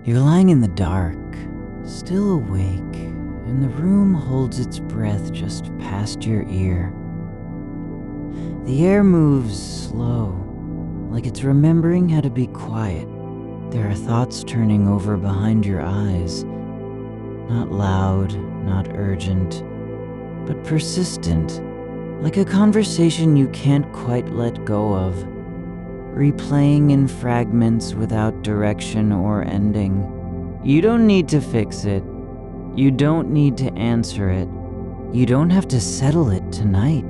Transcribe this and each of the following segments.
You're lying in the dark, still awake, and the room holds its breath just past your ear. The air moves slow, like it's remembering how to be quiet. There are thoughts turning over behind your eyes, not loud, not urgent, but persistent, like a conversation you can't quite let go of, replaying in fragments without direction or ending. You don't need to fix it. You don't need to answer it. You don't have to settle it tonight.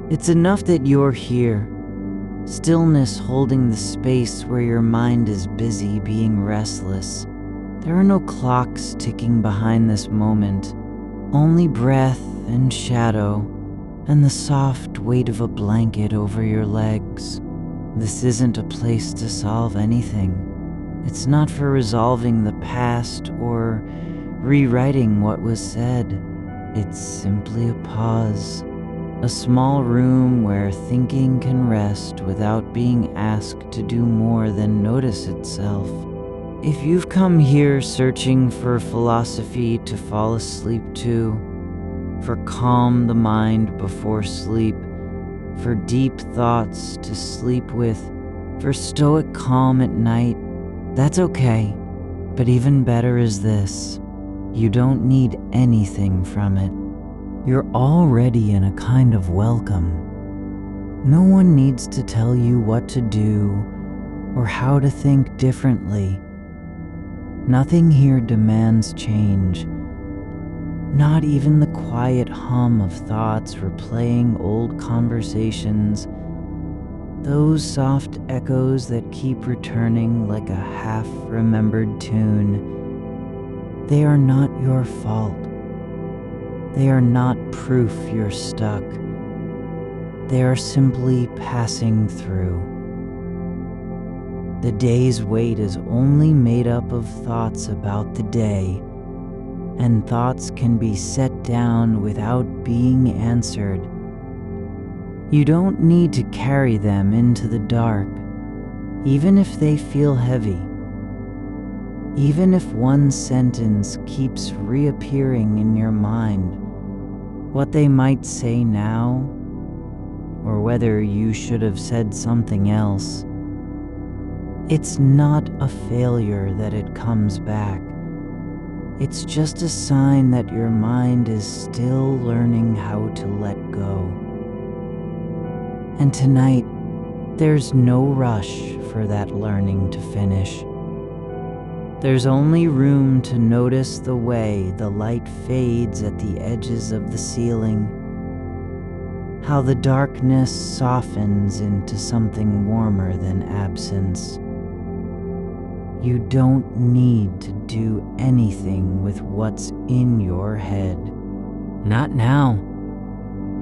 It's enough that you're here. Stillness holding the space where your mind is busy being restless. There are no clocks ticking behind this moment. Only breath and shadow and the soft weight of a blanket over your legs. This isn't a place to solve anything. It's not for resolving the past or rewriting what was said. It's simply a pause, a small room where thinking can rest without being asked to do more than notice itself. If you've come here searching for philosophy to fall asleep to, for calm the mind before sleep, for deep thoughts to sleep with, for stoic calm at night, that's okay. But even better is this: you don't need anything from it. You're already in a kind of welcome. No one needs to tell you what to do or how to think differently. Nothing here demands change. Not even the quiet hum of thoughts replaying old conversations, those soft echoes that keep returning like a half-remembered tune. They are not your fault. They are not proof you're stuck. They are simply passing through. The day's weight is only made up of thoughts about the day, and thoughts can be set down without being answered. You don't need to carry them into the dark, even if they feel heavy. Even if one sentence keeps reappearing in your mind, what they might say now, or whether you should have said something else, it's not a failure that it comes back. It's just a sign that your mind is still learning how to let go. And tonight, there's no rush for that learning to finish. There's only room to notice the way the light fades at the edges of the ceiling, how the darkness softens into something warmer than absence. You don't need to do anything with what's in your head. Not now.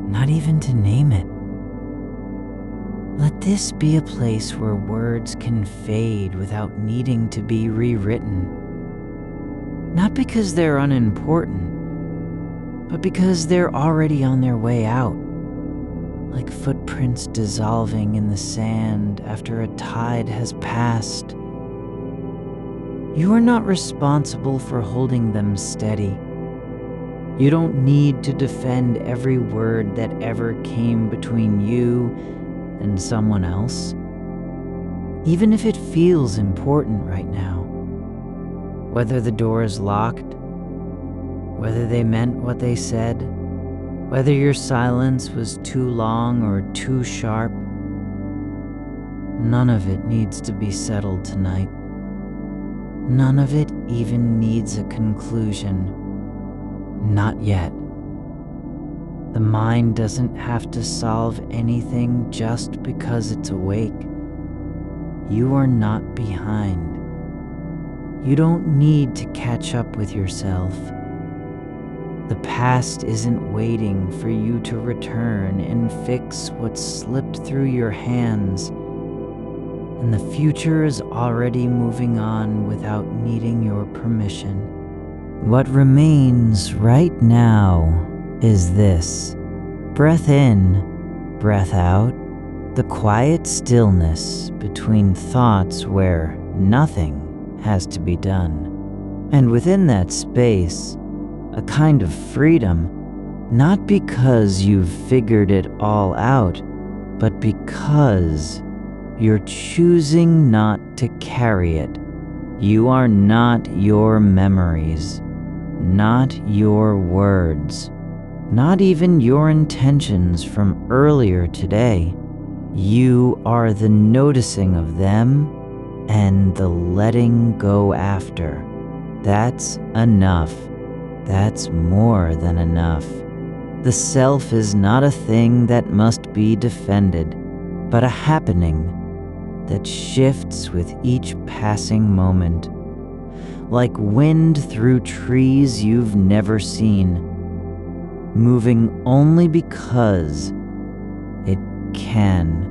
Not even to name it. Let this be a place where words can fade without needing to be rewritten. Not because they're unimportant, but because they're already on their way out, like footprints dissolving in the sand after a tide has passed. You are not responsible for holding them steady. You don't need to defend every word that ever came between you and someone else, even if it feels important right now. Whether the door is locked, whether they meant what they said, whether your silence was too long or too sharp, none of it needs to be settled tonight. None of it even needs a conclusion. Not yet. The mind doesn't have to solve anything just because it's awake. You are not behind. You don't need to catch up with yourself. The past isn't waiting for you to return and fix what slipped through your hands. And the future is already moving on without needing your permission. What remains right now is this: breath in, breath out, the quiet stillness between thoughts where nothing has to be done. And within that space, a kind of freedom, not because you've figured it all out, but because you're choosing not to carry it. You are not your memories, not your words, not even your intentions from earlier today. You are the noticing of them and the letting go after. That's enough. That's more than enough. The self is not a thing that must be defended, but a happening that shifts with each passing moment, like wind through trees you've never seen, moving only because it can.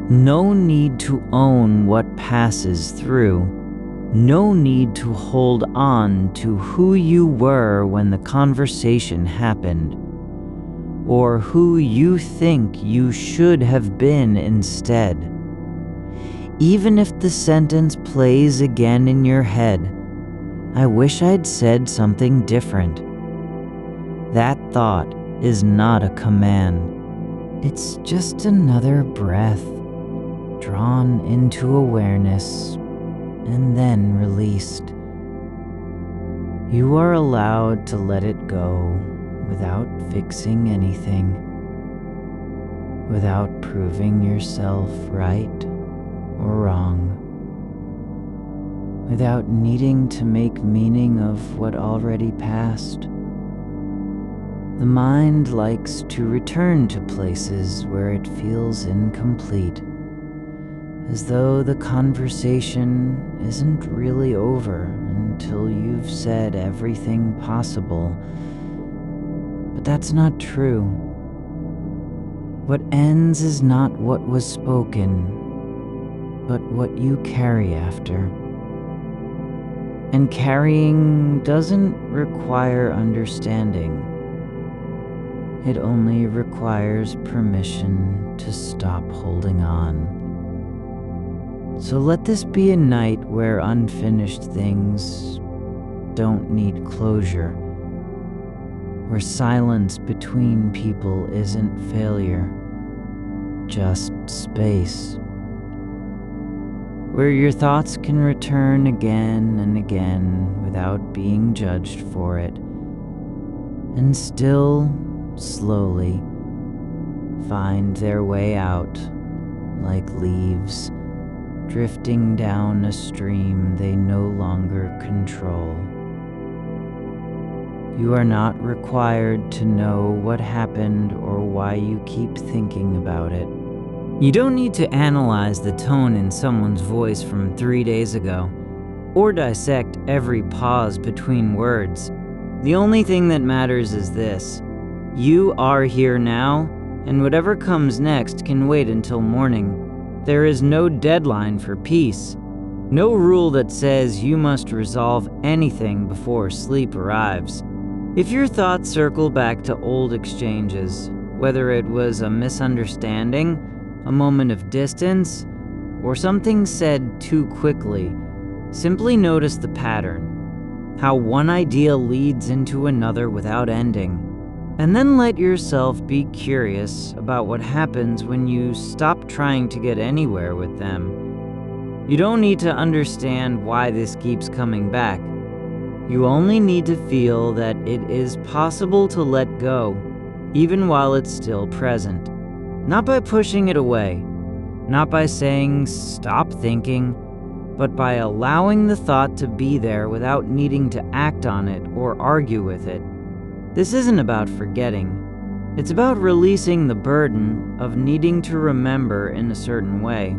No need to own what passes through. No need to hold on to who you were when the conversation happened, or who you think you should have been instead. Even if the sentence plays again in your head, I wish I'd said something different. That thought is not a command. It's just another breath, drawn into awareness and then released. You are allowed to let it go without fixing anything, without proving yourself right or wrong, without needing to make meaning of what already passed. The mind likes to return to places where it feels incomplete, as though the conversation isn't really over until you've said everything possible. But that's not true. What ends is not what was spoken, but what you carry after. And carrying doesn't require understanding. It only requires permission to stop holding on. So let this be a night where unfinished things don't need closure, where silence between people isn't failure, just space, where your thoughts can return again and again without being judged for it, and still, slowly, find their way out like leaves drifting down a stream they no longer control. You are not required to know what happened or why you keep thinking about it. You don't need to analyze the tone in someone's voice from 3 days ago, or dissect every pause between words. The only thing that matters is this: you are here now, and whatever comes next can wait until morning. There is no deadline for peace, no rule that says you must resolve anything before sleep arrives. If your thoughts circle back to old exchanges, whether it was a misunderstanding, a moment of distance, or something said too quickly, simply notice the pattern, how one idea leads into another without ending. And then let yourself be curious about what happens when you stop trying to get anywhere with them. You don't need to understand why this keeps coming back. You only need to feel that it is possible to let go, even while it's still present. Not by pushing it away, not by saying, "Stop thinking," but by allowing the thought to be there without needing to act on it or argue with it. This isn't about forgetting. It's about releasing the burden of needing to remember in a certain way.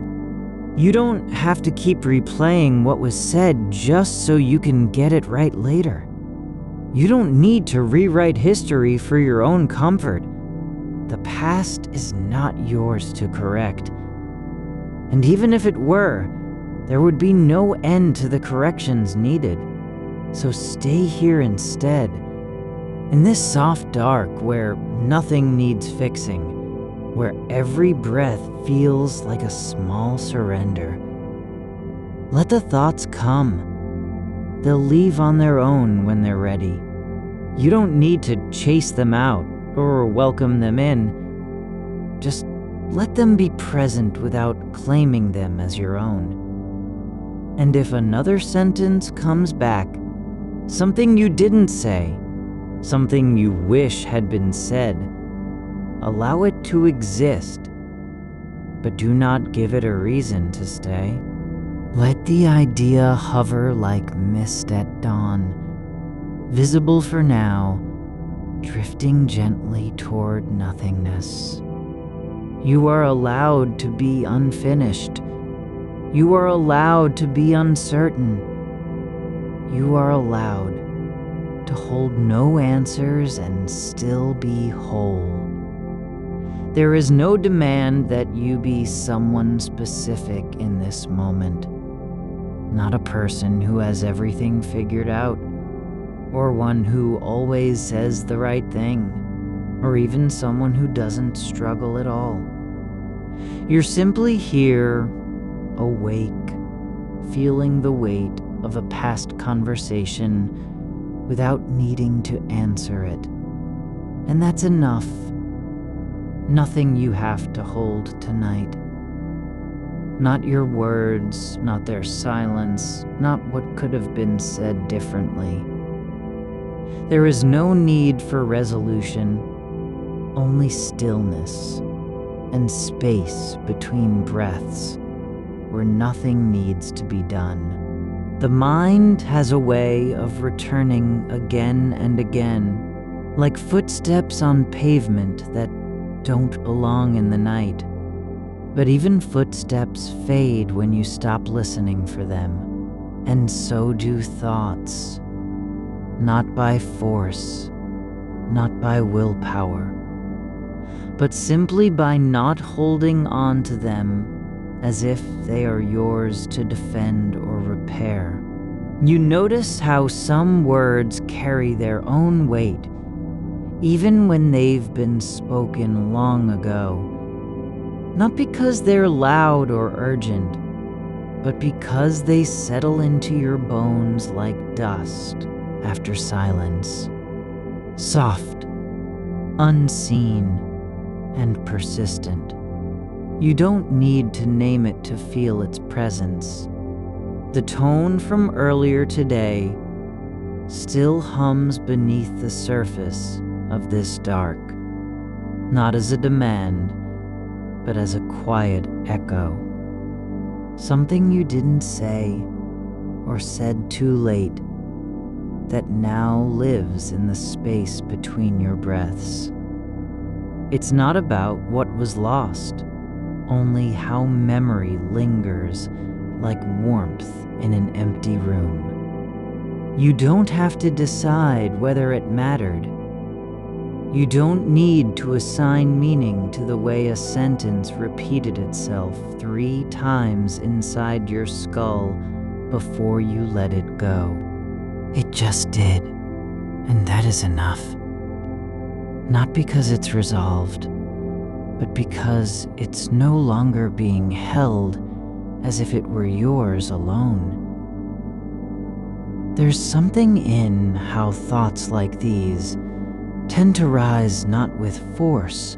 You don't have to keep replaying what was said just so you can get it right later. You don't need to rewrite history for your own comfort. The past is not yours to correct. And even if it were, there would be no end to the corrections needed. So stay here instead, in this soft dark where nothing needs fixing, where every breath feels like a small surrender. Let the thoughts come. They'll leave on their own when they're ready. You don't need to chase them out or welcome them in. Just let them be present without claiming them as your own. And if another sentence comes back, something you didn't say, something you wish had been said, allow it to exist, but do not give it a reason to stay. Let the idea hover like mist at dawn, visible for now, drifting gently toward nothingness. You are allowed to be unfinished. You are allowed to be uncertain. You are allowed to hold no answers and still be whole. There is no demand that you be someone specific in this moment. Not a person who has everything figured out, or one who always says the right thing, or even someone who doesn't struggle at all. You're simply here, awake, feeling the weight of a past conversation without needing to answer it. And that's enough. Nothing you have to hold tonight. Not your words, not their silence, not what could have been said differently. There is no need for resolution, only stillness and space between breaths where nothing needs to be done. The mind has a way of returning again and again, like footsteps on pavement that don't belong in the night. But even footsteps fade when you stop listening for them, and so do thoughts. Not by force, not by willpower, but simply by not holding on to them as if they are yours to defend or repair. You notice how some words carry their own weight, even when they've been spoken long ago. Not because they're loud or urgent, but because they settle into your bones like dust after silence. Soft, unseen, and persistent. You don't need to name it to feel its presence. The tone from earlier today still hums beneath the surface of this dark, not as a demand, but as a quiet echo. Something you didn't say or said too late that now lives in the space between your breaths. It's not about what was lost, only how memory lingers like warmth in an empty room. You don't have to decide whether it mattered. You don't need to assign meaning to the way a sentence repeated itself 3 times inside your skull before you let it go. It just did, and that is enough. Not because it's resolved, but because it's no longer being held as if it were yours alone. There's something in how thoughts like these tend to rise not with force,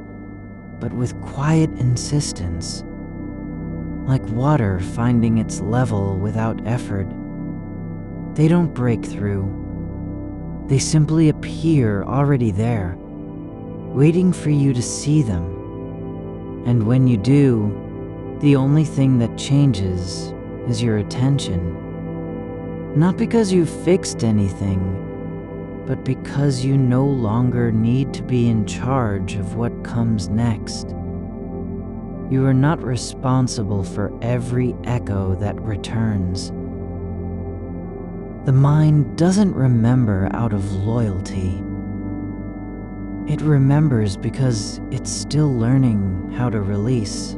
but with quiet insistence, like water finding its level without effort. They don't break through. They simply appear already there, waiting for you to see them. And when you do, the only thing that changes is your attention. Not because you've fixed anything, but because you no longer need to be in charge of what comes next. You are not responsible for every echo that returns. The mind doesn't remember out of loyalty. It remembers because it's still learning how to release.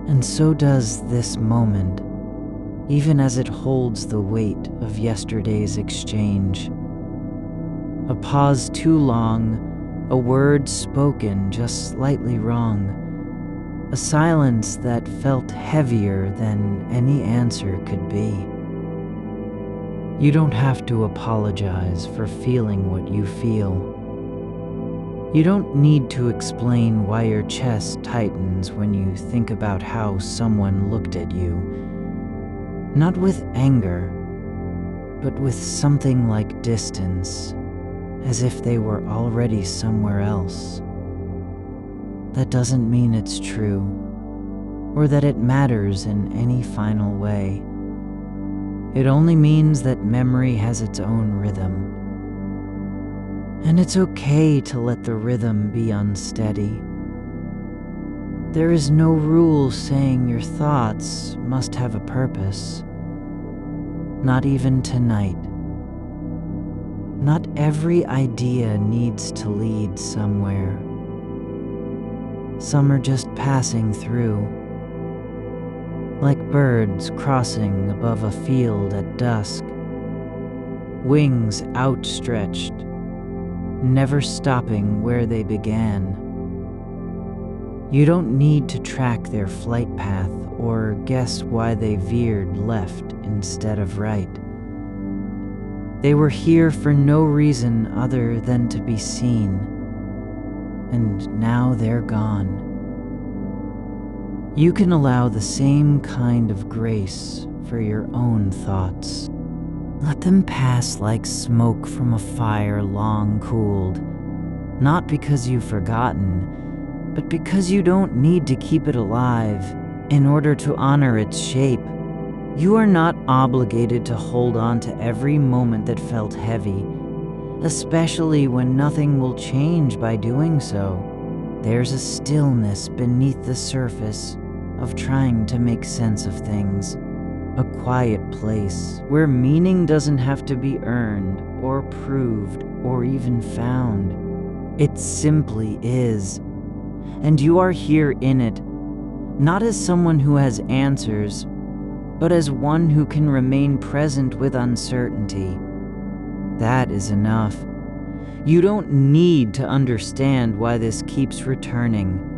And so does this moment, even as it holds the weight of yesterday's exchange. A pause too long, a word spoken just slightly wrong, a silence that felt heavier than any answer could be. You don't have to apologize for feeling what you feel. You don't need to explain why your chest tightens when you think about how someone looked at you. Not with anger, but with something like distance, as if they were already somewhere else. That doesn't mean it's true, or that it matters in any final way. It only means that memory has its own rhythm. And it's okay to let the rhythm be unsteady. There is no rule saying your thoughts must have a purpose. Not even tonight. Not every idea needs to lead somewhere. Some are just passing through, like birds crossing above a field at dusk, wings outstretched, never stopping where they began. You don't need to track their flight path or guess why they veered left instead of right. They were here for no reason other than to be seen, and now they're gone. You can allow the same kind of grace for your own thoughts. Let them pass like smoke from a fire long cooled, not because you've forgotten, but because you don't need to keep it alive in order to honor its shape. You are not obligated to hold on to every moment that felt heavy, especially when nothing will change by doing so. There's a stillness beneath the surface of trying to make sense of things. A quiet place where meaning doesn't have to be earned or proved or even found. It simply is. And you are here in it, not as someone who has answers, but as one who can remain present with uncertainty. That is enough. You don't need to understand why this keeps returning.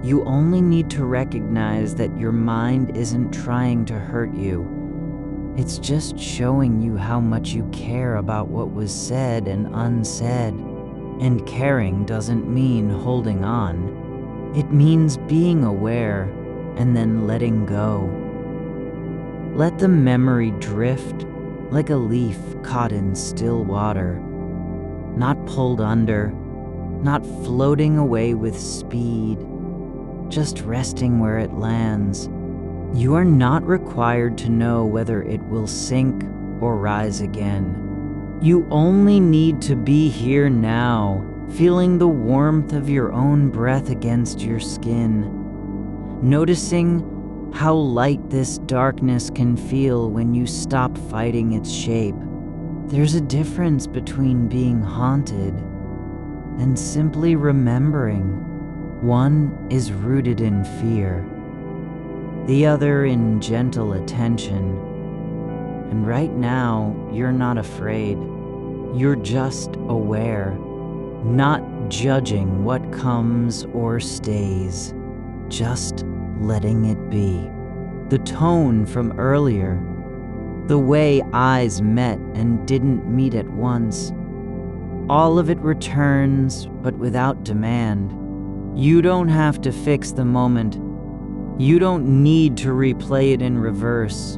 You only need to recognize that your mind isn't trying to hurt you. It's just showing you how much you care about what was said and unsaid. And caring doesn't mean holding on. It means being aware and then letting go. Let the memory drift like a leaf caught in still water, not pulled under, not floating away with speed, just resting where it lands. You are not required to know whether it will sink or rise again. You only need to be here now, feeling the warmth of your own breath against your skin, noticing how light this darkness can feel when you stop fighting its shape. There's a difference between being haunted and simply remembering. One is rooted in fear, the other in gentle attention. And right now, you're not afraid. You're just aware, not judging what comes or stays, just letting it be. The tone from earlier, the way eyes met and didn't meet at once, all of it returns, but without demand. You don't have to fix the moment. You don't need to replay it in reverse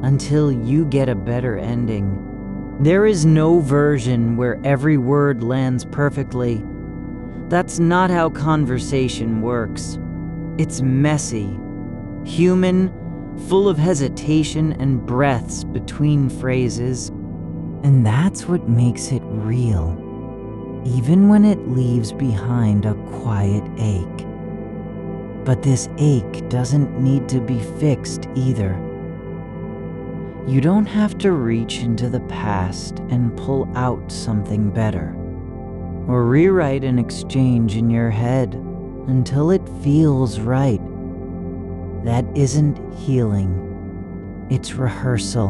until you get a better ending. There is no version where every word lands perfectly. That's not how conversation works. It's messy, human, full of hesitation and breaths between phrases. And that's what makes it real, even when it leaves behind a quiet ache. But this ache doesn't need to be fixed either. You don't have to reach into the past and pull out something better, or rewrite an exchange in your head until it feels right. That isn't healing, it's rehearsal.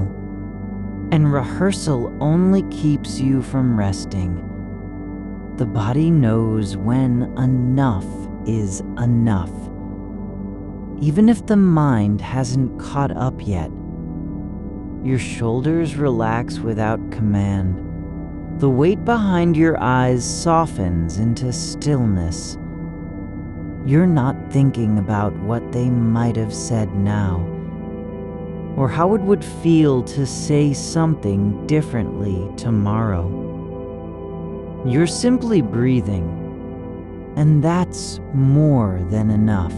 And rehearsal only keeps you from resting. The body knows when enough is enough. Even if the mind hasn't caught up yet, Your shoulders relax without command. The weight behind your eyes softens into stillness. You're not thinking about what they might have said now, or how it would feel to say something differently tomorrow. You're simply breathing, and that's more than enough.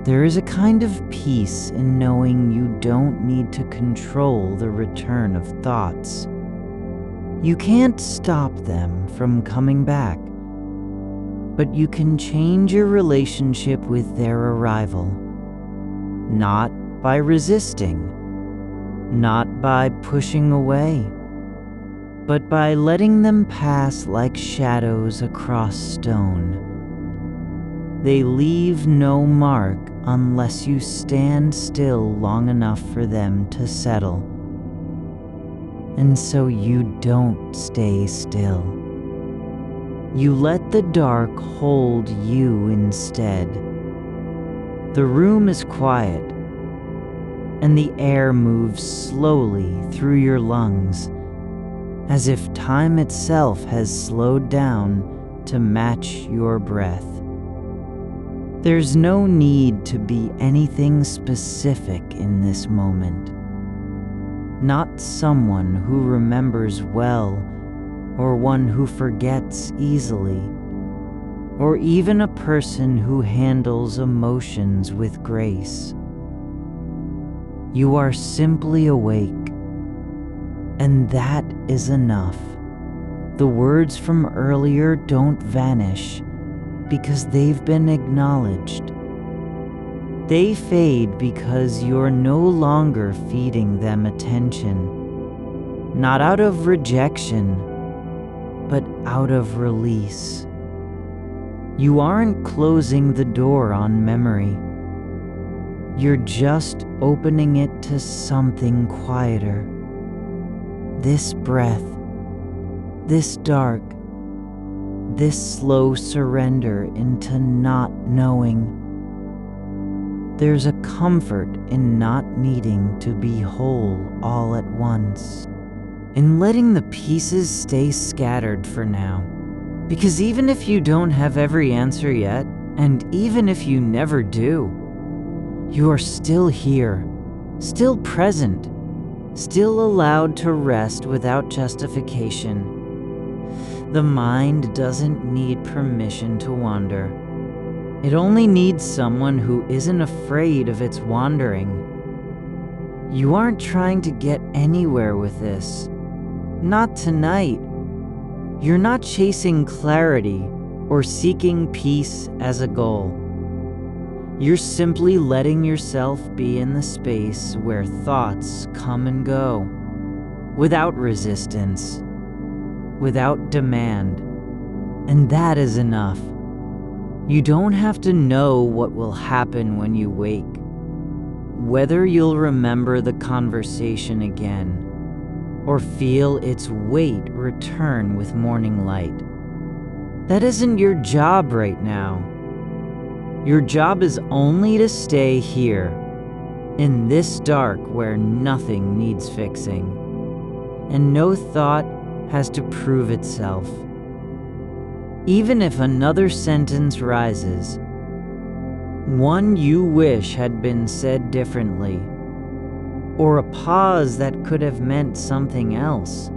There is a kind of peace in knowing you don't need to control the return of thoughts. You can't stop them from coming back, but you can change your relationship with their arrival. Not by resisting, not by pushing away, but by letting them pass like shadows across stone. They leave no mark unless you stand still long enough for them to settle. And so you don't stay still. You let the dark hold you instead. The room is quiet, and the air moves slowly through your lungs, as if time itself has slowed down to match your breath. There's no need to be anything specific in this moment. Not someone who remembers well, or one who forgets easily, or even a person who handles emotions with grace. You are simply awake, and that is enough. The words from earlier don't vanish because they've been acknowledged. They fade because you're no longer feeding them attention, not out of rejection, but out of release. You aren't closing the door on memory. You're just opening it to something quieter. This breath, this dark, this slow surrender into not knowing. There's a comfort in not needing to be whole all at once, in letting the pieces stay scattered for now. Because even if you don't have every answer yet, and even if you never do, you are still here, still present, still allowed to rest without justification. The mind doesn't need permission to wander. It only needs someone who isn't afraid of its wandering. You aren't trying to get anywhere with this. Not tonight. You're not chasing clarity or seeking peace as a goal. You're simply letting yourself be in the space where thoughts come and go, without resistance, without demand, and that is enough. You don't have to know what will happen when you wake, whether you'll remember the conversation again, or feel its weight return with morning light. That isn't your job right now. Your job is only to stay here, in this dark where nothing needs fixing, and no thought has to prove itself. Even if another sentence rises, one you wish had been said differently, or a pause that could have meant something else,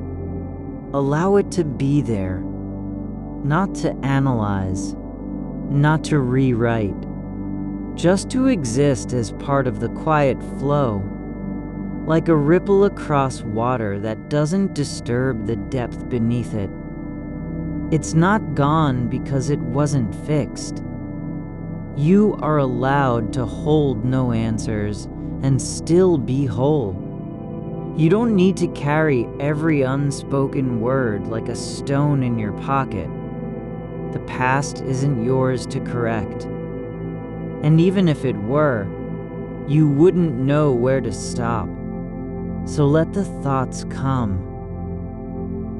allow it to be there, not to analyze, not to rewrite, just to exist as part of the quiet flow, like a ripple across water that doesn't disturb the depth beneath it. It's not gone because it wasn't fixed. You are allowed to hold no answers and still be whole. You don't need to carry every unspoken word like a stone in your pocket. The past isn't yours to correct. And even if it were, you wouldn't know where to stop. So let the thoughts come.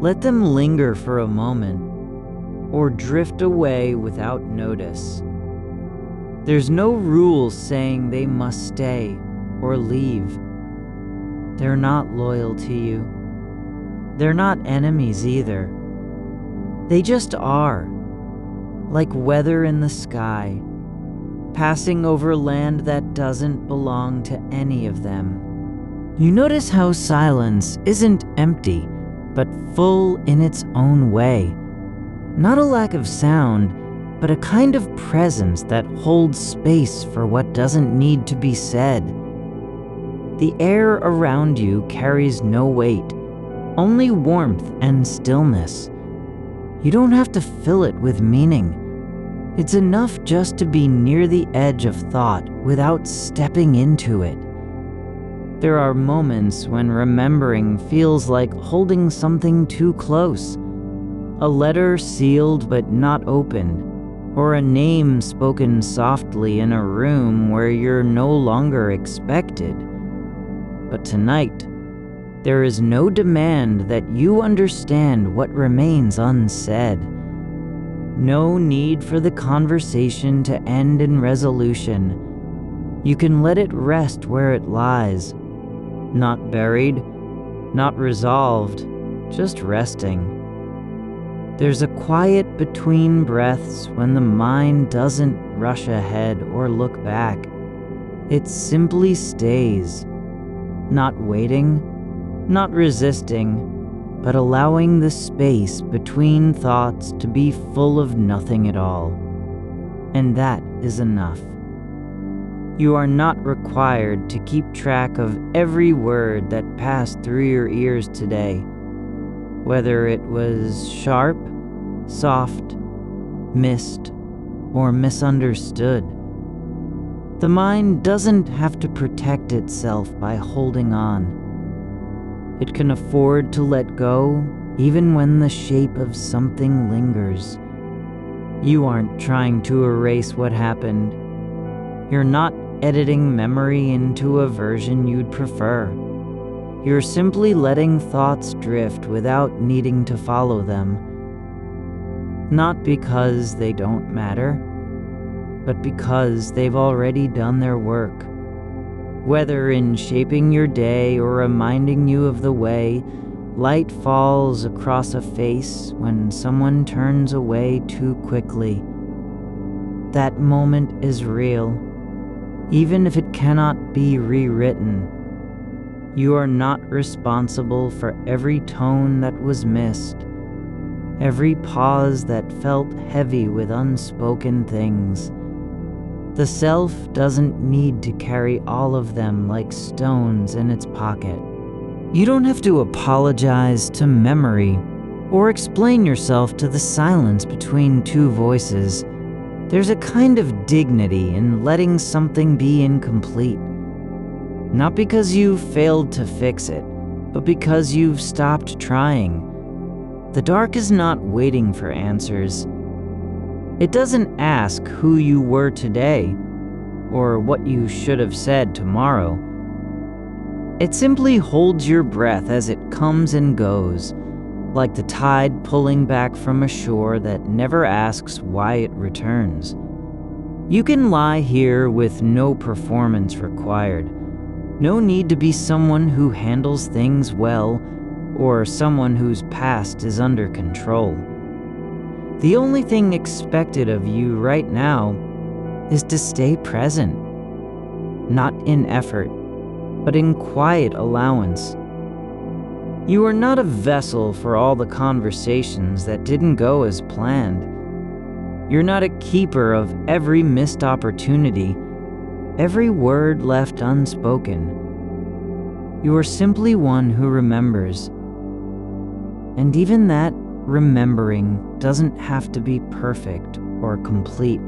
Let them linger for a moment, or drift away without notice. There's no rule saying they must stay or leave. They're not loyal to you. They're not enemies either. They just are, like weather in the sky, passing over land that doesn't belong to any of them. You notice how silence isn't empty, but full in its own way. Not a lack of sound, but a kind of presence that holds space for what doesn't need to be said. The air around you carries no weight, only warmth and stillness. You don't have to fill it with meaning. It's enough just to be near the edge of thought without stepping into it. There are moments when remembering feels like holding something too close. A letter sealed but not opened, or a name spoken softly in a room where you're no longer expected. But tonight, there is no demand that you understand what remains unsaid. No need for the conversation to end in resolution. You can let it rest where it lies. Not buried, not resolved, just resting. There's a quiet between breaths when the mind doesn't rush ahead or look back. It simply stays, not waiting, not resisting, but allowing the space between thoughts to be full of nothing at all. And that is enough. You are not required to keep track of every word that passed through your ears today, whether it was sharp, soft, missed, or misunderstood. The mind doesn't have to protect itself by holding on. It can afford to let go even when the shape of something lingers. You aren't trying to erase what happened. You're not editing memory into a version you'd prefer. You're simply letting thoughts drift without needing to follow them. Not because they don't matter, but because they've already done their work. Whether in shaping your day or reminding you of the way light falls across a face when someone turns away too quickly. That moment is real, even if it cannot be rewritten. You are not responsible for every tone that was missed, every pause that felt heavy with unspoken things. The self doesn't need to carry all of them like stones in its pocket. You don't have to apologize to memory or explain yourself to the silence between two voices. There's a kind of dignity in letting something be incomplete. Not because you failed to fix it, but because you've stopped trying. The dark is not waiting for answers. It doesn't ask who you were today, or what you should have said tomorrow. It simply holds your breath as it comes and goes, like the tide pulling back from a shore that never asks why it returns. You can lie here with no performance required. No need to be someone who handles things well, or someone whose past is under control. The only thing expected of you right now is to stay present, not in effort, but in quiet allowance. You are not a vessel for all the conversations that didn't go as planned. You're not a keeper of every missed opportunity, every word left unspoken. You are simply one who remembers. And even that remembering doesn't have to be perfect or complete.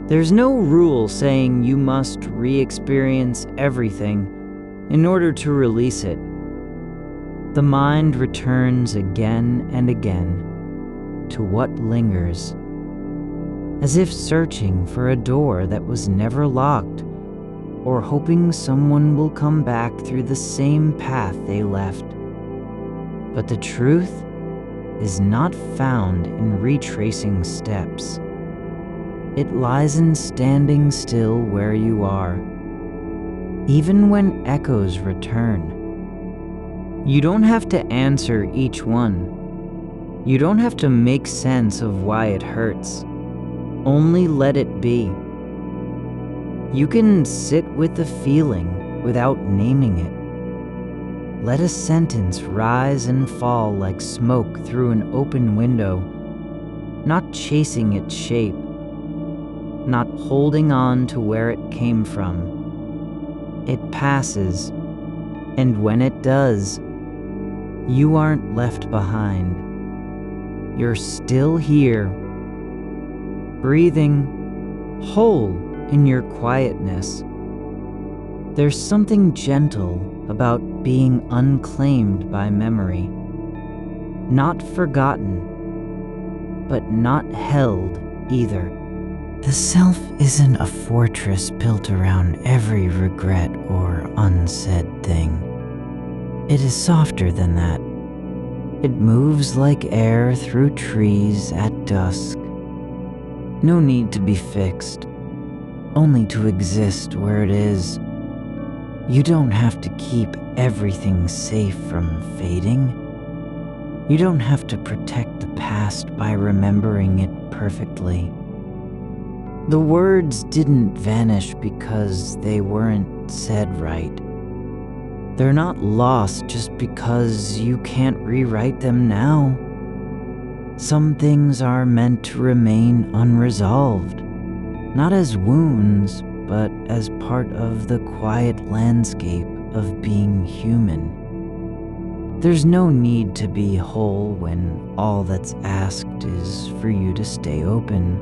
There's no rule saying you must re-experience everything in order to release it. The mind returns again and again to what lingers, as if searching for a door that was never locked, or hoping someone will come back through the same path they left. But the truth is not found in retracing steps. It lies in standing still where you are, even when echoes return. You don't have to answer each one. You don't have to make sense of why it hurts. Only let it be. You can sit with the feeling without naming it. Let a sentence rise and fall like smoke through an open window, not chasing its shape, not holding on to where it came from. It passes, and when it does, you aren't left behind. You're still here, breathing, whole in your quietness. There's something gentle about being unclaimed by memory. Not forgotten, but not held either. The self isn't a fortress built around every regret or unsaid thing. It is softer than that. It moves like air through trees at dusk. No need to be fixed, only to exist where it is. You don't have to keep everything safe from fading. You don't have to protect the past by remembering it perfectly. The words didn't vanish because they weren't said right. They're not lost just because you can't rewrite them now. Some things are meant to remain unresolved, not as wounds, but as part of the quiet landscape of being human. There's no need to be whole when all that's asked is for you to stay open.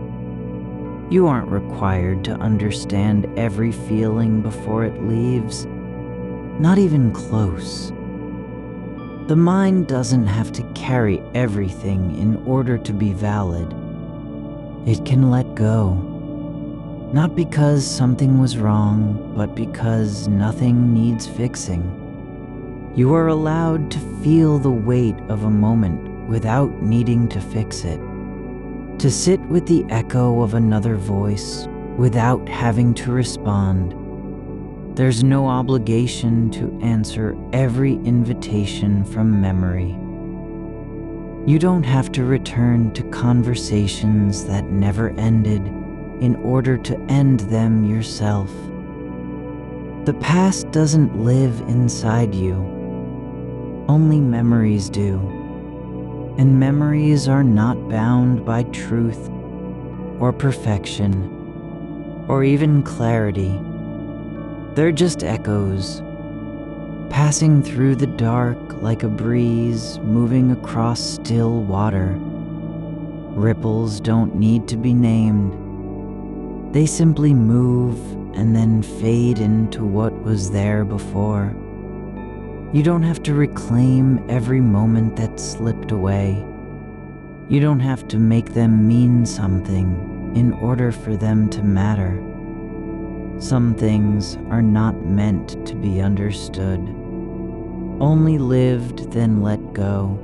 You aren't required to understand every feeling before it leaves. Not even close. The mind doesn't have to carry everything in order to be valid. It can let go. Not because something was wrong, but because nothing needs fixing. You are allowed to feel the weight of a moment without needing to fix it. To sit with the echo of another voice without having to respond. There's no obligation to answer every invitation from memory. You don't have to return to conversations that never ended in order to end them yourself. The past doesn't live inside you. Only memories do. And memories are not bound by truth or perfection or even clarity. They're just echoes, passing through the dark like a breeze moving across still water. Ripples don't need to be named. They simply move and then fade into what was there before. You don't have to reclaim every moment that slipped away. You don't have to make them mean something in order for them to matter. Some things are not meant to be understood, only lived then let go.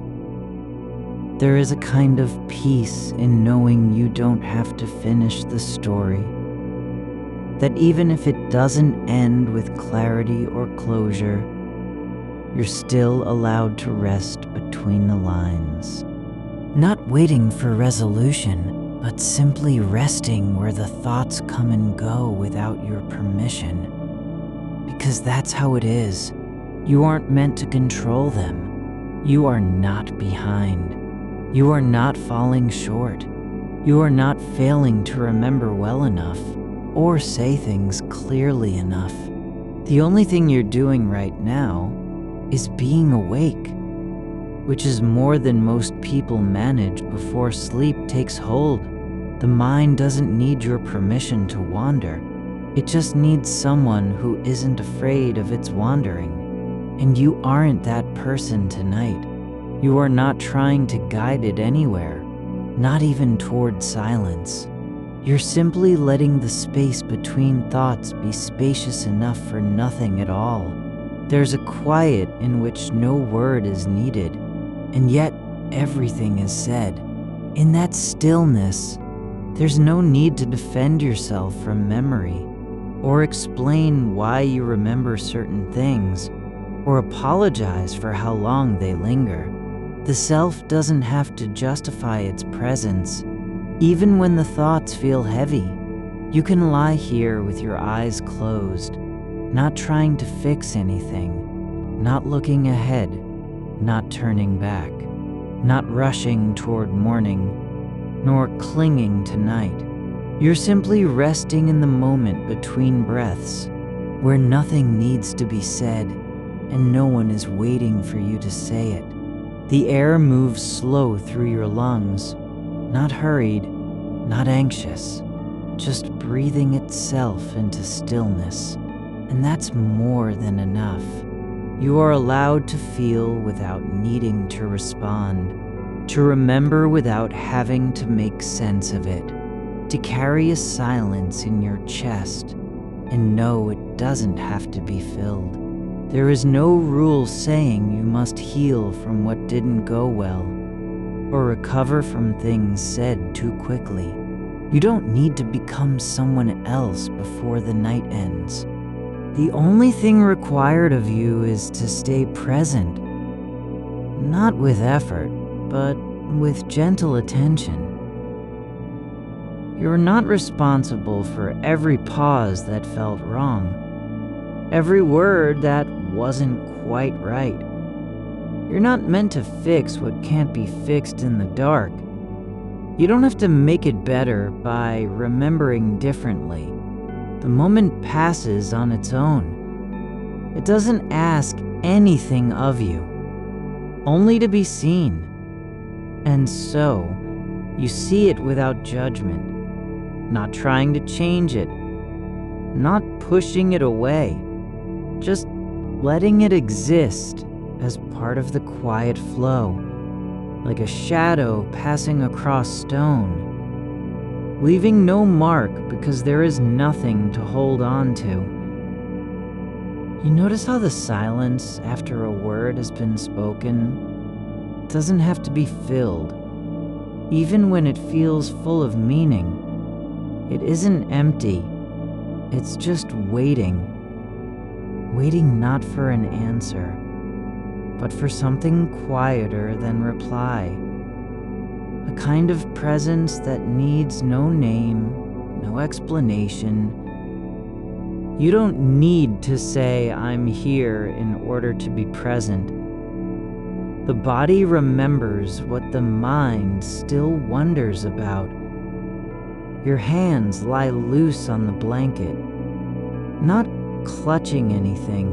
There is a kind of peace in knowing you don't have to finish the story, that even if it doesn't end with clarity or closure, you're still allowed to rest between the lines. Not waiting for resolution, but simply resting where the thoughts come and go without your permission. Because that's how it is. You aren't meant to control them. You are not behind. You are not falling short. You are not failing to remember well enough or say things clearly enough. The only thing you're doing right now is being awake, which is more than most people manage before sleep takes hold. The mind doesn't need your permission to wander. It just needs someone who isn't afraid of its wandering. And you aren't that person tonight. You are not trying to guide it anywhere, not even toward silence. You're simply letting the space between thoughts be spacious enough for nothing at all. There's a quiet in which no word is needed, and yet everything is said. In that stillness, there's no need to defend yourself from memory, or explain why you remember certain things, or apologize for how long they linger. The self doesn't have to justify its presence, even when the thoughts feel heavy. You can lie here with your eyes closed, not trying to fix anything, not looking ahead, not turning back, not rushing toward morning, nor clinging to night. You're simply resting in the moment between breaths, where nothing needs to be said, and no one is waiting for you to say it. The air moves slow through your lungs, not hurried, not anxious, just breathing itself into stillness. And that's more than enough. You are allowed to feel without needing to respond, to remember without having to make sense of it, to carry a silence in your chest and know it doesn't have to be filled. There is no rule saying you must heal from what didn't go well or recover from things said too quickly. You don't need to become someone else before the night ends. The only thing required of you is to stay present, not with effort, but with gentle attention. You're not responsible for every pause that felt wrong, every word that wasn't quite right. You're not meant to fix what can't be fixed in the dark. You don't have to make it better by remembering differently. The moment passes on its own. It doesn't ask anything of you, only to be seen. And so, you see it without judgment, not trying to change it, not pushing it away, just letting it exist as part of the quiet flow, like a shadow passing across stone, leaving no mark because there is nothing to hold on to. You notice how the silence after a word has been spoken doesn't have to be filled, even when it feels full of meaning. It isn't empty, it's just waiting not for an answer, but for something quieter than reply. A kind of presence that needs no name, no explanation. You don't need to say, "I'm here," in order to be present. The body remembers what the mind still wonders about. Your hands lie loose on the blanket, not clutching anything,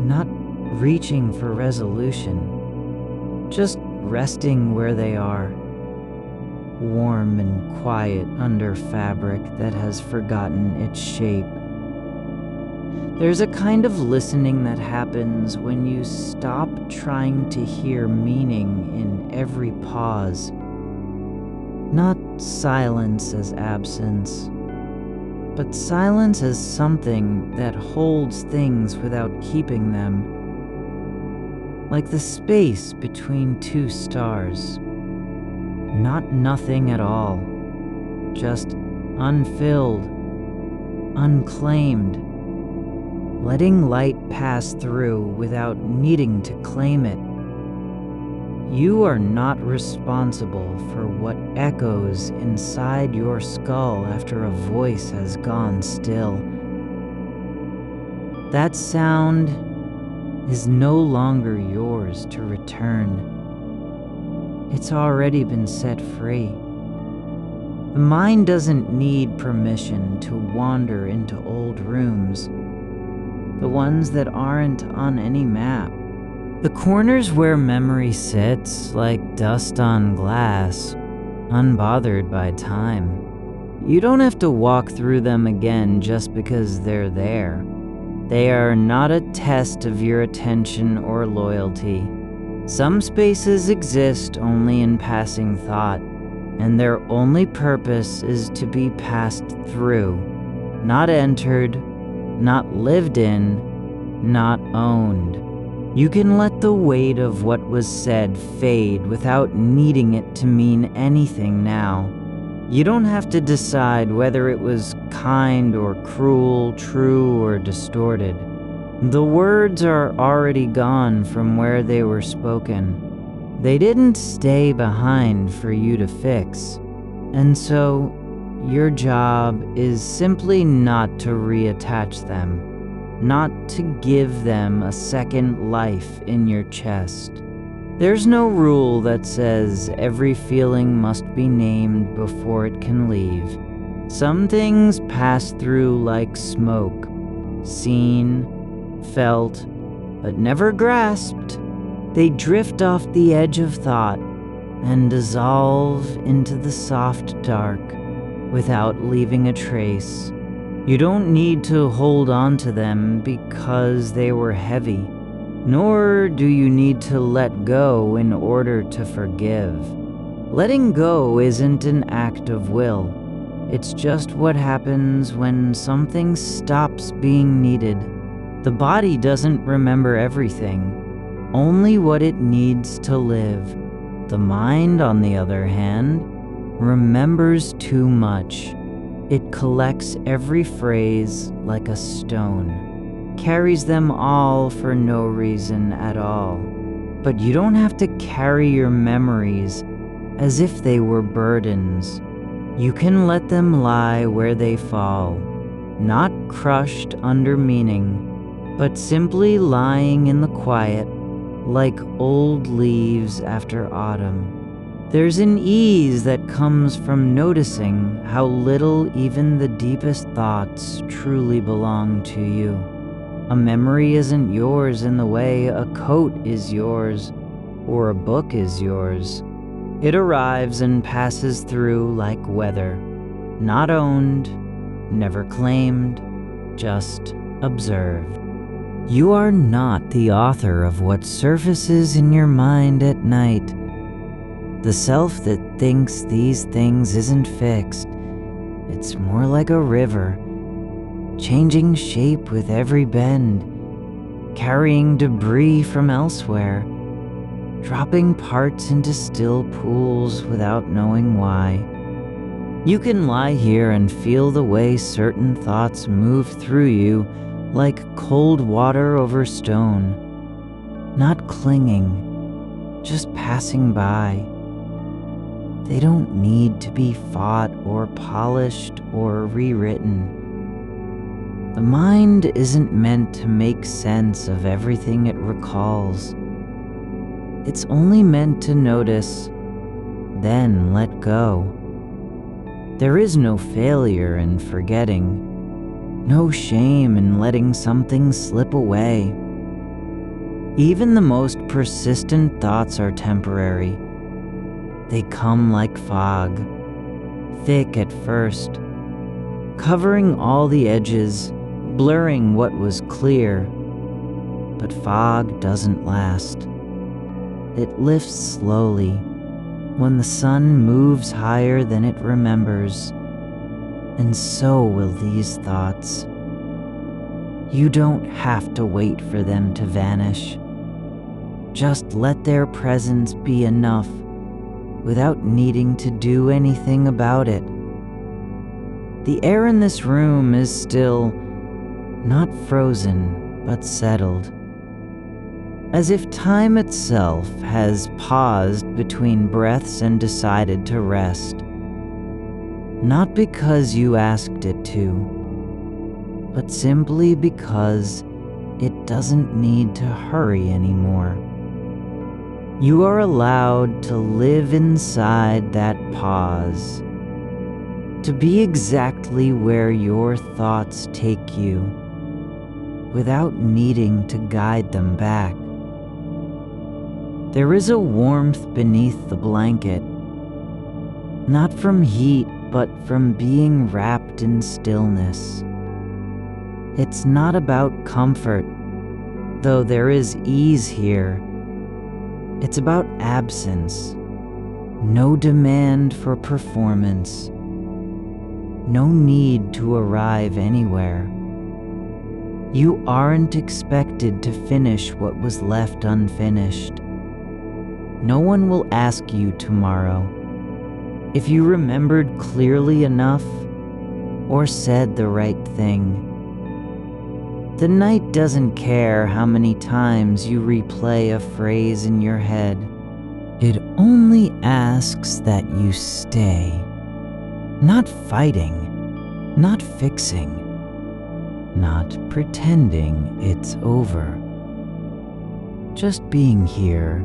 not reaching for resolution, just resting where they are, warm and quiet under fabric that has forgotten its shape. There's a kind of listening that happens when you stop trying to hear meaning in every pause. Not silence as absence, but silence as something that holds things without keeping them. Like the space between two stars. Not nothing at all, just unfilled, unclaimed, letting light pass through without needing to claim it. You are not responsible for what echoes inside your skull after a voice has gone still. That sound is no longer yours to return. It's already been set free. The mind doesn't need permission to wander into old rooms, the ones that aren't on any map. The corners where memory sits like dust on glass, unbothered by time. You don't have to walk through them again just because they're there. They are not a test of your attention or loyalty. Some spaces exist only in passing thought, and their only purpose is to be passed through, not entered, not lived in, not owned. You can let the weight of what was said fade without needing it to mean anything now. You don't have to decide whether it was kind or cruel, true or distorted. The words are already gone from where they were spoken. They didn't stay behind for you to fix. And so, your job is simply not to reattach them, not to give them a second life in your chest. There's no rule that says every feeling must be named before it can leave. Some things pass through like smoke, seen, felt, but never grasped. They drift off the edge of thought and dissolve into the soft dark without leaving a trace. You don't need to hold on to them because they were heavy, nor do you need to let go in order to forgive. Letting go isn't an act of will. It's just what happens when something stops being needed. The body doesn't remember everything, only what it needs to live. The mind, on the other hand, remembers too much. It collects every phrase like a stone, carries them all for no reason at all. But you don't have to carry your memories as if they were burdens. You can let them lie where they fall, not crushed under meaning, but simply lying in the quiet like old leaves after autumn. There's an ease that comes from noticing how little even the deepest thoughts truly belong to you. A memory isn't yours in the way a coat is yours or a book is yours. It arrives and passes through like weather, not owned, never claimed, just observed. You are not the author of what surfaces in your mind at night. The self that thinks these things isn't fixed. It's more like a river, changing shape with every bend, carrying debris from elsewhere, dropping parts into still pools without knowing why. You can lie here and feel the way certain thoughts move through you like cold water over stone, not clinging, just passing by. They don't need to be fought or polished or rewritten. The mind isn't meant to make sense of everything it recalls. It's only meant to notice, then let go. There is no failure in forgetting. No shame in letting something slip away. Even the most persistent thoughts are temporary. They come like fog, thick at first, covering all the edges, blurring what was clear. But fog doesn't last. It lifts slowly when the sun moves higher than it remembers. And so will these thoughts. You don't have to wait for them to vanish. Just let their presence be enough without needing to do anything about it. The air in this room is still, not frozen, but settled, as if time itself has paused between breaths and decided to rest. Not because you asked it to, but simply because it doesn't need to hurry anymore. You are allowed to live inside that pause, to be exactly where your thoughts take you, without needing to guide them back. There is a warmth beneath the blanket, not from heat, but from being wrapped in stillness. It's not about comfort, though there is ease here. It's about absence, no demand for performance, no need to arrive anywhere. You aren't expected to finish what was left unfinished. No one will ask you tomorrow if you remembered clearly enough or said the right thing. The night doesn't care how many times you replay a phrase in your head. It only asks that you stay, not fighting, not fixing, not pretending it's over. Just being here,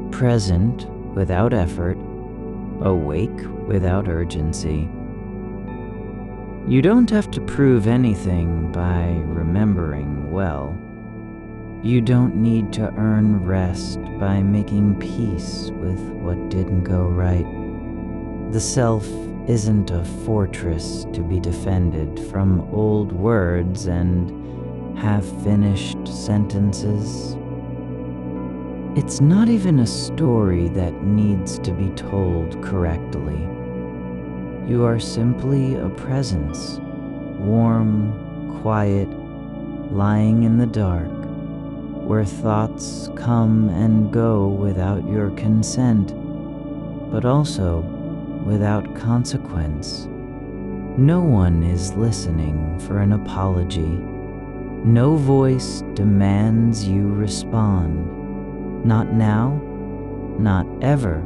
present without effort, awake without urgency. You don't have to prove anything by remembering well. You don't need to earn rest by making peace with what didn't go right. The self isn't a fortress to be defended from old words and half-finished sentences. It's not even a story that needs to be told correctly. You are simply a presence, warm, quiet, lying in the dark, where thoughts come and go without your consent, but also without consequence. No one is listening for an apology. No voice demands you respond. Not now, not ever.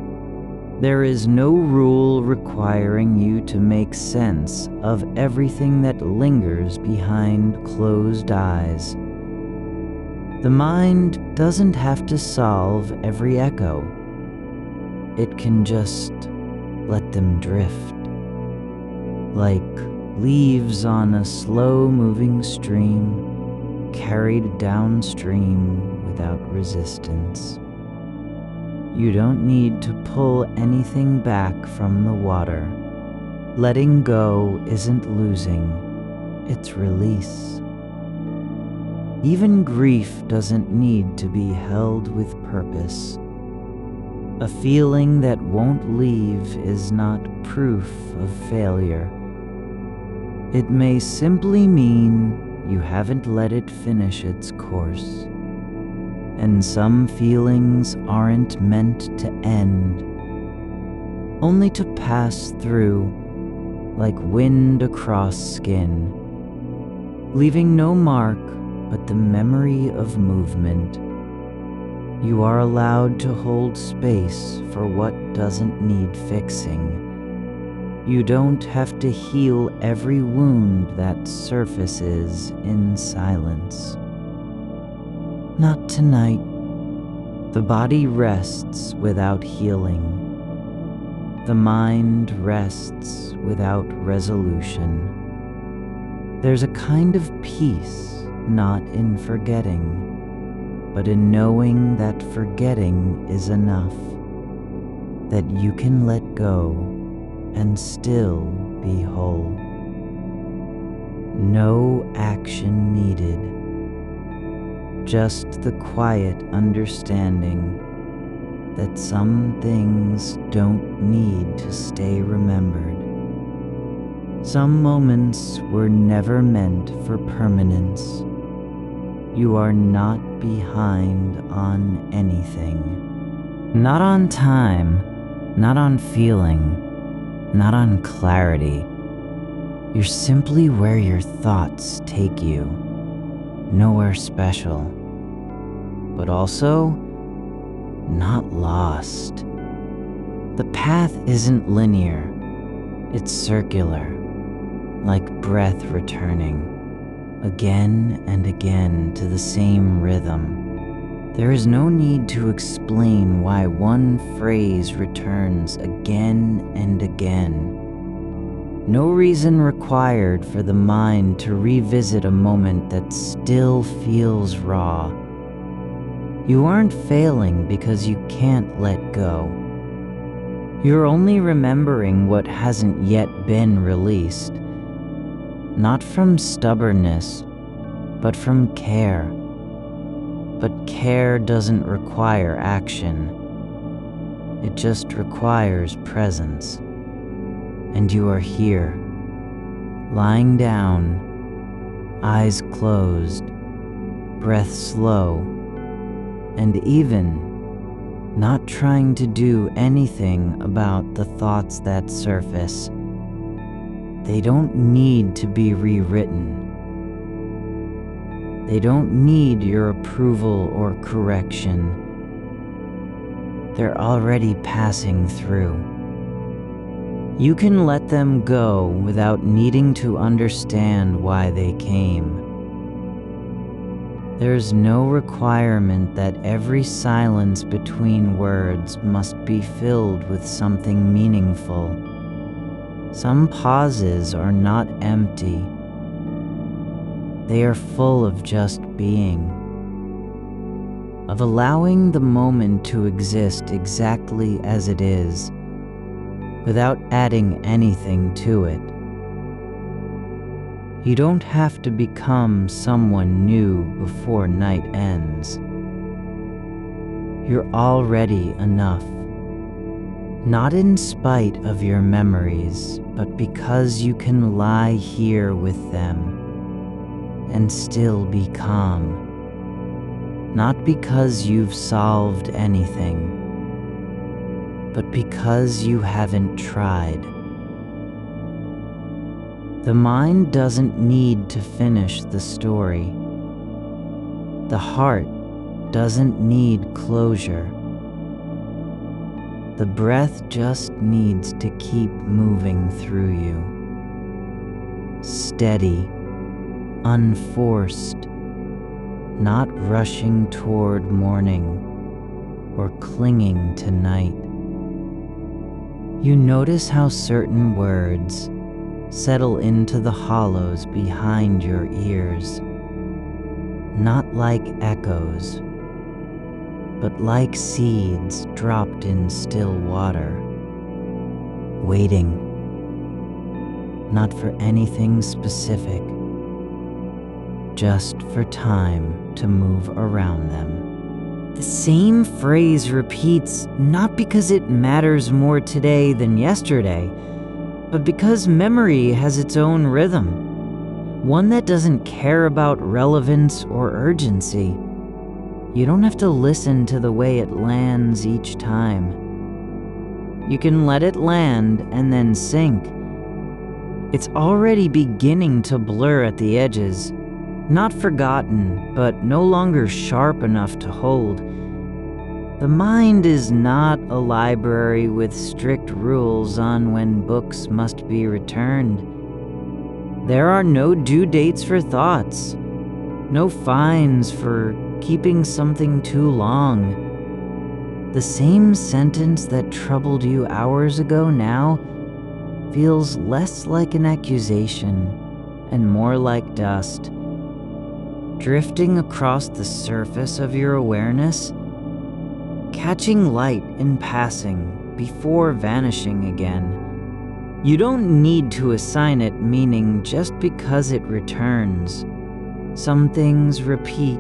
There is no rule requiring you to make sense of everything that lingers behind closed eyes. The mind doesn't have to solve every echo. It can just let them drift, like leaves on a slow-moving stream, carried downstream without resistance. You don't need to pull anything back from the water. Letting go isn't losing, it's release. Even grief doesn't need to be held with purpose. A feeling that won't leave is not proof of failure. It may simply mean you haven't let it finish its course. And some feelings aren't meant to end, only to pass through like wind across skin, leaving no mark but the memory of movement. You are allowed to hold space for what doesn't need fixing. You don't have to heal every wound that surfaces in silence. Not tonight. The body rests without healing. The mind rests without resolution. There's a kind of peace not in forgetting, but in knowing that forgetting is enough, that you can let go and still be whole. No action needed. Just the quiet understanding that some things don't need to stay remembered. Some moments were never meant for permanence. You are not behind on anything. Not on time, not on feeling, not on clarity. You're simply where your thoughts take you. Nowhere special, but also not lost. The path isn't linear, it's circular, like breath returning, again and again to the same rhythm. There is no need to explain why one phrase returns again and again. No reason required for the mind to revisit a moment that still feels raw. You aren't failing because you can't let go. You're only remembering what hasn't yet been released. Not from stubbornness, but from care. But care doesn't require action. It just requires presence. And you are here, lying down, eyes closed, breath slow, and even not trying to do anything about the thoughts that surface. They don't need to be rewritten. They don't need your approval or correction. They're already passing through. You can let them go without needing to understand why they came. There's no requirement that every silence between words must be filled with something meaningful. Some pauses are not empty. They are full of just being, of allowing the moment to exist exactly as it is, without adding anything to it. You don't have to become someone new before night ends. You're already enough, not in spite of your memories, but because you can lie here with them and still be calm. Not because you've solved anything, but because you haven't tried. The mind doesn't need to finish the story. The heart doesn't need closure. The breath just needs to keep moving through you. Steady, unforced, not rushing toward morning or clinging to night. You notice how certain words settle into the hollows behind your ears, not like echoes, but like seeds dropped in still water, waiting, not for anything specific, just for time to move around them. The same phrase repeats not because it matters more today than yesterday, but because memory has its own rhythm, one that doesn't care about relevance or urgency. You don't have to listen to the way it lands each time. You can let it land and then sink. It's already beginning to blur at the edges, not forgotten, but no longer sharp enough to hold. The mind is not a library with strict rules on when books must be returned. There are no due dates for thoughts, no fines for keeping something too long. The same sentence that troubled you hours ago now feels less like an accusation and more like dust, drifting across the surface of your awareness, catching light in passing before vanishing again. You don't need to assign it meaning just because it returns. Some things repeat,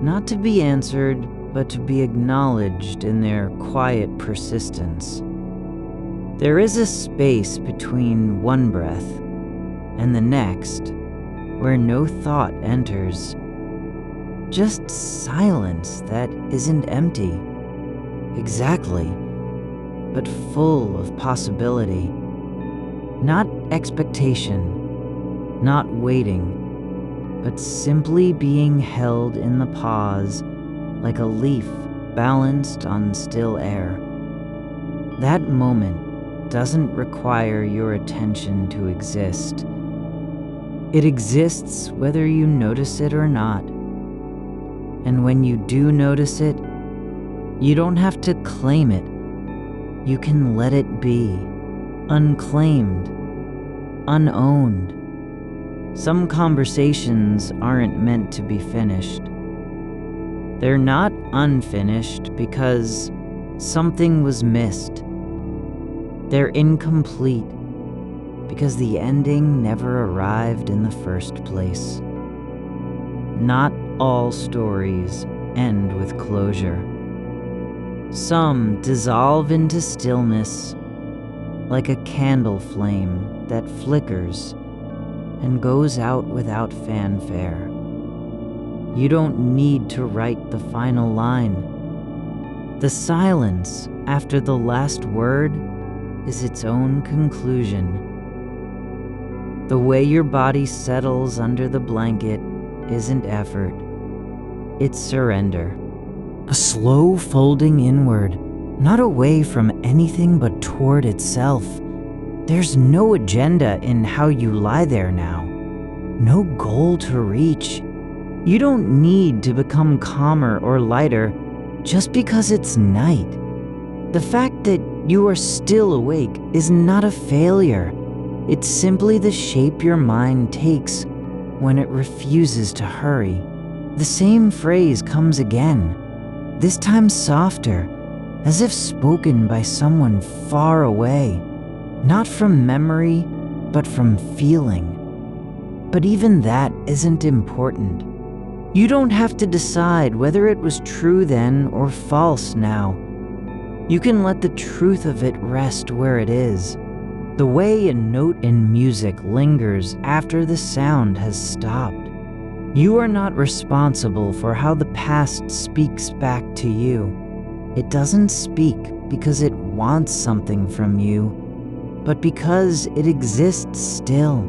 not to be answered, but to be acknowledged in their quiet persistence. There is a space between one breath and the next where no thought enters, just silence that isn't empty. Exactly, but full of possibility. Not expectation, not waiting, but simply being held in the pause like a leaf balanced on still air. That moment doesn't require your attention to exist. It exists whether you notice it or not. And when you do notice it, you don't have to claim it. You can let it be, unclaimed, unowned. Some conversations aren't meant to be finished. They're not unfinished because something was missed. They're incomplete because the ending never arrived in the first place. Not all stories end with closure. Some dissolve into stillness, like a candle flame that flickers and goes out without fanfare. You don't need to write the final line. The silence after the last word is its own conclusion. The way your body settles under the blanket isn't effort, it's surrender. A slow folding inward, not away from anything but toward itself. There's no agenda in how you lie there now, no goal to reach. You don't need to become calmer or lighter just because it's night. The fact that you are still awake is not a failure. It's simply the shape your mind takes when it refuses to hurry. The same phrase comes again, this time softer, as if spoken by someone far away, not from memory, but from feeling. But even that isn't important. You don't have to decide whether it was true then or false now. You can let the truth of it rest where it is. The way a note in music lingers after the sound has stopped. You are not responsible for how the past speaks back to you. It doesn't speak because it wants something from you, but because it exists still,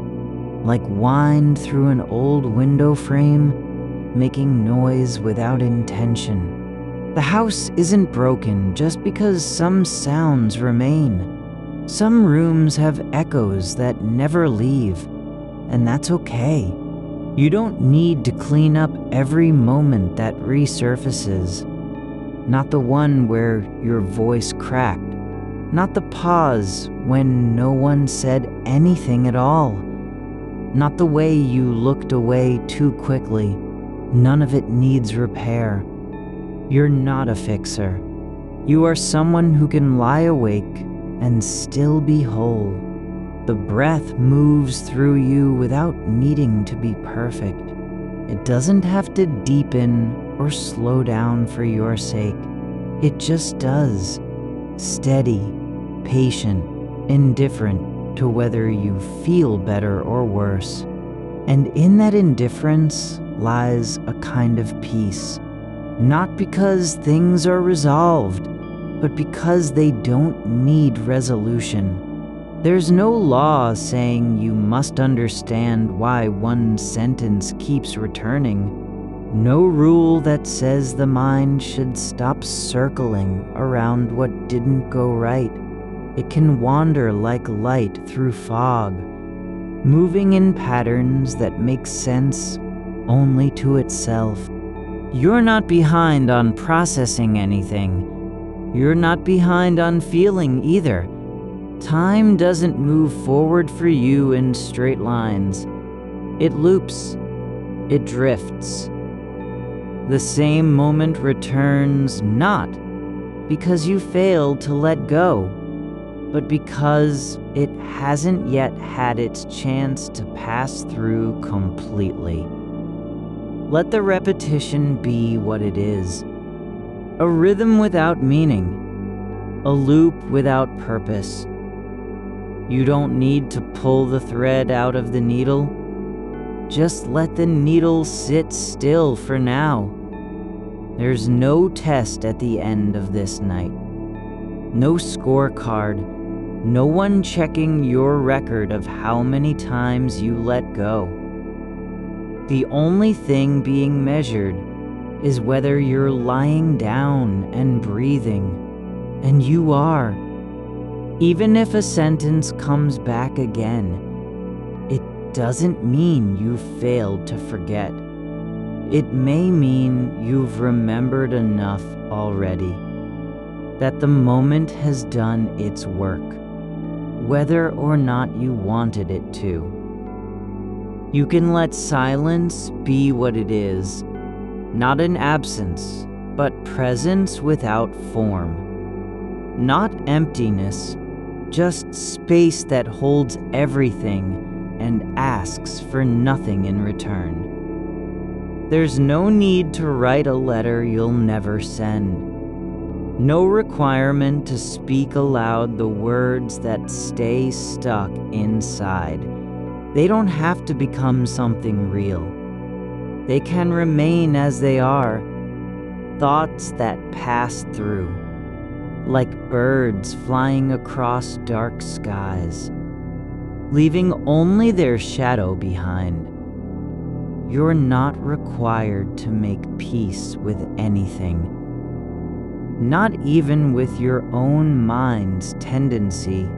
like wind through an old window frame, making noise without intention. The house isn't broken just because some sounds remain. Some rooms have echoes that never leave, and that's okay. You don't need to clean up every moment that resurfaces. Not the one where your voice cracked. Not the pause when no one said anything at all. Not the way you looked away too quickly. None of it needs repair. You're not a fixer. You are someone who can lie awake and still be whole. The breath moves through you without needing to be perfect. It doesn't have to deepen or slow down for your sake. It just does. Steady, patient, indifferent to whether you feel better or worse. And in that indifference lies a kind of peace. Not because things are resolved, but because they don't need resolution. There's no law saying you must understand why one sentence keeps returning. No rule that says the mind should stop circling around what didn't go right. It can wander like light through fog, moving in patterns that make sense only to itself. You're not behind on processing anything. You're not behind on feeling either. Time doesn't move forward for you in straight lines. It loops. It drifts. The same moment returns not because you failed to let go, but because it hasn't yet had its chance to pass through completely. Let the repetition be what it is. A rhythm without meaning. A loop without purpose. You don't need to pull the thread out of the needle. Just let the needle sit still for now. There's no test at the end of this night. No scorecard. No one checking your record of how many times you let go. The only thing being measured is whether you're lying down and breathing. And you are. Even if a sentence comes back again, it doesn't mean you failed to forget. It may mean you've remembered enough already, that the moment has done its work, whether or not you wanted it to. You can let silence be what it is, not an absence, but presence without form. Not emptiness, just space that holds everything and asks for nothing in return. There's no need to write a letter you'll never send. No requirement to speak aloud the words that stay stuck inside. They don't have to become something real. They can remain as they are, thoughts that pass through, like birds flying across dark skies, leaving only their shadow behind. you're not required to make peace with anything. Not even with your own mind's tendency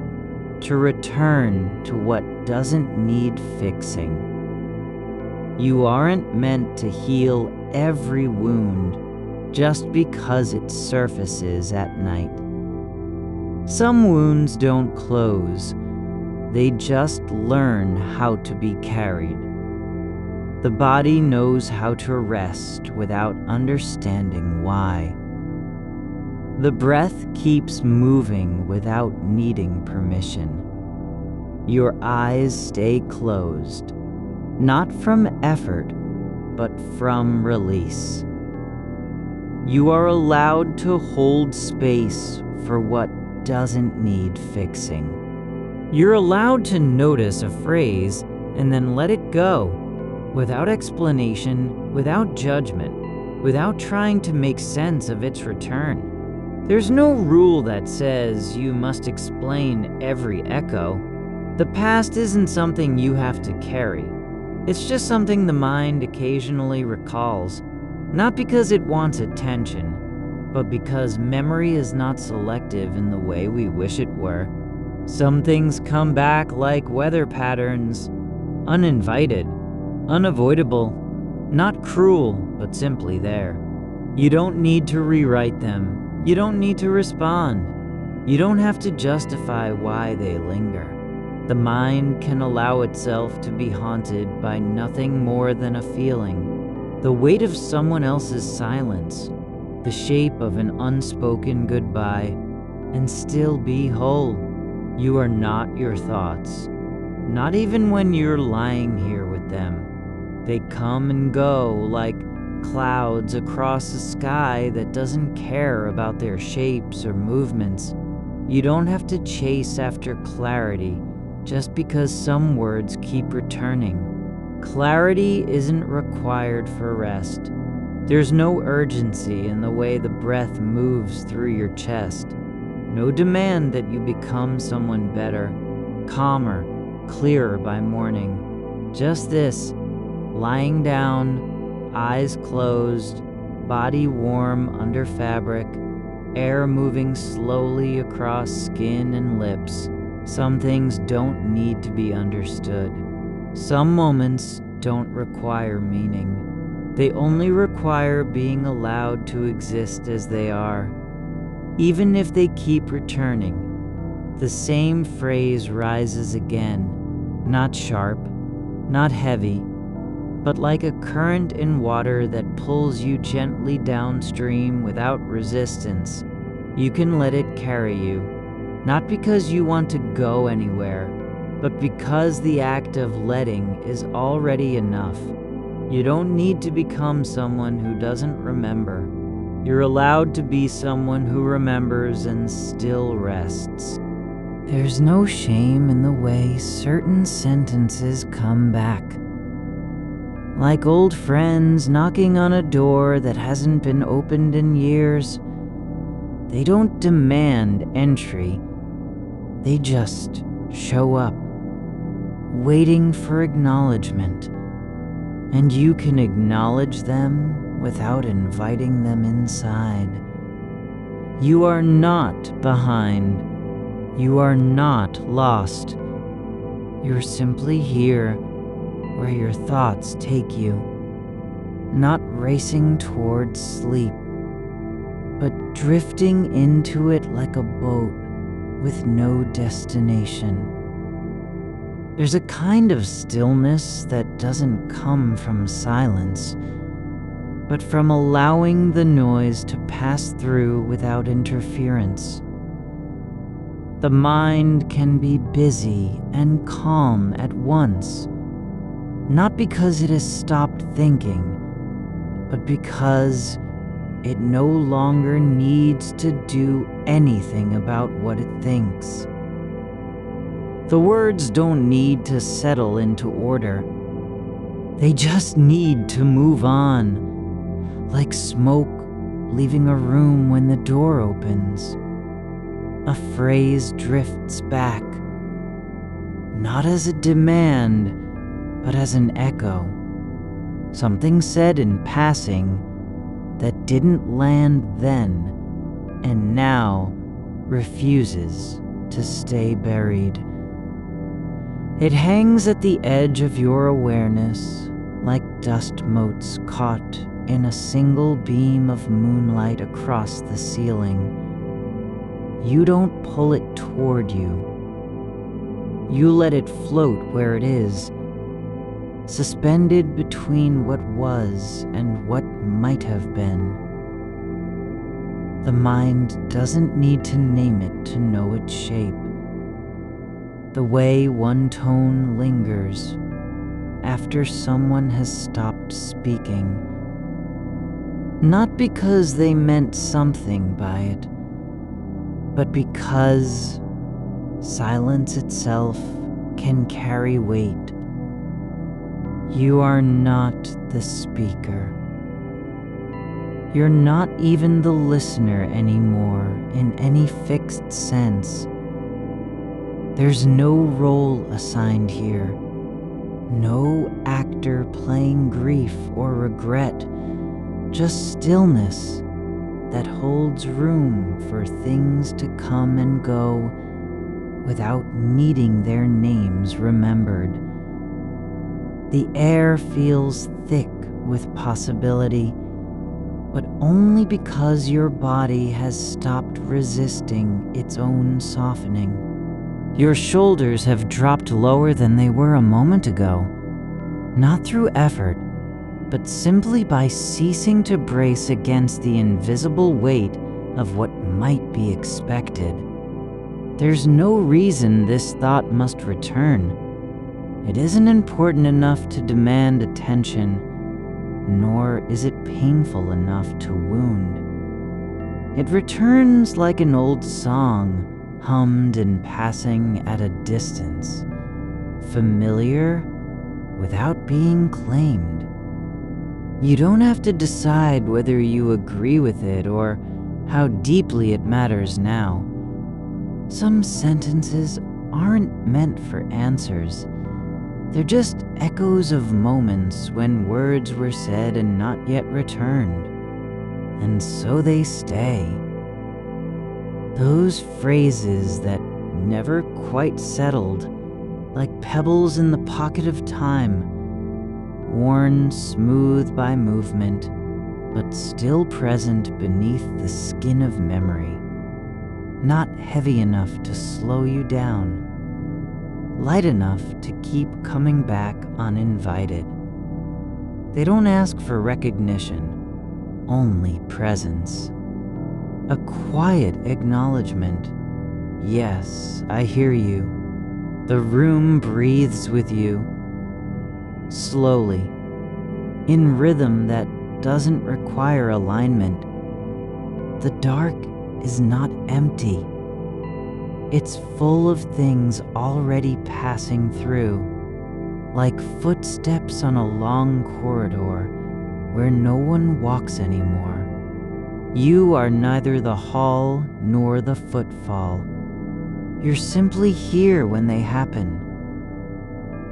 to return to what doesn't need fixing. You aren't meant to heal every wound just because it surfaces at night. Some wounds don't close, they just learn how to be carried. The body knows how to rest without understanding why. The breath keeps moving without needing permission. Your eyes stay closed, not from effort, but from release. You are allowed to hold space for what doesn't need fixing. You're allowed to notice a phrase and then let it go, without explanation, without judgment, without trying to make sense of its return. There's no rule that says you must explain every echo. The past isn't something you have to carry. It's just something the mind occasionally recalls, not because it wants attention, but because memory is not selective in the way we wish it were. Some things come back like weather patterns, uninvited, unavoidable, not cruel, but simply there. You don't need to rewrite them. You don't need to respond. You don't have to justify why they linger. The mind can allow itself to be haunted by nothing more than a feeling, the weight of someone else's silence, the shape of an unspoken goodbye, and still be whole. You are not your thoughts, not even when you're lying here with them. They come and go like clouds across a sky that doesn't care about their shapes or movements. You don't have to chase after clarity just because some words keep returning. Clarity isn't required for rest. There's no urgency in the way the breath moves through your chest. No demand that you become someone better, calmer, clearer by morning. Just this, lying down, eyes closed, body warm under fabric, air moving slowly across skin and lips. Some things don't need to be understood. Some moments don't require meaning. They only require being allowed to exist as they are. Even if they keep returning, the same phrase rises again, not sharp, not heavy, but like a current in water that pulls you gently downstream without resistance. You can let it carry you, not because you want to go anywhere, but because the act of letting is already enough. You don't need to become someone who doesn't remember. You're allowed to be someone who remembers and still rests. There's no shame in the way certain sentences come back. Like old friends knocking on a door that hasn't been opened in years. They don't demand entry. They just show up, waiting for acknowledgement. And you can acknowledge them without inviting them inside. You are not behind. You are not lost. You're simply here, where your thoughts take you, not racing towards sleep, but drifting into it like a boat with no destination. There's a kind of stillness that doesn't come from silence, but from allowing the noise to pass through without interference. The mind can be busy and calm at once, not because it has stopped thinking, but because it no longer needs to do anything about what it thinks. The words don't need to settle into order. They just need to move on, like smoke leaving a room when the door opens. A phrase drifts back, not as a demand, but as an echo. Something said in passing that didn't land then and now refuses to stay buried. It hangs at the edge of your awareness like dust motes caught in a single beam of moonlight across the ceiling. You don't pull it toward you. You let it float where it is, suspended between what was and what might have been. The mind doesn't need to name it to know its shape. The way one tone lingers after someone has stopped speaking, not because they meant something by it, but because silence itself can carry weight. You are not the speaker. You're not even the listener anymore in any fixed sense. There's no role assigned here, no actor playing grief or regret, just stillness that holds room for things to come and go without needing their names remembered. The air feels thick with possibility, but only because your body has stopped resisting its own softening. Your shoulders have dropped lower than they were a moment ago, not through effort, but simply by ceasing to brace against the invisible weight of what might be expected. There's no reason this thought must return. It isn't important enough to demand attention, nor is it painful enough to wound. It returns like an old song, hummed in passing at a distance, familiar without being claimed. You don't have to decide whether you agree with it or how deeply it matters now. Some sentences aren't meant for answers. They're just echoes of moments when words were said and not yet returned. And so they stay. Those phrases that never quite settled, like pebbles in the pocket of time, worn smooth by movement, but still present beneath the skin of memory. Not heavy enough to slow you down, light enough to keep coming back uninvited. They don't ask for recognition, only presence. A quiet acknowledgement. Yes, I hear you. The room breathes with you. Slowly, in rhythm that doesn't require alignment. The dark is not empty. It's full of things already passing through, like footsteps on a long corridor where no one walks anymore. You are neither the hall nor the footfall. You're simply here when they happen.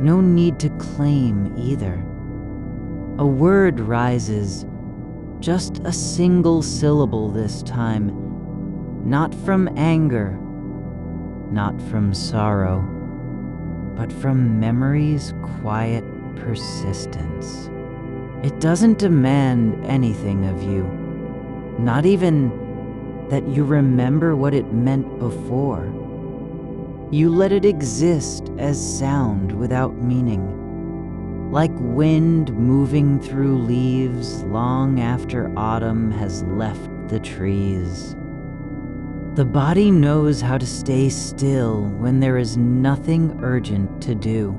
No need to claim either. A word rises, just a single syllable this time, not from anger, not from sorrow, but from memory's quiet persistence. It doesn't demand anything of you, not even that you remember what it meant before. You let it exist as sound without meaning, like wind moving through leaves long after autumn has left the trees. The body knows how to stay still when there is nothing urgent to do.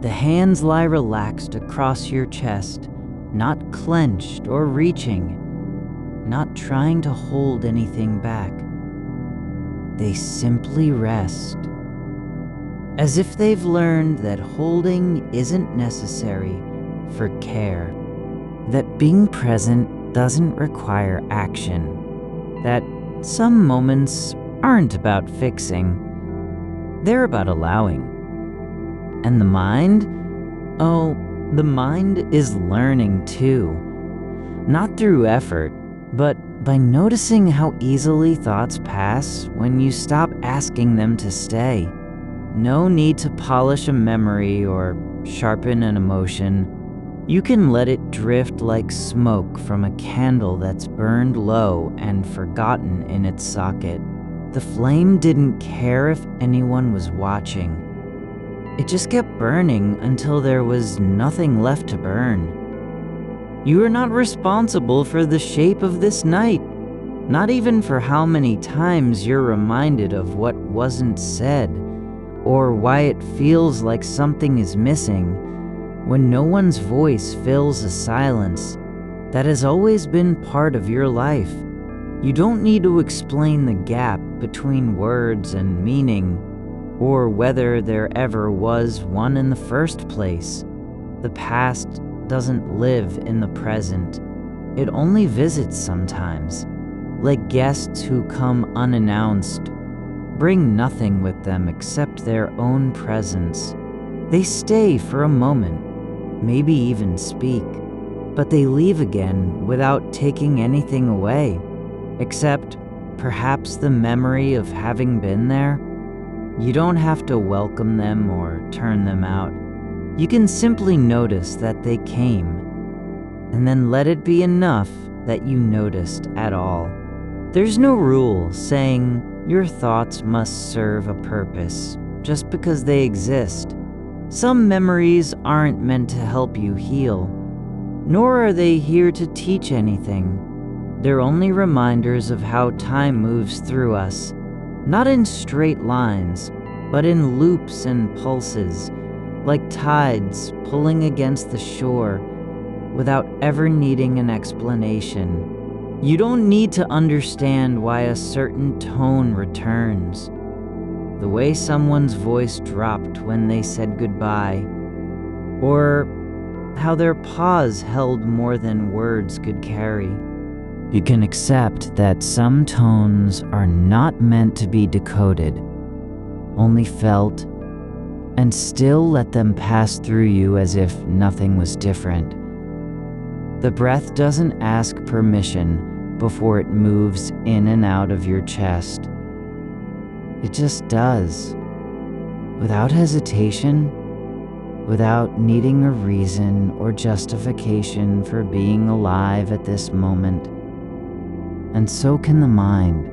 The hands lie relaxed across your chest, not clenched or reaching, not trying to hold anything back. They simply rest, as if they've learned that holding isn't necessary for care, that being present doesn't require action, that some moments aren't about fixing, they're about allowing. And the mind? Oh, The mind is learning too, not through effort, but by noticing how easily thoughts pass when you stop asking them to stay. No need to polish a memory or sharpen an emotion. You can let it drift like smoke from a candle that's burned low and forgotten in its socket. The flame didn't care if anyone was watching. It just kept burning until there was nothing left to burn. You are not responsible for the shape of this night, not even for how many times you're reminded of what wasn't said, or why it feels like something is missing when no one's voice fills a silence that has always been part of your life. You don't need to explain the gap between words and meaning, or whether there ever was one in the first place. The past doesn't live in the present. It only visits sometimes, like guests who come unannounced, bring nothing with them except their own presence. They stay for a moment, maybe even speak, but they leave again without taking anything away, except perhaps the memory of having been there. You don't have to welcome them or turn them out. You can simply notice that they came, and then let it be enough that you noticed at all. There's no rule saying your thoughts must serve a purpose just because they exist. Some memories aren't meant to help you heal, nor are they here to teach anything. They're only reminders of how time moves through us, not in straight lines, but in loops and pulses, like tides pulling against the shore without ever needing an explanation. You don't need to understand why a certain tone returns, the way someone's voice dropped when they said goodbye, or how their pause held more than words could carry. You can accept that some tones are not meant to be decoded, only felt, and still let them pass through you as if nothing was different. The breath doesn't ask permission before it moves in and out of your chest. It just does, without hesitation, without needing a reason or justification for being alive at this moment. And so can the mind.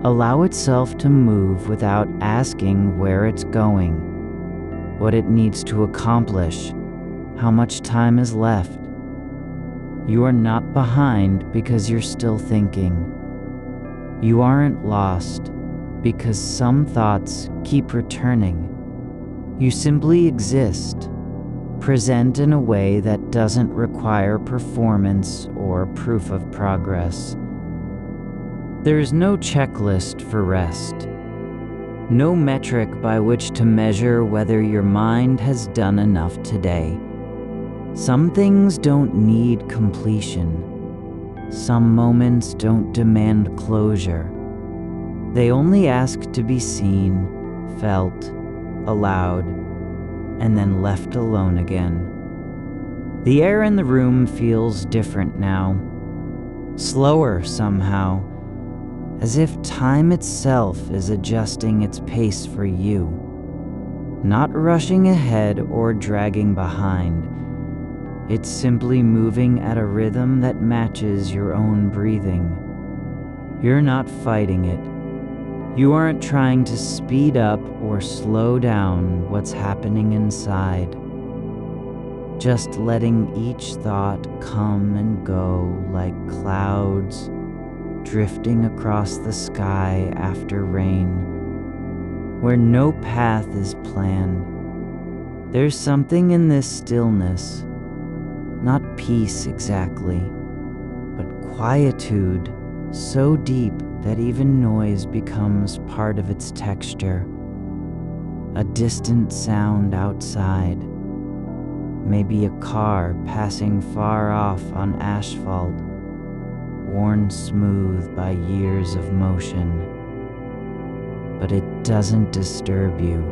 Allow itself to move without asking where it's going, what it needs to accomplish, how much time is left. You are not behind because you're still thinking. You aren't lost because some thoughts keep returning. You simply exist, present in a way that doesn't require performance or proof of progress. There's no checklist for rest, no metric by which to measure whether your mind has done enough today. Some things don't need completion. Some moments don't demand closure. They only ask to be seen, felt, allowed, and then left alone again. The air in the room feels different now, slower somehow, as if time itself is adjusting its pace for you, not rushing ahead or dragging behind. It's simply moving at a rhythm that matches your own breathing. You're not fighting it. You aren't trying to speed up or slow down what's happening inside. Just letting each thought come and go like clouds drifting across the sky after rain, where no path is planned. There's something in this stillness, not peace exactly, but quietude so deep that even noise becomes part of its texture. A distant sound outside, maybe a car passing far off on asphalt, worn smooth by years of motion. But it doesn't disturb you.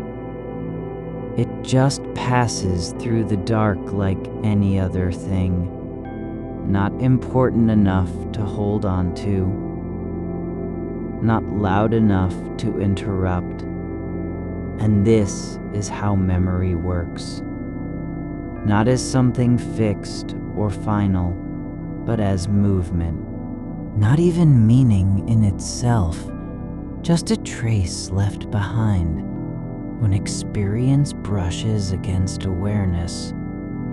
It just passes through the dark like any other thing, not important enough to hold on to, not loud enough to interrupt. And this is how memory works. Not as something fixed or final, but as movement. Not even meaning in itself, just a trace left behind when experience brushes against awareness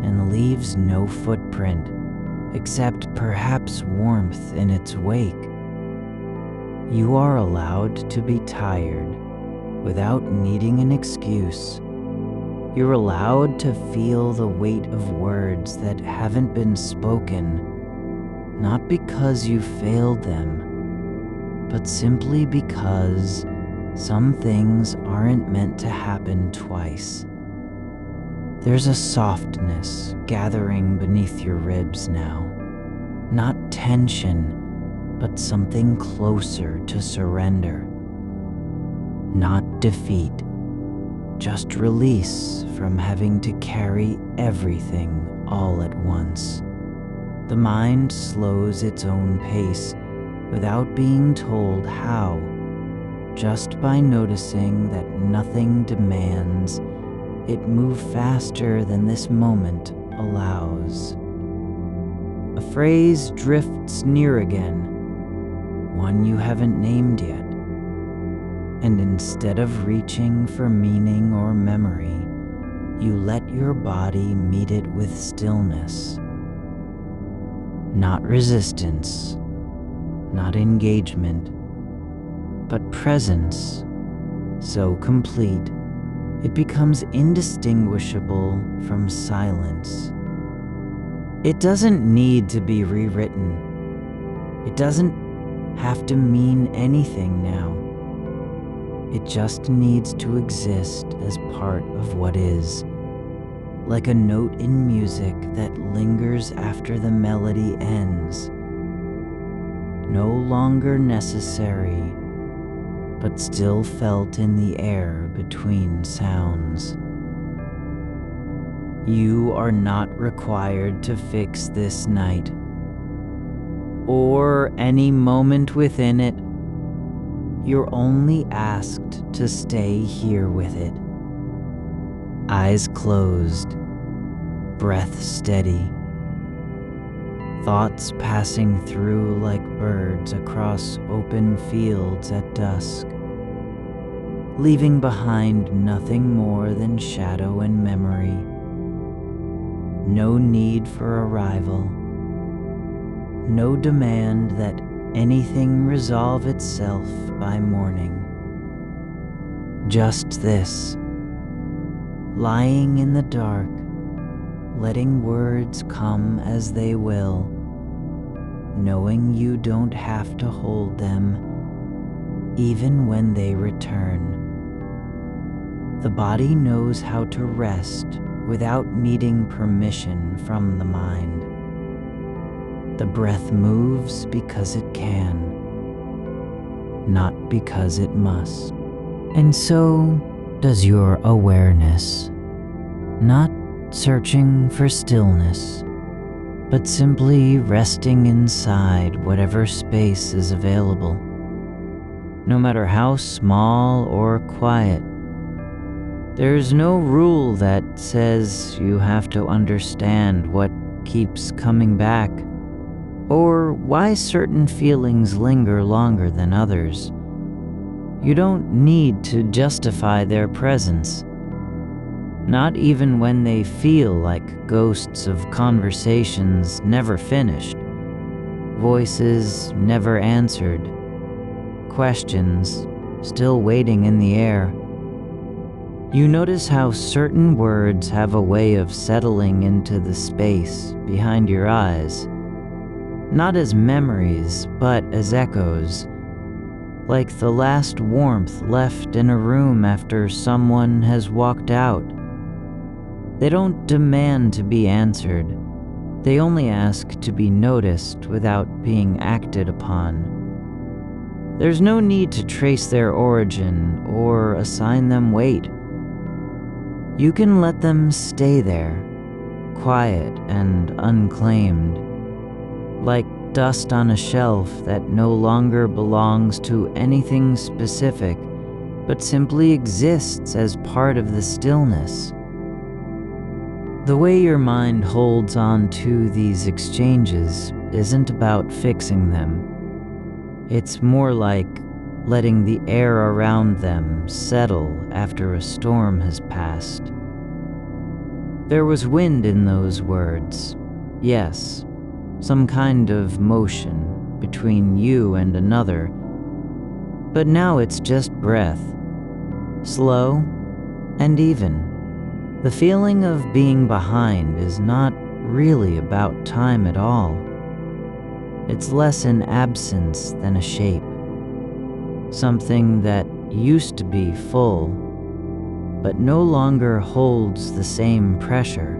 and leaves no footprint, except perhaps warmth in its wake. You are allowed to be tired without needing an excuse. You're allowed to feel the weight of words that haven't been spoken, not because you failed them, but simply because some things aren't meant to happen twice. There's a softness gathering beneath your ribs now, not tension, but something closer to surrender. Not defeat, just release from having to carry everything all at once. The mind slows its own pace without being told how, just by noticing that nothing demands it move faster than this moment allows. A phrase drifts near again, one you haven't named yet. And instead of reaching for meaning or memory, you let your body meet it with stillness. Not resistance, not engagement, but presence, so complete, it becomes indistinguishable from silence. It doesn't need to be rewritten. It doesn't have to mean anything now. It just needs to exist as part of what is, like a note in music that lingers after the melody ends. No longer necessary, but still felt in the air between sounds. You are not required to fix this night, or any moment within it. You're only asked to stay here with it. Eyes closed, breath steady, thoughts passing through like birds across open fields at dusk, leaving behind nothing more than shadow and memory. No need for arrival, no demand that anything resolve itself by morning. Just this, lying in the dark, letting words come as they will, knowing you don't have to hold them, even when they return. The body knows how to rest without needing permission from the mind. The breath moves because it can, not because it must. And so does your awareness, not searching for stillness, but simply resting inside whatever space is available, no matter how small or quiet. There's no rule that says you have to understand what keeps coming back, or why certain feelings linger longer than others. You don't need to justify their presence, not even when they feel like ghosts of conversations never finished, voices never answered, questions still waiting in the air. You notice how certain words have a way of settling into the space behind your eyes, not as memories, but as echoes, like the last warmth left in a room after someone has walked out. They don't demand to be answered. They only ask to be noticed without being acted upon. There's no need to trace their origin or assign them weight. You can let them stay there, quiet and unclaimed, like dust on a shelf that no longer belongs to anything specific, but simply exists as part of the stillness. The way your mind holds on to these exchanges isn't about fixing them. It's more like letting the air around them settle after a storm has passed. There was wind in those words, yes, some kind of motion between you and another, but now it's just breath, slow and even. The feeling of being behind is not really about time at all. It's less an absence than a shape. Something that used to be full, but no longer holds the same pressure.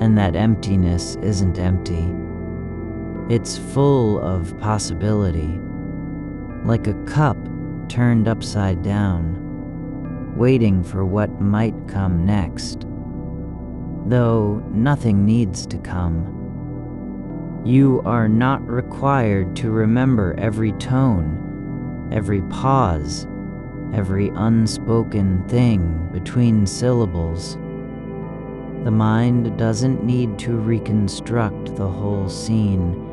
And that emptiness isn't empty. It's full of possibility, like a cup turned upside down, waiting for what might come next, though nothing needs to come. You are not required to remember every tone, every pause, every unspoken thing between syllables. The mind doesn't need to reconstruct the whole scene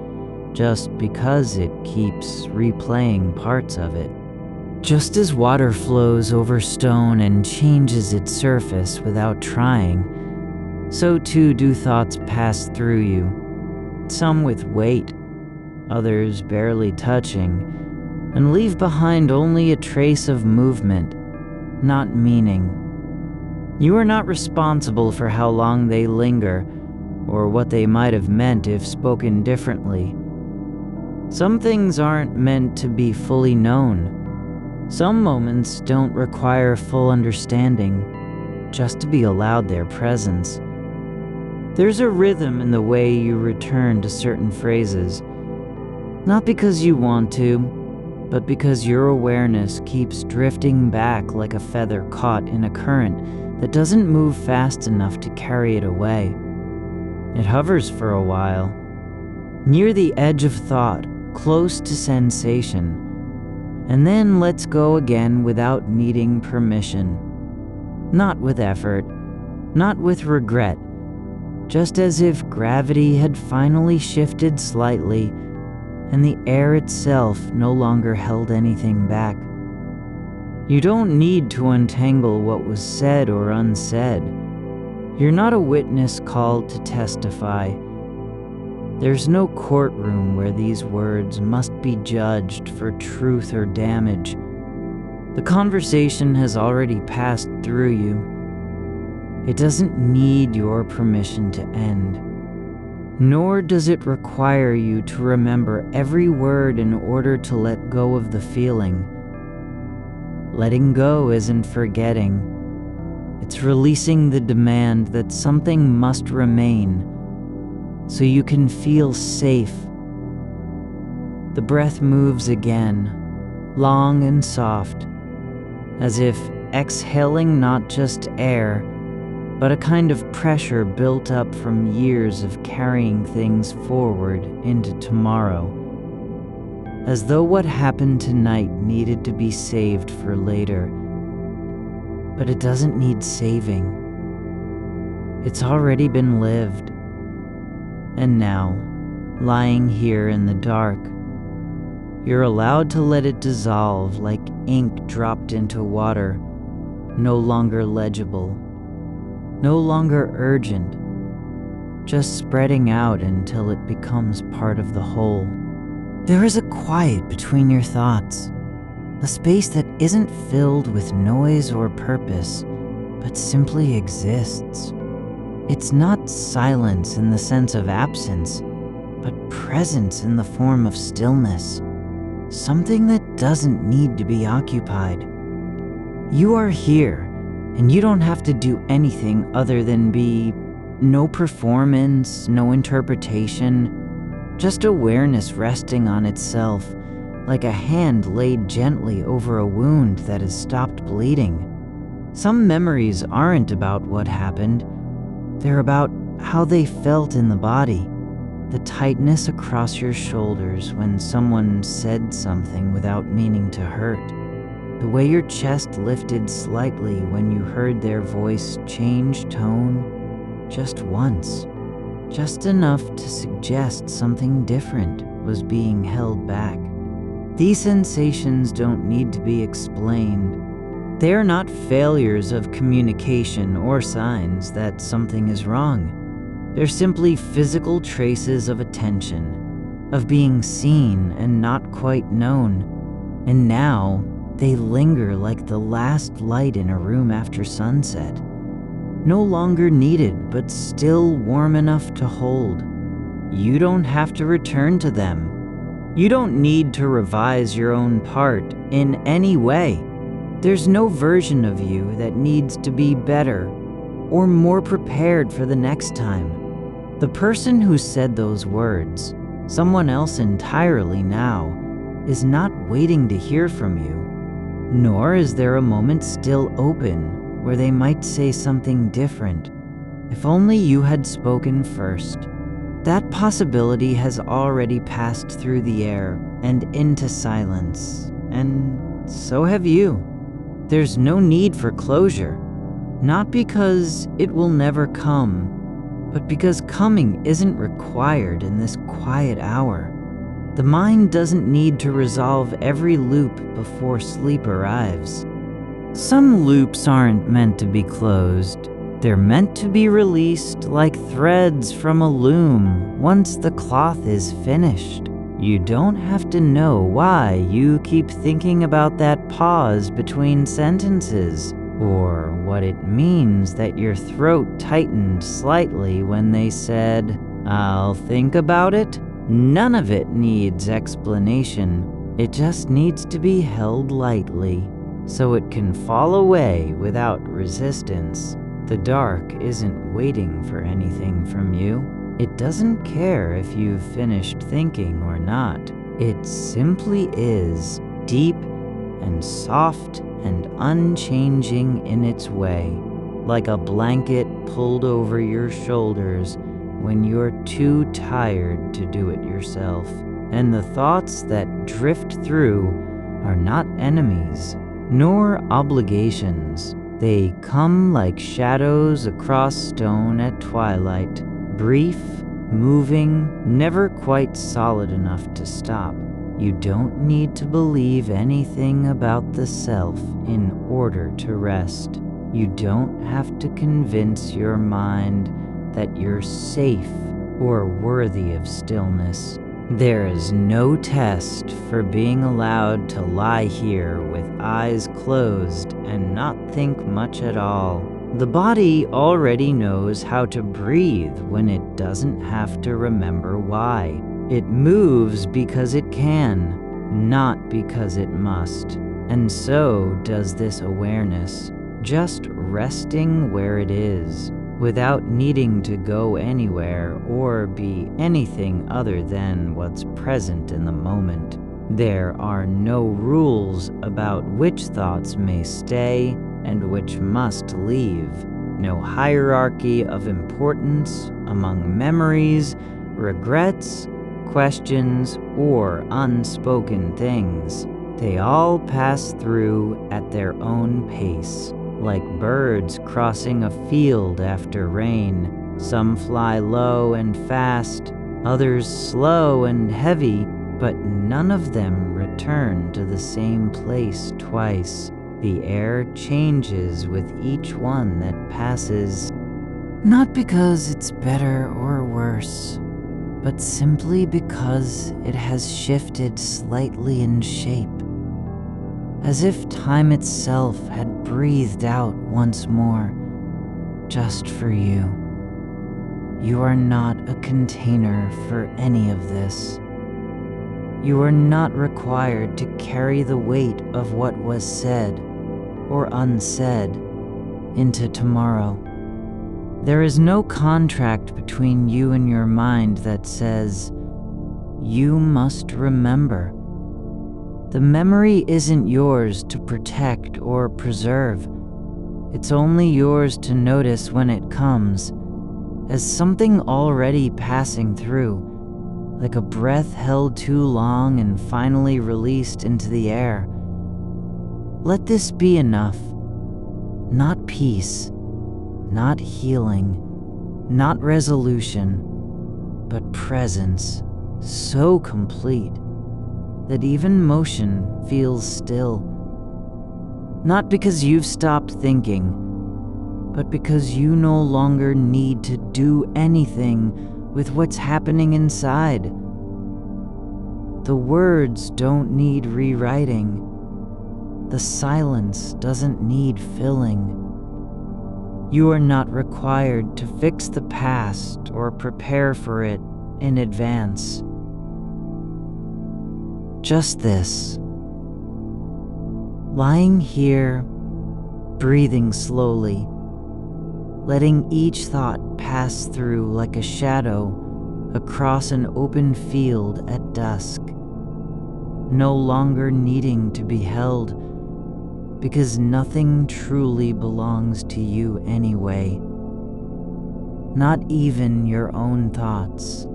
just because it keeps replaying parts of it. Just as water flows over stone and changes its surface without trying, so too do thoughts pass through you, some with weight, others barely touching, and leave behind only a trace of movement, not meaning. You are not responsible for how long they linger, or what they might have meant if spoken differently. Some things aren't meant to be fully known. Some moments don't require full understanding, just to be allowed their presence. There's a rhythm in the way you return to certain phrases, not because you want to, but because your awareness keeps drifting back like a feather caught in a current that doesn't move fast enough to carry it away. It hovers for a while, near the edge of thought, close to sensation, and then lets go again without needing permission. Not with effort, not with regret, just as if gravity had finally shifted slightly and the air itself no longer held anything back. You don't need to untangle what was said or unsaid. You're not a witness called to testify. There's no courtroom where these words must be judged for truth or damage. The conversation has already passed through you. It doesn't need your permission to end, nor does it require you to remember every word in order to let go of the feeling. Letting go isn't forgetting. It's releasing the demand that something must remain, so you can feel safe. The breath moves again, long and soft, as if exhaling not just air, but a kind of pressure built up from years of carrying things forward into tomorrow, as though what happened tonight needed to be saved for later. But it doesn't need saving. It's already been lived. And now, lying here in the dark, you're allowed to let it dissolve like ink dropped into water, no longer legible, no longer urgent, just spreading out until it becomes part of the whole. There is a quiet between your thoughts, a space that isn't filled with noise or purpose, but simply exists. It's not silence in the sense of absence, but presence in the form of stillness, something that doesn't need to be occupied. You are here, and you don't have to do anything other than be. No performance, no interpretation, just awareness resting on itself, like a hand laid gently over a wound that has stopped bleeding, Some memories aren't about what happened, they're about how they felt in the body. The tightness across your shoulders when someone said something without meaning to hurt. The way your chest lifted slightly when you heard their voice change tone just once. Just enough to suggest something different was being held back. These sensations don't need to be explained. They are not failures of communication or signs that something is wrong. They're simply physical traces of attention, of being seen and not quite known. And now, they linger like the last light in a room after sunset. No longer needed, but still warm enough to hold. You don't have to return to them. You don't need to revise your own part in any way. There's no version of you that needs to be better or more prepared for the next time. The person who said those words, someone else entirely now, is not waiting to hear from you, nor is there a moment still open where they might say something different. If only you had spoken first. That possibility has already passed through the air and into silence, and so have you. There's no need for closure, not because it will never come, but because coming isn't required in this quiet hour. The mind doesn't need to resolve every loop before sleep arrives. Some loops aren't meant to be closed. They're meant to be released like threads from a loom once the cloth is finished. You don't have to know why you keep thinking about that pause between sentences, or what it means that your throat tightened slightly when they said, "I'll think about it." None of it needs explanation. It just needs to be held lightly, so it can fall away without resistance. The dark isn't waiting for anything from you. It doesn't care if you've finished thinking or not. It simply is, deep and soft and unchanging in its way, like a blanket pulled over your shoulders when you're too tired to do it yourself. And the thoughts that drift through are not enemies, nor obligations. They come like shadows across stone at twilight, brief, moving, never quite solid enough to stop. You don't need to believe anything about the self in order to rest. You don't have to convince your mind that you're safe or worthy of stillness. There is no test for being allowed to lie here with eyes closed and not think much at all. The body already knows how to breathe when it doesn't have to remember why. It moves because it can, not because it must. And so does this awareness, just resting where it is, without needing to go anywhere or be anything other than what's present in the moment. There are no rules about which thoughts may stay and which must leave. No hierarchy of importance among memories, regrets, questions, or unspoken things. They all pass through at their own pace, like birds crossing a field after rain. Some fly low and fast, others slow and heavy, but none of them return to the same place twice. The air changes with each one that passes, not because it's better or worse, but simply because it has shifted slightly in shape, as if time itself had breathed out once more, just for you. You are not a container for any of this. You are not required to carry the weight of what was said or unsaid into tomorrow. There is no contract between you and your mind that says, "You must remember." The memory isn't yours to protect or preserve. It's only yours to notice when it comes, as something already passing through, like a breath held too long and finally released into the air. Let this be enough. Not peace, not healing, not resolution, but presence so complete that even motion feels still. Not because you've stopped thinking, but because you no longer need to do anything with what's happening inside. The words don't need rewriting. The silence doesn't need filling. You are not required to fix the past or prepare for it in advance. Just this. Lying here, breathing slowly, letting each thought pass through like a shadow across an open field at dusk, no longer needing to be held, because nothing truly belongs to you anyway, not even your own thoughts.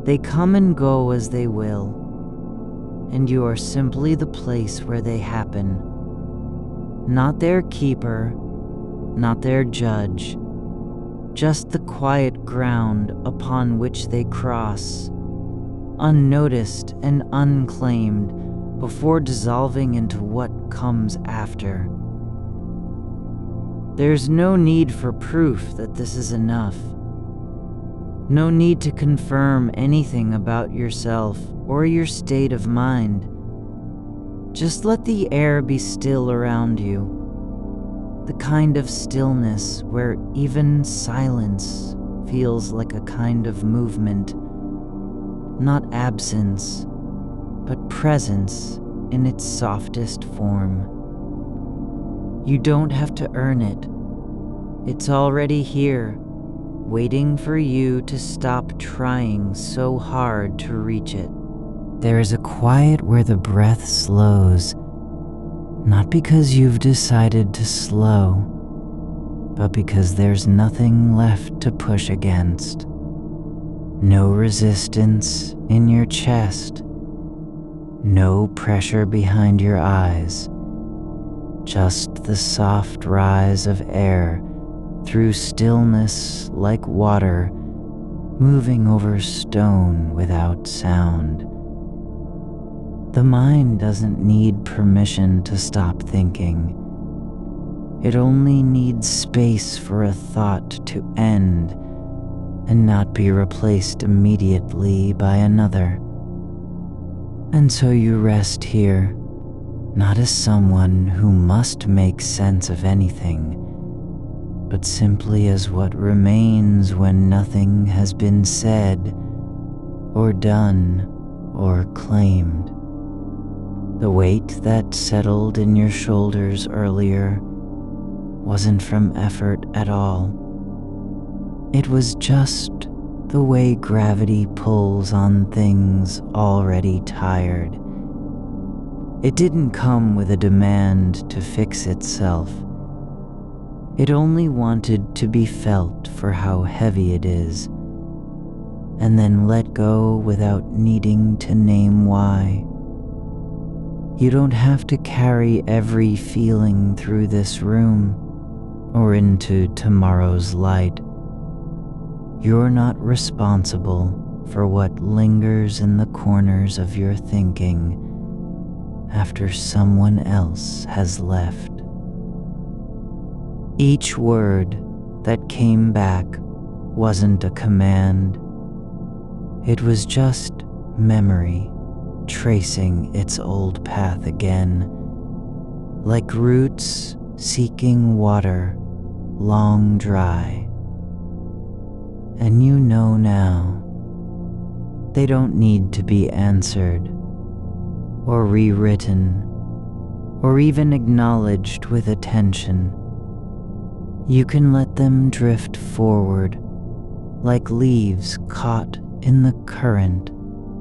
They come and go as they will, and you are simply the place where they happen, not their keeper, not their judge, just the quiet ground upon which they cross, unnoticed and unclaimed, before dissolving into what comes after. There's no need for proof that this is enough. No need to confirm anything about yourself or your state of mind. Just let the air be still around you, the kind of stillness where even silence feels like a kind of movement, not absence, but presence in its softest form. You don't have to earn it. It's already here, waiting for you to stop trying so hard to reach it. There is a quiet where the breath slows, not because you've decided to slow, but because there's nothing left to push against. No resistance in your chest. No pressure behind your eyes, just the soft rise of air through stillness like water moving over stone without sound. The mind doesn't need permission to stop thinking. It only needs space for a thought to end and not be replaced immediately by another. And so you rest here, not as someone who must make sense of anything, but simply as what remains when nothing has been said, or done, or claimed. The weight that settled in your shoulders earlier wasn't from effort at all. It was just the way gravity pulls on things already tired. It didn't come with a demand to fix itself. It only wanted to be felt for how heavy it is, and then let go without needing to name why. You don't have to carry every feeling through this room or into tomorrow's light. You're not responsible for what lingers in the corners of your thinking after someone else has left. Each word that came back wasn't a command. It was just memory tracing its old path again, like roots seeking water long dry. And you know now, they don't need to be answered, or rewritten, or even acknowledged with attention. You can let them drift forward, like leaves caught in the current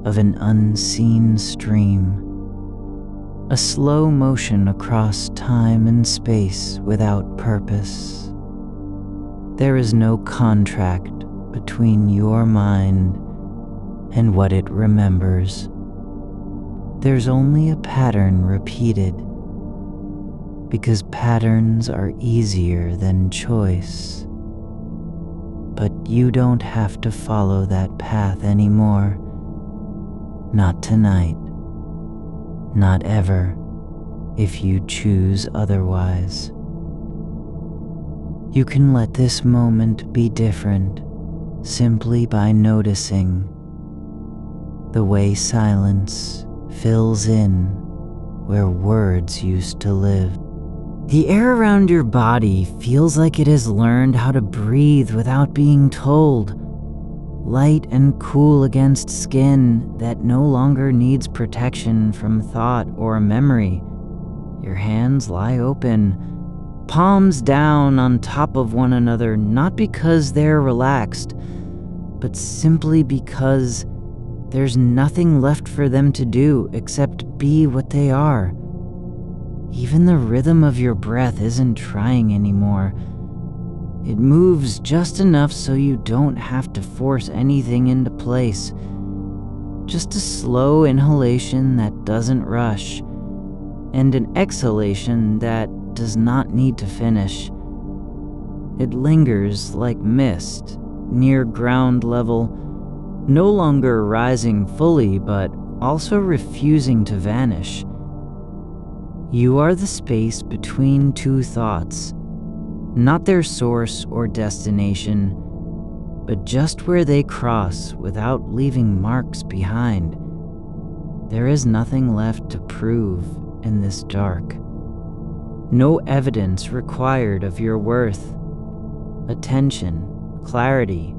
of an unseen stream, a slow motion across time and space without purpose. There is no contract between your mind and what it remembers. There's only a pattern repeated, because patterns are easier than choice. But you don't have to follow that path anymore. Not tonight. Not ever, if you choose otherwise. You can let this moment be different simply by noticing the way silence fills in where words used to live. The air around your body feels like it has learned how to breathe without being told. Light and cool against skin that no longer needs protection from thought or memory. Your hands lie open, palms down on top of one another, not because they're relaxed, but simply because there's nothing left for them to do except be what they are. Even the rhythm of your breath isn't trying anymore. It moves just enough so you don't have to force anything into place. Just a slow inhalation that doesn't rush, and an exhalation that does not need to finish. It lingers like mist, near ground level, no longer rising fully, but also refusing to vanish. You are the space between two thoughts, not their source or destination, but just where they cross without leaving marks behind. There is nothing left to prove in this dark. No evidence required of your worth. Attention, clarity,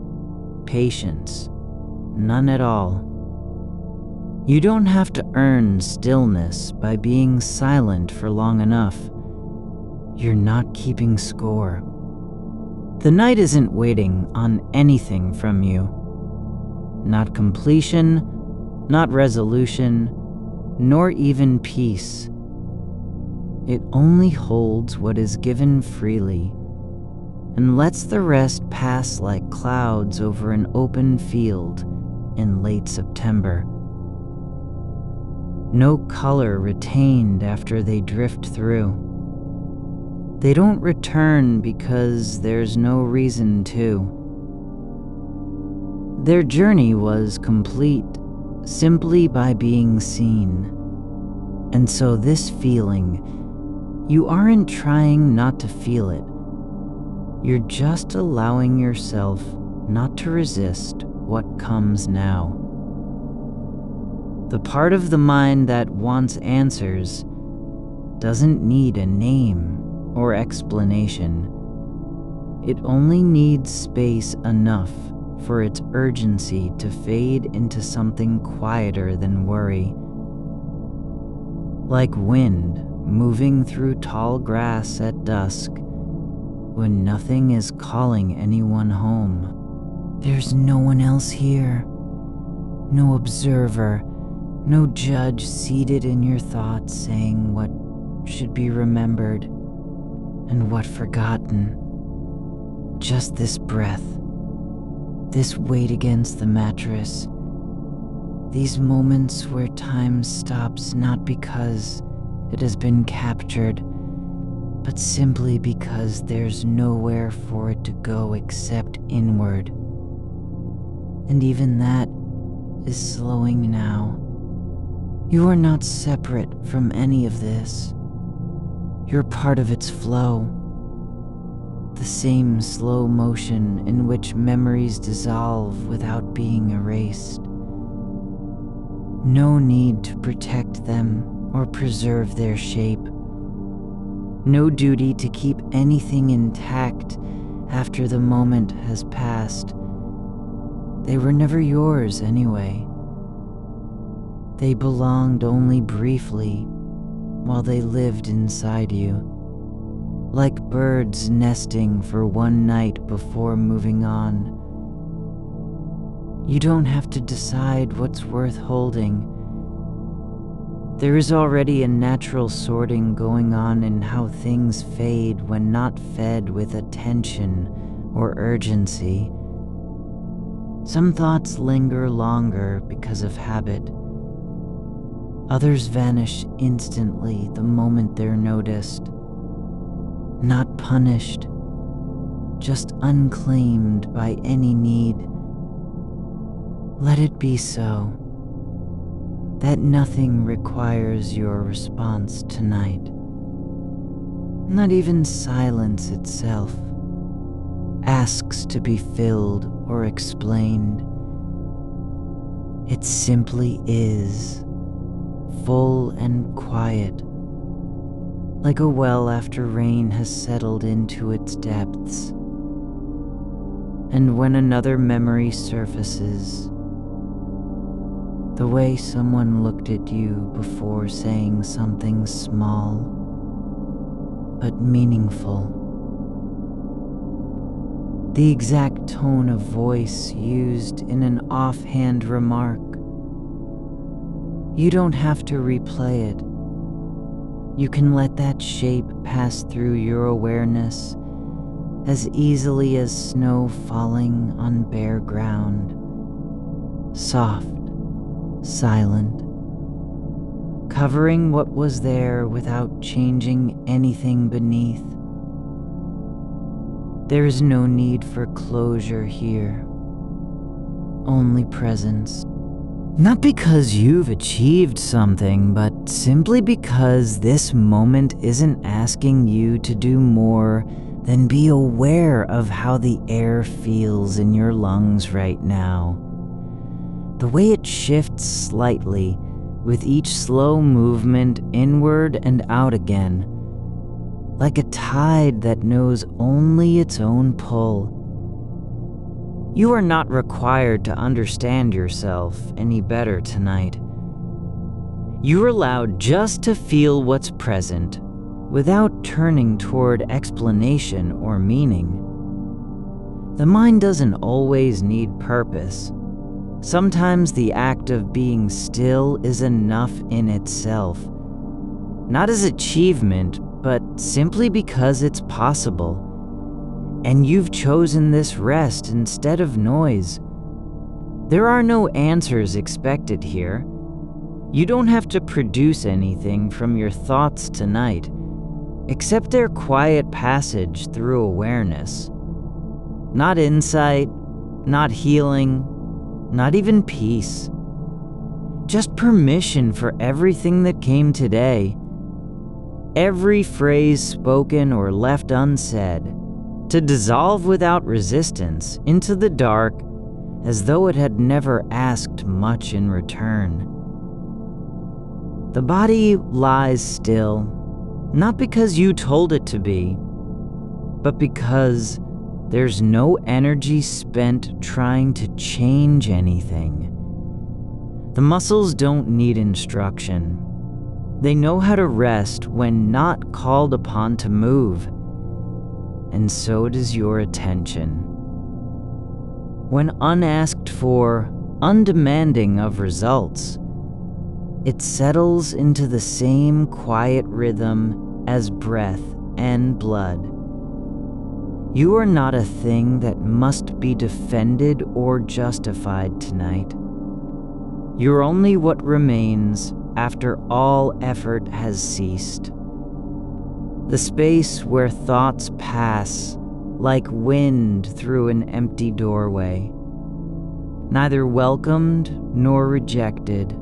patience, none at all. You don't have to earn stillness by being silent for long enough. You're not keeping score. The night isn't waiting on anything from you. Not completion, not resolution, nor even peace. It only holds what is given freely and lets the rest pass like clouds over an open field in late September. No color retained after they drift through. They don't return because there's no reason to. Their journey was complete simply by being seen. And so this feeling, you aren't trying not to feel it. You're just allowing yourself not to resist what comes now. The part of the mind that wants answers doesn't need a name or explanation. It only needs space enough for its urgency to fade into something quieter than worry. Like wind moving through tall grass at dusk when nothing is calling anyone home. There's no one else here. No observer, no judge seated in your thoughts saying what should be remembered and what forgotten. Just this breath, this weight against the mattress, these moments where time stops not because it has been captured, but simply because there's nowhere for it to go except inward. And even that is slowing now. You are not separate from any of this. You're part of its flow. The same slow motion in which memories dissolve without being erased. No need to protect them or preserve their shape. No duty to keep anything intact after the moment has passed. They were never yours anyway. They belonged only briefly while they lived inside you, like birds nesting for one night before moving on. You don't have to decide what's worth holding. There is already a natural sorting going on in how things fade when not fed with attention or urgency. Some thoughts linger longer because of habit. Others vanish instantly the moment they're noticed. Not punished, just unclaimed by any need. Let it be so. That nothing requires your response tonight. Not even silence itself asks to be filled or explained. It simply is, full and quiet, like a well after rain has settled into its depths. And when another memory surfaces, the way someone looked at you before saying something small but meaningful. The exact tone of voice used in an offhand remark. You don't have to replay it. You can let that shape pass through your awareness as easily as snow falling on bare ground. Soft, silent, covering what was there without changing anything beneath. There is no need for closure here, only presence. Not because you've achieved something, but simply because this moment isn't asking you to do more than be aware of how the air feels in your lungs right now. The way it shifts slightly with each slow movement inward and out again, like a tide that knows only its own pull. You are not required to understand yourself any better tonight. You're allowed just to feel what's present without turning toward explanation or meaning. The mind doesn't always need purpose. Sometimes the act of being still is enough in itself, not as achievement, but simply because it's possible. And you've chosen this rest instead of noise. There are no answers expected here. You don't have to produce anything from your thoughts tonight, except their quiet passage through awareness. Not insight, not healing, not even peace. Just permission for everything that came today. Every phrase spoken or left unsaid, to dissolve without resistance into the dark as though it had never asked much in return. The body lies still, not because you told it to be, but because there's no energy spent trying to change anything. The muscles don't need instruction. They know how to rest when not called upon to move. And so does your attention. When unasked for, undemanding of results, it settles into the same quiet rhythm as breath and blood. You are not a thing that must be defended or justified tonight. You're only what remains after all effort has ceased. The space where thoughts pass like wind through an empty doorway, neither welcomed nor rejected,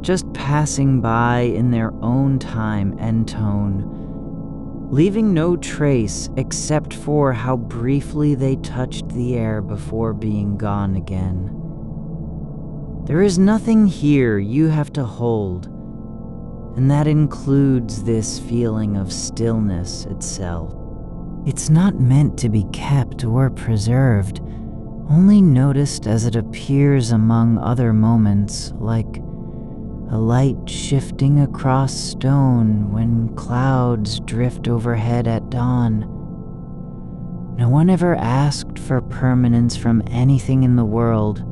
just passing by in their own time and tone, leaving no trace except for how briefly they touched the air before being gone again. There is nothing here you have to hold, and that includes this feeling of stillness itself. It's not meant to be kept or preserved, only noticed as it appears among other moments, like a light shifting across stone when clouds drift overhead at dawn. No one ever asked for permanence from anything in the world,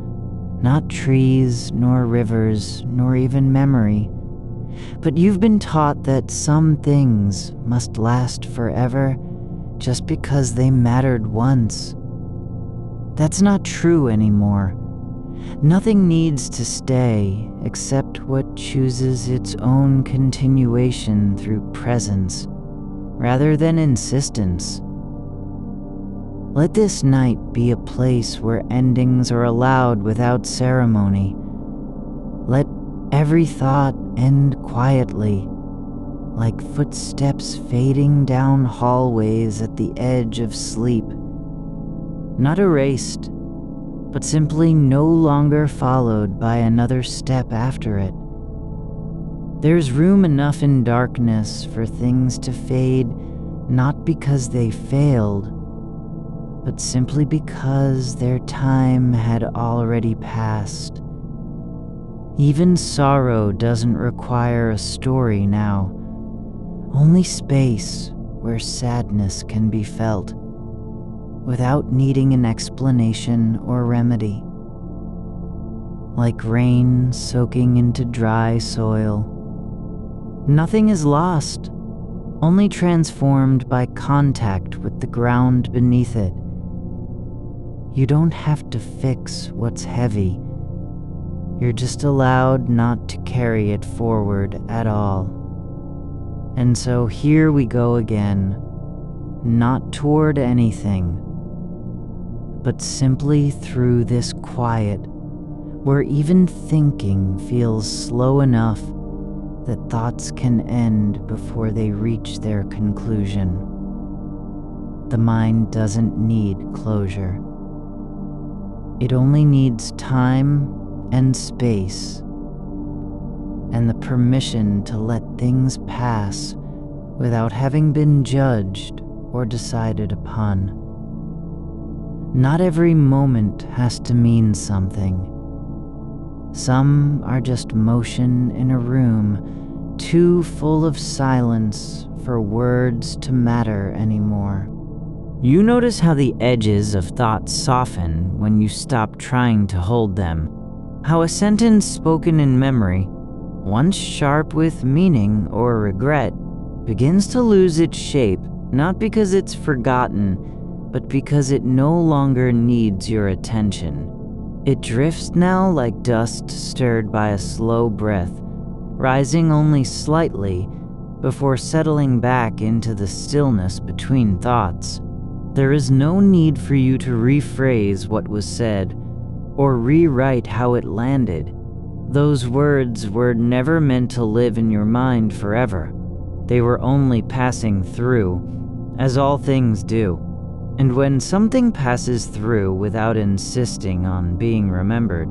not trees, nor rivers, nor even memory. But you've been taught that some things must last forever just because they mattered once. That's not true anymore. Nothing needs to stay except what chooses its own continuation through presence, rather than insistence. Let this night be a place where endings are allowed without ceremony. Let every thought end quietly, like footsteps fading down hallways at the edge of sleep. Not erased, but simply no longer followed by another step after it. There's room enough in darkness for things to fade, not because they failed, but simply because their time had already passed. Even sorrow doesn't require a story now, only space where sadness can be felt, without needing an explanation or remedy. Like rain soaking into dry soil, nothing is lost, only transformed by contact with the ground beneath it. You don't have to fix what's heavy. You're just allowed not to carry it forward at all. And so here we go again, not toward anything, but simply through this quiet, where even thinking feels slow enough that thoughts can end before they reach their conclusion. The mind doesn't need closure. It only needs time and space, and the permission to let things pass without having been judged or decided upon. Not every moment has to mean something. Some are just motion in a room too full of silence for words to matter anymore. You notice how the edges of thoughts soften when you stop trying to hold them. How a sentence spoken in memory, once sharp with meaning or regret, begins to lose its shape, not because it's forgotten, but because it no longer needs your attention. It drifts now like dust stirred by a slow breath, rising only slightly before settling back into the stillness between thoughts. There is no need for you to rephrase what was said or rewrite how it landed. Those words were never meant to live in your mind forever. They were only passing through, as all things do. And when something passes through without insisting on being remembered,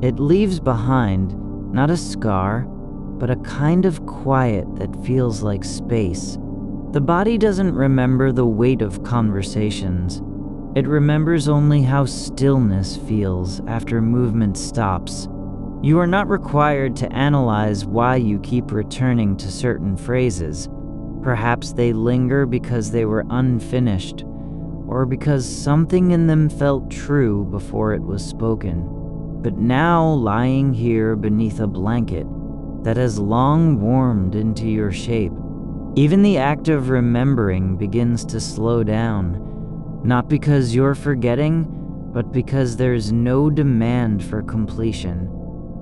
it leaves behind not a scar, but a kind of quiet that feels like space. The body doesn't remember the weight of conversations. It remembers only how stillness feels after movement stops. You are not required to analyze why you keep returning to certain phrases. Perhaps they linger because they were unfinished, or because something in them felt true before it was spoken, but now lying here beneath a blanket that has long warmed into your shape. Even the act of remembering begins to slow down, not because you're forgetting, but because there's no demand for completion.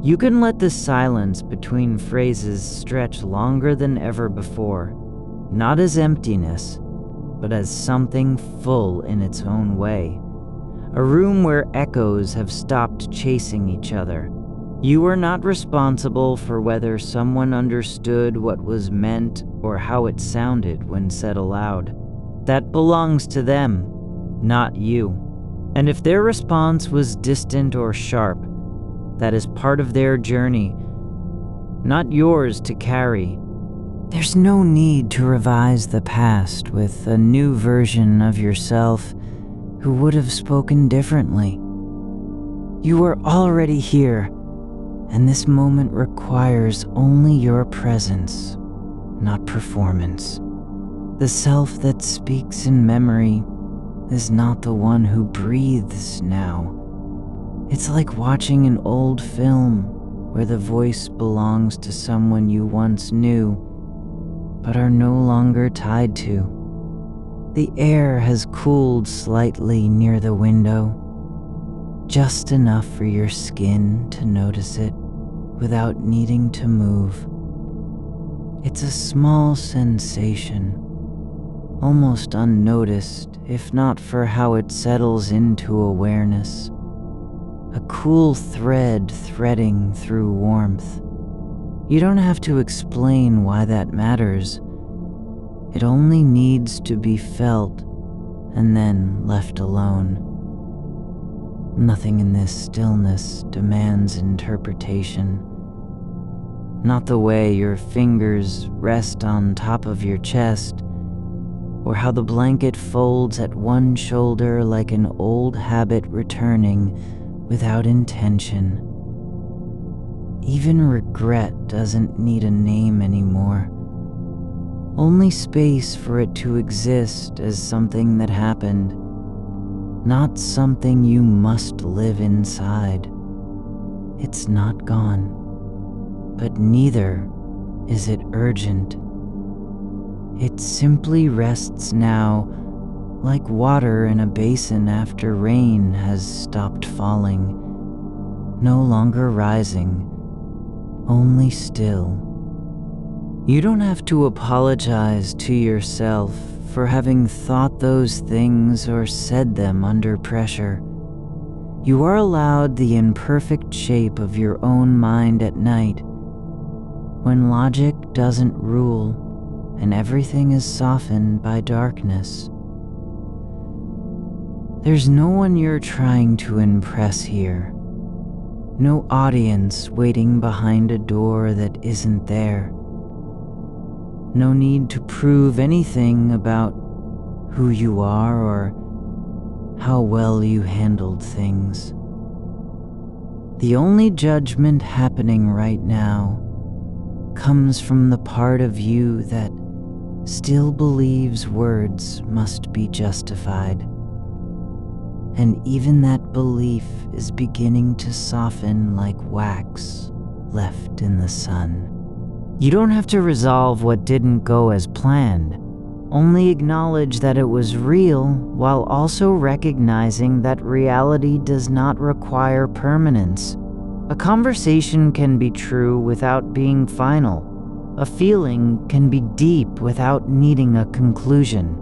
You can let the silence between phrases stretch longer than ever before, not as emptiness, but as something full in its own way. A room where echoes have stopped chasing each other. You are not responsible for whether someone understood what was meant or how it sounded when said aloud. That belongs to them, not you. And if their response was distant or sharp, that is part of their journey, not yours to carry. There's no need to revise the past with a new version of yourself who would have spoken differently. You are already here, and this moment requires only your presence, not performance. The self that speaks in memory is not the one who breathes now. It's like watching an old film. where the voice belongs to someone you once knew, but are no longer tied to. The air has cooled slightly near the window, just enough for your skin to notice it without needing to move. It's a small sensation, almost unnoticed if not for how it settles into awareness. A cool thread threading through warmth. You don't have to explain why that matters. It only needs to be felt and then left alone. Nothing in this stillness demands interpretation. Not the way your fingers rest on top of your chest, or how the blanket folds at one shoulder like an old habit returning without intention. Even regret doesn't need a name anymore. Only space for it to exist as something that happened, not something you must live inside. It's not gone, but neither is it urgent. It simply rests now, like water in a basin after rain has stopped falling, no longer rising, only still. You don't have to apologize to yourself for having thought those things or said them under pressure. You are allowed the imperfect shape of your own mind at night, when logic doesn't rule and everything is softened by darkness. There's no one you're trying to impress here. No audience waiting behind a door that isn't there. No need to prove anything about who you are or how well you handled things. The only judgment happening right now comes from the part of you that still believes words must be justified. And even that belief is beginning to soften like wax left in the sun. You don't have to resolve what didn't go as planned. Only acknowledge that it was real while also recognizing that reality does not require permanence. A conversation can be true without being final. A feeling can be deep without needing a conclusion.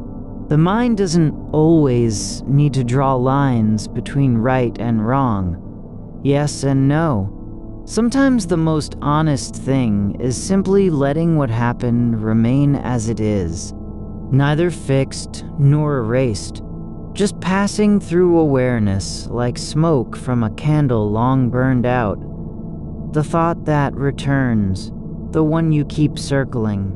The mind doesn't always need to draw lines between right and wrong, yes and no. Sometimes the most honest thing is simply letting what happened remain as it is, neither fixed nor erased, just passing through awareness like smoke from a candle long burned out. The thought that returns, the one you keep circling,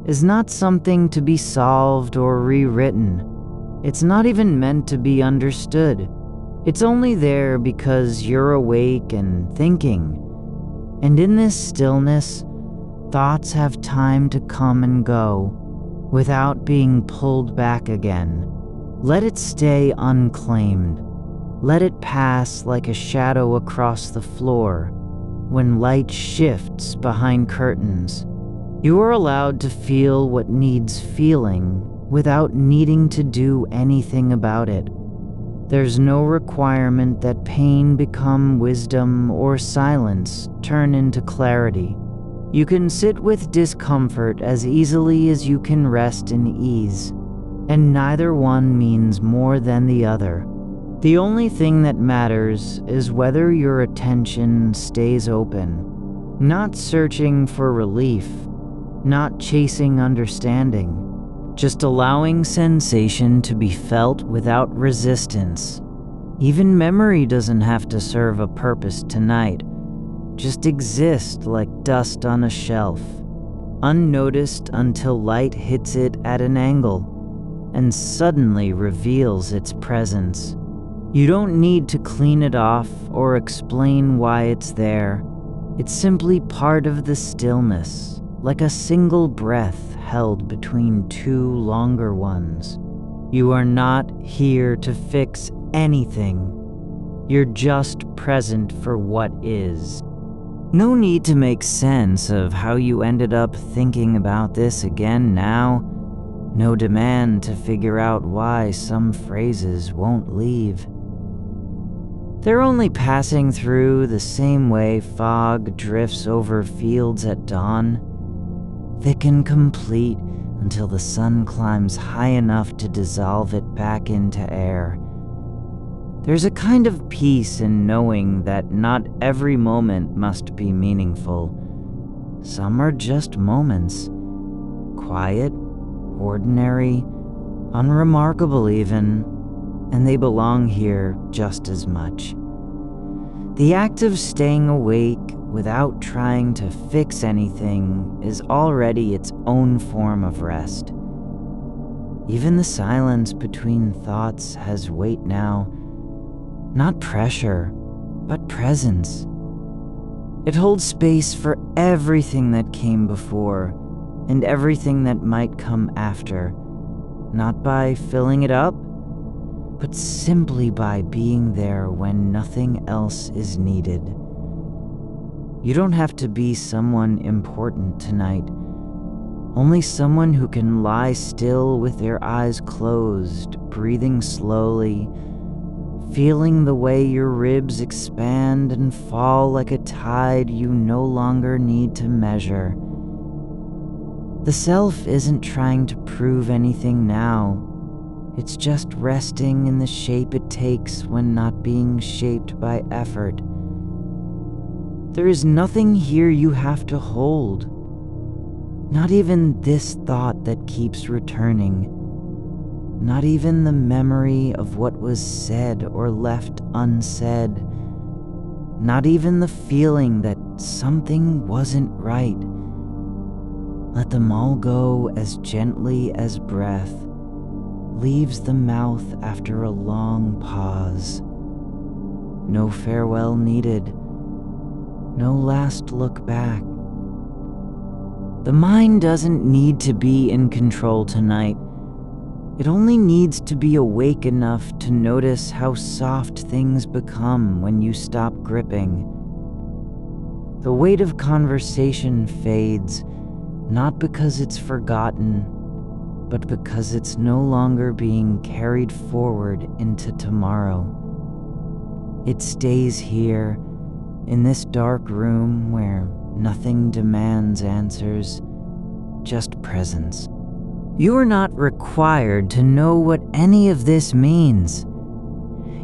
is not something to be solved or rewritten. It's not even meant to be understood. It's only there because you're awake and thinking. And in this stillness, thoughts have time to come and go without being pulled back again. Let it stay unclaimed. Let it pass like a shadow across the floor when light shifts behind curtains. You are allowed to feel what needs feeling without needing to do anything about it. There's no requirement that pain become wisdom or silence turn into clarity. You can sit with discomfort as easily as you can rest in ease, and neither one means more than the other. The only thing that matters is whether your attention stays open, not searching for relief, not chasing understanding, just allowing sensation to be felt without resistance. Even memory doesn't have to serve a purpose tonight. Just exist like dust on a shelf, unnoticed until light hits it at an angle and suddenly reveals its presence. You don't need to clean it off or explain why it's there. It's simply part of the stillness, like a single breath held between two longer ones. You are not here to fix anything. You're just present for what is. No need to make sense of how you ended up thinking about this again now. No demand to figure out why some phrases won't leave. They're only passing through the same way fog drifts over fields at dawn, thick and complete until the sun climbs high enough to dissolve it back into air. There's a kind of peace in knowing that not every moment must be meaningful. Some are just moments, quiet, ordinary, unremarkable even, and they belong here just as much. The act of staying awake without trying to fix anything is already its own form of rest. Even the silence between thoughts has weight now, not pressure, but presence. It holds space for everything that came before and everything that might come after, not by filling it up, but simply by being there when nothing else is needed. You don't have to be someone important tonight, only someone who can lie still with their eyes closed, breathing slowly, feeling the way your ribs expand and fall like a tide you no longer need to measure. The self isn't trying to prove anything now. It's just resting in the shape it takes when not being shaped by effort. There is nothing here you have to hold. Not even this thought that keeps returning. Not even the memory of what was said or left unsaid. Not even the feeling that something wasn't right. Let them all go as gently as breath leaves the mouth after a long pause. No farewell needed. No last look back. The mind doesn't need to be in control tonight. It only needs to be awake enough to notice how soft things become when you stop gripping. The weight of conversation fades, not because it's forgotten, but because it's no longer being carried forward into tomorrow. It stays here, in this dark room where nothing demands answers, just presence. You are not required to know what any of this means.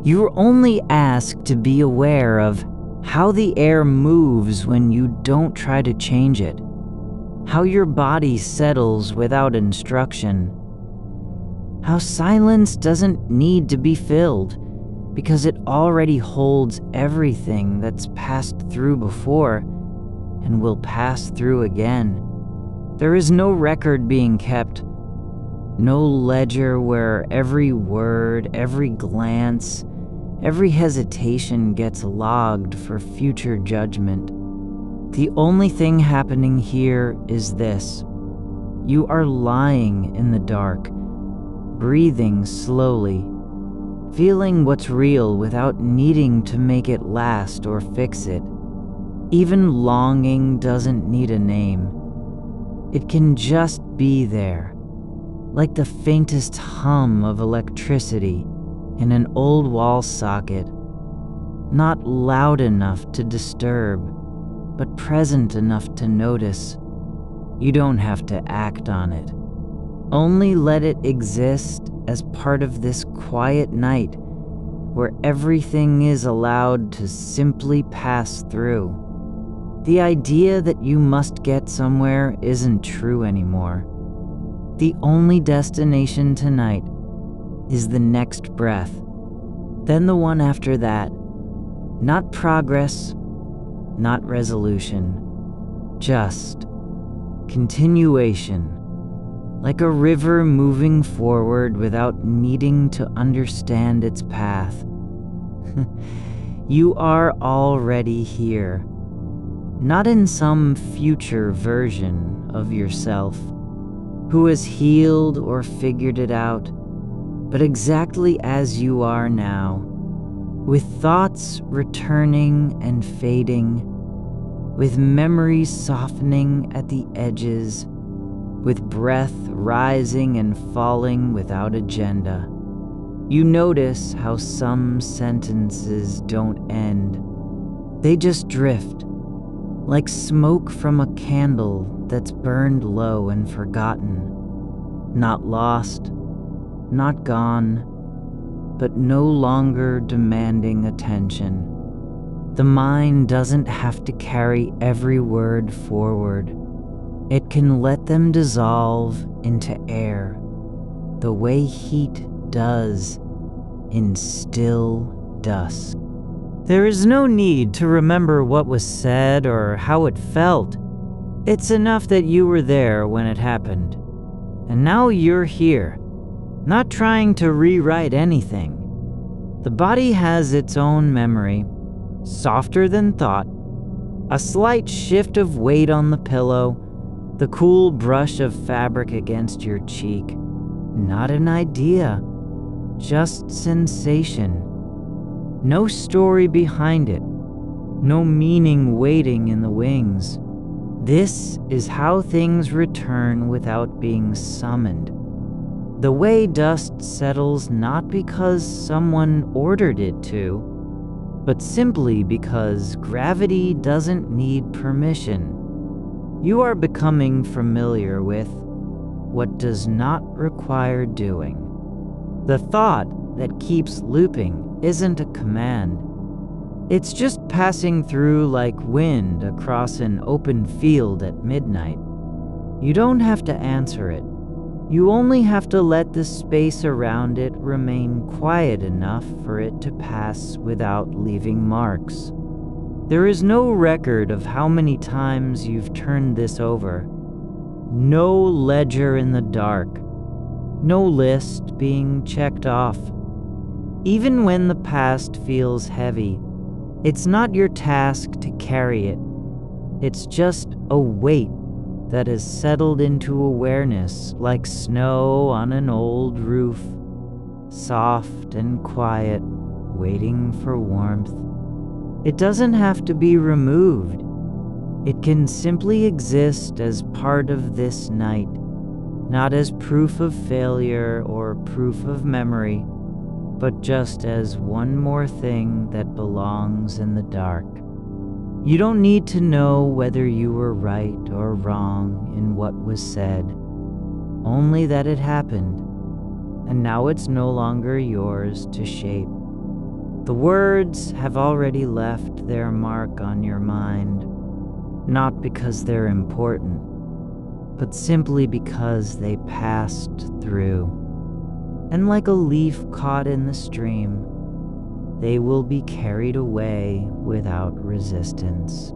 You are only asked to be aware of how the air moves when you don't try to change it, how your body settles without instruction, how silence doesn't need to be filled because it already holds everything that's passed through before and will pass through again. There is no record being kept, no ledger where every word, every glance, every hesitation gets logged for future judgment. The only thing happening here is this. You are lying in the dark, breathing slowly, feeling what's real without needing to make it last or fix it. Even longing doesn't need a name. It can just be there, like the faintest hum of electricity in an old wall socket, not loud enough to disturb, but present enough to notice. You don't have to act on it. Only let it exist as part of this quiet night where everything is allowed to simply pass through. The idea that you must get somewhere isn't true anymore. The only destination tonight is the next breath, then the one after that. Not progress, not resolution, just continuation, like a river moving forward without needing to understand its path. You are already here, not in some future version of yourself who has healed or figured it out, but exactly as you are now, with thoughts returning and fading, with memories softening at the edges, with breath rising and falling without agenda. You notice how some sentences don't end. They just drift, like smoke from a candle that's burned low and forgotten. Not lost, not gone, but no longer demanding attention. The mind doesn't have to carry every word forward. It can let them dissolve into air, the way heat does in still dusk. There is no need to remember what was said or how it felt. It's enough that you were there when it happened. And now you're here, not trying to rewrite anything. The body has its own memory, softer than thought, a slight shift of weight on the pillow, the cool brush of fabric against your cheek. Not an idea, just sensation. No story behind it, no meaning waiting in the wings. This is how things return without being summoned. The way dust settles not because someone ordered it to, but simply because gravity doesn't need permission. You are becoming familiar with what does not require doing. The thought that keeps looping isn't a command. It's just passing through like wind across an open field at midnight. You don't have to answer it. You only have to let the space around it remain quiet enough for it to pass without leaving marks. There is no record of how many times you've turned this over. No ledger in the dark. No list being checked off. Even when the past feels heavy, it's not your task to carry it. It's just a weight that has settled into awareness like snow on an old roof, soft and quiet, waiting for warmth. It doesn't have to be removed. It can simply exist as part of this night, not as proof of failure or proof of memory, but just as one more thing that belongs in the dark. You don't need to know whether you were right or wrong in what was said, only that it happened, and now it's no longer yours to shape. The words have already left their mark on your mind, not because they're important, but simply because they passed through. And like a leaf caught in the stream, they will be carried away without resistance.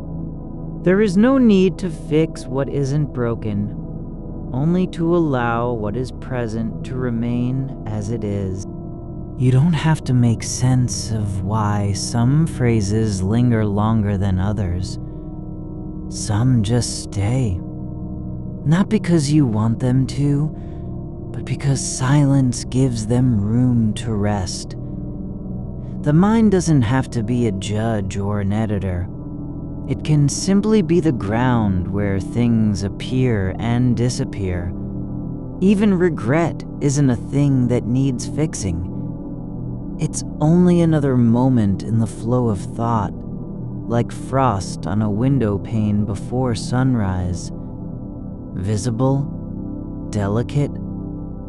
There is no need to fix what isn't broken, only to allow what is present to remain as it is. You don't have to make sense of why some phrases linger longer than others. Some just stay. Not because you want them to, but because silence gives them room to rest. The mind doesn't have to be a judge or an editor. It can simply be the ground where things appear and disappear. Even regret isn't a thing that needs fixing. It's only another moment in the flow of thought, like frost on a window pane before sunrise. Visible, delicate,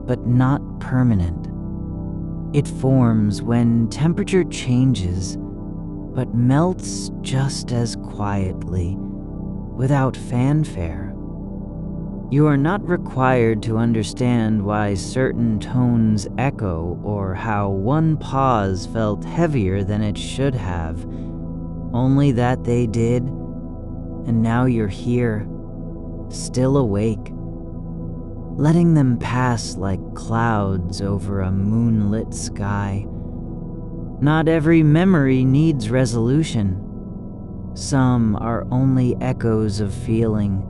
but not permanent. It forms when temperature changes, but melts just as quietly, without fanfare. You are not required to understand why certain tones echo or how one pause felt heavier than it should have, only that they did, and now you're here, still awake, letting them pass like clouds over a moonlit sky. Not every memory needs resolution. Some are only echoes of feeling,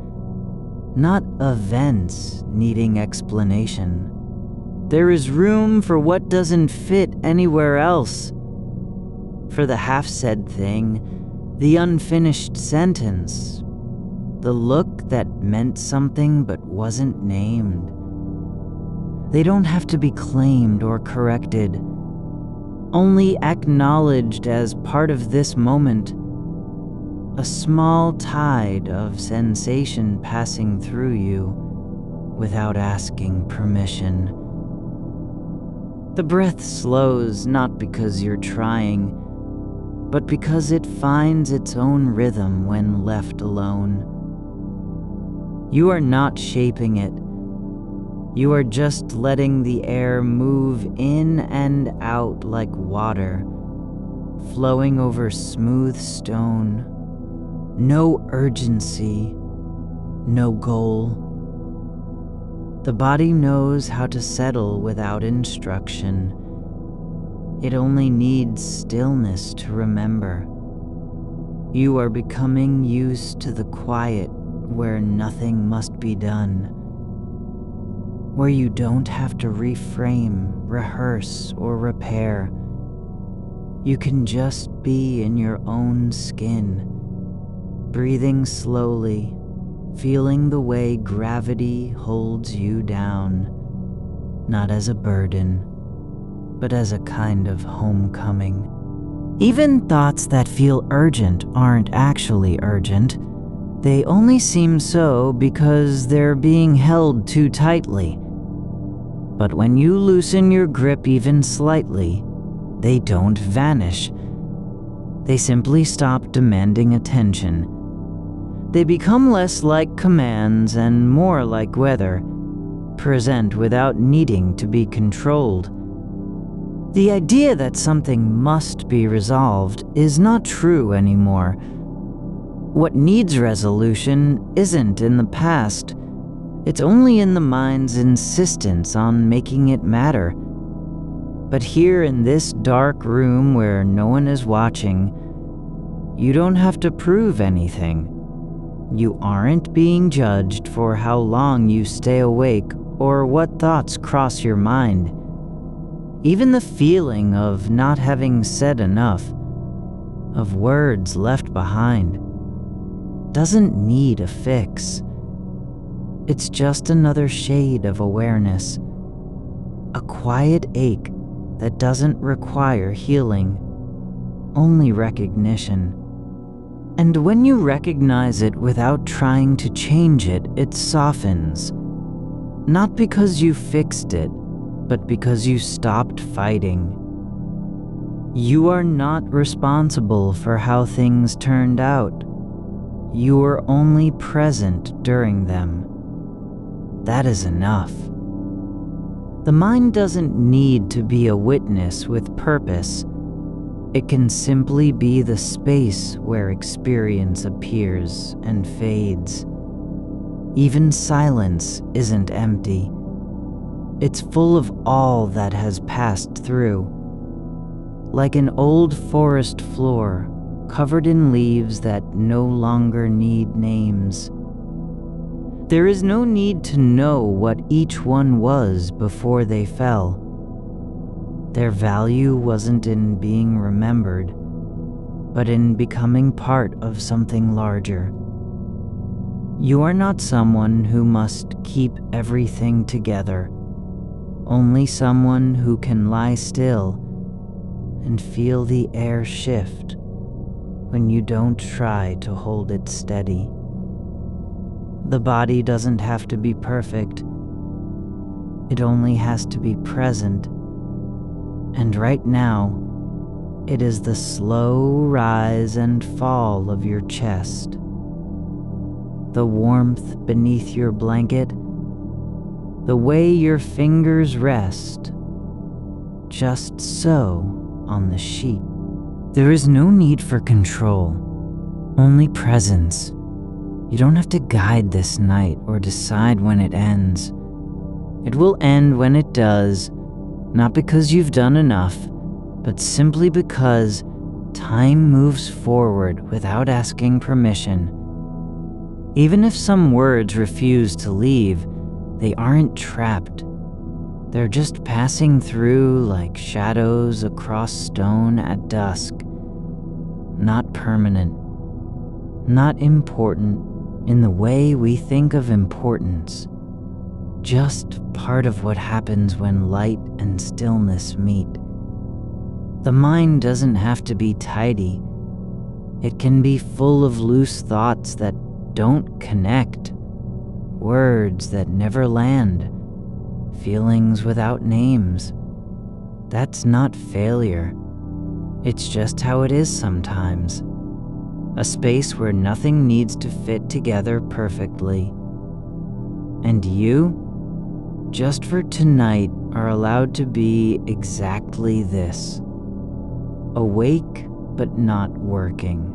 not events needing explanation. There is room for what doesn't fit anywhere else. For the half-said thing, the unfinished sentence, the look that meant something but wasn't named. They don't have to be claimed or corrected, only acknowledged as part of this moment, a small tide of sensation passing through you without asking permission. The breath slows not because you're trying, but because it finds its own rhythm when left alone. You are not shaping it. You are just letting the air move in and out like water, flowing over smooth stone. No urgency, no goal. The body knows how to settle without instruction. It only needs stillness to remember. You are becoming used to the quiet where nothing must be done, where you don't have to reframe, rehearse, or repair. You can just be in your own skin, breathing slowly, feeling the way gravity holds you down, not as a burden, but as a kind of homecoming. Even thoughts that feel urgent aren't actually urgent. They only seem so because they're being held too tightly. But when you loosen your grip even slightly, they don't vanish. They simply stop demanding attention. They become less like commands and more like weather, present without needing to be controlled. The idea that something must be resolved is not true anymore. What needs resolution isn't in the past. It's only in the mind's insistence on making it matter. But here in this dark room where no one is watching, you don't have to prove anything. You aren't being judged for how long you stay awake or what thoughts cross your mind. Even the feeling of not having said enough, of words left behind, doesn't need a fix. It's just another shade of awareness, a quiet ache that doesn't require healing, only recognition. And when you recognize it without trying to change it, it softens. Not because you fixed it, but because you stopped fighting. You are not responsible for how things turned out. You were only present during them. That is enough. The mind doesn't need to be a witness with purpose. It can simply be the space where experience appears and fades. Even silence isn't empty. It's full of all that has passed through. Like an old forest floor covered in leaves that no longer need names. There is no need to know what each one was before they fell. Their value wasn't in being remembered, but in becoming part of something larger. You are not someone who must keep everything together, only someone who can lie still and feel the air shift when you don't try to hold it steady. The body doesn't have to be perfect. It only has to be present. And right now, it is the slow rise and fall of your chest, the warmth beneath your blanket, the way your fingers rest, just so on the sheet. There is no need for control, only presence. You don't have to guide this night or decide when it ends. It will end when it does, not because you've done enough, but simply because time moves forward without asking permission. Even if some words refuse to leave, they aren't trapped. They're just passing through like shadows across stone at dusk. Not permanent, not important in the way we think of importance, just part of what happens when light and stillness meet. The mind doesn't have to be tidy. It can be full of loose thoughts that don't connect, words that never land, feelings without names. That's not failure. It's just how it is sometimes. A space where nothing needs to fit together perfectly. And you, just for tonight, are allowed to be exactly this. Awake, but not working.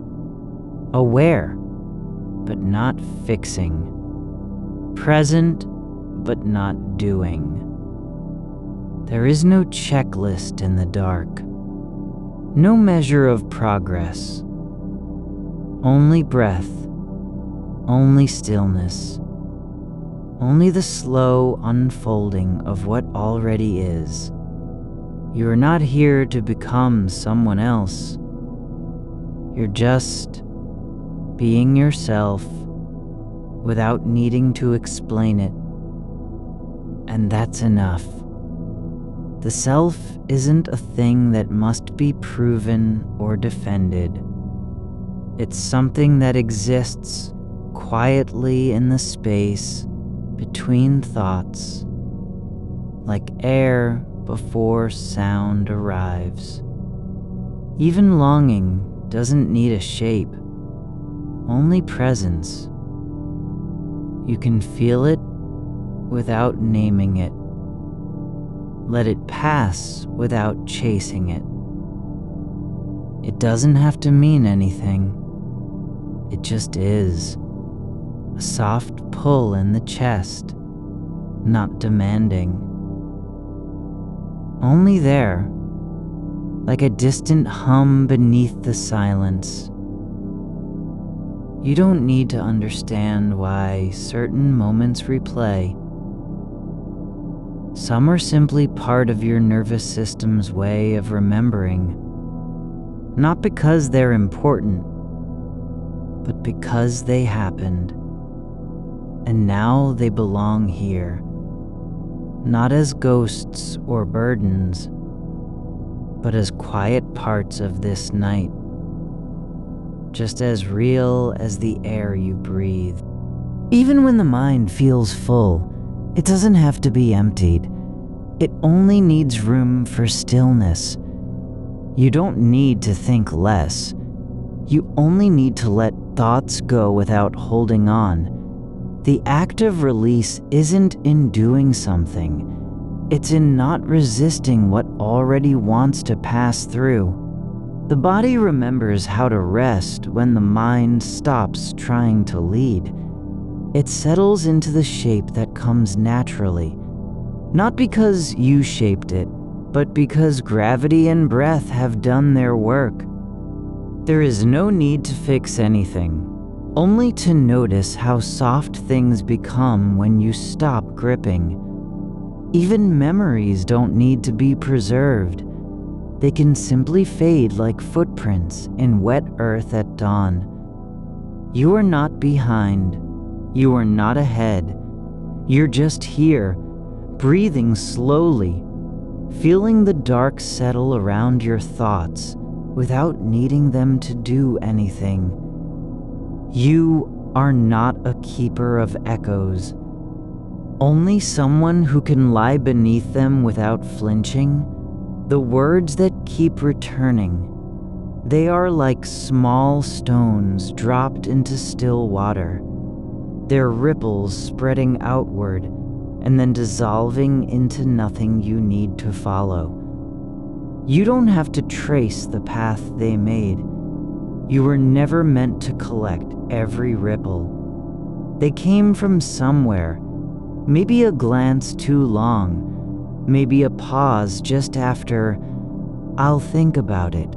Aware, but not fixing. Present, but not doing. There is no checklist in the dark. No measure of progress. Only breath. Only stillness. Only the slow unfolding of what already is. You are not here to become someone else. You're just being yourself without needing to explain it. And that's enough. The self isn't a thing that must be proven or defended. It's something that exists quietly in the space between thoughts, like air before sound arrives. Even longing doesn't need a shape, only presence. You can feel it without naming it. Let it pass without chasing it. It doesn't have to mean anything. It just is. A soft pull in the chest, not demanding. Only there, like a distant hum beneath the silence. You don't need to understand why certain moments replay. Some are simply part of your nervous system's way of remembering, not because they're important, but because they happened. And now they belong here, not as ghosts or burdens, but as quiet parts of this night, just as real as the air you breathe. Even when the mind feels full, it doesn't have to be emptied. It only needs room for stillness. You don't need to think less. You only need to let thoughts go without holding on. The act of release isn't in doing something. It's in not resisting what already wants to pass through. The body remembers how to rest when the mind stops trying to lead. It settles into the shape that comes naturally, not because you shaped it, but because gravity and breath have done their work. There is no need to fix anything, only to notice how soft things become when you stop gripping. Even memories don't need to be preserved. They can simply fade like footprints in wet earth at dawn. You are not behind. You are not ahead. You're just here, breathing slowly, feeling the dark settle around your thoughts without needing them to do anything. You are not a keeper of echoes, only someone who can lie beneath them without flinching. The words that keep returning, they are like small stones dropped into still water. Their ripples spreading outward and then dissolving into nothing you need to follow. You don't have to trace the path they made. You were never meant to collect every ripple. They came from somewhere, maybe a glance too long, maybe a pause just after, "I'll think about it."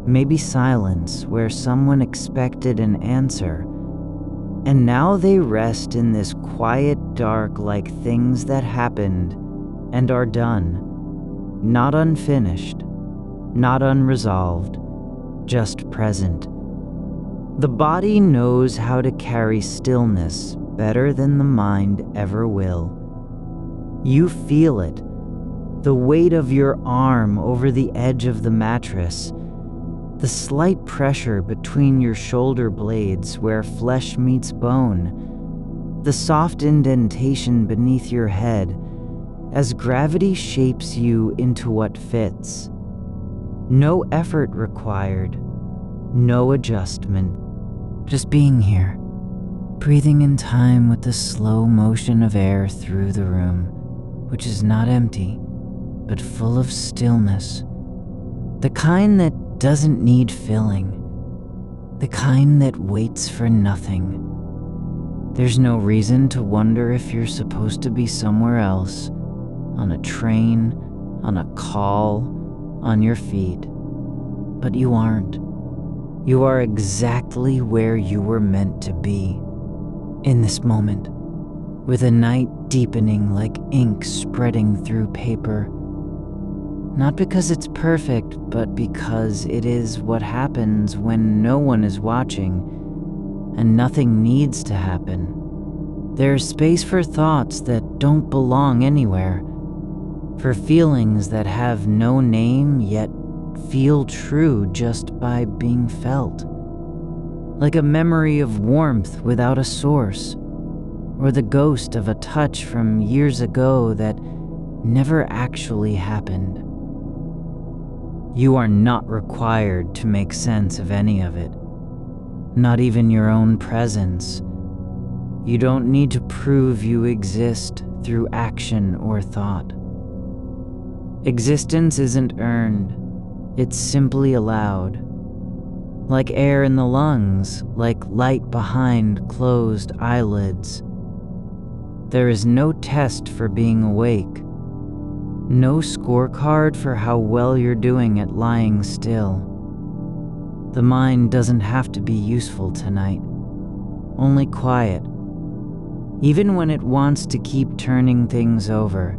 Maybe silence where someone expected an answer. And now they rest in this quiet dark like things that happened and are done. Not unfinished, not unresolved, just present. The body knows how to carry stillness better than the mind ever will. You feel it, the weight of your arm over the edge of the mattress, the slight pressure between your shoulder blades where flesh meets bone, the soft indentation beneath your head as gravity shapes you into what fits. No effort required, no adjustment, just being here, breathing in time with the slow motion of air through the room, which is not empty, but full of stillness, the kind that doesn't need filling, the kind that waits for nothing. There's no reason to wonder if you're supposed to be somewhere else, on a train, on a call, on your feet, but you aren't. You are exactly where you were meant to be, in this moment, with a night deepening like ink spreading through paper. Not because it's perfect, but because it is what happens when no one is watching and nothing needs to happen. There's space for thoughts that don't belong anywhere, for feelings that have no name yet feel true just by being felt. Like a memory of warmth without a source, or the ghost of a touch from years ago that never actually happened. You are not required to make sense of any of it, not even your own presence. You don't need to prove you exist through action or thought. Existence isn't earned, it's simply allowed. Like air in the lungs, like light behind closed eyelids. There is no test for being awake, no scorecard for how well you're doing at lying still. The mind doesn't have to be useful tonight, only quiet. Even when it wants to keep turning things over,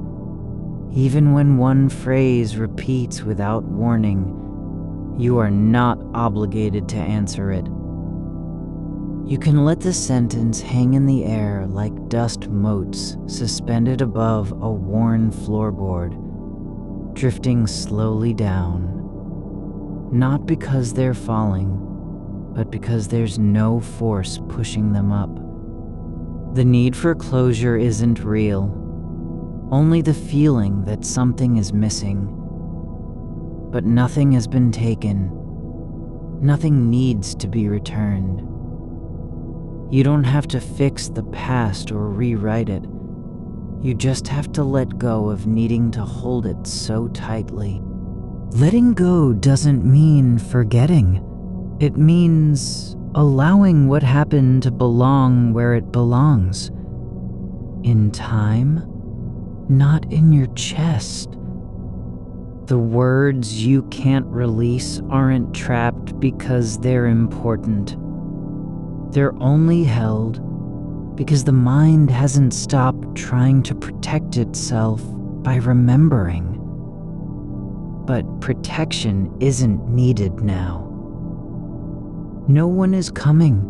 even when one phrase repeats without warning, you are not obligated to answer it. You can let the sentence hang in the air like dust motes suspended above a worn floorboard, drifting slowly down, not because they're falling, but because there's no force pushing them up. The need for closure isn't real, only the feeling that something is missing. But nothing has been taken. Nothing needs to be returned. You don't have to fix the past or rewrite it. You just have to let go of needing to hold it so tightly. Letting go doesn't mean forgetting. It means allowing what happened to belong where it belongs. In time, not in your chest. The words you can't release aren't trapped because they're important. They're only held because the mind hasn't stopped trying to protect itself by remembering. But protection isn't needed now. No one is coming.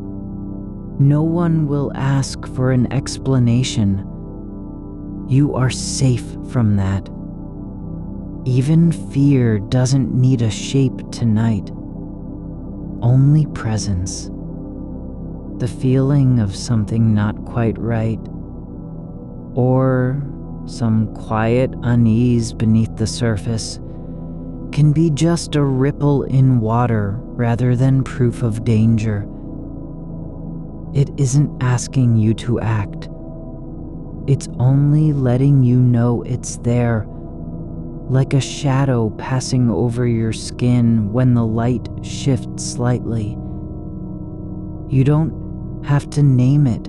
No one will ask for an explanation. You are safe from that. Even fear doesn't need a shape tonight. Only presence. The feeling of something not quite right, or some quiet unease beneath the surface, can be just a ripple in water rather than proof of danger. It isn't asking you to act. It's only letting you know it's there, like a shadow passing over your skin when the light shifts slightly. You don't have to name it.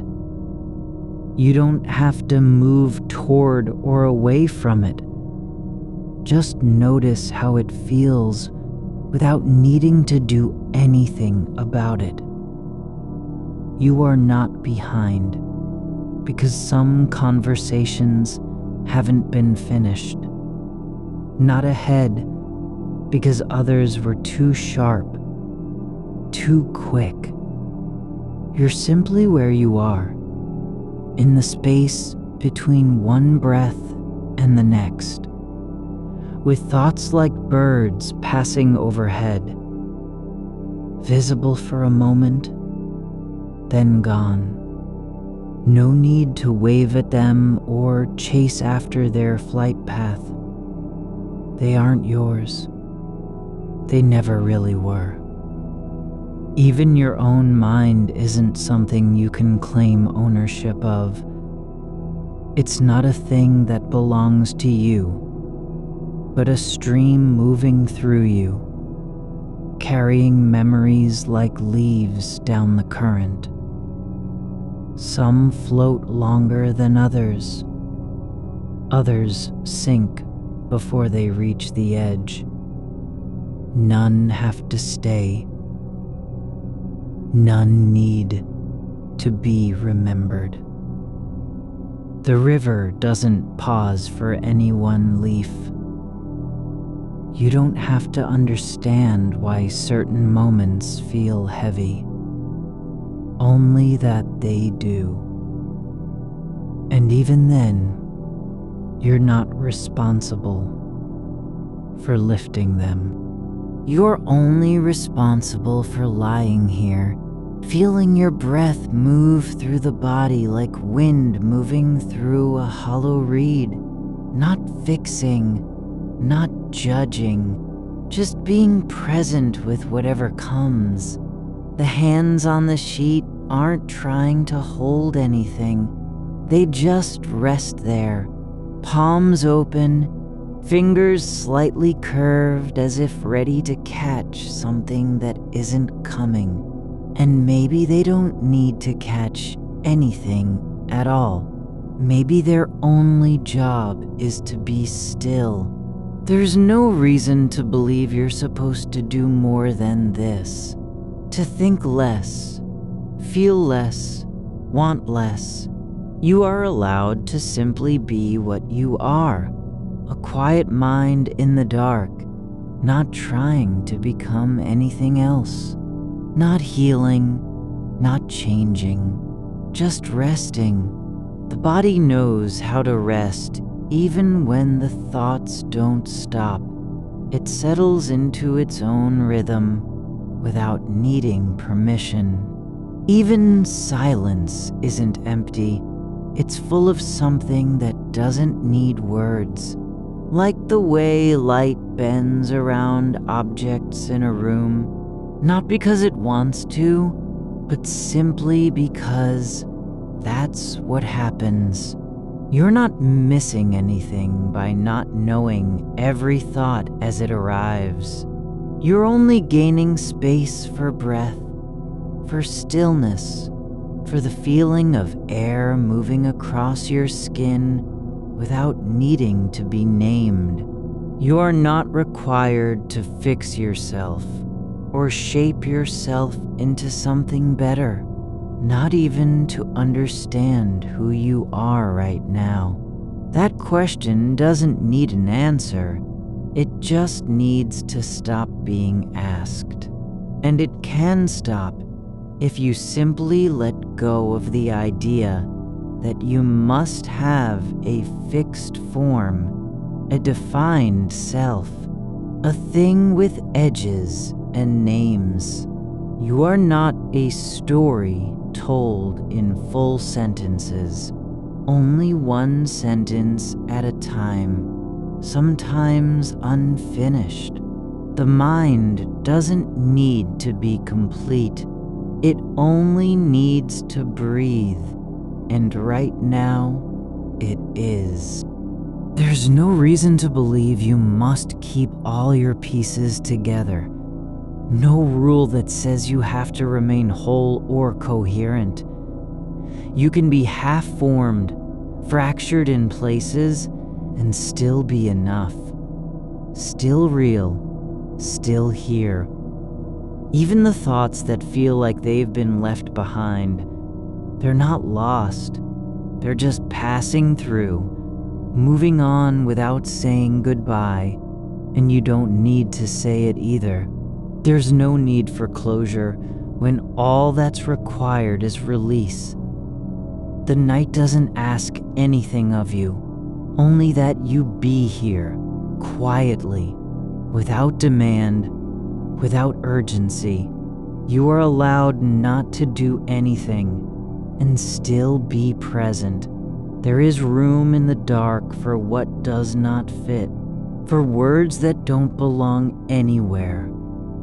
You don't have to move toward or away from it. Just notice how it feels without needing to do anything about it. You are not behind because some conversations haven't been finished. Not ahead because others were too sharp, too quick. You're simply where you are, in the space between one breath and the next, with thoughts like birds passing overhead, visible for a moment, then gone. No need to wave at them or chase after their flight path. They aren't yours. They never really were. Even your own mind isn't something you can claim ownership of. It's not a thing that belongs to you, but a stream moving through you, carrying memories like leaves down the current. Some float longer than others. Others sink before they reach the edge. None have to stay. None need to be remembered. The river doesn't pause for any one leaf. You don't have to understand why certain moments feel heavy. Only that they do. And even then, you're not responsible for lifting them. You're only responsible for lying here, feeling your breath move through the body like wind moving through a hollow reed, not fixing, not judging, just being present with whatever comes. The hands on the sheet aren't trying to hold anything. They just rest there, palms open, fingers slightly curved as if ready to catch something that isn't coming. And maybe they don't need to catch anything at all. Maybe their only job is to be still. There's no reason to believe you're supposed to do more than this. To think less, feel less, want less. You are allowed to simply be what you are, a quiet mind in the dark, not trying to become anything else, not healing, not changing, just resting. The body knows how to rest even when the thoughts don't stop. It settles into its own rhythm without needing permission. Even silence isn't empty. It's full of something that doesn't need words. Like the way light bends around objects in a room, not because it wants to, but simply because that's what happens. You're not missing anything by not knowing every thought as it arrives. You're only gaining space for breath, for stillness, for the feeling of air moving across your skin without needing to be named. You are not required to fix yourself or shape yourself into something better, not even to understand who you are right now. That question doesn't need an answer. It just needs to stop being asked. And it can stop if you simply let go of the idea that you must have a fixed form, a defined self, a thing with edges and names. You are not a story told in full sentences, only one sentence at a time, sometimes unfinished. The mind doesn't need to be complete. It only needs to breathe, and right now, it is. There's no reason to believe you must keep all your pieces together. No rule that says you have to remain whole or coherent. You can be half-formed, fractured in places, and still be enough. Still real, still here. Even the thoughts that feel like they've been left behind, they're not lost. They're just passing through, moving on without saying goodbye, and you don't need to say it either. There's no need for closure when all that's required is release. The night doesn't ask anything of you, only that you be here, quietly, without demand, without urgency. You are allowed not to do anything and still be present. There is room in the dark for what does not fit, for words that don't belong anywhere,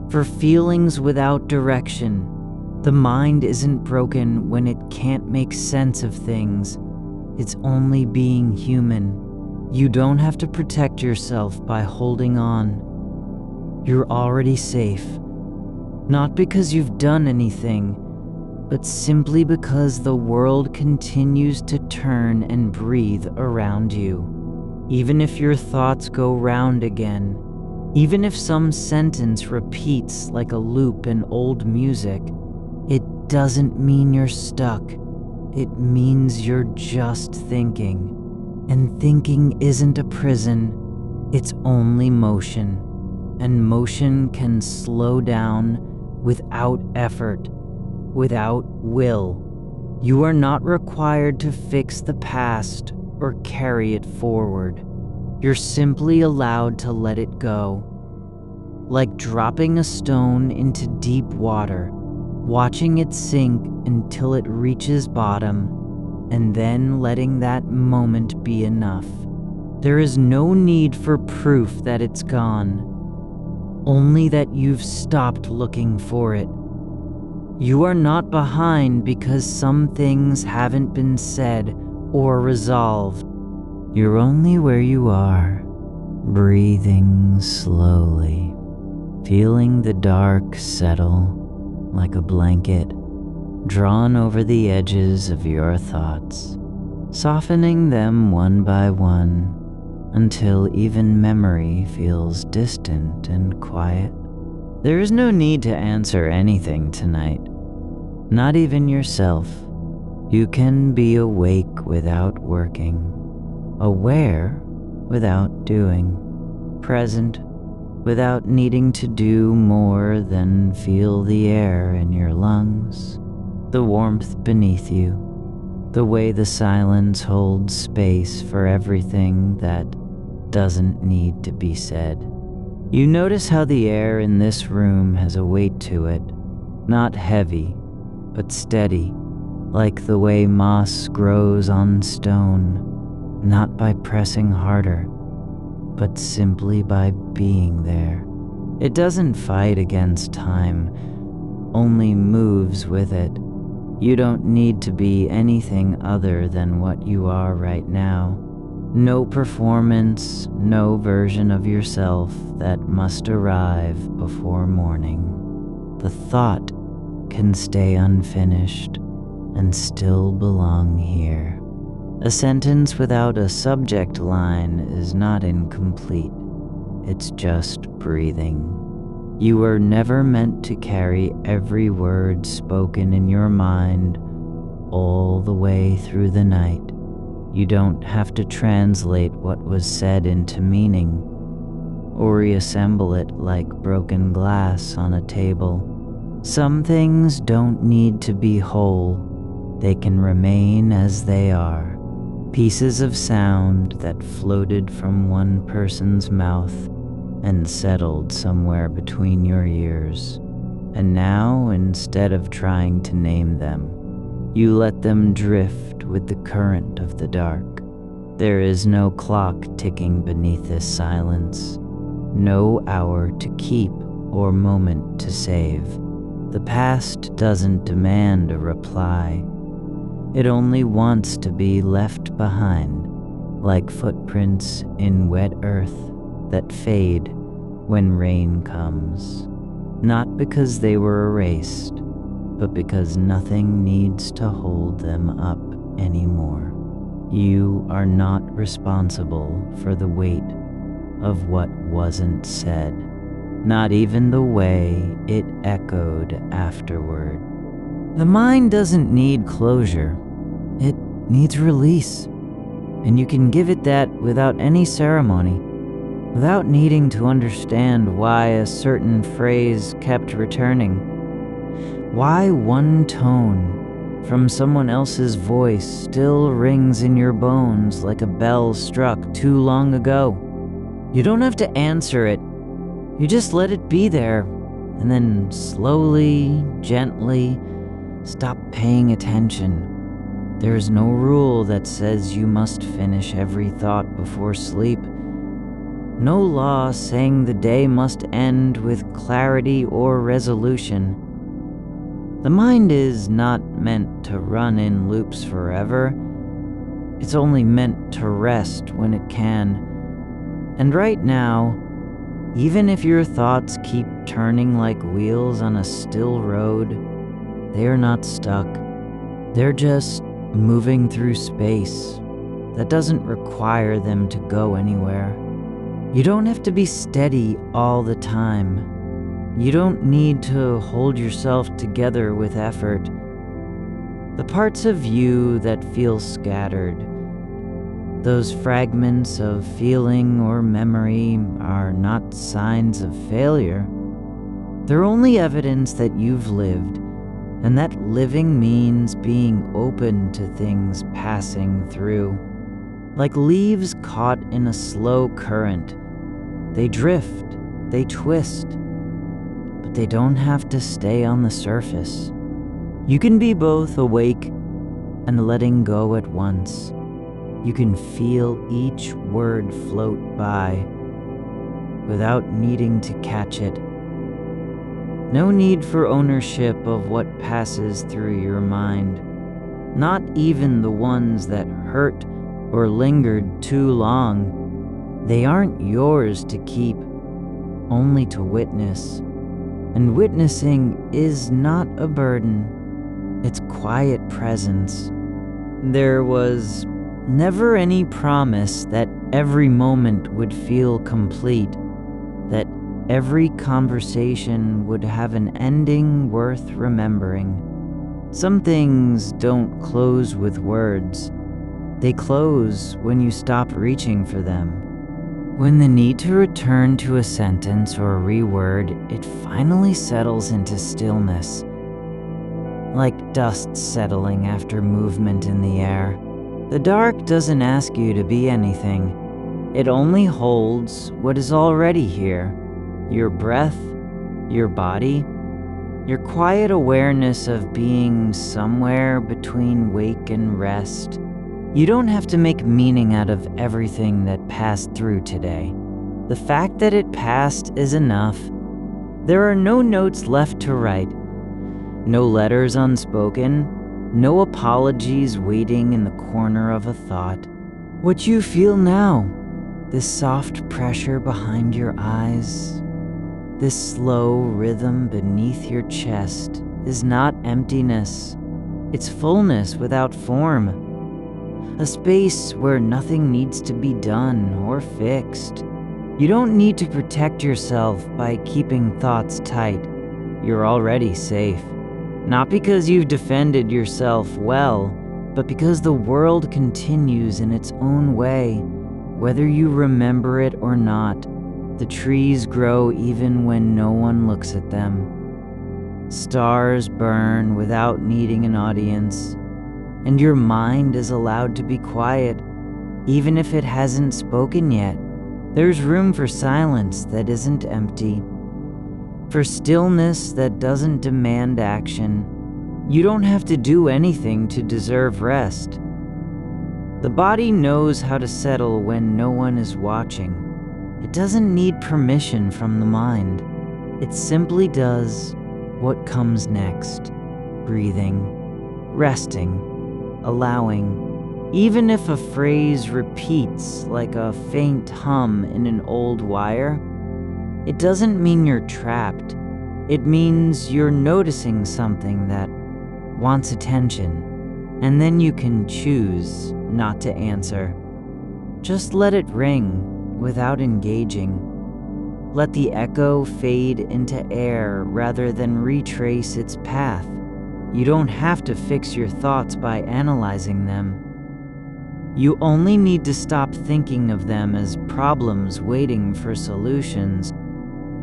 for feelings without direction. The mind isn't broken when it can't make sense of things. It's only being human. You don't have to protect yourself by holding on. You're already safe. Not because you've done anything, but simply because the world continues to turn and breathe around you. Even if your thoughts go round again, even if some sentence repeats like a loop in old music, it doesn't mean you're stuck. It means you're just thinking. And thinking isn't a prison, it's only motion. And motion can slow down without effort, without will. You are not required to fix the past or carry it forward. You're simply allowed to let it go. Like dropping a stone into deep water, watching it sink until it reaches bottom, and then letting that moment be enough. There is no need for proof that it's gone, only that you've stopped looking for it. You are not behind because some things haven't been said or resolved. You're only where you are, breathing slowly, feeling the dark settle like a blanket drawn over the edges of your thoughts, softening them one by one until even memory feels distant and quiet. There is no need to answer anything tonight, not even yourself. You can be awake without working, aware without doing, present without needing to do more than feel the air in your lungs, the warmth beneath you, the way the silence holds space for everything that doesn't need to be said. You notice how the air in this room has a weight to it, not heavy, but steady, like the way moss grows on stone, not by pressing harder, but simply by being there. It doesn't fight against time, only moves with it. You don't need to be anything other than what you are right now. No performance, no version of yourself that must arrive before morning. The thought can stay unfinished and still belong here. A sentence without a subject line is not incomplete. It's just breathing. You were never meant to carry every word spoken in your mind all the way through the night. You don't have to translate what was said into meaning, or reassemble it like broken glass on a table. Some things don't need to be whole. They can remain as they are. Pieces of sound that floated from one person's mouth and settled somewhere between your ears. And now, instead of trying to name them, you let them drift with the current of the dark. There is no clock ticking beneath this silence, no hour to keep or moment to save. The past doesn't demand a reply. It only wants to be left behind, like footprints in wet earth that fade when rain comes. Not because they were erased, but because nothing needs to hold them up anymore. You are not responsible for the weight of what wasn't said, not even the way it echoed afterward. The mind doesn't need closure, it needs release. And you can give it that without any ceremony, without needing to understand why a certain phrase kept returning. Why one tone from someone else's voice still rings in your bones like a bell struck too long ago? You don't have to answer it. You just let it be there, and then slowly, gently, stop paying attention. There is no rule that says you must finish every thought before sleep. No law saying the day must end with clarity or resolution. The mind is not meant to run in loops forever. It's only meant to rest when it can. And right now, even if your thoughts keep turning like wheels on a still road, they are not stuck. They're just moving through space that doesn't require them to go anywhere. You don't have to be steady all the time. You don't need to hold yourself together with effort. The parts of you that feel scattered, those fragments of feeling or memory, are not signs of failure. They're only evidence that you've lived, and that living means being open to things passing through. Like leaves caught in a slow current, they drift, they twist, but they don't have to stay on the surface. You can be both awake and letting go at once. You can feel each word float by without needing to catch it. No need for ownership of what passes through your mind, not even the ones that hurt or lingered too long. They aren't yours to keep, only to witness. And witnessing is not a burden, it's quiet presence. There was never any promise that every moment would feel complete, that every conversation would have an ending worth remembering. Some things don't close with words. They close when you stop reaching for them. When the need to return to a sentence or a reword, it finally settles into stillness, like dust settling after movement in the air. The dark doesn't ask you to be anything. It only holds what is already here: your breath, your body, your quiet awareness of being somewhere between wake and rest. You don't have to make meaning out of everything that passed through today. The fact that it passed is enough. There are no notes left to write, no letters unspoken, no apologies waiting in the corner of a thought. What you feel now, this soft pressure behind your eyes, this slow rhythm beneath your chest, is not emptiness. It's fullness without form. A space where nothing needs to be done or fixed. You don't need to protect yourself by keeping thoughts tight. You're already safe. Not because you've defended yourself well, but because the world continues in its own way, whether you remember it or not. The trees grow even when no one looks at them. Stars burn without needing an audience. And your mind is allowed to be quiet, even if it hasn't spoken yet. There's room for silence that isn't empty, for stillness that doesn't demand action. You don't have to do anything to deserve rest. The body knows how to settle when no one is watching. It doesn't need permission from the mind. It simply does what comes next: breathing, resting, allowing. Even if a phrase repeats like a faint hum in an old wire, it doesn't mean you're trapped. It means you're noticing something that wants attention, and then you can choose not to answer. Just let it ring without engaging. Let the echo fade into air rather than retrace its path. You don't have to fix your thoughts by analyzing them. You only need to stop thinking of them as problems waiting for solutions.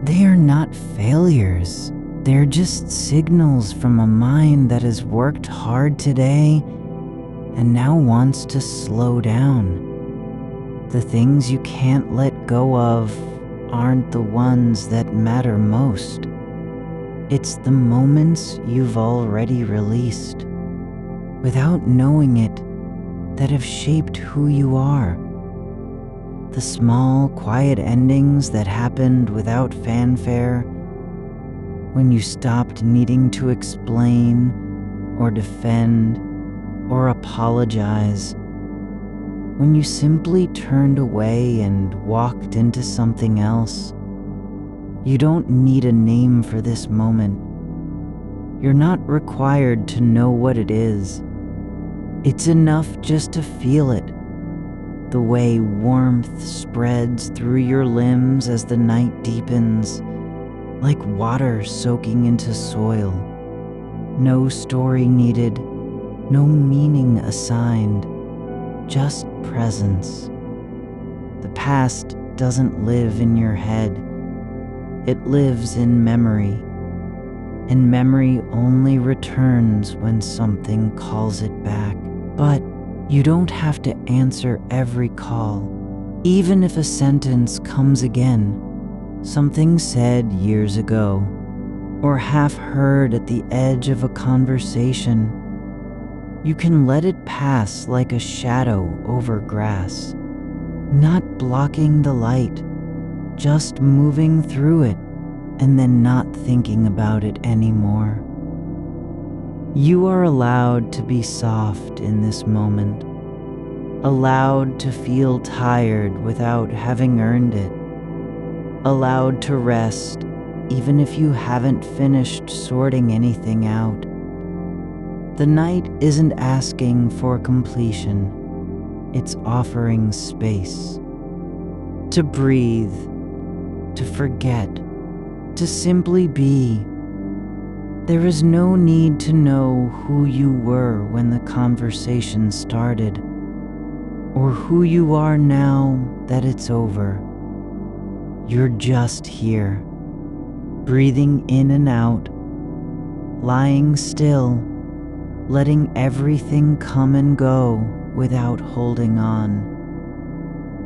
They are not failures. They're just signals from a mind that has worked hard today and now wants to slow down. The things you can't let go of aren't the ones that matter most. It's the moments you've already released, without knowing it, that have shaped who you are. The small, quiet endings that happened without fanfare, when you stopped needing to explain or defend or apologize, when you simply turned away and walked into something else. You don't need a name for this moment. You're not required to know what it is. It's enough just to feel it, the way warmth spreads through your limbs as the night deepens, like water soaking into soil. No story needed, no meaning assigned, just presence. The past doesn't live in your head. It lives in memory, and memory only returns when something calls it back. But you don't have to answer every call, even if a sentence comes again, something said years ago, or half heard at the edge of a conversation. You can let it pass like a shadow over grass, not blocking the light, just moving through it and then not thinking about it anymore. You are allowed to be soft in this moment, allowed to feel tired without having earned it, allowed to rest even if you haven't finished sorting anything out. The night isn't asking for completion, it's offering space. To breathe, to forget, to simply be. There is no need to know who you were when the conversation started, or who you are now that it's over. You're just here, breathing in and out, lying still, letting everything come and go without holding on.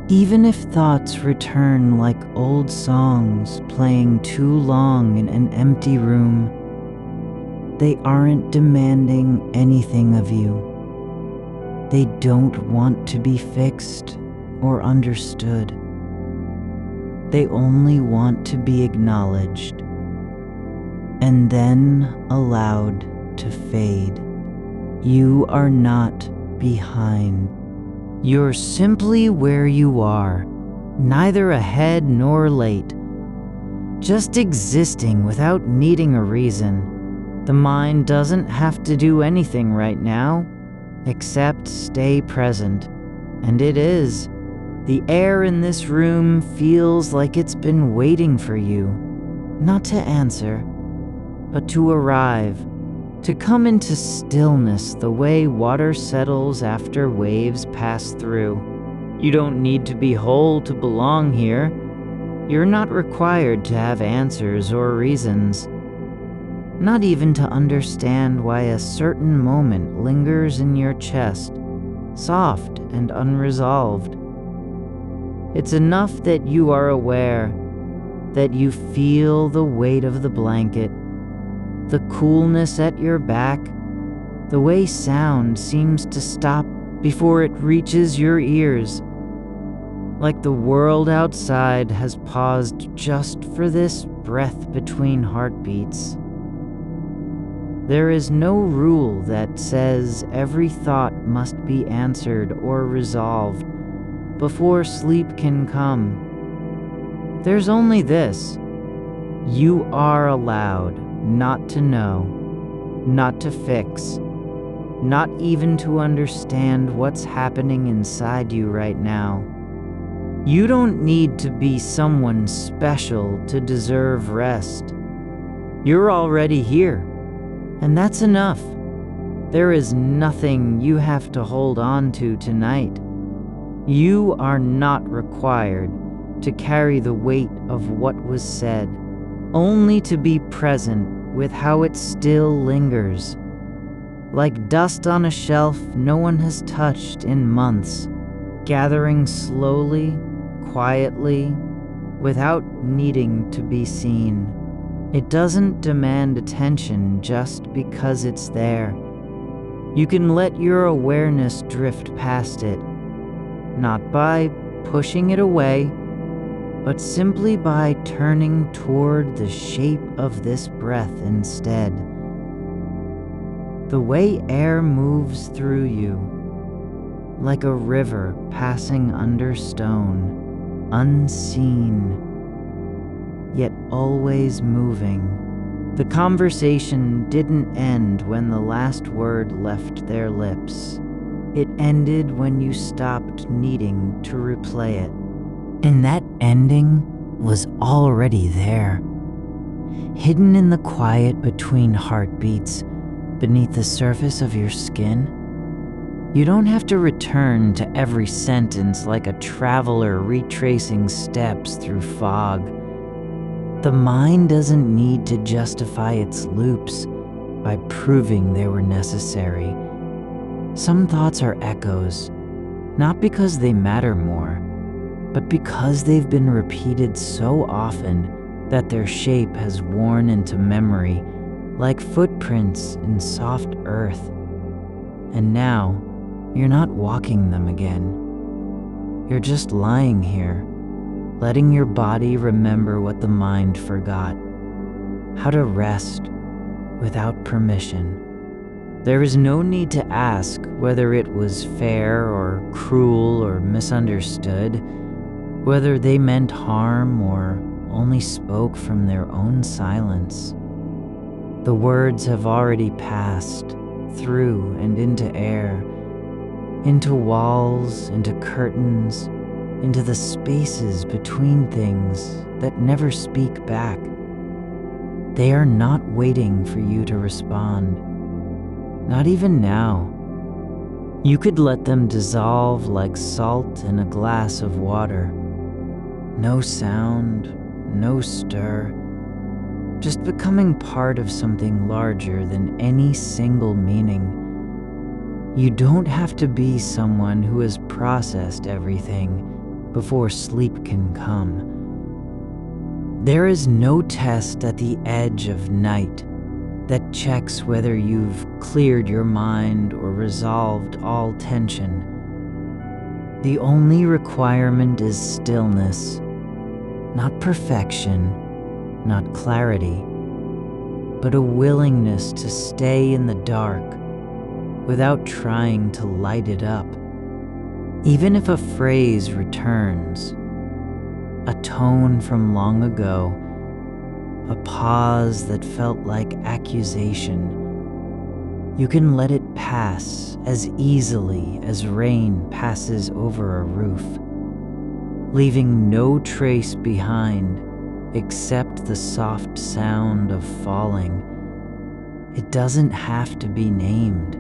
Even if thoughts return like old songs playing too long in an empty room, they aren't demanding anything of you. They don't want to be fixed or understood. They only want to be acknowledged and then allowed to fade. You are not behind. You're simply where you are, neither ahead nor late, just existing without needing a reason. The mind doesn't have to do anything right now, except stay present, and it is. The air in this room feels like it's been waiting for you, not to answer, but to arrive. To come into stillness the way water settles after waves pass through. You don't need to be whole to belong here. You're not required to have answers or reasons. Not even to understand why a certain moment lingers in your chest, soft and unresolved. It's enough that you are aware, that you feel the weight of the blanket, the coolness at your back, the way sound seems to stop before it reaches your ears, like the world outside has paused just for this breath between heartbeats. There is no rule that says every thought must be answered or resolved before sleep can come. There's only this: you are allowed not to know, not to fix, not even to understand what's happening inside you right now. You don't need to be someone special to deserve rest. You're already here, and that's enough. There is nothing you have to hold on to tonight. You are not required to carry the weight of what was said, only to be present with how it still lingers, like dust on a shelf no one has touched in months, gathering slowly, quietly, without needing to be seen. It doesn't demand attention just because it's there. You can let your awareness drift past it, not by pushing it away, but simply by turning toward the shape of this breath instead. The way air moves through you, like a river passing under stone, unseen, yet always moving. The conversation didn't end when the last word left their lips. It ended when you stopped needing to replay it. And that ending was already there, hidden in the quiet between heartbeats, beneath the surface of your skin. You don't have to return to every sentence like a traveler retracing steps through fog. The mind doesn't need to justify its loops by proving they were necessary. Some thoughts are echoes, not because they matter more, but because they've been repeated so often that their shape has worn into memory, like footprints in soft earth. And now, you're not walking them again. You're just lying here, letting your body remember what the mind forgot, how to rest without permission. There is no need to ask whether it was fair or cruel or misunderstood, whether they meant harm or only spoke from their own silence. The words have already passed through and into air, into walls, into curtains, into the spaces between things that never speak back. They are not waiting for you to respond, not even now. You could let them dissolve like salt in a glass of water. No sound, no stir, just becoming part of something larger than any single meaning. You don't have to be someone who has processed everything before sleep can come. There is no test at the edge of night that checks whether you've cleared your mind or resolved all tension. The only requirement is stillness, not perfection, not clarity, but a willingness to stay in the dark without trying to light it up. Even if a phrase returns, a tone from long ago, a pause that felt like accusation, you can let it pass as easily as rain passes over a roof, leaving no trace behind except the soft sound of falling. It doesn't have to be named,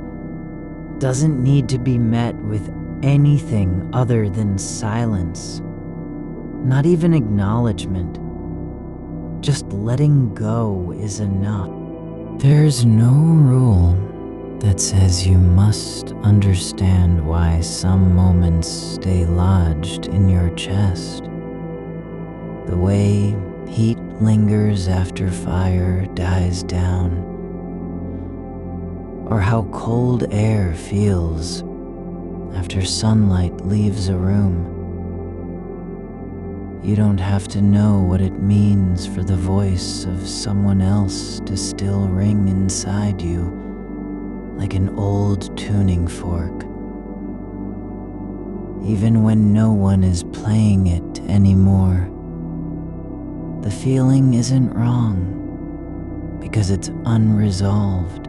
doesn't need to be met with anything other than silence, not even acknowledgement. Just letting go is enough. There's no rule that says you must understand why some moments stay lodged in your chest. The way heat lingers after fire dies down, or how cold air feels after sunlight leaves a room. You don't have to know what it means for the voice of someone else to still ring inside you like an old tuning fork. Even when no one is playing it anymore, the feeling isn't wrong because it's unresolved.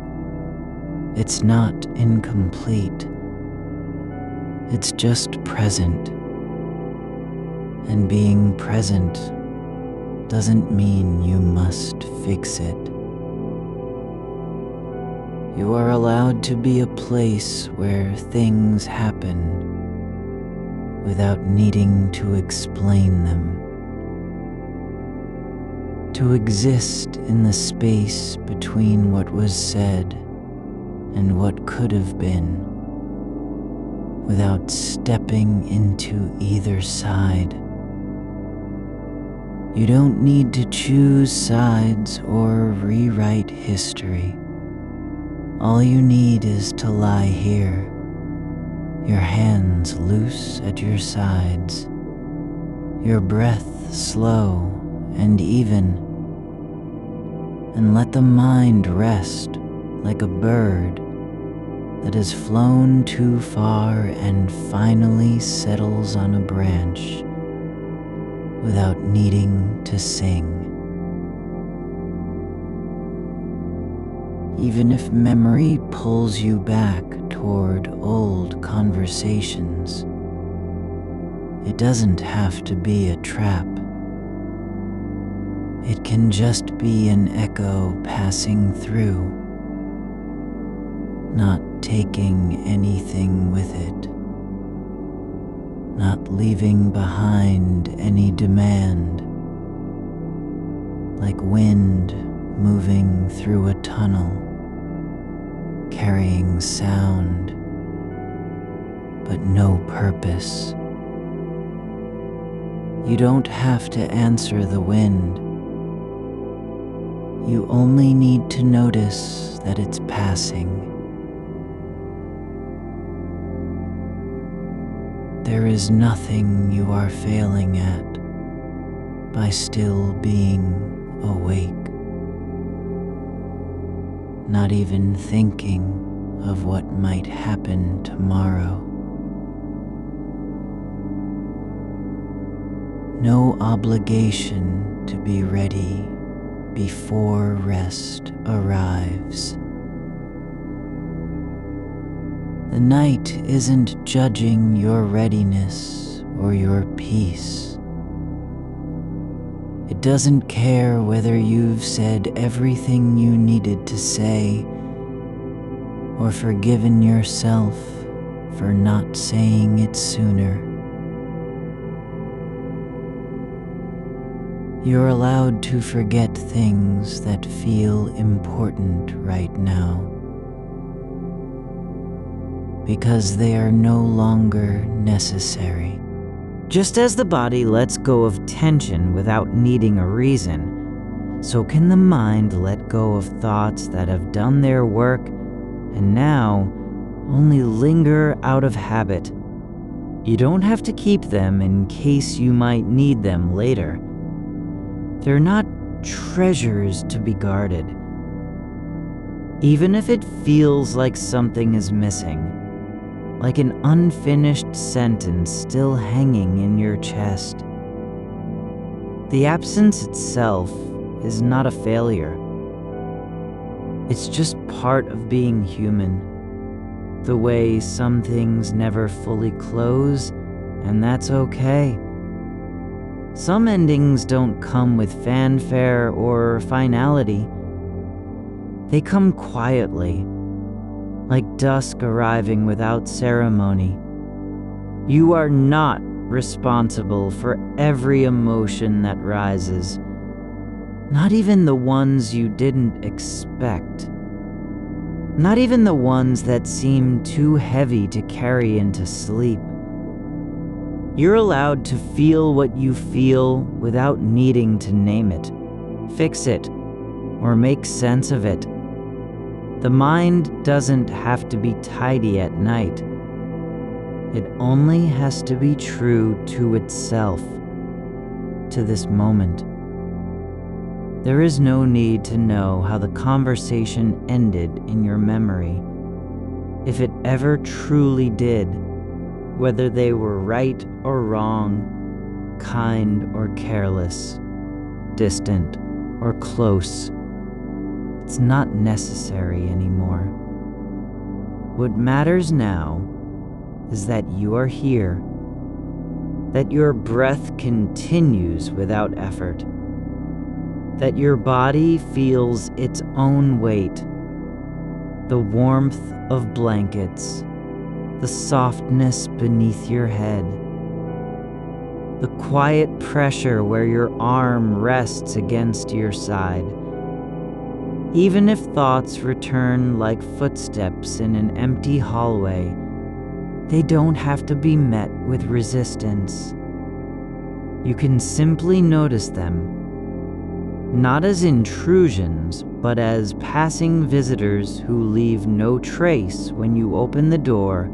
It's not incomplete. It's just present. And being present doesn't mean you must fix it. You are allowed to be a place where things happen without needing to explain them. to exist in the space between what was said and what could have been, without stepping into either side. You don't need to choose sides or rewrite history. All you need is to lie here, your hands loose at your sides, your breath slow and even, and let the mind rest like a bird that has flown too far and finally settles on a branch without needing to sing. Even if memory pulls you back toward old conversations, it doesn't have to be a trap. It can just be an echo passing through, not taking anything with it, not leaving behind any demand, like wind moving through a tunnel, carrying sound, but no purpose. You don't have to answer the wind. You only need to notice that it's passing. There is nothing you are failing at by still being awake, not even thinking of what might happen tomorrow. No obligation to be ready before rest arrives. The night isn't judging your readiness or your peace. It doesn't care whether you've said everything you needed to say or forgiven yourself for not saying it sooner. You're allowed to forget things that feel important right now, because they are no longer necessary. Just as the body lets go of tension without needing a reason, so can the mind let go of thoughts that have done their work and now only linger out of habit. You don't have to keep them in case you might need them later. They're not treasures to be guarded. Even if it feels like something is missing, like an unfinished sentence still hanging in your chest, the absence itself is not a failure. It's just part of being human, the way some things never fully close, and that's okay. Some endings don't come with fanfare or finality. They come quietly, like dusk arriving without ceremony. You are not responsible for every emotion that rises, not even the ones you didn't expect, not even the ones that seem too heavy to carry into sleep. You're allowed to feel what you feel without needing to name it, fix it, or make sense of it. The mind doesn't have to be tidy at night. It only has to be true to itself, to this moment. There is no need to know how the conversation ended in your memory, if it ever truly did, whether they were right or wrong, kind or careless, distant or close. It's not necessary anymore. What matters now is that you are here, that your breath continues without effort, that your body feels its own weight, the warmth of blankets, the softness beneath your head, the quiet pressure where your arm rests against your side. Even if thoughts return like footsteps in an empty hallway, they don't have to be met with resistance. You can simply notice them, not as intrusions, but as passing visitors who leave no trace when you open the door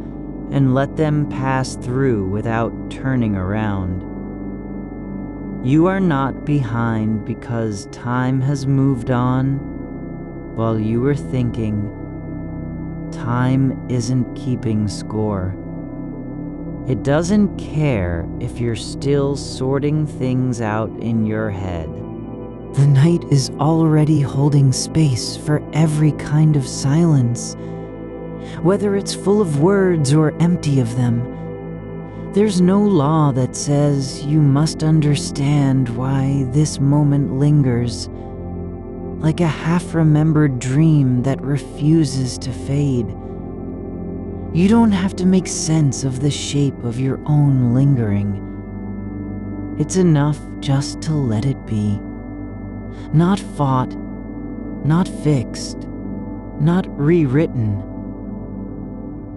and let them pass through without turning around. You are not behind because time has moved on while you were thinking. Time isn't keeping score. It doesn't care if you're still sorting things out in your head. The night is already holding space for every kind of silence, whether it's full of words or empty of them. There's no law that says you must understand why this moment lingers, like a half-remembered dream that refuses to fade. You don't have to make sense of the shape of your own lingering. It's enough just to let it be. Not fought, not fixed, not rewritten.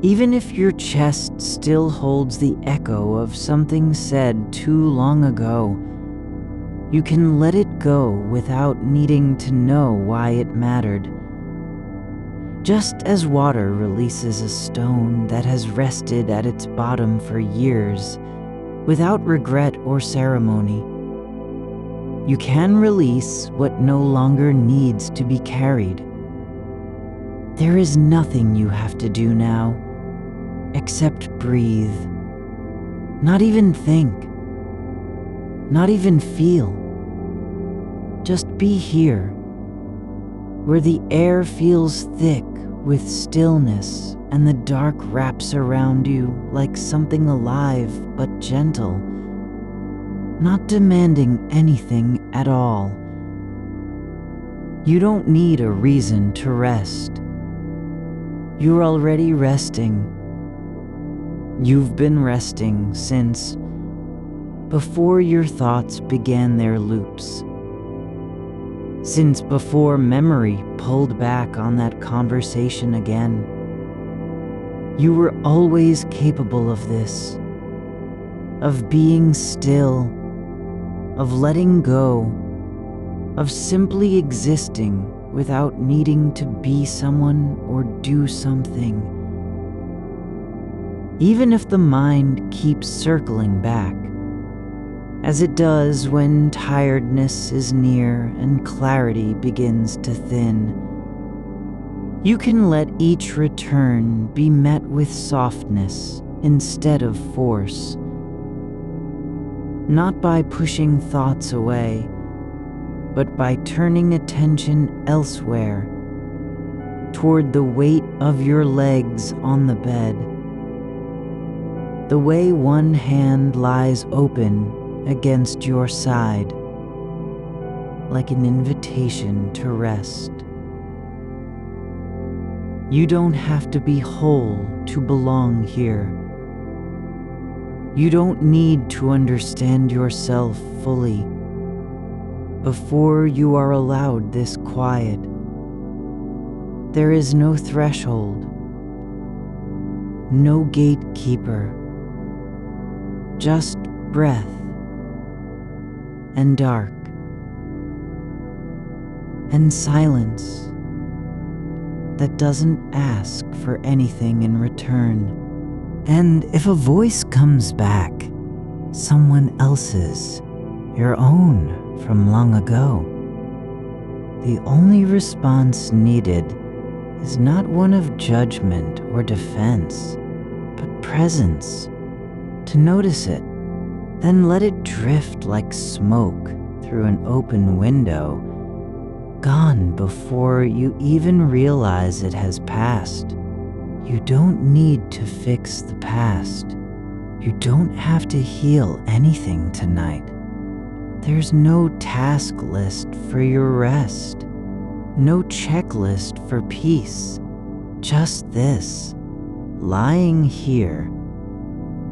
Even if your chest still holds the echo of something said too long ago, you can let it go without needing to know why it mattered. Just as water releases a stone that has rested at its bottom for years, without regret or ceremony, you can release what no longer needs to be carried. There is nothing you have to do now, except breathe. Not even think. Not even feel. Just be here, where the air feels thick with stillness and the dark wraps around you like something alive but gentle, not demanding anything at all. You don't need a reason to rest. You're already resting. You've been resting since before your thoughts began their loops. Since before memory pulled back on that conversation again. You were always capable of this, of being still, of letting go, of simply existing without needing to be someone or do something. Even if the mind keeps circling back, as it does when tiredness is near and clarity begins to thin, you can let each return be met with softness instead of force. Not by pushing thoughts away, but by turning attention elsewhere, toward the weight of your legs on the bed, the way one hand lies open against your side, like an invitation to rest. You don't have to be whole to belong here. You don't need to understand yourself fully before you are allowed this quiet. There is no threshold, no gatekeeper, just breath and dark and silence that doesn't ask for anything in return. And if a voice comes back, someone else's, your own from long ago, the only response needed is not one of judgment or defense, but presence. To notice it, then let it drift like smoke through an open window, gone before you even realize it has passed. You don't need to fix the past. You don't have to heal anything tonight. There's no task list for your rest, no checklist for peace. Just this, lying here,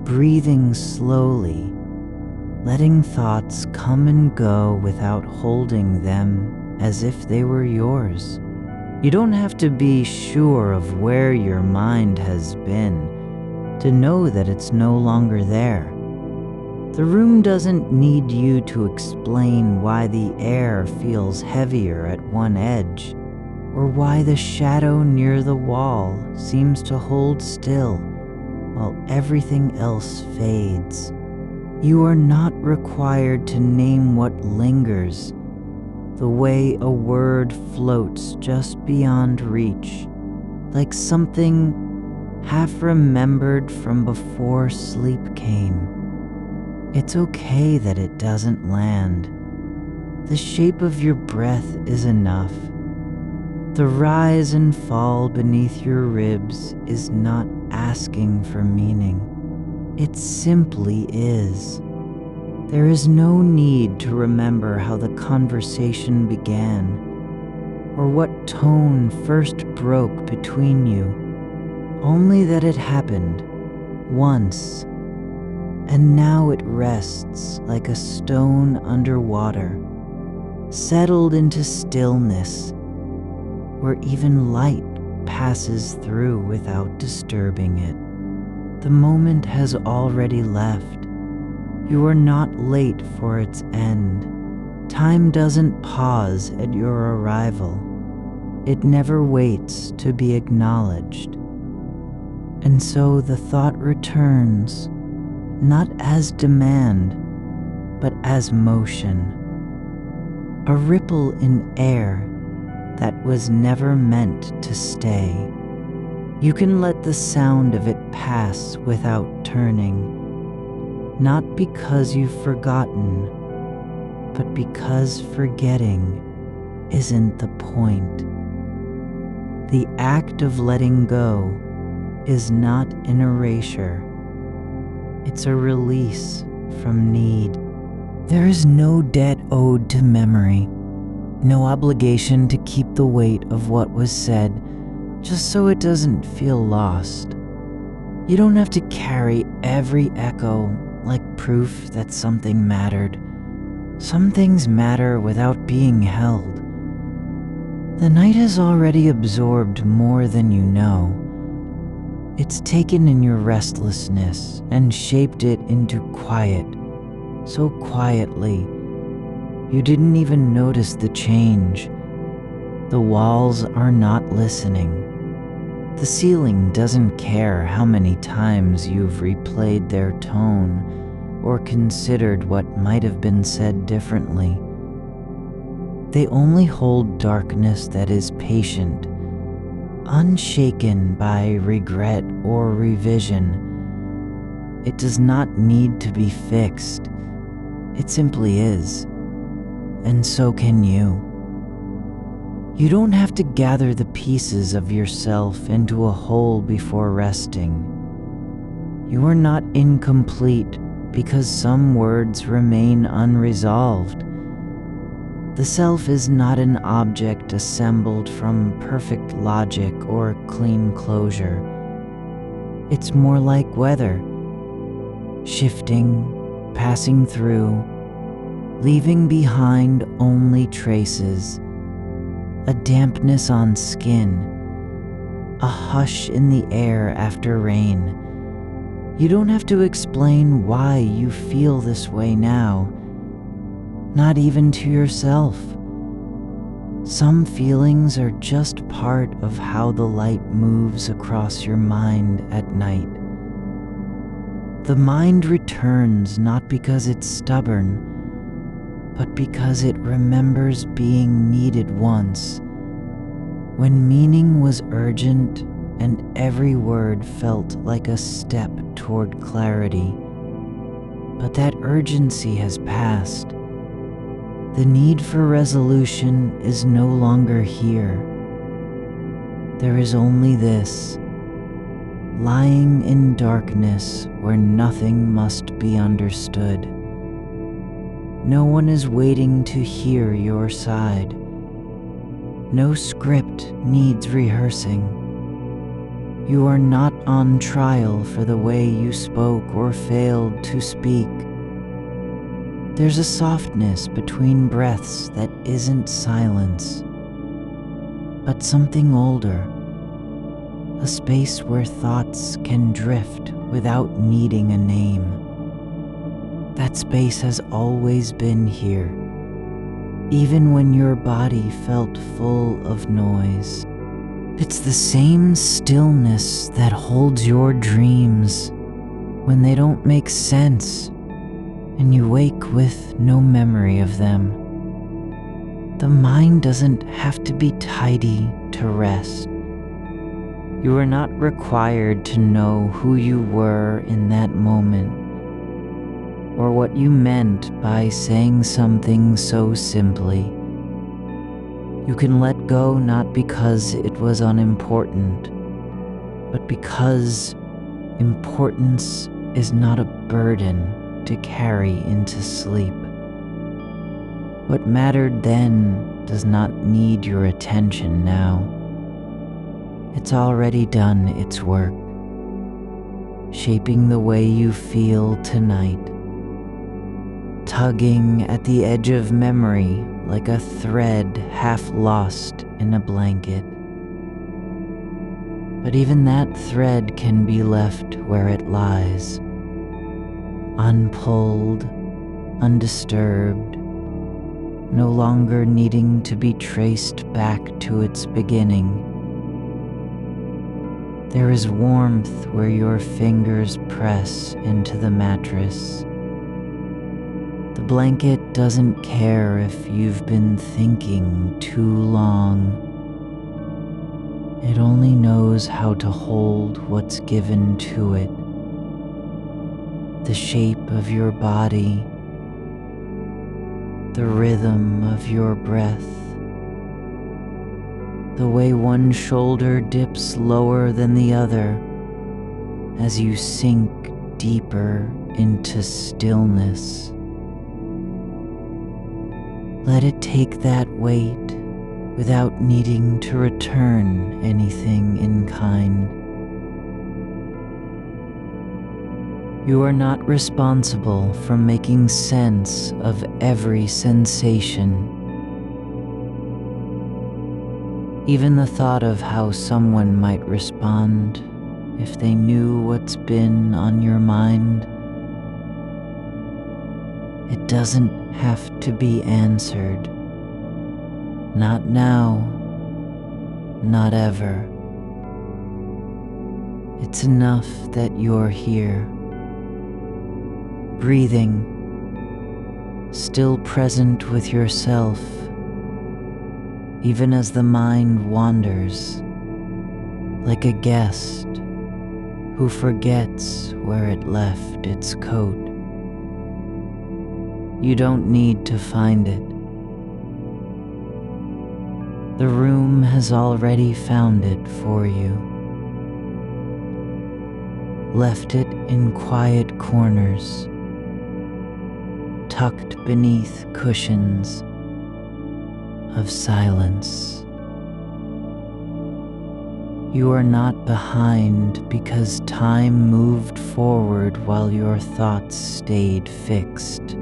breathing slowly, letting thoughts come and go without holding them as if they were yours. You don't have to be sure of where your mind has been to know that it's no longer there. The room doesn't need you to explain why the air feels heavier at one edge, or why the shadow near the wall seems to hold still while everything else fades. You are not required to name what lingers, the way a word floats just beyond reach, like something half remembered from before sleep came. It's okay that it doesn't land. The shape of your breath is enough. The rise and fall beneath your ribs is not asking for meaning. It simply is. There is no need to remember how the conversation began, or what tone first broke between you, only that it happened once, and now it rests like a stone underwater, settled into stillness, where even light passes through without disturbing it. The moment has already left. You are not late for its end. Time doesn't pause at your arrival. It never waits to be acknowledged. And so the thought returns, not as demand, but as motion. A ripple in air that was never meant to stay. You can let the sound of it pass without turning, not because you've forgotten, but because forgetting isn't the point. The act of letting go is not an erasure. It's a release from need. There is no debt owed to memory, no obligation to keep the weight of what was said just so it doesn't feel lost. You don't have to carry every echo like proof that something mattered. Some things matter without being held. The night has already absorbed more than you know. It's taken in your restlessness and shaped it into quiet, so quietly you didn't even notice the change. The walls are not listening. The ceiling doesn't care how many times you've replayed their tone or considered what might have been said differently. They only hold darkness that is patient, unshaken by regret or revision. It does not need to be fixed. It simply is. And so can you. You don't have to gather the pieces of yourself into a whole before resting. You are not incomplete because some words remain unresolved. The self is not an object assembled from perfect logic or clean closure. It's more like weather, shifting, passing through, leaving behind only traces. A dampness on skin, a hush in the air after rain. You don't have to explain why you feel this way now, not even to yourself. Some feelings are just part of how the light moves across your mind at night. The mind returns not because it's stubborn, but because it remembers being needed once, when meaning was urgent and every word felt like a step toward clarity. But that urgency has passed. The need for resolution is no longer here. There is only this, lying in darkness where nothing must be understood. No one is waiting to hear your side. No script needs rehearsing. You are not on trial for the way you spoke or failed to speak. There's a softness between breaths that isn't silence, but something older, a space where thoughts can drift without needing a name. That space has always been here, even when your body felt full of noise. It's the same stillness that holds your dreams when they don't make sense and you wake with no memory of them. The mind doesn't have to be tidy to rest. You are not required to know who you were in that moment, or what you meant by saying something so simply. You can let go not because it was unimportant, but because importance is not a burden to carry into sleep. What mattered then does not need your attention now. It's already done its work, shaping the way you feel tonight, tugging at the edge of memory like a thread half lost in a blanket. But even that thread can be left where it lies, unpulled, undisturbed, no longer needing to be traced back to its beginning. There is warmth where your fingers press into the mattress. The blanket doesn't care if you've been thinking too long. It only knows how to hold what's given to it. The shape of your body, the rhythm of your breath, the way one shoulder dips lower than the other as you sink deeper into stillness. Let it take that weight without needing to return anything in kind. You are not responsible for making sense of every sensation. Even the thought of how someone might respond if they knew what's been on your mind. It doesn't have to be answered. Not now, not ever. It's enough that you're here, breathing, still present with yourself, even as the mind wanders, like a guest who forgets where it left its coat. You don't need to find it. The room has already found it for you. Left it in quiet corners, tucked beneath cushions of silence. You are not behind because time moved forward while your thoughts stayed fixed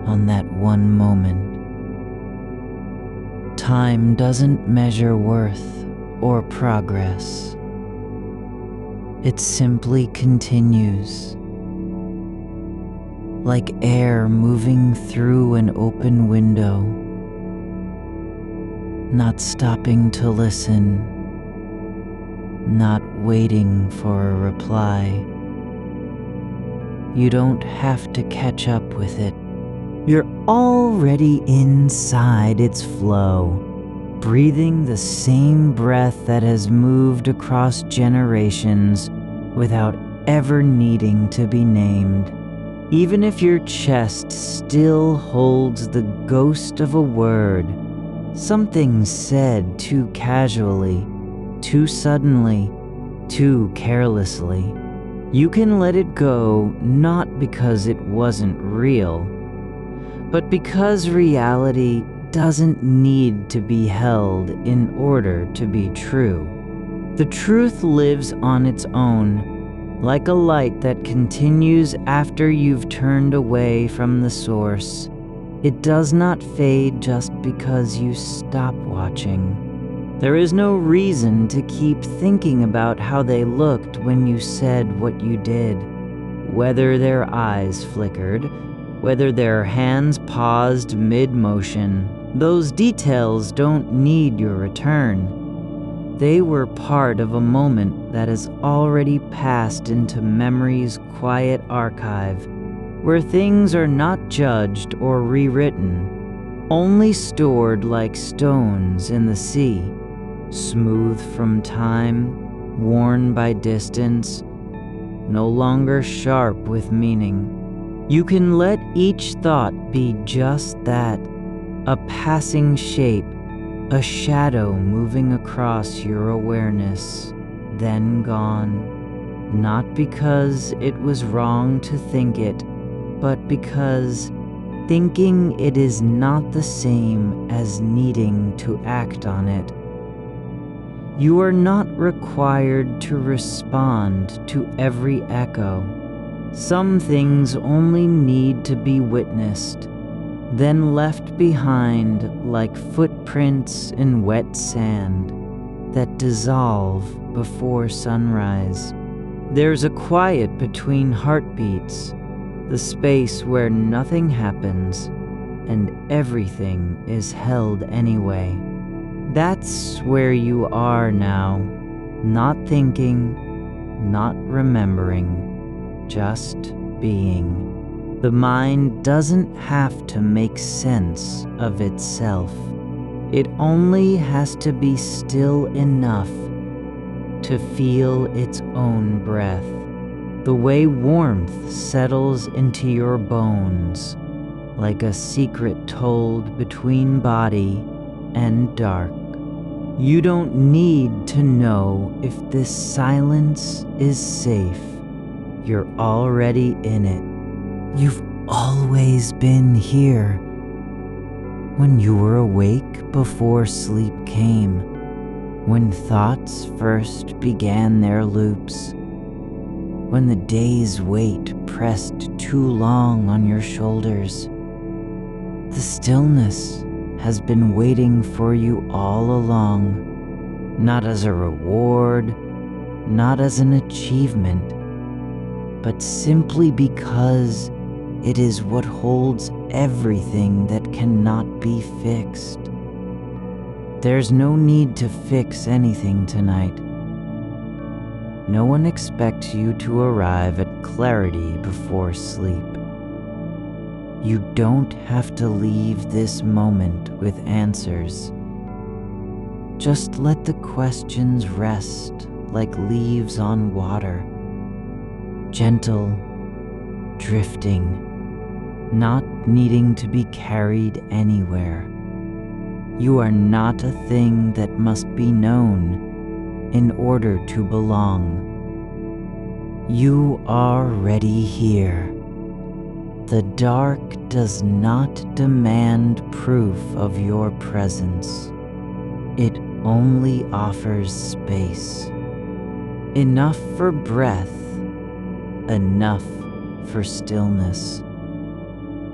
on that one moment. Time doesn't measure worth or progress. It simply continues, like air moving through an open window, not stopping to listen, not waiting for a reply. You don't have to catch up with it. You're already inside its flow, breathing the same breath that has moved across generations without ever needing to be named. Even if your chest still holds the ghost of a word, something said too casually, too suddenly, too carelessly, you can let it go not because it wasn't real, but because reality doesn't need to be held in order to be true. The truth lives on its own, like a light that continues after you've turned away from the source. It does not fade just because you stop watching. There is no reason to keep thinking about how they looked when you said what you did. Whether their eyes flickered, whether their hands paused mid-motion, those details don't need your return. They were part of a moment that has already passed into memory's quiet archive, where things are not judged or rewritten, only stored like stones in the sea, smooth from time, worn by distance, no longer sharp with meaning. You can let each thought be just that, a passing shape, a shadow moving across your awareness, then gone. Not because it was wrong to think it, but because thinking it is not the same as needing to act on it. You are not required to respond to every echo. Some things only need to be witnessed, then left behind like footprints in wet sand that dissolve before sunrise. There's a quiet between heartbeats, the space where nothing happens and everything is held anyway. That's where you are now, not thinking, not remembering, just being. The mind doesn't have to make sense of itself. It only has to be still enough to feel its own breath, the way warmth settles into your bones, like a secret told between body and dark. You don't need to know if this silence is safe. You're already in it. You've always been here. When you were awake before sleep came, when thoughts first began their loops, when the day's weight pressed too long on your shoulders, the stillness has been waiting for you all along, not as a reward, not as an achievement, but simply because it is what holds everything that cannot be fixed. There's no need to fix anything tonight. No one expects you to arrive at clarity before sleep. You don't have to leave this moment with answers. Just let the questions rest like leaves on water, gentle, drifting, not needing to be carried anywhere. You are not a thing that must be known in order to belong. You are already here. The dark does not demand proof of your presence. It only offers space. Enough for breath, enough for stillness,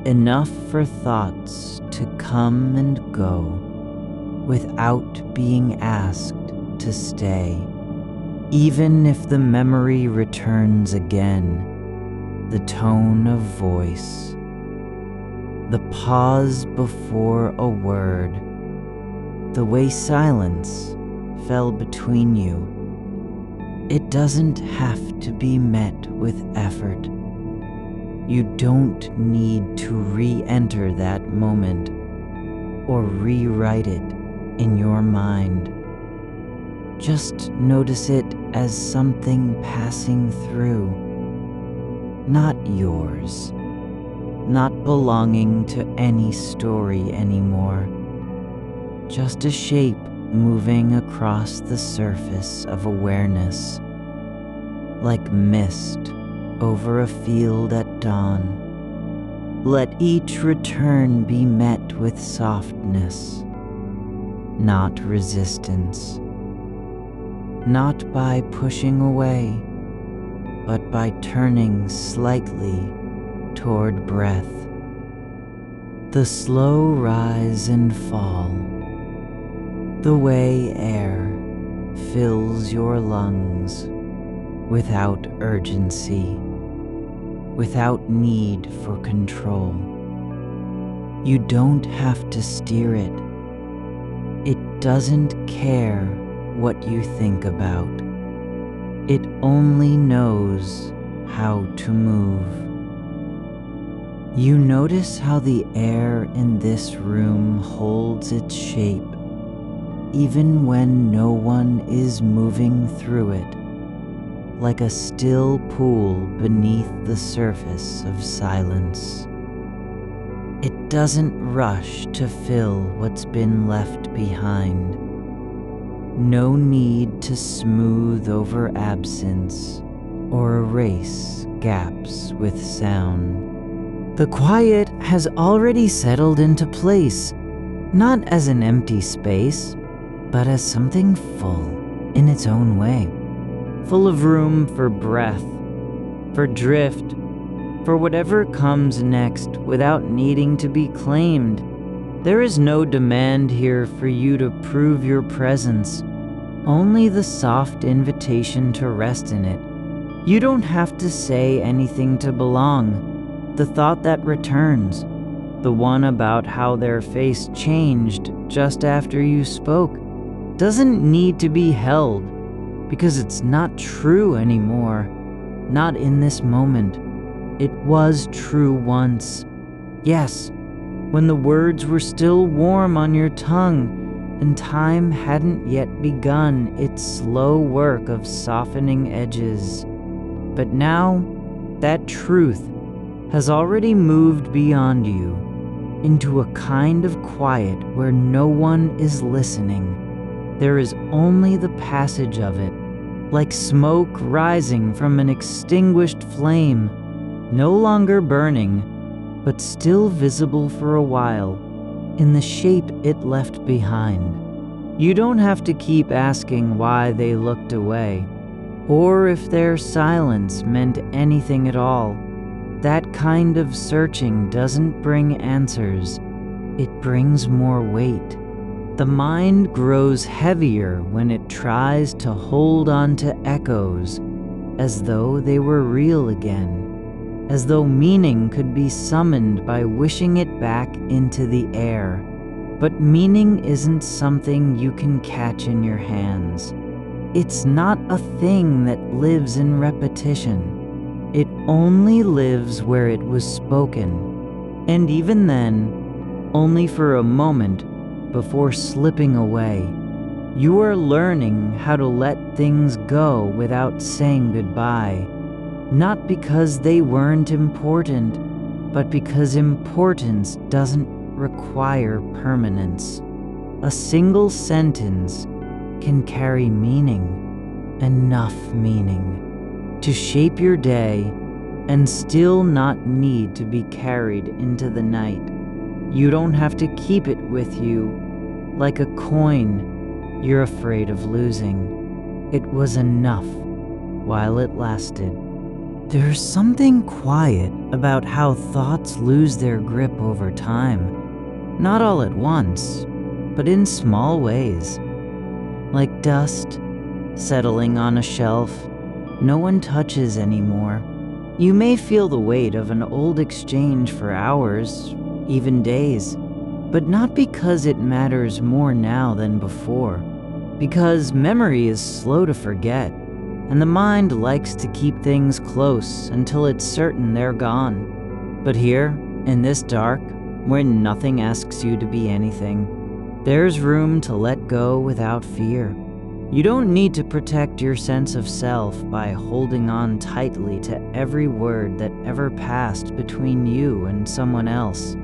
enough for thoughts to come and go without being asked to stay. Even if the memory returns again, the tone of voice, the pause before a word, the way silence fell between you, it doesn't have to be met with effort. You don't need to re-enter that moment or rewrite it in your mind. Just notice it as something passing through, not yours, not belonging to any story anymore, just a shape moving across the surface of awareness, like mist over a field at dawn. Let each return be met with softness, not resistance, not by pushing away, but by turning slightly toward breath. The slow rise and fall, the way air fills your lungs without urgency, without need for control. You don't have to steer it. It doesn't care what you think about. It only knows how to move. You notice how the air in this room holds its shape, even when no one is moving through it, like a still pool beneath the surface of silence. It doesn't rush to fill what's been left behind. No need to smooth over absence or erase gaps with sound. The quiet has already settled into place, not as an empty space, but as something full in its own way. Full of room for breath, for drift, for whatever comes next without needing to be claimed. There is no demand here for you to prove your presence, only the soft invitation to rest in it. You don't have to say anything to belong. The thought that returns, the one about how their face changed just after you spoke, doesn't need to be held because it's not true anymore. Not in this moment. It was true once. Yes, when the words were still warm on your tongue and time hadn't yet begun its slow work of softening edges. But now, that truth has already moved beyond you into a kind of quiet where no one is listening. There is only the passage of it, like smoke rising from an extinguished flame, no longer burning, but still visible for a while in the shape it left behind. You don't have to keep asking why they looked away, or if their silence meant anything at all. That kind of searching doesn't bring answers, it brings more weight. The mind grows heavier when it tries to hold on to echoes as though they were real again, as though meaning could be summoned by wishing it back into the air. But meaning isn't something you can catch in your hands. It's not a thing that lives in repetition. It only lives where it was spoken, and even then, only for a moment before slipping away. You are learning how to let things go without saying goodbye, not because they weren't important, but because importance doesn't require permanence. A single sentence can carry meaning, enough meaning, to shape your day and still not need to be carried into the night. You don't have to keep it with you like a coin you're afraid of losing. It was enough while it lasted. There's something quiet about how thoughts lose their grip over time. Not all at once, but in small ways. Like dust settling on a shelf no one touches anymore. You may feel the weight of an old exchange for hours, even days, but not because it matters more now than before. Because memory is slow to forget, and the mind likes to keep things close until it's certain they're gone. But here, in this dark, where nothing asks you to be anything, there's room to let go without fear. You don't need to protect your sense of self by holding on tightly to every word that ever passed between you and someone else.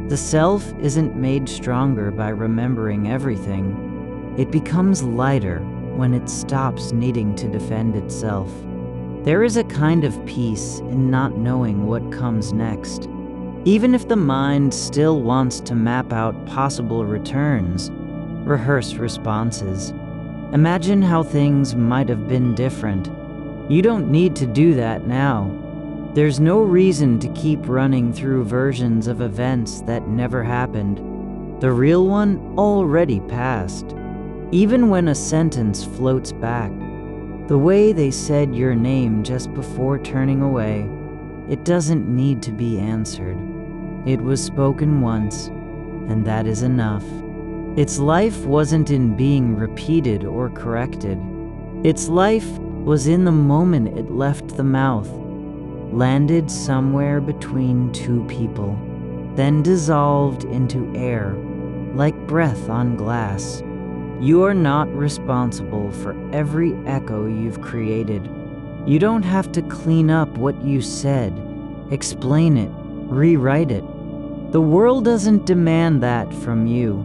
The self isn't made stronger by remembering everything. It becomes lighter when it stops needing to defend itself. There is a kind of peace in not knowing what comes next. Even if the mind still wants to map out possible returns, rehearse responses, imagine how things might have been different, You don't need to do that now. There's no reason to keep running through versions of events that never happened. The real one already passed. Even when a sentence floats back, the way they said your name just before turning away, it doesn't need to be answered. It was spoken once, and that is enough. Its life wasn't in being repeated or corrected. Its life was in the moment it left the mouth, landed somewhere between two people, then dissolved into air, like breath on glass. You are not responsible for every echo you've created. You don't have to clean up what you said, explain it, rewrite it. The world doesn't demand that from you.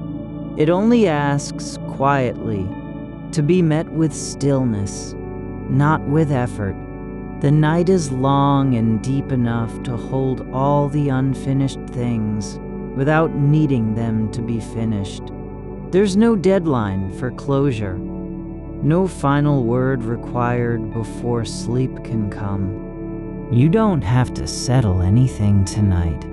It only asks quietly to be met with stillness, not with effort. The night is long and deep enough to hold all the unfinished things without needing them to be finished. There's no deadline for closure, no final word required before sleep can come. You don't have to settle anything tonight.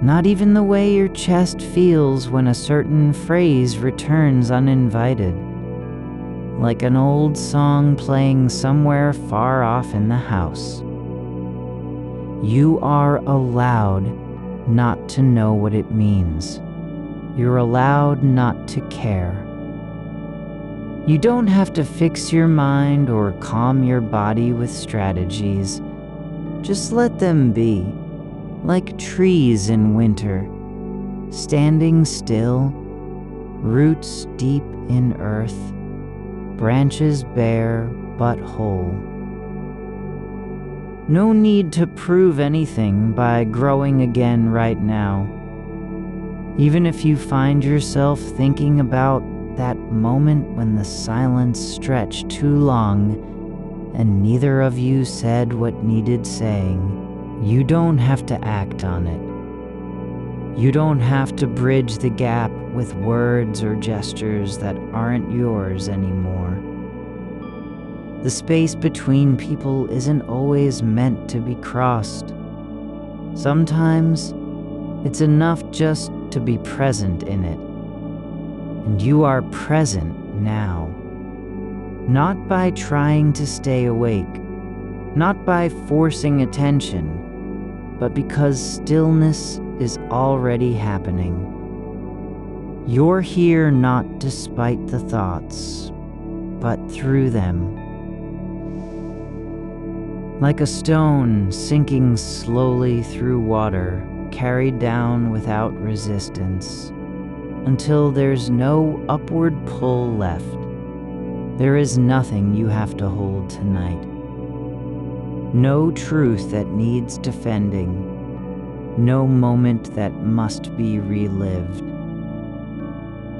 Not even the way your chest feels when a certain phrase returns uninvited, like an old song playing somewhere far off in the house. You are allowed not to know what it means. You're allowed not to care. You don't have to fix your mind or calm your body with strategies. Just let them be, like trees in winter, standing still, roots deep in earth, branches bare but whole. No need to prove anything by growing again right now. Even if you find yourself thinking about that moment when the silence stretched too long and neither of you said what needed saying, you don't have to act on it. You don't have to bridge the gap with words or gestures that aren't yours anymore. The space between people isn't always meant to be crossed. Sometimes it's enough just to be present in it. And you are present now. Not by trying to stay awake, not by forcing attention, but because stillness is already happening. You're here not despite the thoughts, but through them. Like a stone sinking slowly through water, carried down without resistance, until there's no upward pull left. There is nothing you have to hold tonight. No truth that needs defending. No moment that must be relived.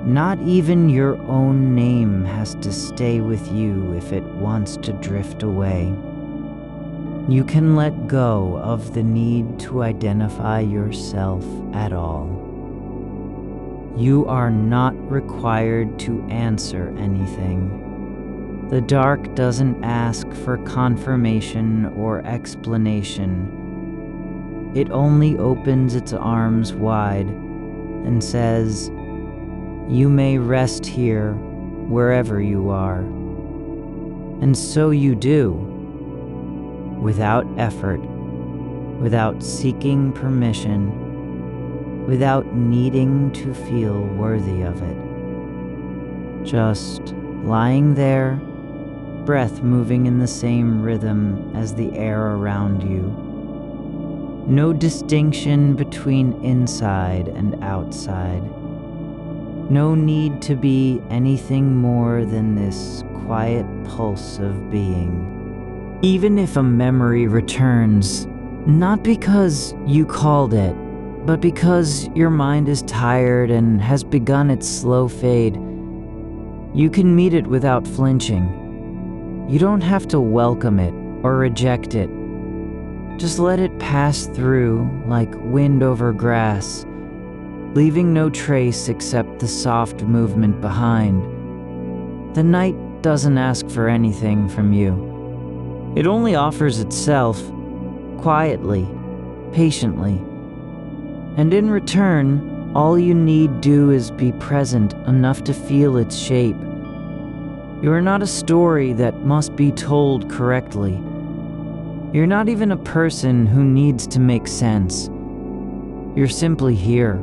Not even your own name has to stay with you if it wants to drift away. You can let go of the need to identify yourself at all. You are not required to answer anything. The dark doesn't ask for confirmation or explanation. It only opens its arms wide and says, "You may rest here, wherever you are." And so you do. Without effort, without seeking permission, without needing to feel worthy of it. Just lying there, breath moving in the same rhythm as the air around you. No distinction between inside and outside. No need to be anything more than this quiet pulse of being. Even if a memory returns, not because you called it, but because your mind is tired and has begun its slow fade, you can meet it without flinching. You don't have to welcome it or reject it. Just let it pass through like wind over grass, leaving no trace except the soft movement behind. The night doesn't ask for anything from you. It only offers itself quietly, patiently, and in return, all you need do is be present enough to feel its shape. You are not a story that must be told correctly. You're not even a person who needs to make sense. You're simply here,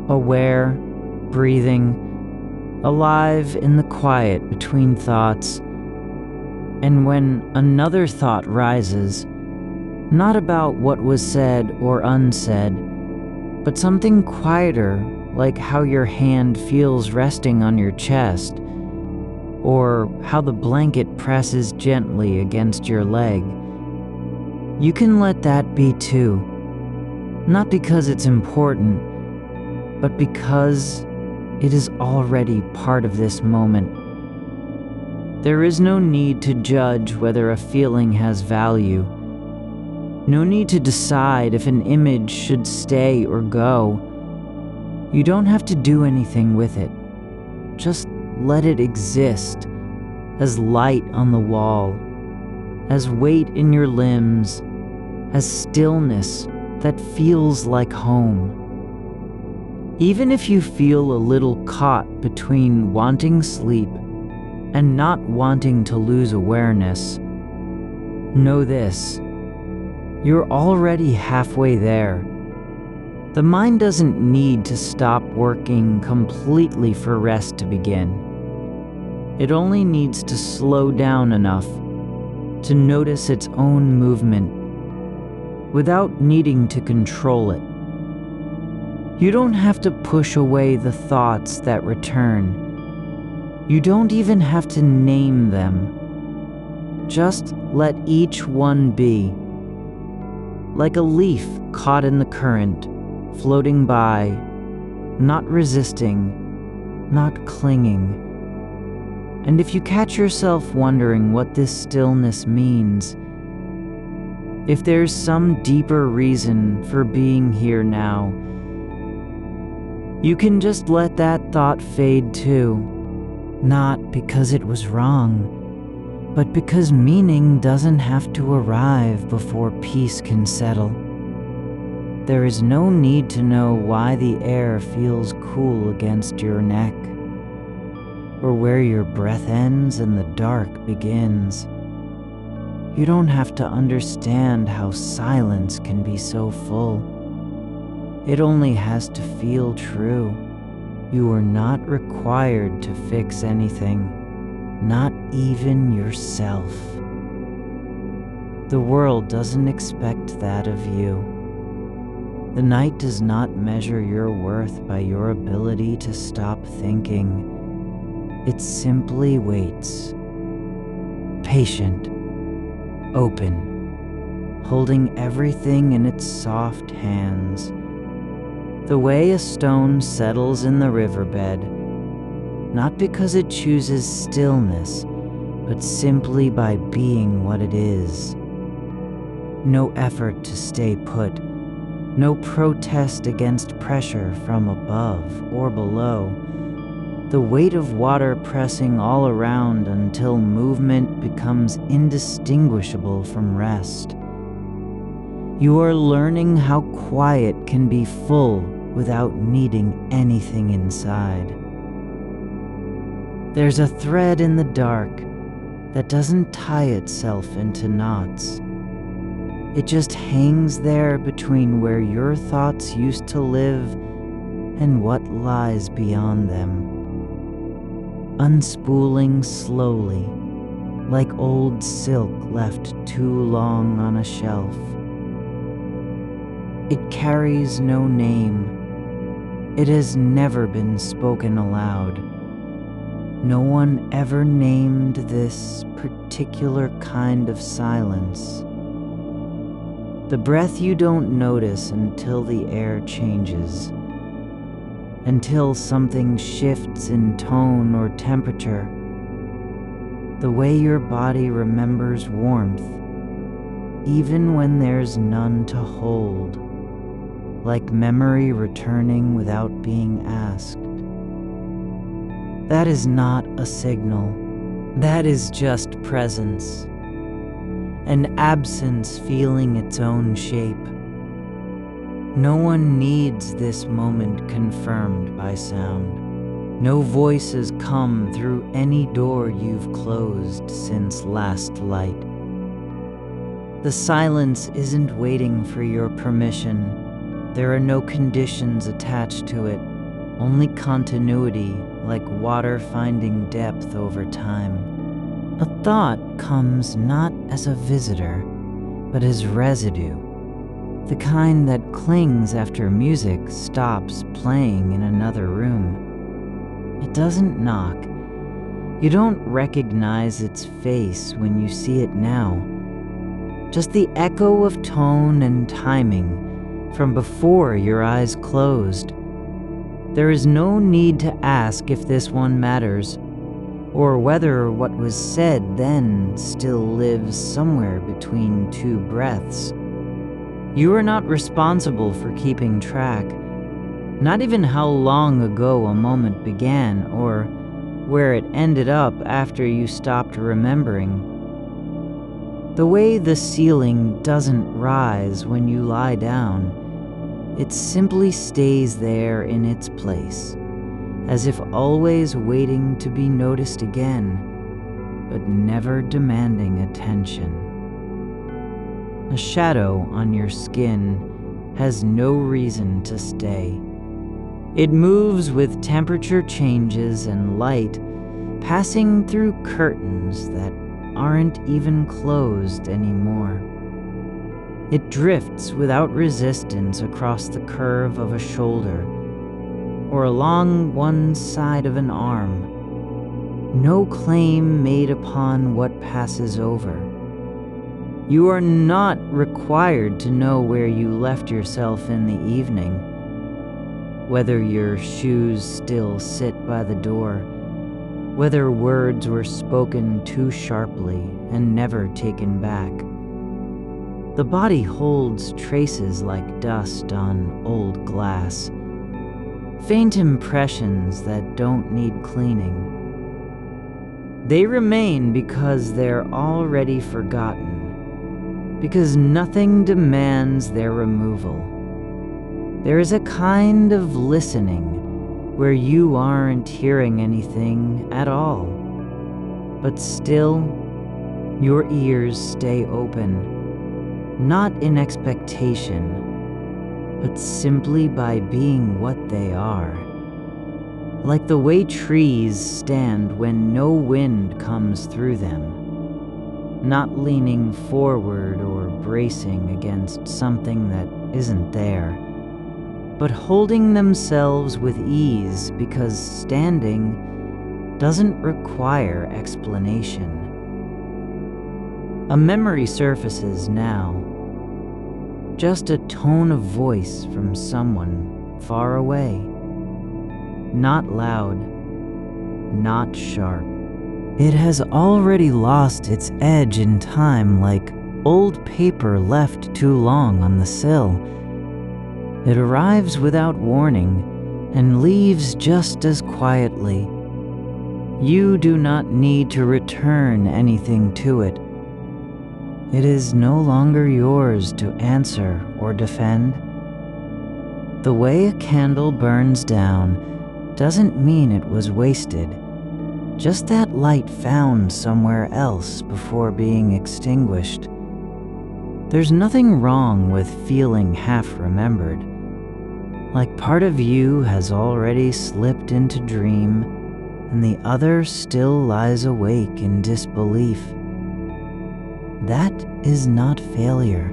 aware, breathing, alive in the quiet between thoughts. And when another thought rises, not about what was said or unsaid, but something quieter, like how your hand feels resting on your chest, or how the blanket presses gently against your leg, you can let that be too. Not because it's important, but because it is already part of this moment. There is no need to judge whether a feeling has value. No need to decide if an image should stay or go. You don't have to do anything with it. Just let it exist as light on the wall, as weight in your limbs, as stillness that feels like home. Even if you feel a little caught between wanting sleep and not wanting to lose awareness, know this: you're already halfway there. The mind doesn't need to stop working completely for rest to begin. It only needs to slow down enough to notice its own movement without needing to control it. You don't have to push away the thoughts that return. You don't even have to name them. Just let each one be. Like a leaf caught in the current, floating by, not resisting, not clinging. And if you catch yourself wondering what this stillness means, if there's some deeper reason for being here now, you can just let that thought fade too. Not because it was wrong, but because meaning doesn't have to arrive before peace can settle. There is no need to know why the air feels cool against your neck, or where your breath ends and the dark begins. You don't have to understand how silence can be so full. It only has to feel true. You are not required to fix anything, not even yourself. The world doesn't expect that of you. The night does not measure your worth by your ability to stop thinking. It simply waits, patient, open, holding everything in its soft hands. The way a stone settles in the riverbed, not because it chooses stillness, but simply by being what it is. No effort to stay put, no protest against pressure from above or below. The weight of water pressing all around until movement becomes indistinguishable from rest. You are learning how quiet can be full without needing anything inside. There's a thread in the dark that doesn't tie itself into knots. It just hangs there between where your thoughts used to live and what lies beyond them. Unspooling slowly, like old silk left too long on a shelf. It carries no name. It has never been spoken aloud. No one ever named this particular kind of silence. The breath you don't notice until the air changes, until something shifts in tone or temperature. The way your body remembers warmth, even when there's none to hold. Like memory returning without being asked. That is not a signal. That is just presence. an absence feeling its own shape. No one needs this moment confirmed by sound. No voices come through any door you've closed since last light. The silence isn't waiting for your permission. There are no conditions attached to it, only continuity, like water finding depth over time. A thought comes not as a visitor, but as residue, the kind that clings after music stops playing in another room. It doesn't knock. You don't recognize its face when you see it now. Just the echo of tone and timing from before your eyes closed. There is no need to ask if this one matters, or whether what was said then still lives somewhere between two breaths. You are not responsible for keeping track, not even how long ago a moment began or where it ended up after you stopped remembering. The way the ceiling doesn't rise when you lie down, it simply stays there in its place, as if always waiting to be noticed again, but never demanding attention. A shadow on your skin has no reason to stay. It moves with temperature changes and light, passing through curtains that aren't even closed anymore. It drifts without resistance across the curve of a shoulder or along one side of an arm. No claim made upon what passes over. You are not required to know where you left yourself in the evening, whether your shoes still sit by the door, whether words were spoken too sharply and never taken back. The body holds traces like dust on old glass, faint impressions that don't need cleaning. They remain because they're already forgotten, because nothing demands their removal. There is a kind of listening where you aren't hearing anything at all, but still your ears stay open, not in expectation, but simply by being what they are. Like the way trees stand when no wind comes through them, not leaning forward or bracing against something that isn't there, but holding themselves with ease because standing doesn't require explanation. A memory surfaces now, just a tone of voice from someone far away. Not loud, not sharp. It has already lost its edge in time, like old paper left too long on the sill. It arrives without warning and leaves just as quietly. You do not need to return anything to it. It is no longer yours to answer or defend. The way a candle burns down doesn't mean it was wasted, just that light found somewhere else before being extinguished. There's nothing wrong with feeling half remembered, like part of you has already slipped into dream and the other still lies awake in disbelief. That is not failure.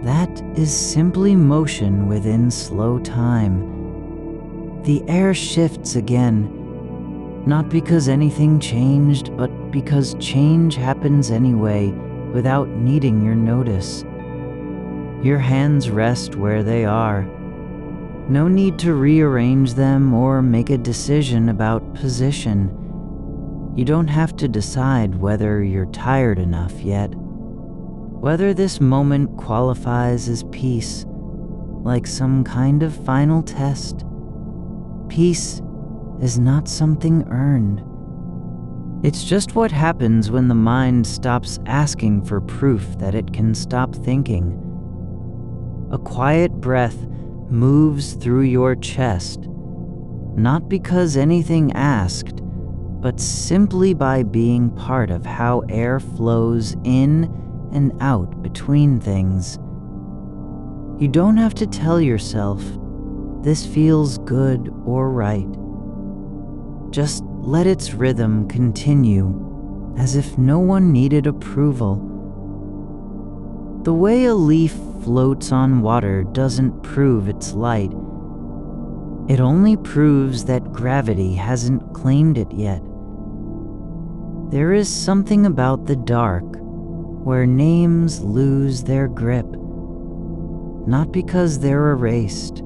That is simply motion within slow time. The air shifts again, not because anything changed, but because change happens anyway without needing your notice. Your hands rest where they are. No need to rearrange them or make a decision about position. You don't have to decide whether you're tired enough yet, whether this moment qualifies as peace, like some kind of final test. Peace is not something earned. It's just what happens when the mind stops asking for proof that it can stop thinking. A quiet breath moves through your chest, not because anything asked, but simply by being part of how air flows in and out between things. You don't have to tell yourself, this feels good or right. Just let its rhythm continue as if no one needed approval. The way a leaf floats on water doesn't prove it's light. It only proves that gravity hasn't claimed it yet. There is something about the dark where names lose their grip, not because they're erased,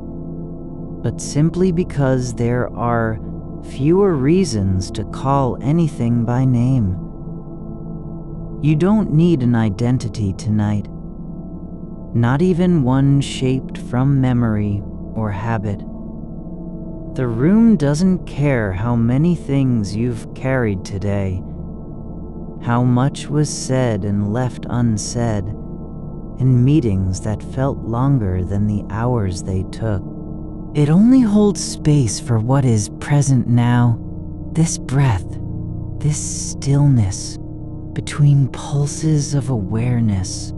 but simply because there are fewer reasons to call anything by name. You don't need an identity tonight, not even one shaped from memory or habit. The room doesn't care how many things you've carried today, how much was said and left unsaid, in meetings that felt longer than the hours they took. It only holds space for what is present now, this breath, this stillness between pulses of awareness.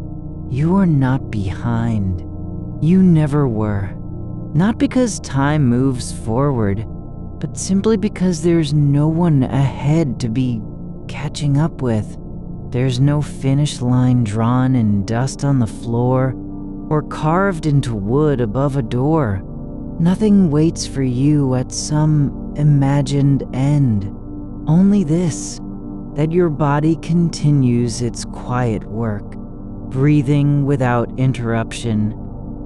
You are not behind. You never were. Not because time moves forward, but simply because there's no one ahead to be catching up with. There's no finish line drawn in dust on the floor or carved into wood above a door. Nothing waits for you at some imagined end. Only this, that your body continues its quiet work, breathing without interruption,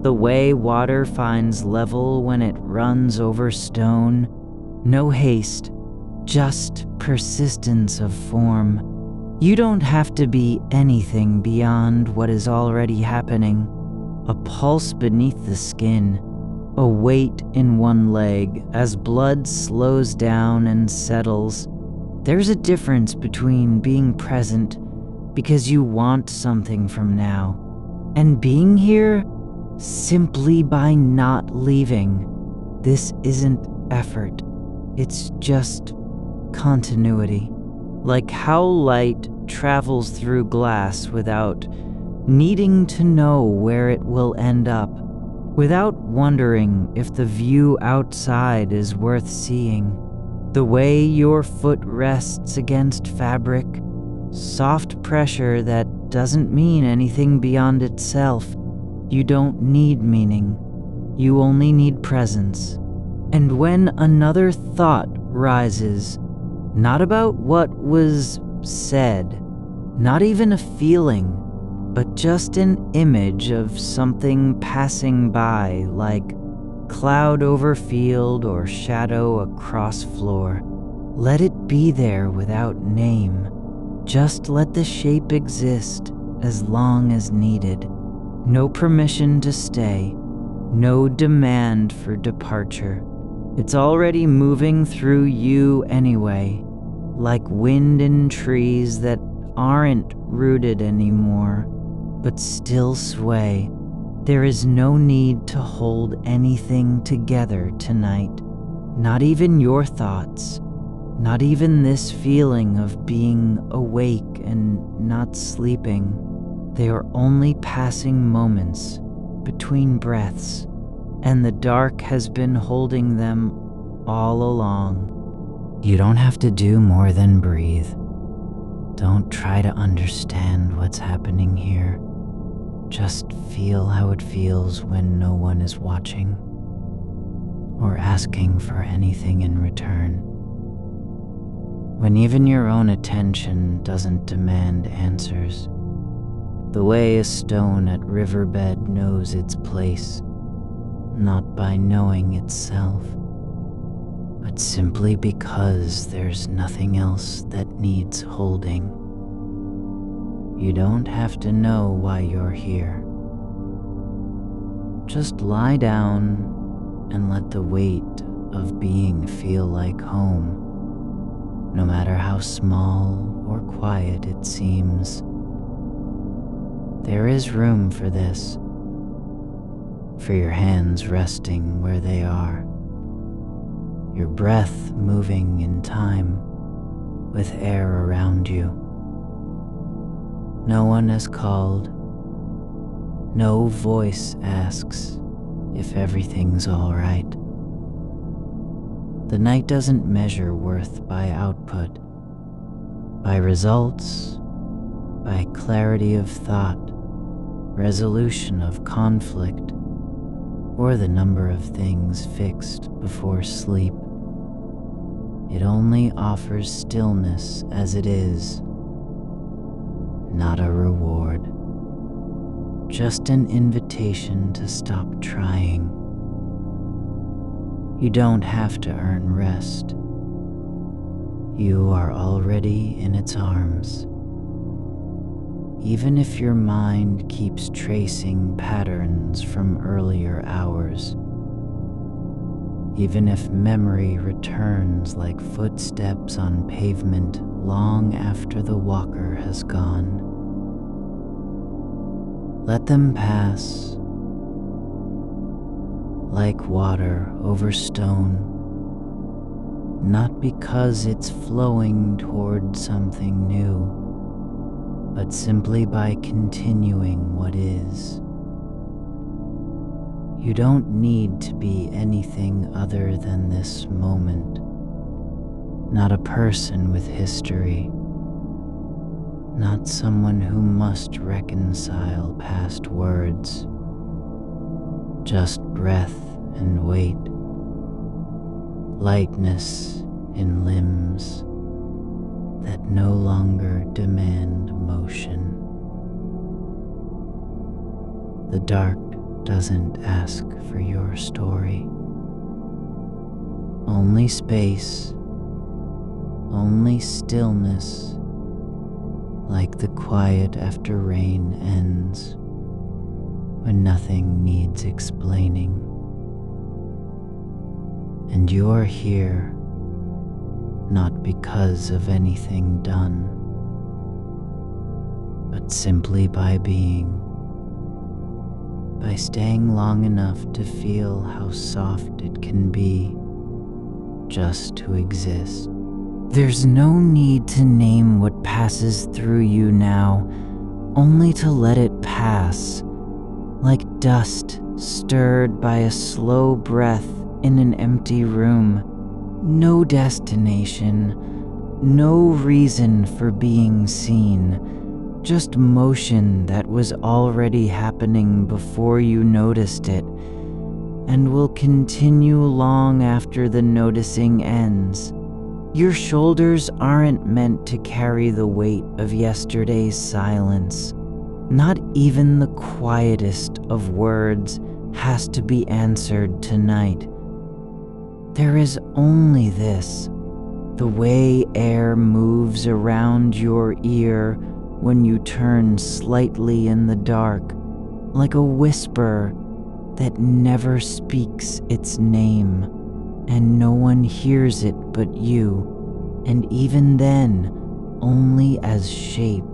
the way water finds level when it runs over stone. No haste, just persistence of form. You don't have to be anything beyond what is already happening. A pulse beneath the skin, a weight in one leg as blood slows down and settles. There's a difference between being present because you want something from now, and being here simply by not leaving. This isn't effort, it's just continuity. Like how light travels through glass without needing to know where it will end up, without wondering if the view outside is worth seeing. The way your foot rests against fabric, soft pressure that doesn't mean anything beyond itself. You don't need meaning. You only need presence. And when another thought rises, not about what was said, not even a feeling, but just an image of something passing by, like cloud over field or shadow across floor, let it be there without name. Just let the shape exist as long as needed. No permission to stay, no demand for departure. It's already moving through you anyway, like wind in trees that aren't rooted anymore, but still sway. There is no need to hold anything together tonight, not even your thoughts, not even this feeling of being awake and not sleeping. They are only passing moments between breaths, and the dark has been holding them all along. You don't have to do more than breathe. Don't try to understand what's happening here. Just feel how it feels when no one is watching or asking for anything in return. When even your own attention doesn't demand answers. The way a stone at riverbed knows its place, not by knowing itself, but simply because there's nothing else that needs holding. You don't have to know why you're here. Just lie down and let the weight of being feel like home. no matter how small or quiet it seems. There is room for this, for your hands resting where they are, your breath moving in time with air around you. No one is called, no voice asks if everything's all right. The night doesn't measure worth by output, by results, by clarity of thought, resolution of conflict, or the number of things fixed before sleep. It only offers stillness as it is, not a reward, just an invitation to stop trying. You don't have to earn rest. You are already in its arms. Even if your mind keeps tracing patterns from earlier hours, even if memory returns like footsteps on pavement long after the walker has gone, let them pass like water over stone, not because it's flowing toward something new, but simply by continuing what is. You don't need to be anything other than this moment, not a person with history, not someone who must reconcile past words, just breath and weight, lightness in limbs that no longer demand motion. The dark doesn't ask for your story. Only space, only stillness, like the quiet after rain ends, when nothing needs explaining. And you're here, not because of anything done, but simply by being, by staying long enough to feel how soft it can be just to exist. There's no need to name what passes through you now, only to let it pass, like dust stirred by a slow breath in an empty room. No destination, no reason for being seen, just motion that was already happening before you noticed it, and will continue long after the noticing ends. Your shoulders aren't meant to carry the weight of yesterday's silence. Not even the quietest of words has to be answered tonight. There is only this, the way air moves around your ear when you turn slightly in the dark, like a whisper that never speaks its name, and no one hears it but you, and even then, only as shape,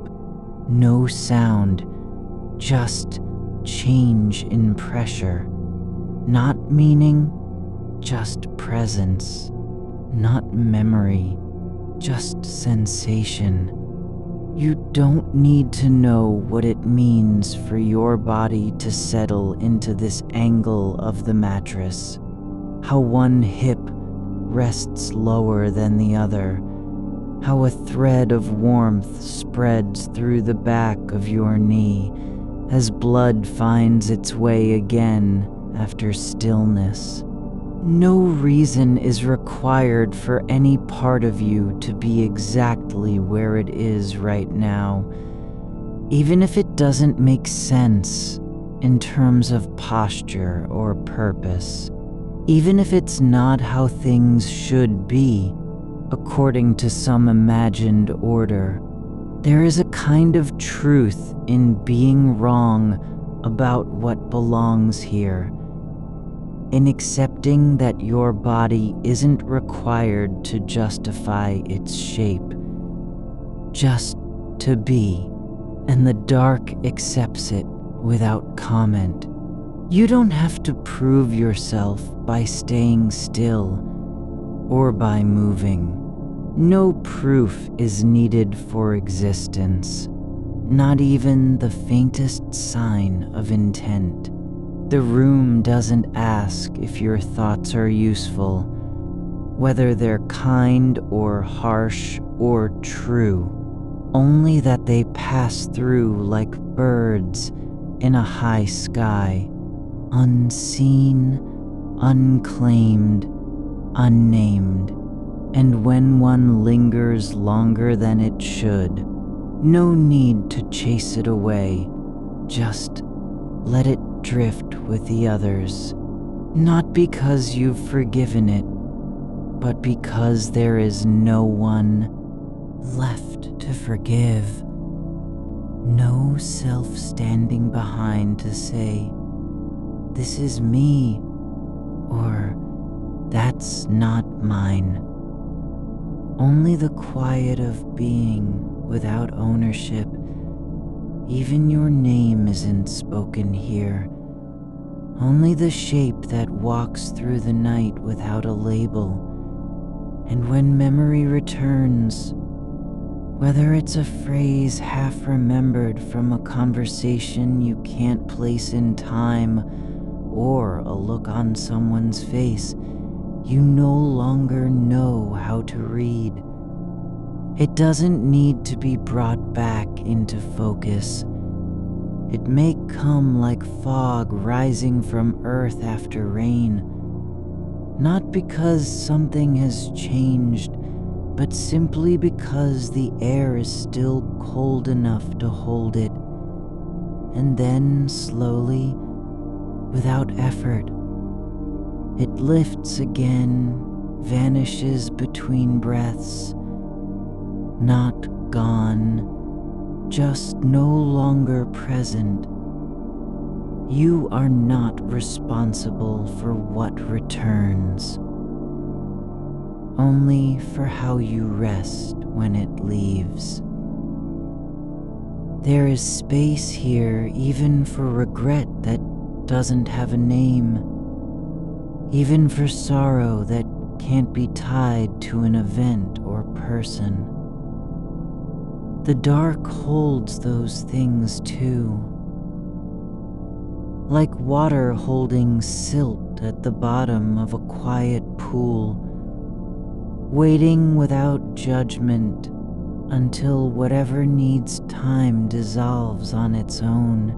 no sound, just change in pressure, not meaning, just presence, not memory, just sensation. You don't need to know what it means for your body to settle into this angle of the mattress, how one hip rests lower than the other, how a thread of warmth spreads through the back of your knee as blood finds its way again after stillness. No reason is required for any part of you to be exactly where it is right now, even if it doesn't make sense in terms of posture or purpose, even if it's not how things should be according to some imagined order. There is a kind of truth in being wrong about what belongs here. in accepting that your body isn't required to justify its shape, just to be, and the dark accepts it without comment. You don't have to prove yourself by staying still or by moving. No proof is needed for existence, not even the faintest sign of intent. The room doesn't ask if your thoughts are useful, whether they're kind or harsh or true, only that they pass through like birds in a high sky, unseen, unclaimed, unnamed. And when one lingers longer than it should, no need to chase it away. Just let it drift with the others. Not because you've forgiven it, but because there is no one left to forgive. No self standing behind to say, "This is me," or "That's not mine." Only the quiet of being without ownership. Even your name isn't spoken here. Only the shape that walks through the night without a label. And when memory returns, whether it's a phrase half remembered from a conversation you can't place in time, or a look on someone's face you no longer know how to read, it doesn't need to be brought back into focus. It may come like fog rising from earth after rain, not because something has changed, but simply because the air is still cold enough to hold it. And then slowly, without effort, it lifts again, vanishes between breaths, not gone, just no longer present. You are not responsible for what returns, only for how you rest when it leaves. There is space here even for regret that doesn't have a name, even for sorrow that can't be tied to an event or person. The dark holds those things too, like water holding silt at the bottom of a quiet pool, waiting without judgment until whatever needs time dissolves on its own.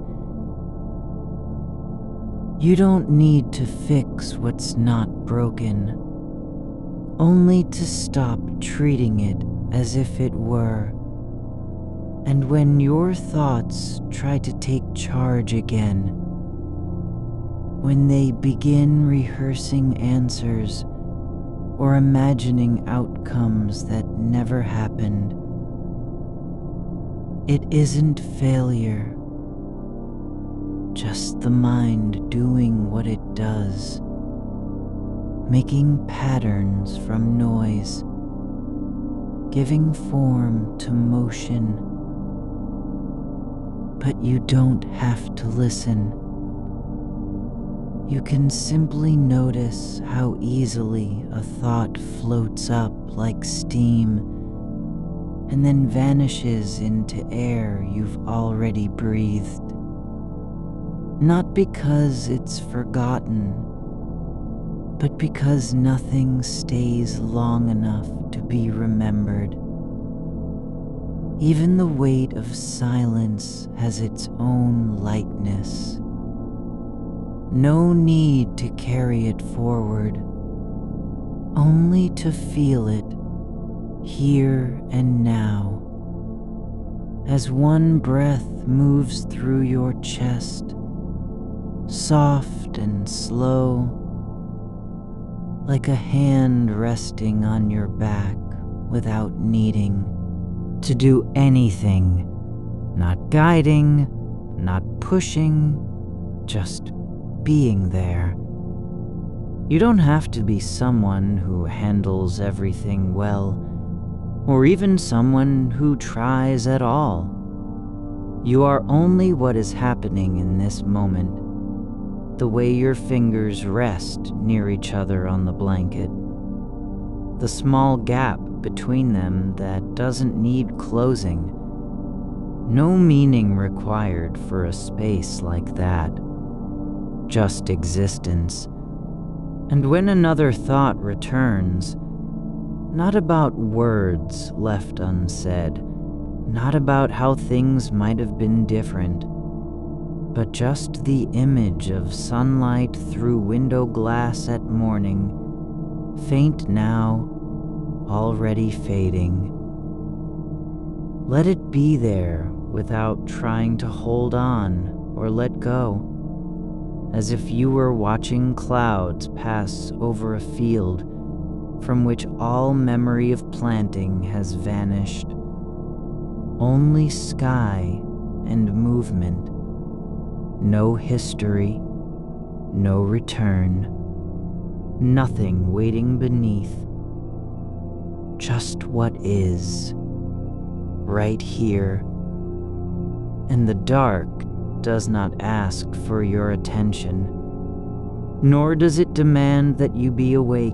You don't need to fix what's not broken, only to stop treating it as if it were. And when your thoughts try to take charge again, when they begin rehearsing answers or imagining outcomes that never happened, it isn't failure, just the mind doing what it does, making patterns from noise, giving form to motion. But you don't have to listen. You can simply notice how easily a thought floats up like steam and then vanishes into air you've already breathed. Not because it's forgotten, but because nothing stays long enough to be remembered. Even the weight of silence has its own lightness. No need to carry it forward, only to feel it here and now. As one breath moves through your chest, soft and slow, like a hand resting on your back without needing to do anything, not guiding, not pushing, just being there, You don't have to be someone who handles everything well, or even someone who tries at all. You are only what is happening in this moment, the way your fingers rest near each other on the blanket, the small gap between them that doesn't need closing. No meaning required for a space like that, just existence. And when another thought returns, not about words left unsaid, not about how things might have been different, but just the image of sunlight through window glass at morning, faint now, already fading. Let it be there without trying to hold on or let go, as if you were watching clouds pass over a field from which all memory of planting has vanished. Only sky and movement, no history, no return, nothing waiting beneath, just what is, right here. And the dark does not ask for your attention, nor does it demand that you be awake.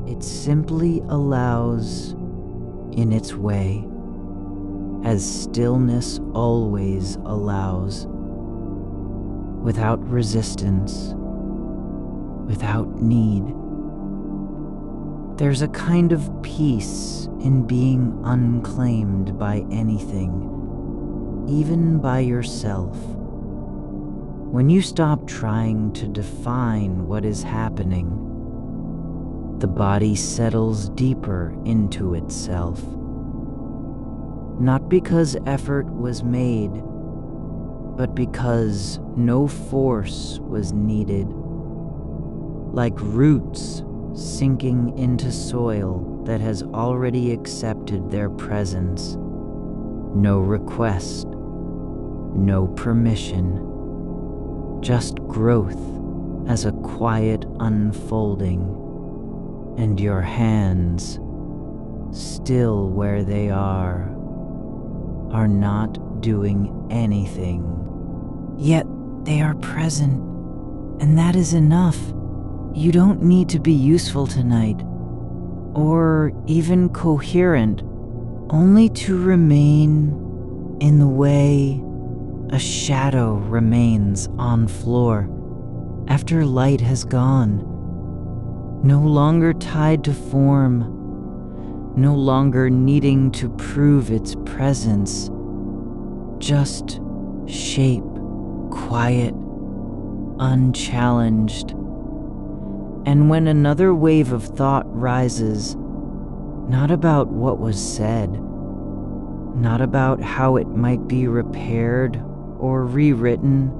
It simply allows in its way, as stillness always allows, without resistance, without need. There's a kind of peace in being unclaimed by anything, even by yourself. When you stop trying to define what is happening, the body settles deeper into itself. Not because effort was made, but because no force was needed. Like roots sinking into soil that has already accepted their presence. No request, no permission, just growth as a quiet unfolding, and your hands, still where they are not doing anything. Yet they are present, and that is enough. You don't need to be useful tonight, or even coherent, only to remain in the way a shadow remains on floor after light has gone, no longer tied to form, no longer needing to prove its presence, just shape, quiet, unchallenged. And when another wave of thought rises, not about what was said, not about how it might be repaired or rewritten,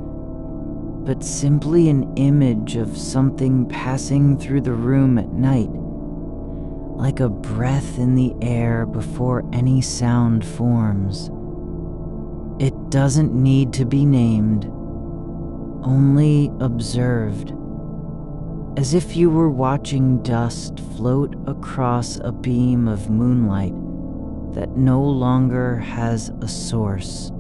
but simply an image of something passing through the room at night, like a breath in the air before any sound forms. It doesn't need to be named, only observed, as if you were watching dust float across a beam of moonlight that no longer has a source.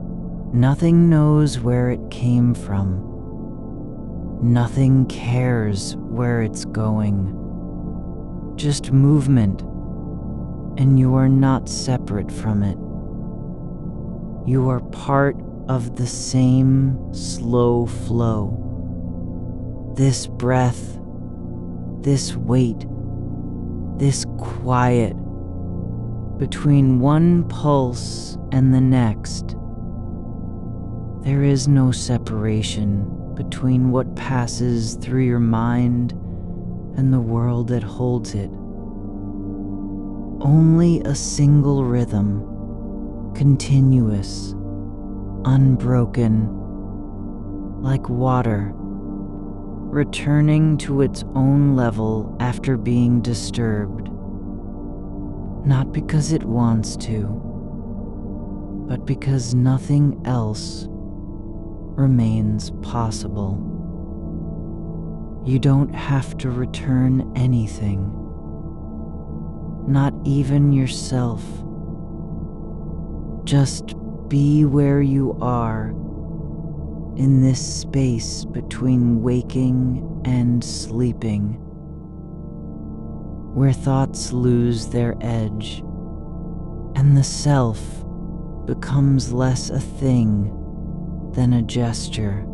Nothing knows where it came from. Nothing cares where it's going. Just movement, and you are not separate from it. You are part of the same slow flow. This breath, this weight, this quiet between one pulse and the next. There is no separation between what passes through your mind and the world that holds it. Only a single rhythm, continuous, unbroken, like water, returning to its own level after being disturbed, not because it wants to, but because nothing else remains possible. You don't have to return anything, not even yourself. Just be where you are in this space between waking and sleeping, where thoughts lose their edge and the self becomes less a thing than a gesture,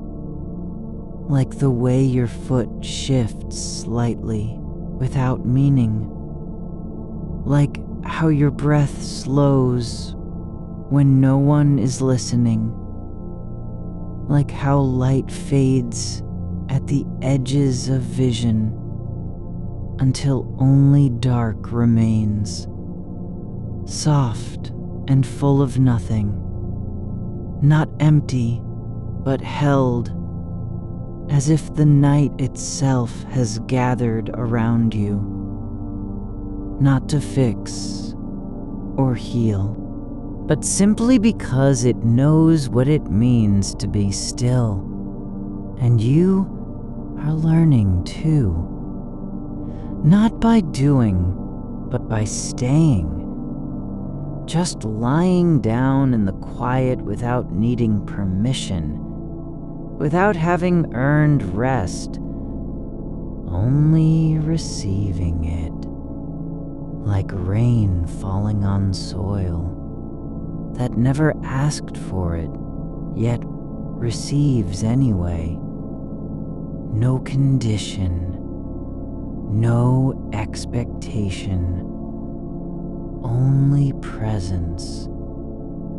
like the way your foot shifts slightly without meaning, like how your breath slows when no one is listening, like how light fades at the edges of vision until only dark remains, soft and full of nothing, not empty, but held, as if the night itself has gathered around you, not to fix or heal, but simply because it knows what it means to be still. And you are learning too, not by doing, but by staying. Just lying down in the quiet without needing permission, without having earned rest, only receiving it, like rain falling on soil that never asked for it, yet receives anyway. No condition, no expectation, only presence.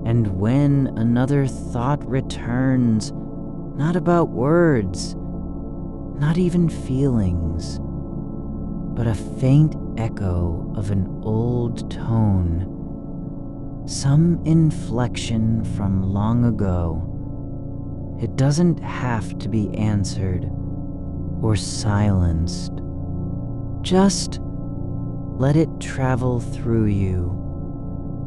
And when another thought returns, not about words, not even feelings, but a faint echo of an old tone, some inflection from long ago, it doesn't have to be answered or silenced. Just let it travel through you,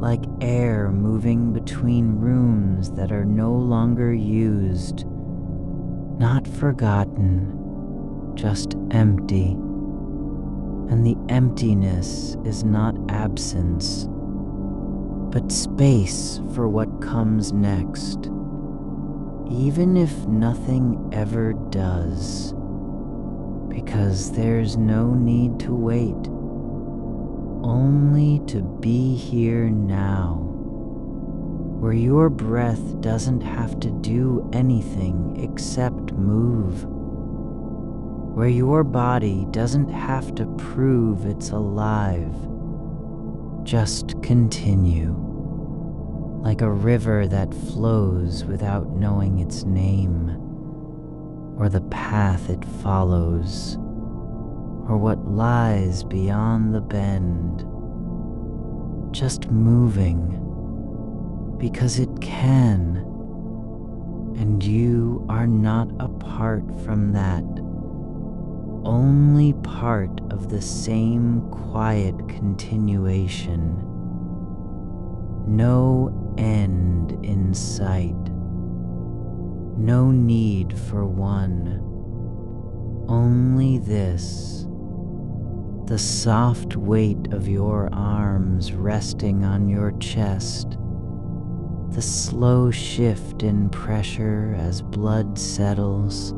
like air moving between rooms that are no longer used, not forgotten, just empty. And the emptiness is not absence, but space for what comes next, even if nothing ever does, because there's no need to wait. Only to be here now, where your breath doesn't have to do anything except move, where your body doesn't have to prove it's alive, just continue, like a river that flows without knowing its name, or the path it follows, or what lies beyond the bend, just moving because it can, and you are not apart from that, only part of the same quiet continuation. No end in sight, no need for one, only this. The soft weight of your arms resting on your chest, the slow shift in pressure as blood settles,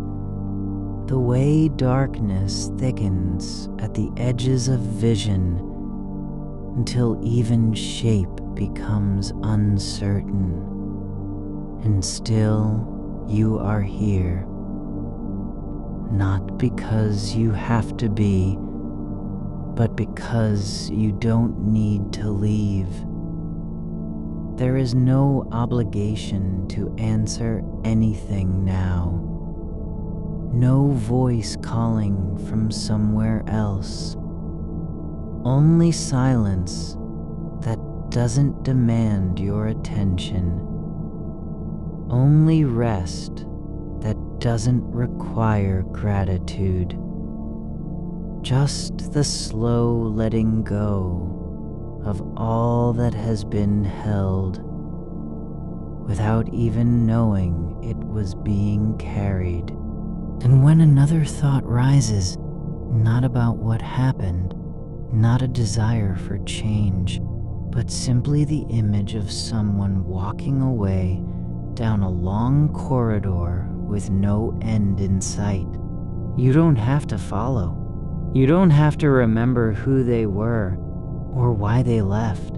the way darkness thickens at the edges of vision until even shape becomes uncertain, and still you are here, not because you have to be, but because you don't need to leave. There is no obligation to answer anything now. No voice calling from somewhere else. Only silence that doesn't demand your attention. Only rest that doesn't require gratitude. Just the slow letting go of all that has been held, without even knowing it was being carried. And when another thought rises, not about what happened, not a desire for change, but simply the image of someone walking away down a long corridor with no end in sight. You don't have to follow. You don't have to remember who they were or why they left.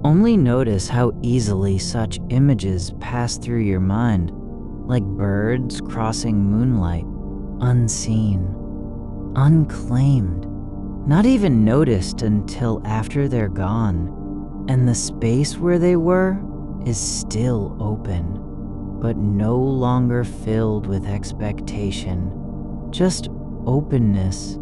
Only notice how easily such images pass through your mind, like birds crossing moonlight, unseen, unclaimed, not even noticed until after they're gone, and the space where they were is still open, but no longer filled with expectation, just openness,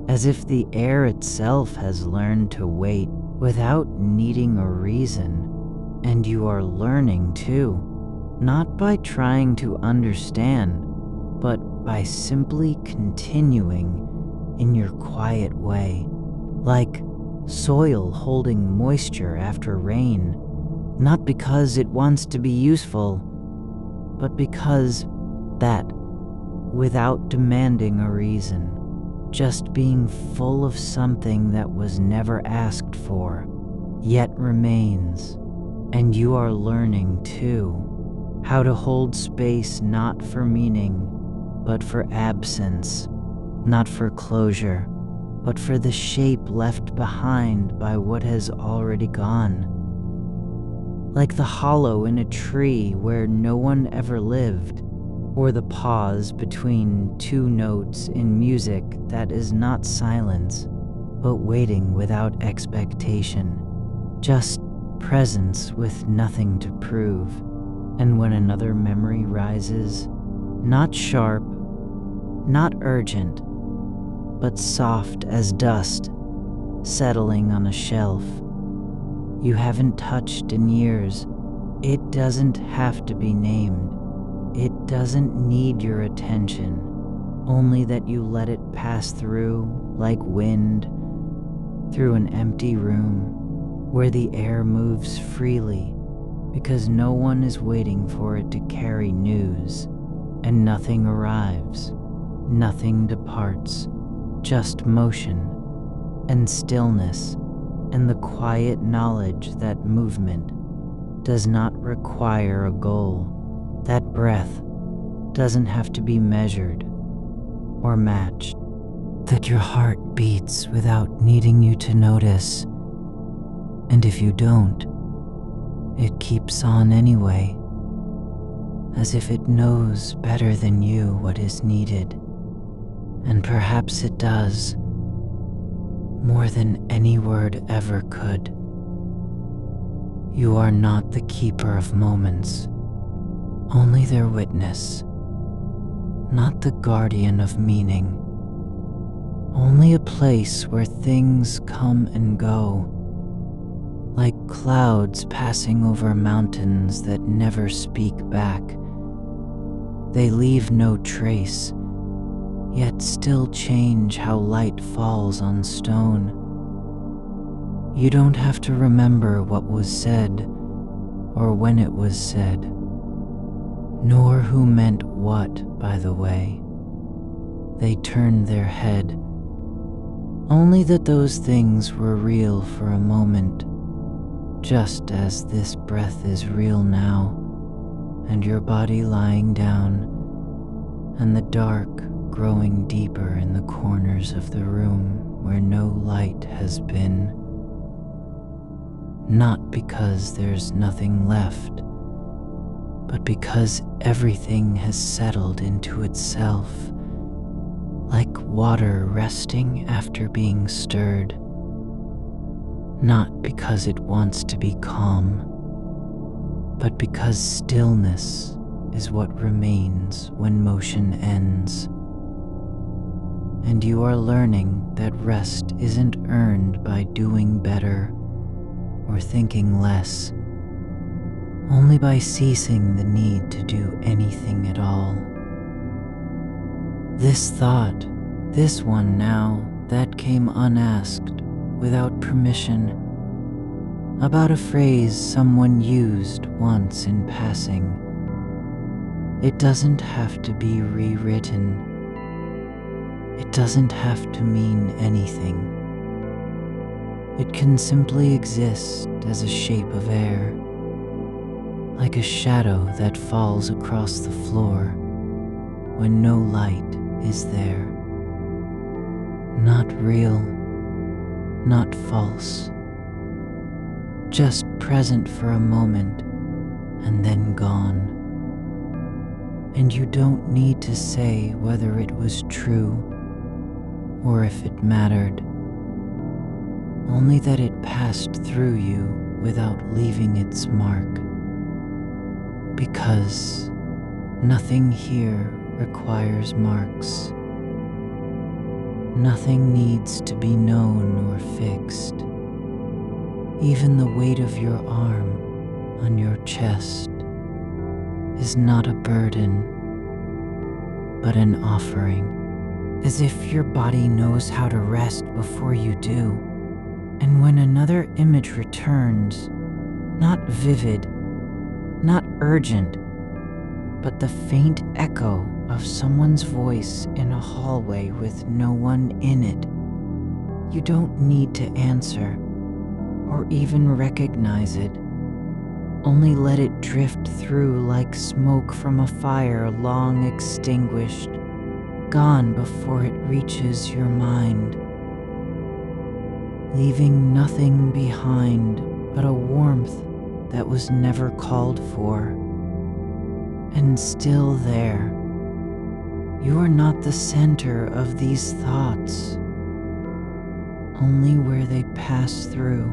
as if the air itself has learned to wait without needing a reason. And you are learning too, not by trying to understand, but by simply continuing in your quiet way, like soil holding moisture after rain, not because it wants to be useful, but because that, without demanding a reason, just being full of something that was never asked for, yet remains. And you are learning too, how to hold space not for meaning, but for absence, not for closure, but for the shape left behind by what has already gone. Like the hollow in a tree where no one ever lived, or the pause between two notes in music that is not silence, but waiting without expectation, just presence with nothing to prove. And when another memory rises, not sharp, not urgent, but soft as dust settling on a shelf you haven't touched in years, it doesn't have to be named. It doesn't need your attention, only that you let it pass through like wind through an empty room where the air moves freely because no one is waiting for it to carry news, and nothing arrives, nothing departs, just motion and stillness and the quiet knowledge that movement does not require a goal. That breath doesn't have to be measured or matched. That your heart beats without needing you to notice. And if you don't, it keeps on anyway, as if it knows better than you what is needed. And perhaps it does, more than any word ever could. You are not the keeper of moments, only their witness, not the guardian of meaning, only a place where things come and go, like clouds passing over mountains that never speak back. They leave no trace, yet still change how light falls on stone. You don't have to remember what was said or when it was said, nor who meant what, by the way. They turned their head, only that those things were real for a moment, just as this breath is real now, and your body lying down, and the dark growing deeper in the corners of the room where no light has been. Not because there's nothing left, but because everything has settled into itself, like water resting after being stirred. Not because it wants to be calm, but because stillness is what remains when motion ends. And you are learning that rest isn't earned by doing better or thinking less, only by ceasing the need to do anything at all. This thought, this one now, that came unasked, without permission, about a phrase someone used once in passing. It doesn't have to be rewritten. It doesn't have to mean anything. It can simply exist as a shape of air, like a shadow that falls across the floor when no light is there. Not real, not false, just present for a moment and then gone. And you don't need to say whether it was true or if it mattered, only that it passed through you without leaving its mark. Because nothing here requires marks. Nothing needs to be known or fixed. Even the weight of your arm on your chest is not a burden, but an offering, as if your body knows how to rest before you do. And when another image returns, not vivid, not urgent, but the faint echo of someone's voice in a hallway with no one in it, you don't need to answer or even recognize it. Only let it drift through like smoke from a fire long extinguished, gone before it reaches your mind, leaving nothing behind but a warmth that was never called for. And still there, you are not the center of these thoughts, only where they pass through,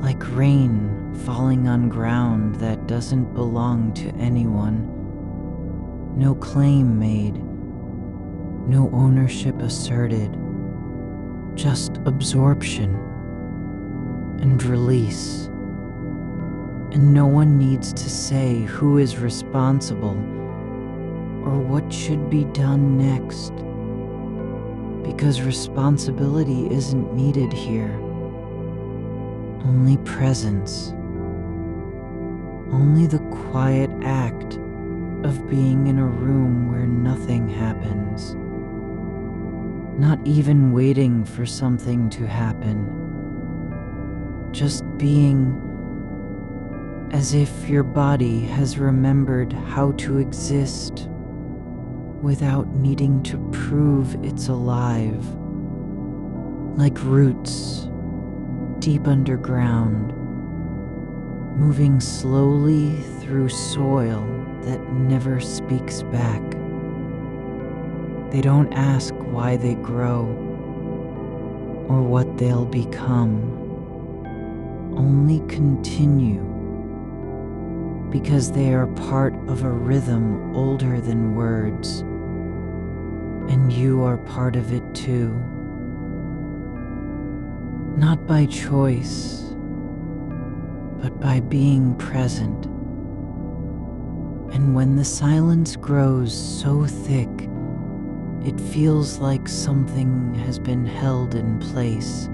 like rain falling on ground that doesn't belong to anyone. No claim made, no ownership asserted, just absorption and release. And no one needs to say who is responsible or what should be done next, because responsibility isn't needed here. Only presence, only the quiet act of being in a room where nothing happens, not even waiting for something to happen, just being, as if your body has remembered how to exist without needing to prove it's alive, like roots deep underground, moving slowly through soil that never speaks back. They don't ask why they grow or what they'll become, only continue, because they are part of a rhythm older than words, and you are part of it too. Not by choice, but by being present. And when the silence grows so thick, it feels like something has been held in place,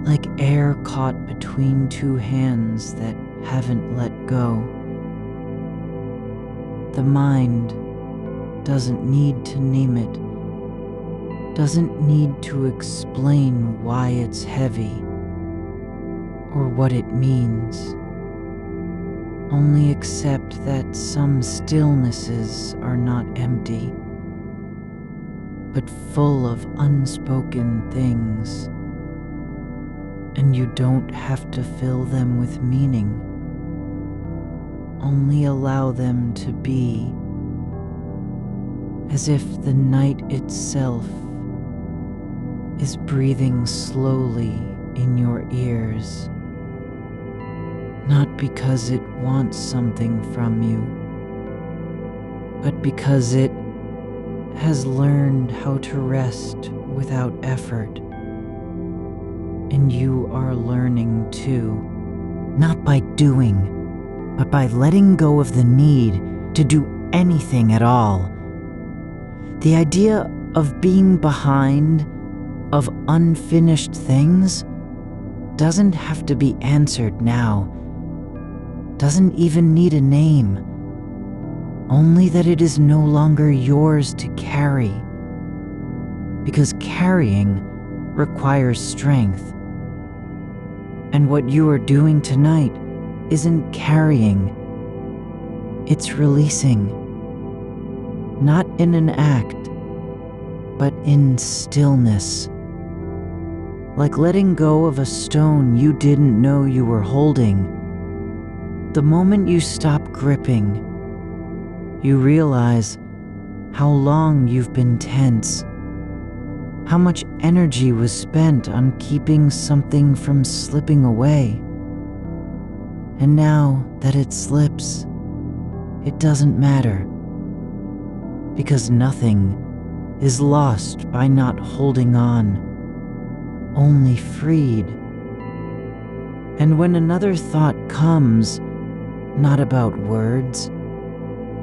like air caught between two hands that haven't let go. The mind doesn't need to name it, doesn't need to explain why it's heavy or what it means. Only accept that some stillnesses are not empty, but full of unspoken things, and you don't have to fill them with meaning. Only allow them to be, as if the night itself is breathing slowly in your ears, not because it wants something from you, but because it has learned how to rest without effort. And you are learning too, not by doing, but by letting go of the need to do anything at all. The idea of being behind, of unfinished things, doesn't have to be answered now, doesn't even need a name, only that it is no longer yours to carry, because carrying requires strength. And what you are doing tonight isn't carrying, it's releasing. Not in an act, but in stillness. Like letting go of a stone you didn't know you were holding. The moment you stop gripping, you realize how long you've been tense, how much energy was spent on keeping something from slipping away. And now that it slips, it doesn't matter, because nothing is lost by not holding on, only freed. And when another thought comes, not about words,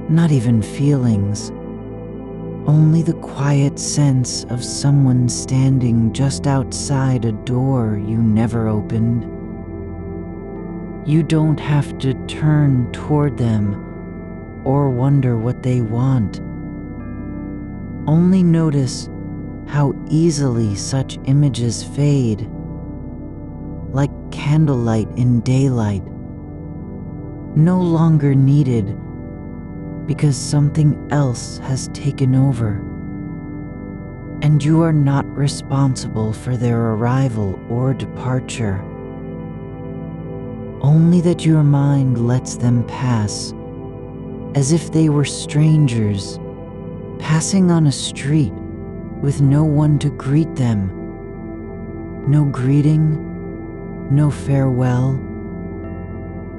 not even feelings, only the quiet sense of someone standing just outside a door you never opened. You don't have to turn toward them or wonder what they want. Only notice how easily such images fade, like candlelight in daylight, no longer needed because something else has taken over, and you are not responsible for their arrival or departure. Only that your mind lets them pass, as if they were strangers, passing on a street with no one to greet them. No greeting, no farewell,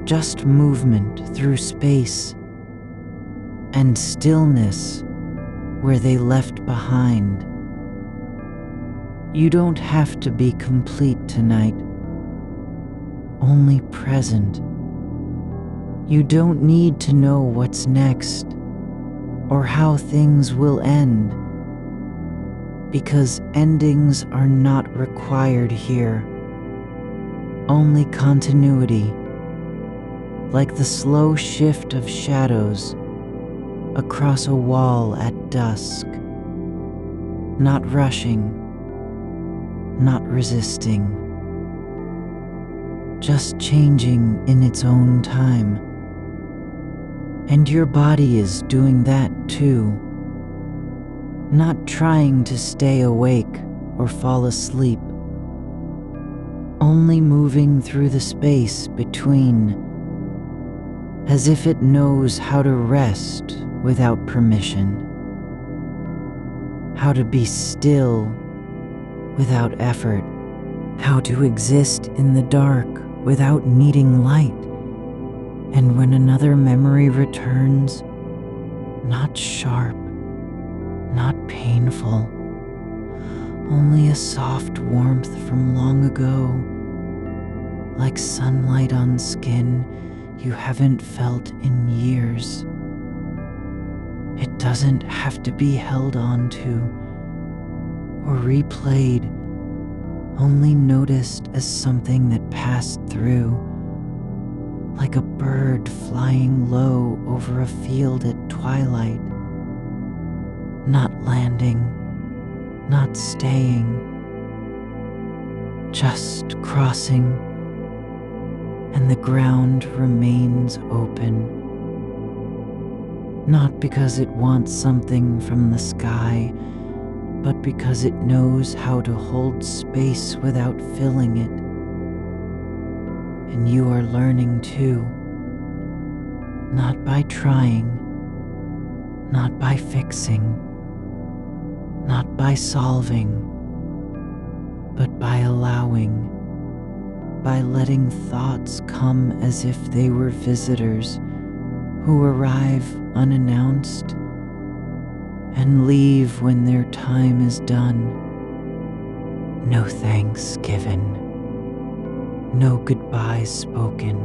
just movement through space and stillness where they left behind. You don't have to be complete tonight, only present. You don't need to know what's next or how things will end, because endings are not required here, only continuity, like the slow shift of shadows across a wall at dusk, not rushing, not resisting, just changing in its own time. And your body is doing that too, not trying to stay awake or fall asleep, only moving through the space between, as if it knows how to rest without permission, how to be still without effort, how to exist in the dark without needing light. And when another memory returns, not sharp, not painful, only a soft warmth from long ago, like sunlight on skin you haven't felt in years. It doesn't have to be held on to or replayed, only noticed as something that passed through, like a bird flying low over a field at twilight, not landing, not staying, just crossing, and the ground remains open. Not because it wants something from the sky, but because it knows how to hold space without filling it. And you are learning too, not by trying, not by fixing, not by solving, but by allowing, by letting thoughts come as if they were visitors who arrive unannounced and leave when their time is done. No thanks given, no goodbyes spoken,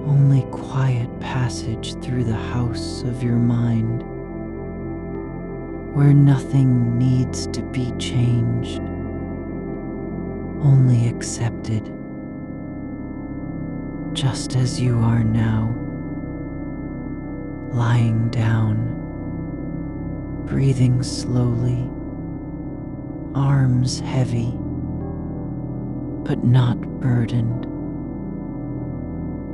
only quiet passage through the house of your mind, where nothing needs to be changed, only accepted, just as you are now, lying down, breathing slowly, arms heavy, but not burdened,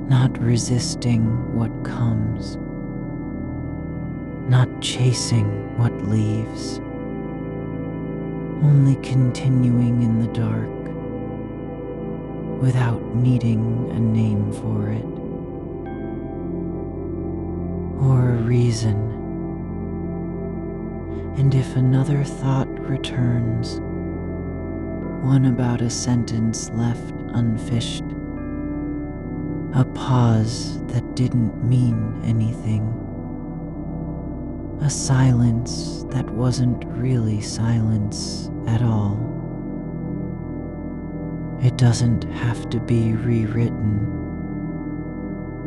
not resisting what comes, not chasing what leaves, only continuing in the dark without needing a name for it or a reason. And if another thought returns, one about a sentence left unfished, a pause that didn't mean anything, a silence that wasn't really silence at all, it doesn't have to be rewritten,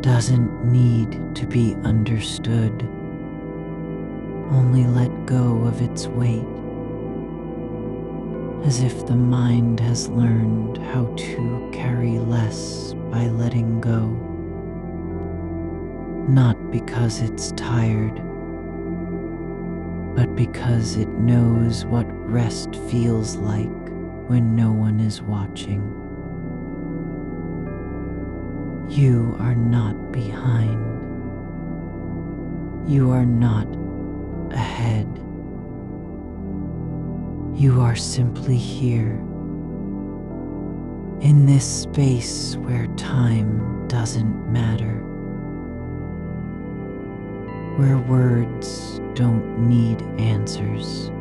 doesn't need to be understood, only let go of its weight, as if the mind has learned how to carry less by letting go, not because it's tired, but because it knows what rest feels like when no one is watching. You are not behind. You are not ahead. You are simply here, in this space where time doesn't matter, where words don't need answers,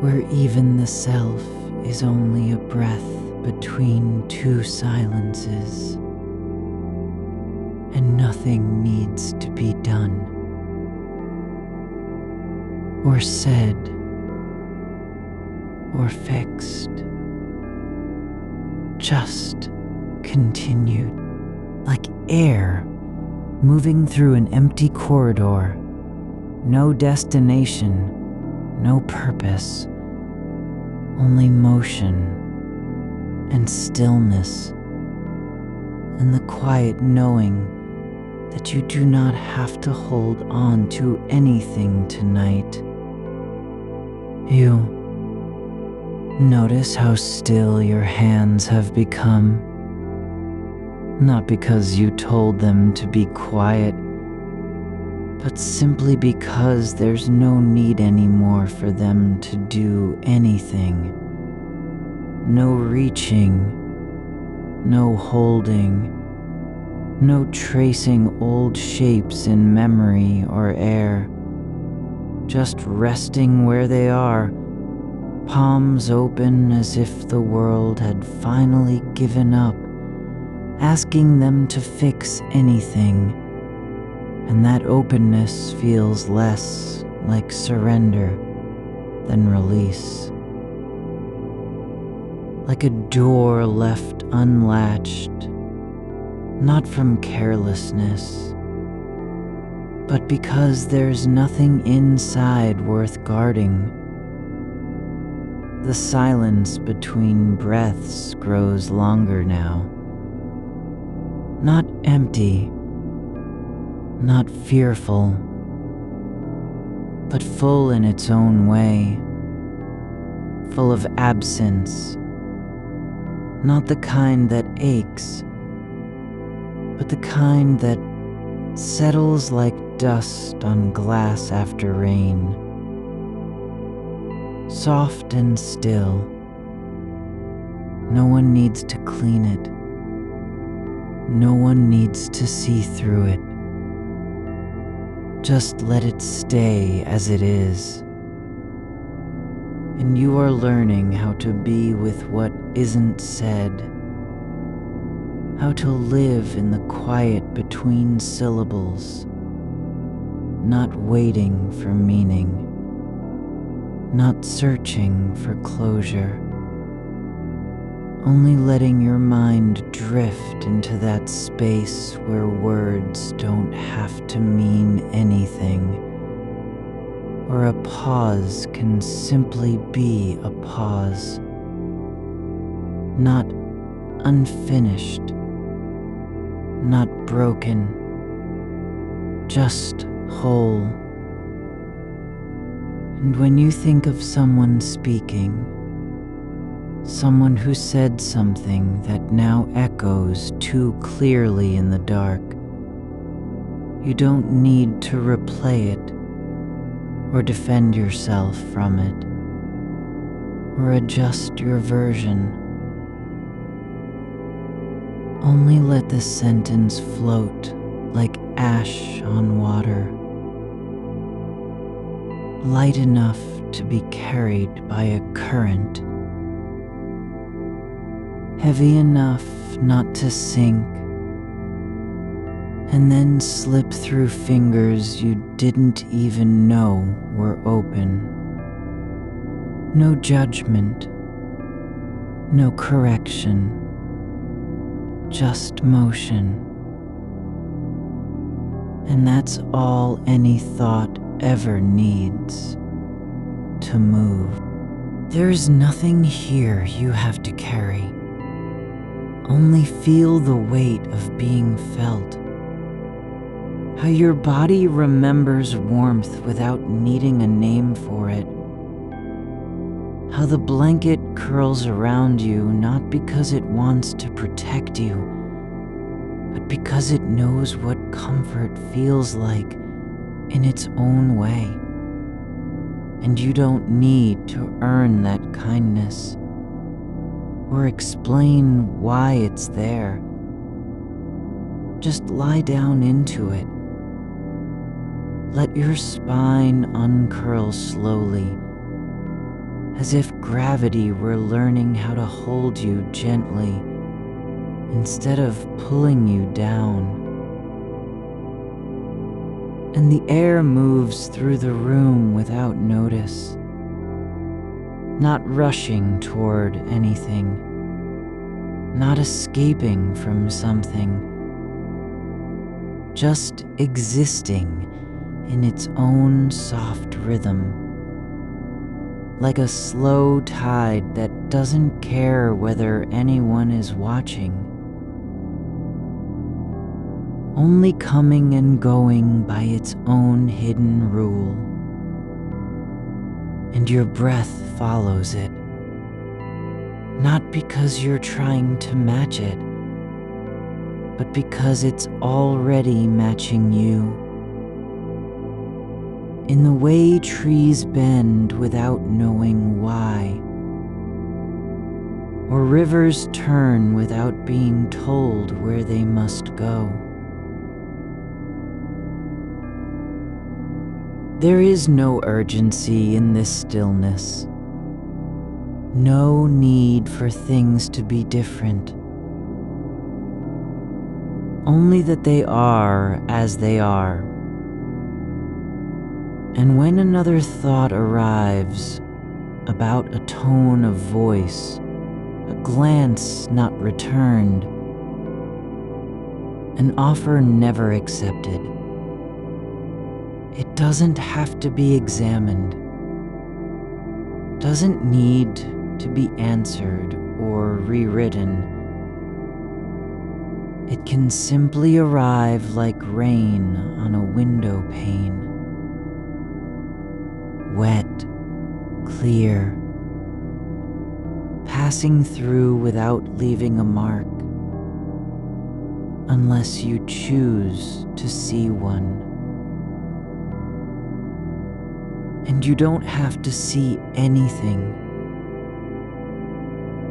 where even the self is only a breath between two silences, and nothing needs to be done or said or fixed, just continued, like air moving through an empty corridor, no destination, no purpose, only motion and stillness, and the quiet knowing that you do not have to hold on to anything tonight. You notice how still your hands have become, not because you told them to be quiet, but simply because there's no need anymore for them to do anything. No reaching, no holding, no tracing old shapes in memory or air, just resting where they are, palms open as if the world had finally given up, asking them to fix anything, and that openness feels less like surrender than release. Like a door left unlatched, not from carelessness, but because there's nothing inside worth guarding. The silence between breaths grows longer now, not empty, not fearful, but full in its own way, full of absence. Not the kind that aches, but the kind that settles like dust on glass after rain. Soft and still. No one needs to clean it. No one needs to see through it. Just let it stay as it is. And you are learning how to be with what isn't said, how to live in the quiet between syllables, not waiting for meaning, not searching for closure, only letting your mind drift into that space where words don't have to mean anything, or a pause can simply be a pause, not unfinished, not broken, just whole. And when you think of someone speaking, someone who said something that now echoes too clearly in the dark, you don't need to replay it or defend yourself from it or adjust your version. Only let the sentence float like ash on water, light enough to be carried by a current, heavy enough not to sink, and then slip through fingers you didn't even know were open. No judgment, no correction, just motion. And that's all any thought ever needs to move. There's nothing here you have to carry. Only feel the weight of being felt. How your body remembers warmth without needing a name for it. How the blanket curls around you not because it wants to protect you, but because it knows what comfort feels like in its own way. And you don't need to earn that kindness or explain why it's there. Just lie down into it. Let your spine uncurl slowly, as if gravity were learning how to hold you gently instead of pulling you down. And the air moves through the room without notice, not rushing toward anything, not escaping from something, just existing in its own soft rhythm, like a slow tide that doesn't care whether anyone is watching, only coming and going by its own hidden rule. And your breath follows it, not because you're trying to match it, but because it's already matching you. In the way trees bend without knowing why, or rivers turn without being told where they must go. There is no urgency in this stillness, no need for things to be different, only that they are as they are. And when another thought arrives about a tone of voice, a glance not returned, an offer never accepted, it doesn't have to be examined, doesn't need to be answered or rewritten. It can simply arrive like rain on a window pane. Wet, clear, passing through without leaving a mark, unless you choose to see one. And you don't have to see anything.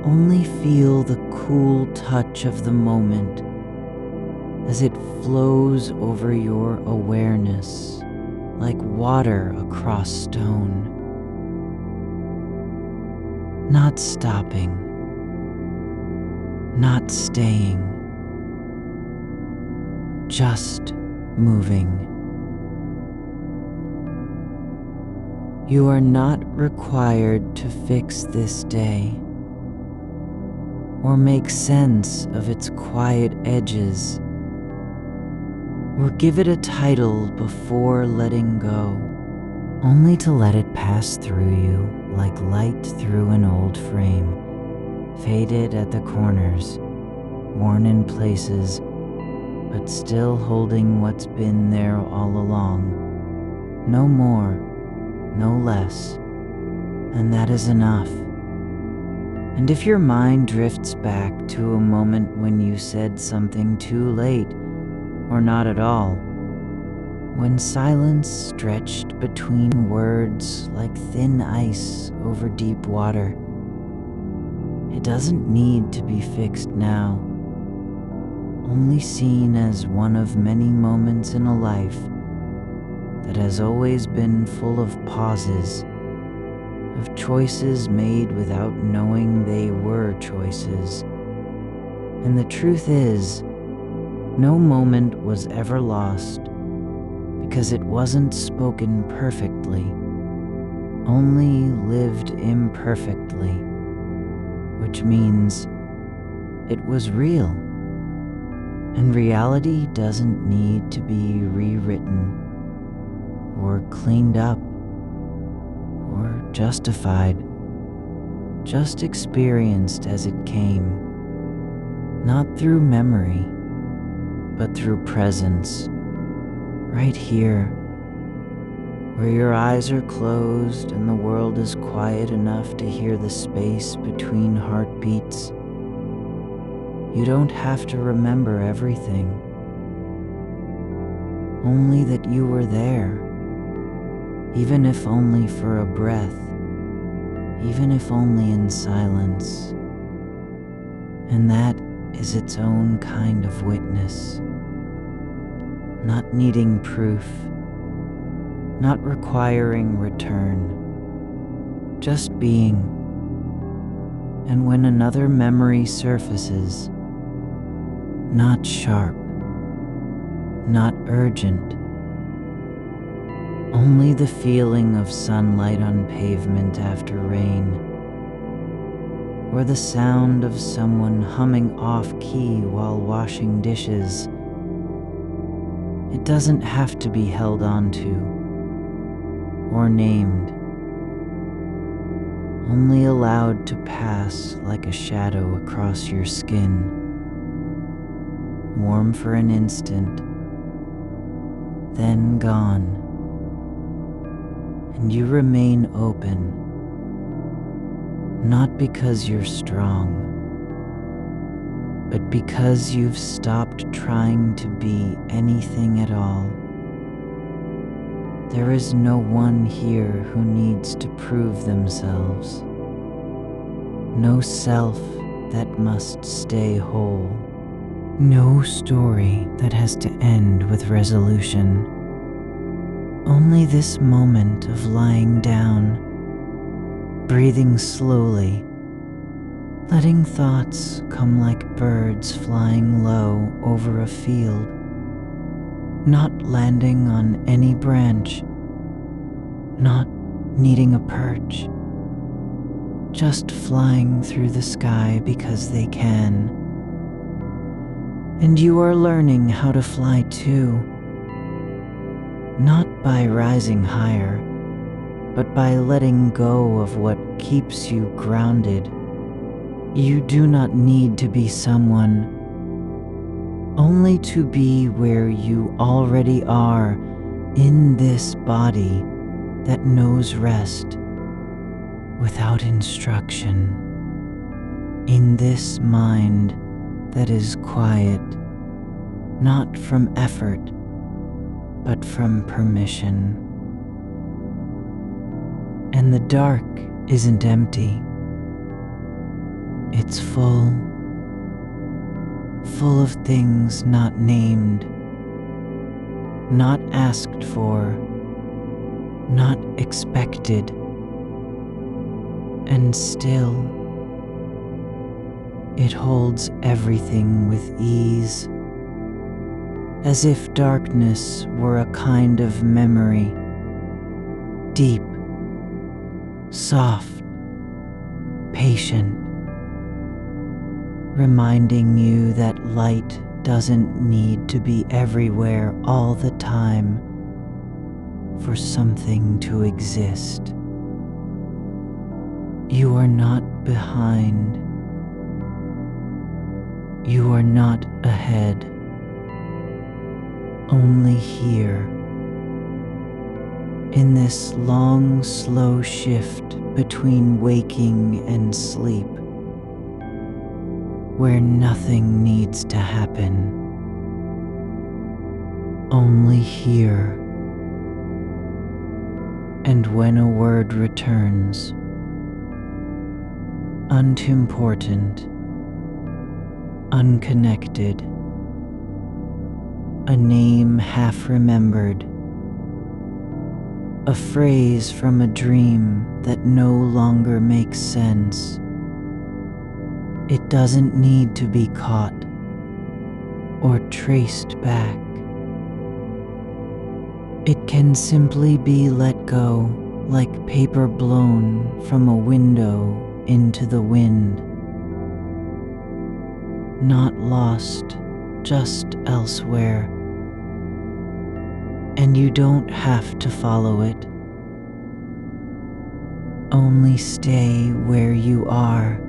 Only feel the cool touch of the moment as it flows over your awareness like water across stone. Not stopping, not staying, just moving. You are not required to fix this day or make sense of its quiet edges or give it a title before letting go, only to let it pass through you like light through an old frame, faded at the corners, worn in places, but still holding what's been there all along. No more, no less, and that is enough. And if your mind drifts back to a moment when you said something too late, or not at all, when silence stretched between words like thin ice over deep water, it doesn't need to be fixed now, only seen as one of many moments in a life that has always been full of pauses, of choices made without knowing they were choices. And the truth is, no moment was ever lost because it wasn't spoken perfectly, only lived imperfectly, which means it was real. And reality doesn't need to be rewritten or cleaned up or justified, just experienced as it came, not through memory, but through presence, right here, where your eyes are closed and the world is quiet enough to hear the space between heartbeats. You don't have to remember everything, only that you were there, even if only for a breath, even if only in silence. And that is its own kind of witness, not needing proof, not requiring return, just being. And when another memory surfaces, not sharp, not urgent, only the feeling of sunlight on pavement after rain, or the sound of someone humming off-key while washing dishes. It doesn't have to be held onto or named, only allowed to pass like a shadow across your skin, warm for an instant, then gone. And you remain open, not because you're strong, but because you've stopped trying to be anything at all. There is no one here who needs to prove themselves, no self that must stay whole, no story that has to end with resolution. Only this moment of lying down, breathing slowly, letting thoughts come like birds flying low over a field, not landing on any branch, not needing a perch, just flying through the sky because they can. And you are learning how to fly too. Not by rising higher, but by letting go of what keeps you grounded. You do not need to be someone, only to be where you already are in this body that knows rest without instruction, in this mind that is quiet, not from effort, but from permission. And the dark isn't empty. It's full of things not named, not asked for, not expected, and still it holds everything with ease, as if darkness were a kind of memory, deep, soft, patient, reminding you that light doesn't need to be everywhere all the time for something to exist. You are not behind. You are not ahead. only here, in this long, slow shift between waking and sleep, where nothing needs to happen, only here. And when a word returns, unimportant, unconnected, a name half remembered, a phrase from a dream that no longer makes sense, it doesn't need to be caught or traced back. It can simply be let go like paper blown from a window into the wind. Not lost, just elsewhere. And you don't have to follow it. Only stay where you are.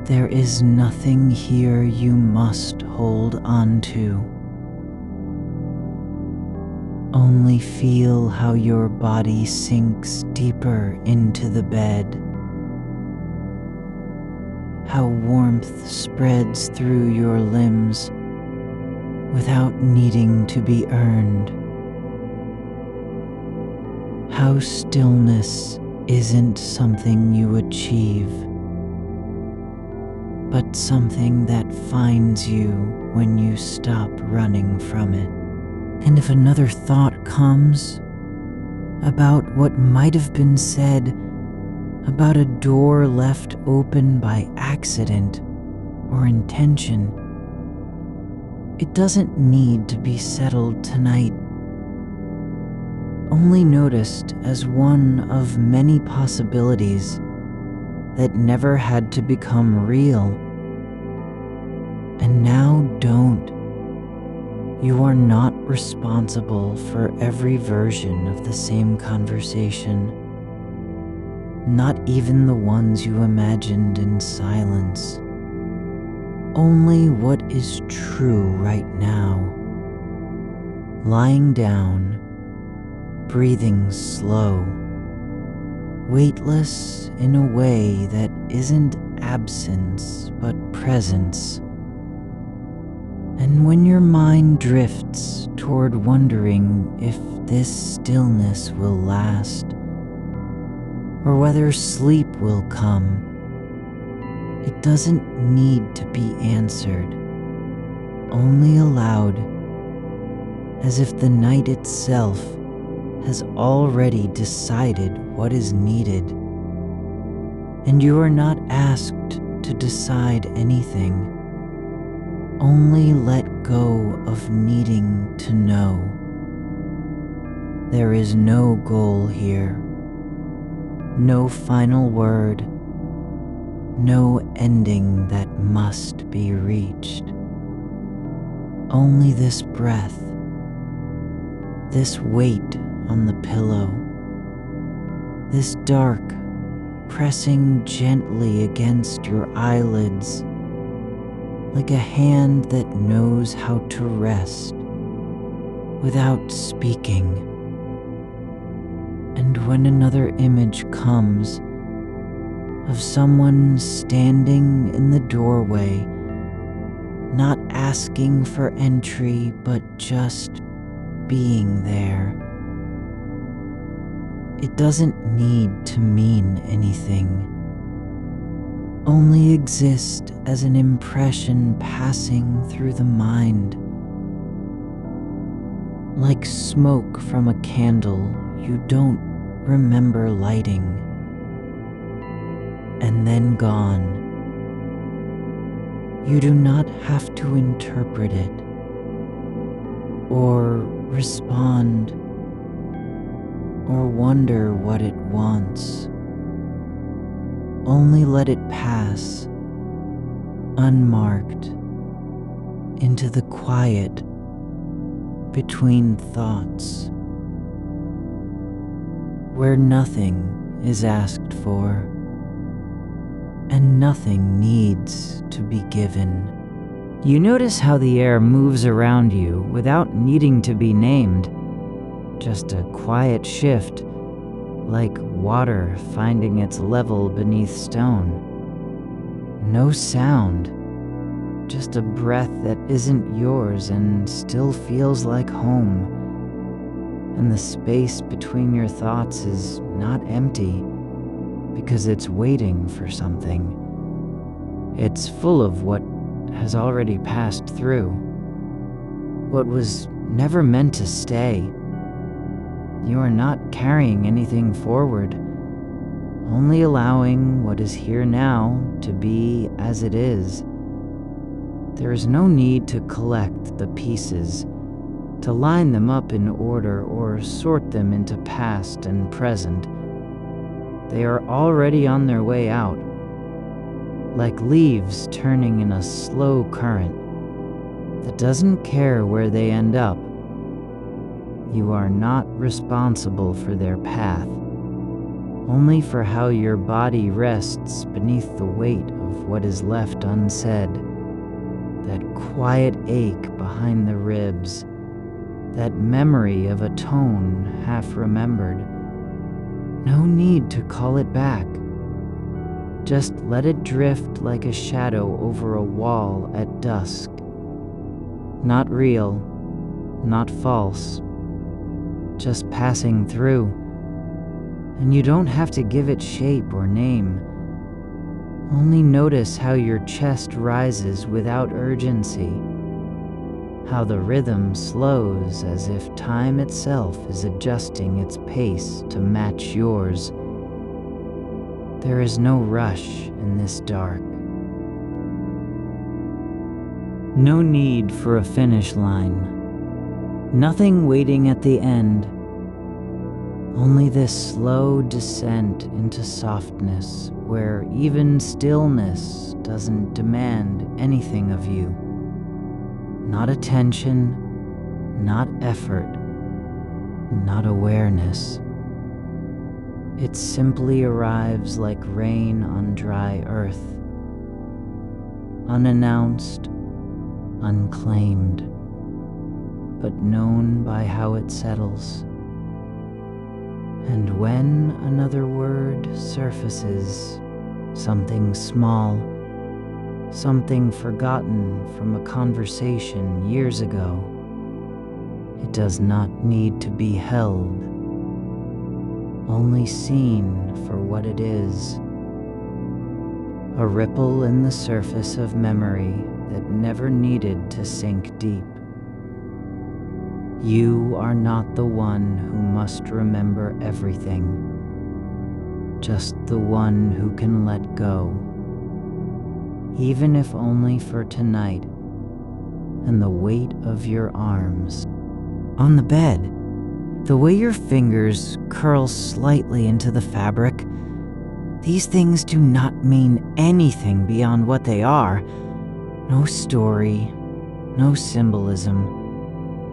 There is nothing here you must hold on to. Only feel how your body sinks deeper into the bed, how warmth spreads through your limbs without needing to be earned, how stillness isn't something you achieve, but something that finds you when you stop running from it. And if another thought comes about what might have been said, about a door left open by accident or intention, it doesn't need to be settled tonight. Only noticed as one of many possibilities that never had to become real. And now don't. You are not responsible for every version of the same conversation, not even the ones you imagined in silence. Only what is true right now. Lying down, breathing slow, weightless in a way that isn't absence but presence. And when your mind drifts toward wondering if this stillness will last, or whether sleep will come, it doesn't need to be answered, only allowed, as if the night itself has already decided what is needed, and you are not asked to decide anything. Only let go of needing to know. There is no goal here, no final word, no ending that must be reached. Only this breath, this weight on the pillow, this dark pressing gently against your eyelids, like a hand that knows how to rest without speaking. And when another image comes of someone standing in the doorway, not asking for entry, but just being there, it doesn't need to mean anything. Only exist as an impression passing through the mind. Like smoke from a candle you don't remember lighting, and then gone. You do not have to interpret it, or respond, or wonder what it wants. Only let it pass, unmarked, into the quiet between thoughts, where nothing is asked for, and nothing needs to be given. You notice how the air moves around you without needing to be named. Just a quiet shift, like water finding its level beneath stone. No sound, just a breath that isn't yours and still feels like home. And the space between your thoughts is not empty, because it's waiting for something. It's full of what has already passed through, what was never meant to stay. You are not carrying anything forward, only allowing what is here now to be as it is. There is no need to collect the pieces, to line them up in order or sort them into past and present. They are already on their way out, like leaves turning in a slow current that doesn't care where they end up. You are not responsible for their path, only for how your body rests beneath the weight of what is left unsaid. That quiet ache behind the ribs, that memory of a tone half remembered. No need to call it back. Just let it drift like a shadow over a wall at dusk. Not real, not false, just passing through. And you don't have to give it shape or name. Only notice how your chest rises without urgency, how the rhythm slows as if time itself is adjusting its pace to match yours. There is no rush in this dark. No need for a finish line. Nothing waiting at the end. Only this slow descent into softness where even stillness doesn't demand anything of you. Not attention, not effort, not awareness. It simply arrives like rain on dry earth, unannounced, unclaimed, but known by how it settles. And when another word surfaces, something small, something forgotten from a conversation years ago, it does not need to be held, only seen for what it is. A ripple in the surface of memory that never needed to sink deep. You are not the one who must remember everything, just the one who can let go, even if only for tonight, and the weight of your arms. On the bed, the way your fingers curl slightly into the fabric, these things do not mean anything beyond what they are. No story, no symbolism,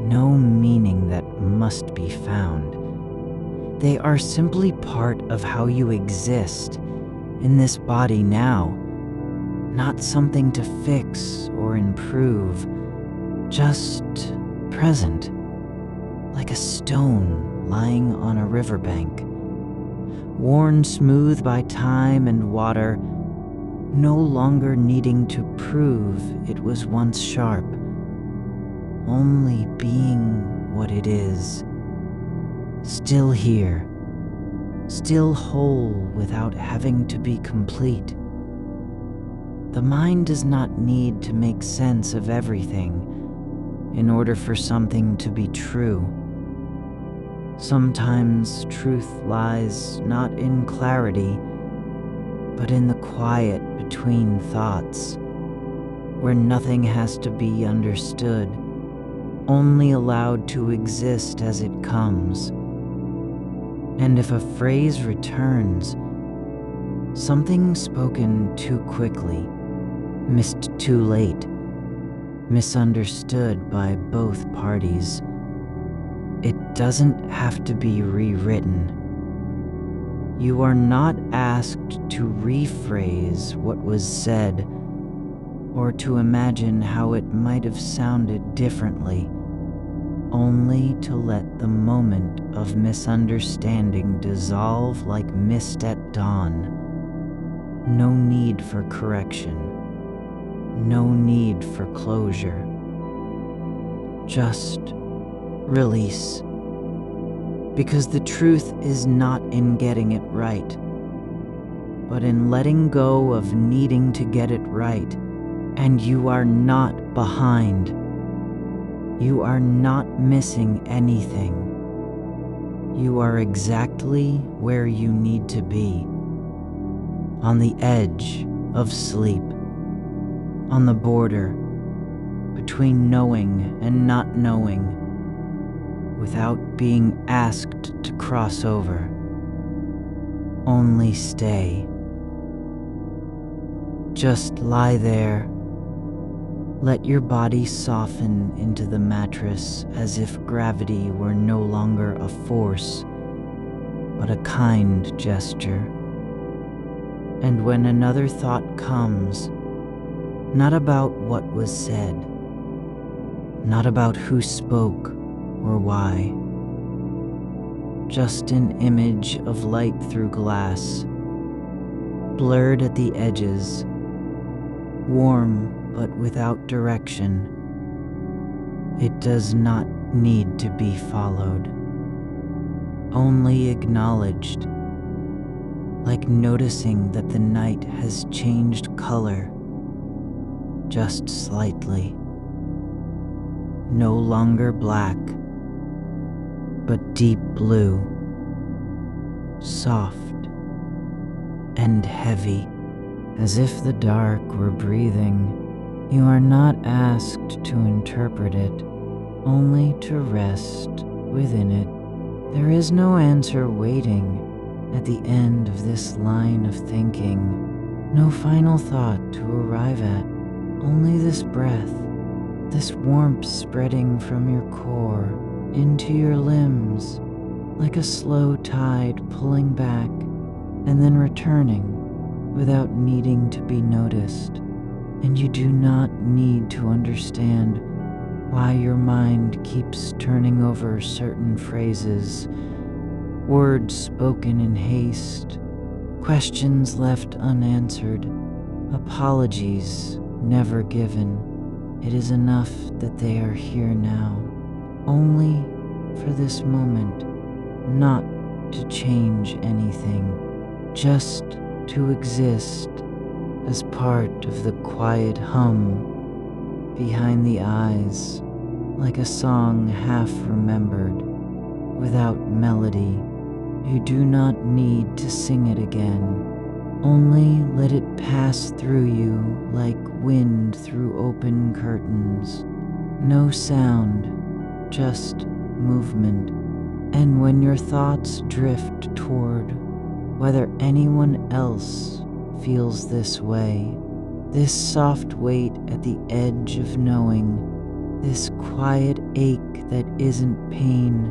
no meaning that must be found. They are simply part of how you exist in this body now, not something to fix or improve, just present, like a stone lying on a riverbank, worn smooth by time and water, no longer needing to prove it was once sharp, only being what it is, still here, still whole without having to be complete. The mind does not need to make sense of everything in order for something to be true. Sometimes truth lies not in clarity, but in the quiet between thoughts, where nothing has to be understood, only allowed to exist as it comes. And if a phrase returns, something spoken too quickly, missed too late, misunderstood by both parties, it doesn't have to be rewritten. You are not asked to rephrase what was said, or to imagine how it might have sounded differently, only to let the moment of misunderstanding dissolve like mist at dawn. No need for correction, no need for closure. Just release. Because the truth is not in getting it right, but in letting go of needing to get it right. And you are not behind. You are not missing anything. You are exactly where you need to be. On the edge of sleep. On the border between knowing and not knowing, without being asked to cross over. Only stay. Just lie there. Let your body soften into the mattress as if gravity were no longer a force, but a kind gesture. And when another thought comes, not about what was said, not about who spoke or why, just an image of light through glass, blurred at the edges, warm but without direction. It does not need to be followed, only acknowledged, like noticing that the night has changed color, just slightly. No longer black, but deep blue, soft and heavy, as if the dark were breathing. You are not asked to interpret it, only to rest within it. There is no answer waiting at the end of this line of thinking, no final thought to arrive at, only this breath, this warmth spreading from your core into your limbs, like a slow tide pulling back and then returning without needing to be noticed. And you do not need to understand why your mind keeps turning over certain phrases, words spoken in haste, questions left unanswered, apologies never given. It is enough that they are here now, only for this moment, not to change anything, just to exist as part of the quiet hum behind the eyes, like a song half remembered, without melody. You do not need to sing it again, only let it pass through you like wind through open curtains. No sound, just movement. And when your thoughts drift toward whether anyone else feels this way, this soft weight at the edge of knowing, this quiet ache that isn't pain,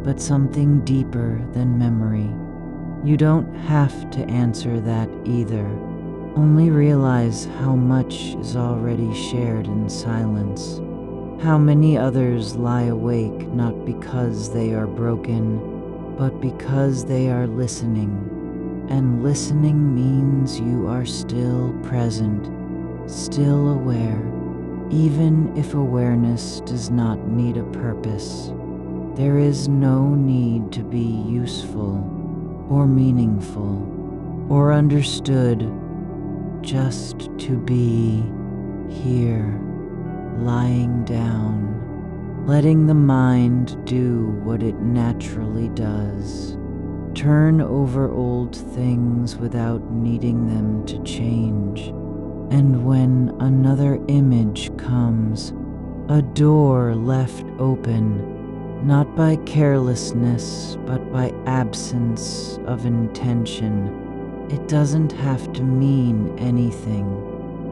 but something deeper than memory. You don't have to answer that either. Only realize how much is already shared in silence. How many others lie awake not because they are broken, but because they are listening. And listening means you are still present, still aware, even if awareness does not need a purpose. There is no need to be useful or meaningful or understood, just to be here, lying down, letting the mind do what it naturally does. Turn over old things without needing them to change. And when another image comes, a door left open, not by carelessness, but by absence of intention, it doesn't have to mean anything,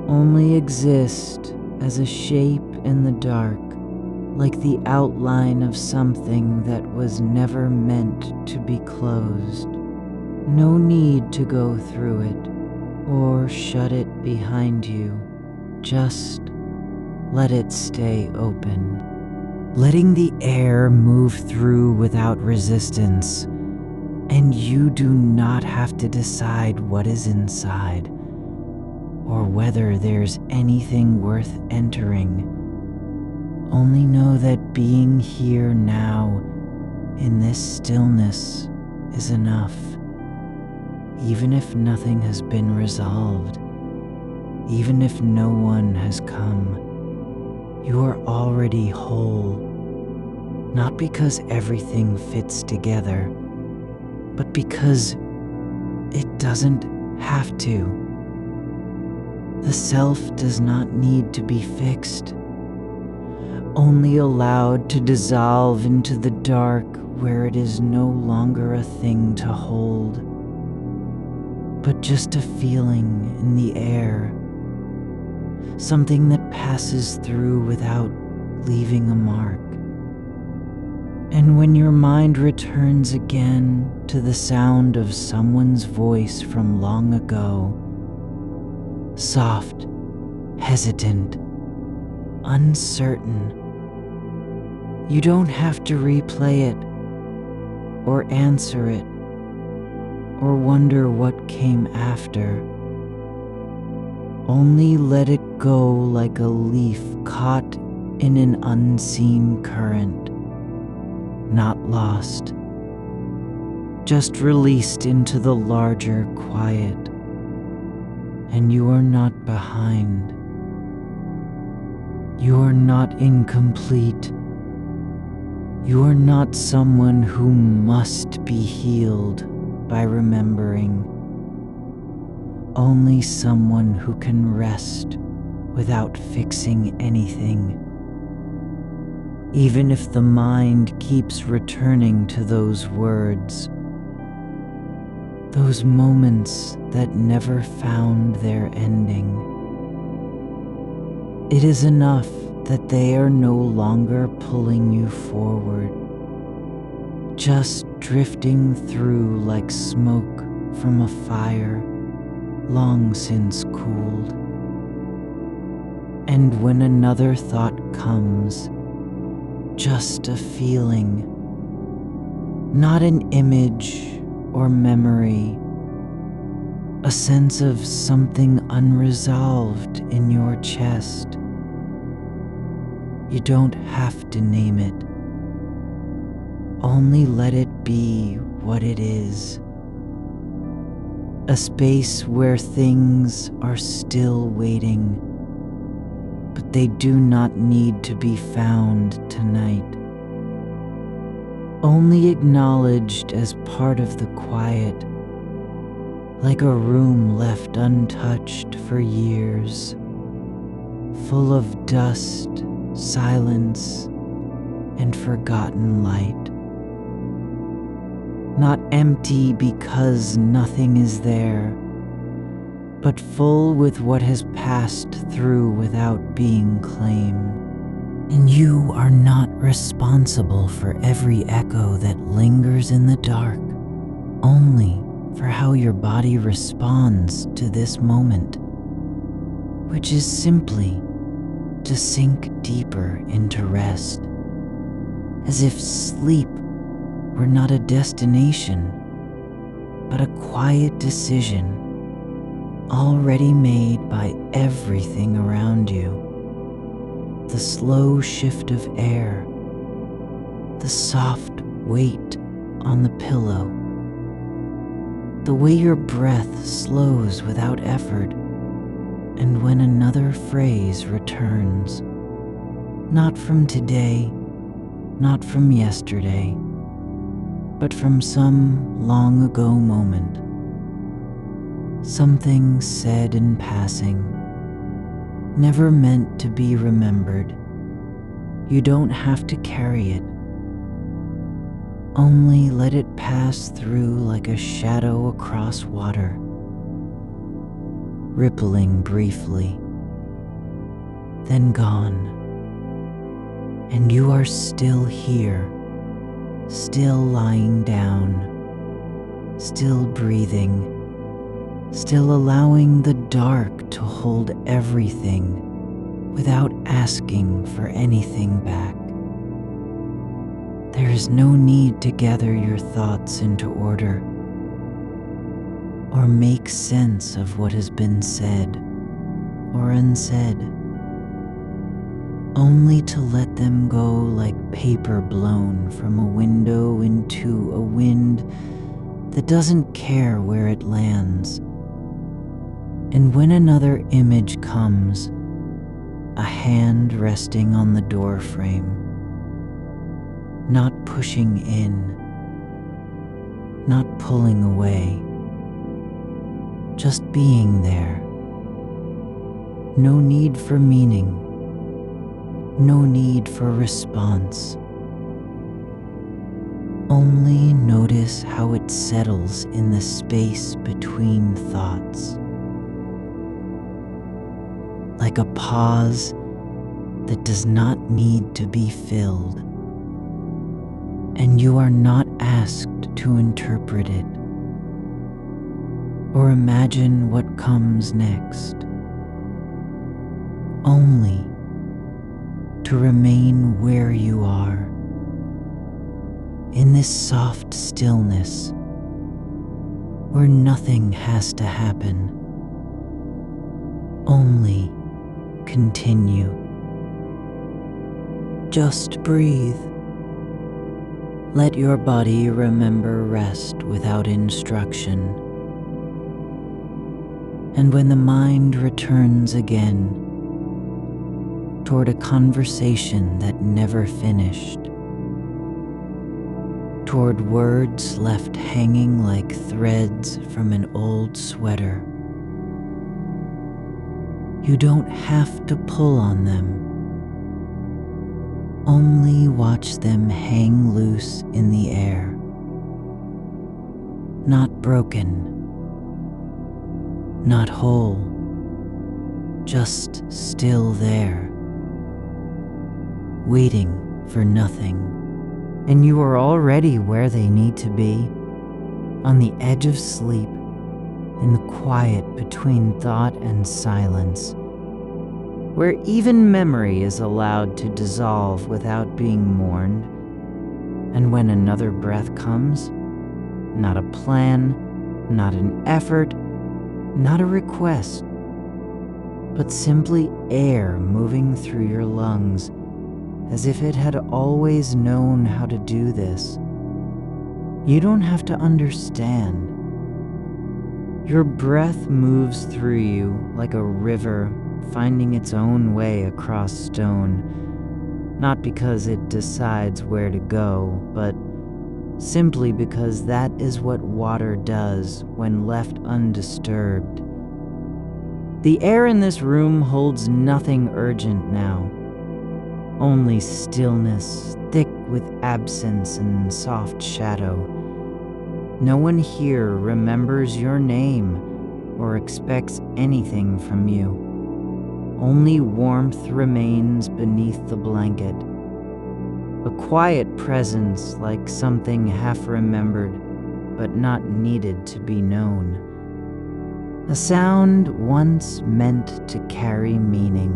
only exist as a shape in the dark, like the outline of something that was never meant to be closed. No need to go through it or shut it behind you. just let it stay open, letting the air move through without resistance, and you do not have to decide what is inside or whether there's anything worth entering. Only know that being here now in this stillness is enough. Even if nothing has been resolved, even if no one has come, you are already whole, not because everything fits together, but because it doesn't have to. The self does not need to be fixed, only allowed to dissolve into the dark where it is no longer a thing to hold, but just a feeling in the air, something that passes through without leaving a mark. And when your mind returns again to the sound of someone's voice from long ago, soft, hesitant, uncertain, you don't have to replay it, or answer it, or wonder what came after. Only let it go like a leaf caught in an unseen current, not lost, just released into the larger quiet, and you are not behind. You are not incomplete. You are not someone who must be healed by remembering. Only someone who can rest without fixing anything. Even if the mind keeps returning to those words, those moments that never found their ending. It is enough that they are no longer pulling you forward, just drifting through like smoke from a fire long since cooled. And when another thought comes, just a feeling, not an image or memory, a sense of something unresolved in your chest. You don't have to name it. Only let it be what it is. A space where things are still waiting, but they do not need to be found tonight. Only acknowledged as part of the quiet, like a room left untouched for years, full of dust, silence, and forgotten light. Not empty because nothing is there, but full with what has passed through without being claimed. And you are not responsible for every echo that lingers in the dark, only for how your body responds to this moment, which is simply to sink deeper into rest, as if sleep were not a destination, but a quiet decision already made by everything around you. The slow shift of air, the soft weight on the pillow, the way your breath slows without effort, and when another phrase returns, not from today, not from yesterday, but from some long ago moment. Something said in passing, never meant to be remembered. You don't have to carry it. Only let it pass through like a shadow across water, rippling briefly, then gone. And you are still here, still lying down, still breathing, still allowing the dark to hold everything without asking for anything back. There is no need to gather your thoughts into order or make sense of what has been said or unsaid, only to let them go like paper blown from a window into a wind that doesn't care where it lands. And when another image comes, a hand resting on the door frame, not pushing in, not pulling away, just being there. No need for meaning, no need for response. Only notice how it settles in the space between thoughts, like a pause that does not need to be filled, and you are not asked to interpret it or imagine what comes next, only to remain where you are, in this soft stillness where nothing has to happen, only continue. Just breathe. Let your body remember rest without instruction. And when the mind returns again toward a conversation that never finished, toward words left hanging like threads from an old sweater, you don't have to pull on them. Only watch them hang loose in the air, not broken, not whole, just still there, waiting for nothing. And you are already where they need to be, on the edge of sleep, in the quiet between thought and silence, where even memory is allowed to dissolve without being mourned. And when another breath comes, not a plan, not an effort, not a request, but simply air moving through your lungs, as if it had always known how to do this. You don't have to understand. Your breath moves through you like a river finding its own way across stone, not because it decides where to go, but simply because that is what water does when left undisturbed. The air in this room holds nothing urgent now, only stillness thick with absence and soft shadow. No one here remembers your name or expects anything from you. Only warmth remains beneath the blanket, a quiet presence like something half remembered but not needed to be known. A sound once meant to carry meaning.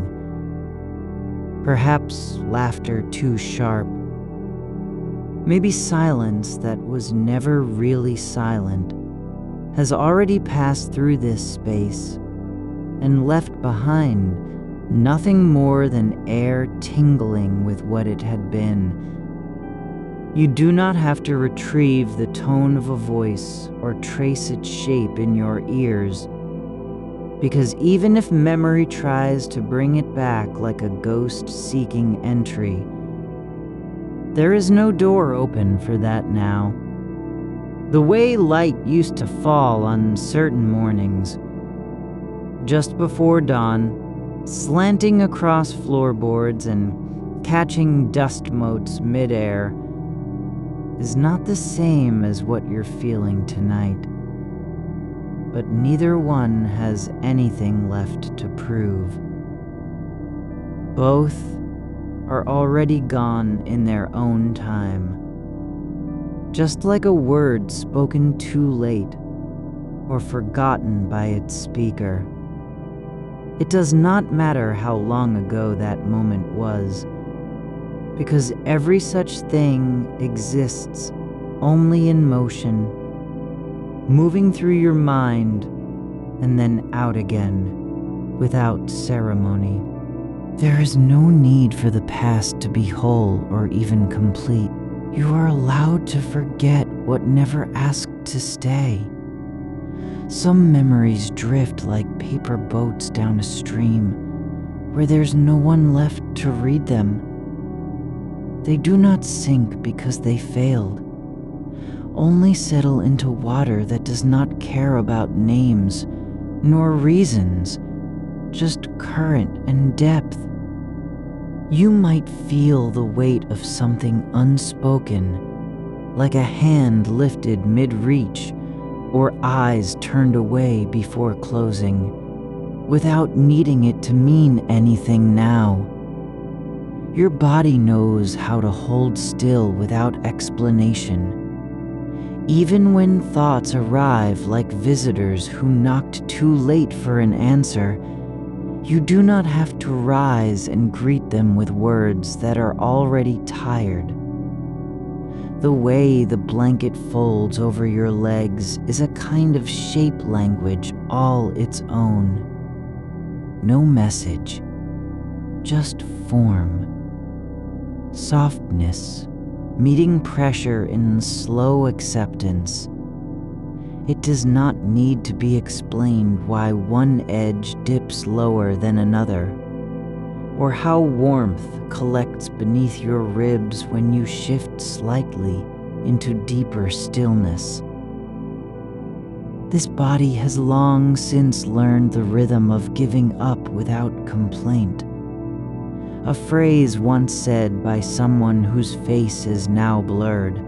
Perhaps laughter too sharp. Maybe silence that was never really silent has already passed through this space and left behind nothing more than air tingling with what it had been. You do not have to retrieve the tone of a voice or trace its shape in your ears, because even if memory tries to bring it back like a ghost seeking entry, there is no door open for that now. The way light used to fall on certain mornings, just before dawn, slanting across floorboards and catching dust motes midair, is not the same as what you're feeling tonight. But neither one has anything left to prove. Both are already gone in their own time, just like a word spoken too late or forgotten by its speaker. It does not matter how long ago that moment was, because every such thing exists only in motion, moving through your mind and then out again without ceremony. There is no need for the past to be whole or even complete. You are allowed to forget what never asked to stay. Some memories drift like paper boats down a stream where there's no one left to read them. They do not sink because they failed, only settle into water that does not care about names nor reasons, just current and depth. You might feel the weight of something unspoken, like a hand lifted mid-reach or eyes turned away before closing, without needing it to mean anything now. Your body knows how to hold still without explanation. Even when thoughts arrive like visitors who knocked too late for an answer, you do not have to rise and greet them with words that are already tired. The way the blanket folds over your legs is a kind of shape language all its own. No message, just form. Softness, meeting pressure in slow acceptance. It does not need to be explained why one edge dips lower than another, or how warmth collects beneath your ribs when you shift slightly into deeper stillness. This body has long since learned the rhythm of giving up without complaint. A phrase once said by someone whose face is now blurred,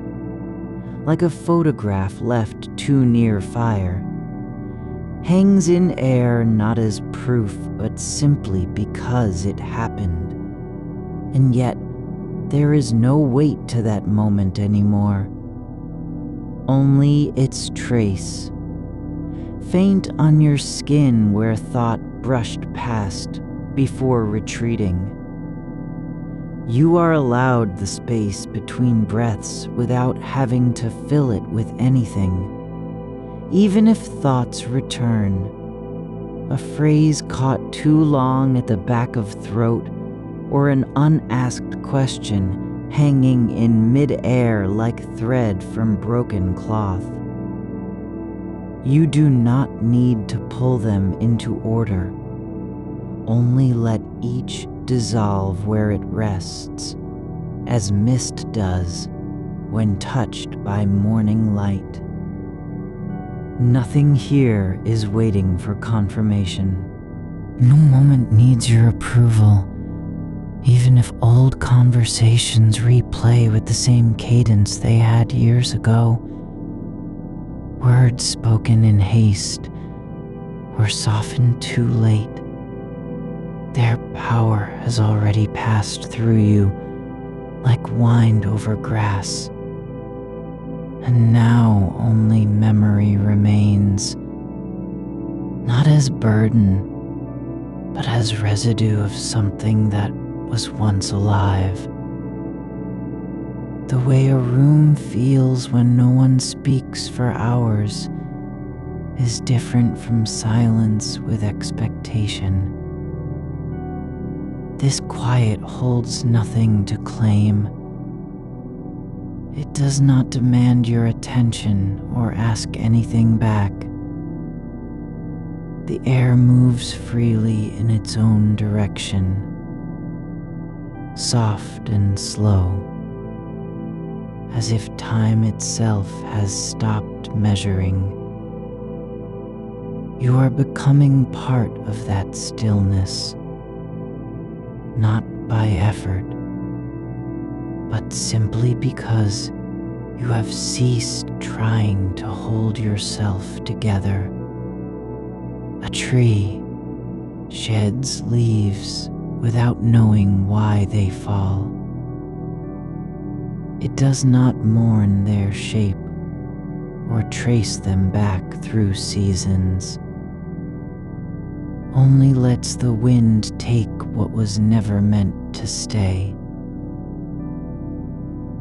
like a photograph left too near fire, hangs in air not as proof but simply because it happened. And yet, there is no weight to that moment anymore. Only its trace, faint on your skin where thought brushed past before retreating. You are allowed the space between breaths without having to fill it with anything. Even if thoughts return, a phrase caught too long at the back of throat, or an unasked question hanging in mid-air like thread from broken cloth. You do not need to pull them into order. Only let each dissolve where it rests, as mist does when touched by morning light. Nothing here is waiting for confirmation. No moment needs your approval, even if old conversations replay with the same cadence they had years ago. Words spoken in haste or softened too late. Their power has already passed through you like wind over grass. And now only memory remains, not as burden, but as residue of something that was once alive. The way a room feels when no one speaks for hours is different from silence with expectation. This quiet holds nothing to claim. It does not demand your attention or ask anything back. The air moves freely in its own direction, soft and slow, as if time itself has stopped measuring. You are becoming part of that stillness, not by effort, but simply because you have ceased trying to hold yourself together. A tree sheds leaves without knowing why they fall. It does not mourn their shape or trace them back through seasons. only lets the wind take what was never meant to stay.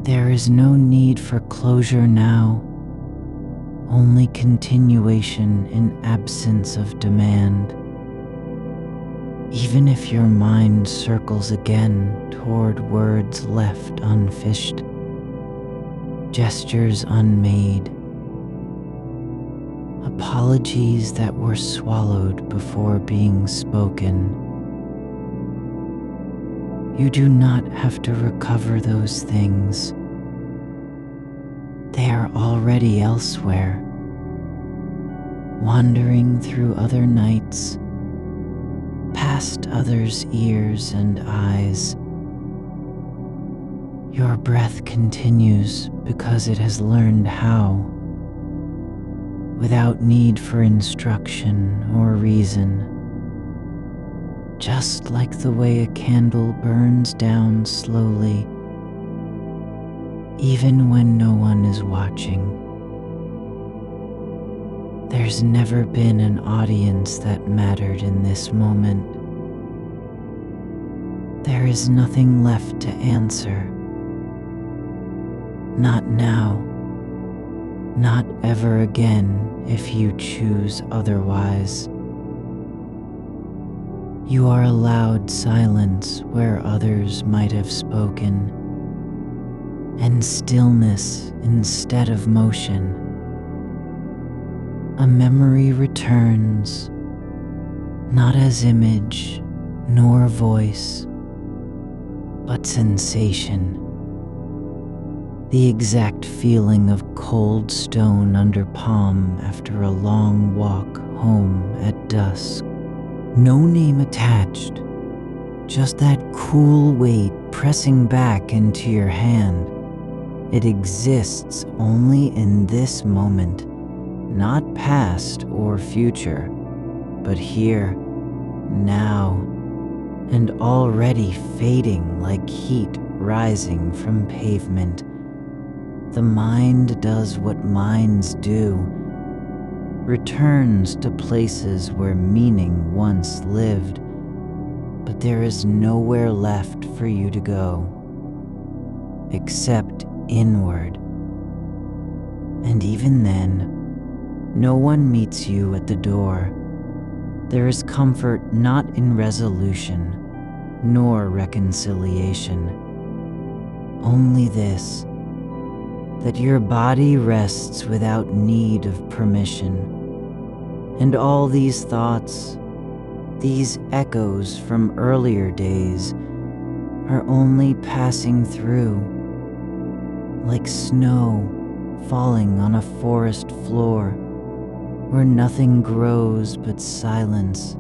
There is no need for closure now, only continuation in absence of demand. Even if your mind circles again toward words left unfished, gestures unmade, apologies that were swallowed before being spoken, you do not have to recover those things. They are already elsewhere, wandering through other nights, past others' ears and eyes. Your breath continues because it has learned how, without need for instruction or reason. Just like the way a candle burns down slowly, even when no one is watching. There's never been an audience that mattered in this moment. There is nothing left to answer. Not now. Not ever again if you choose otherwise. You are allowed silence where others might have spoken, and stillness instead of motion. A memory returns, not as image nor voice, but sensation. The exact feeling of cold stone under palm after a long walk home at dusk. No name attached, just that cool weight pressing back into your hand. It exists only in this moment, not past or future, but here, now, and already fading like heat rising from pavement. The mind does what minds do, returns to places where meaning once lived, but there is nowhere left for you to go, except inward. And even then, no one meets you at the door. There is comfort not in resolution, nor reconciliation. Only this, that your body rests without need of permission. And all these thoughts, these echoes from earlier days, are only passing through, like snow falling on a forest floor where nothing grows but silence.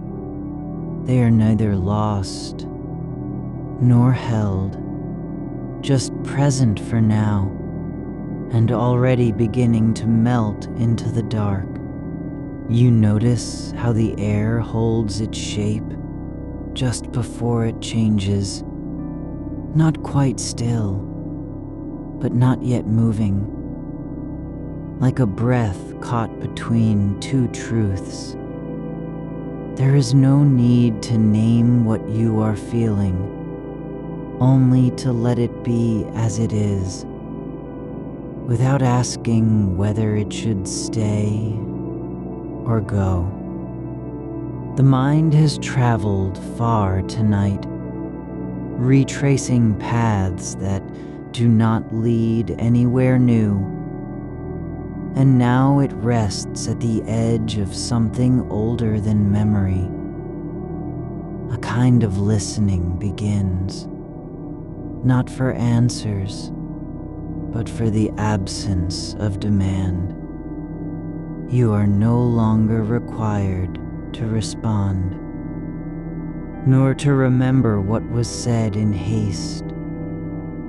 They are neither lost nor held, just present for now, and already beginning to melt into the dark. You notice how the air holds its shape just before it changes, not quite still, but not yet moving, like a breath caught between two truths. There is no need to name what you are feeling, only to let it be as it is, without asking whether it should stay or go. The mind has traveled far tonight, retracing paths that do not lead anywhere new, and now it rests at the edge of something older than memory. A kind of listening begins, not for answers, but for the absence of demand. You are no longer required to respond, nor to remember what was said in haste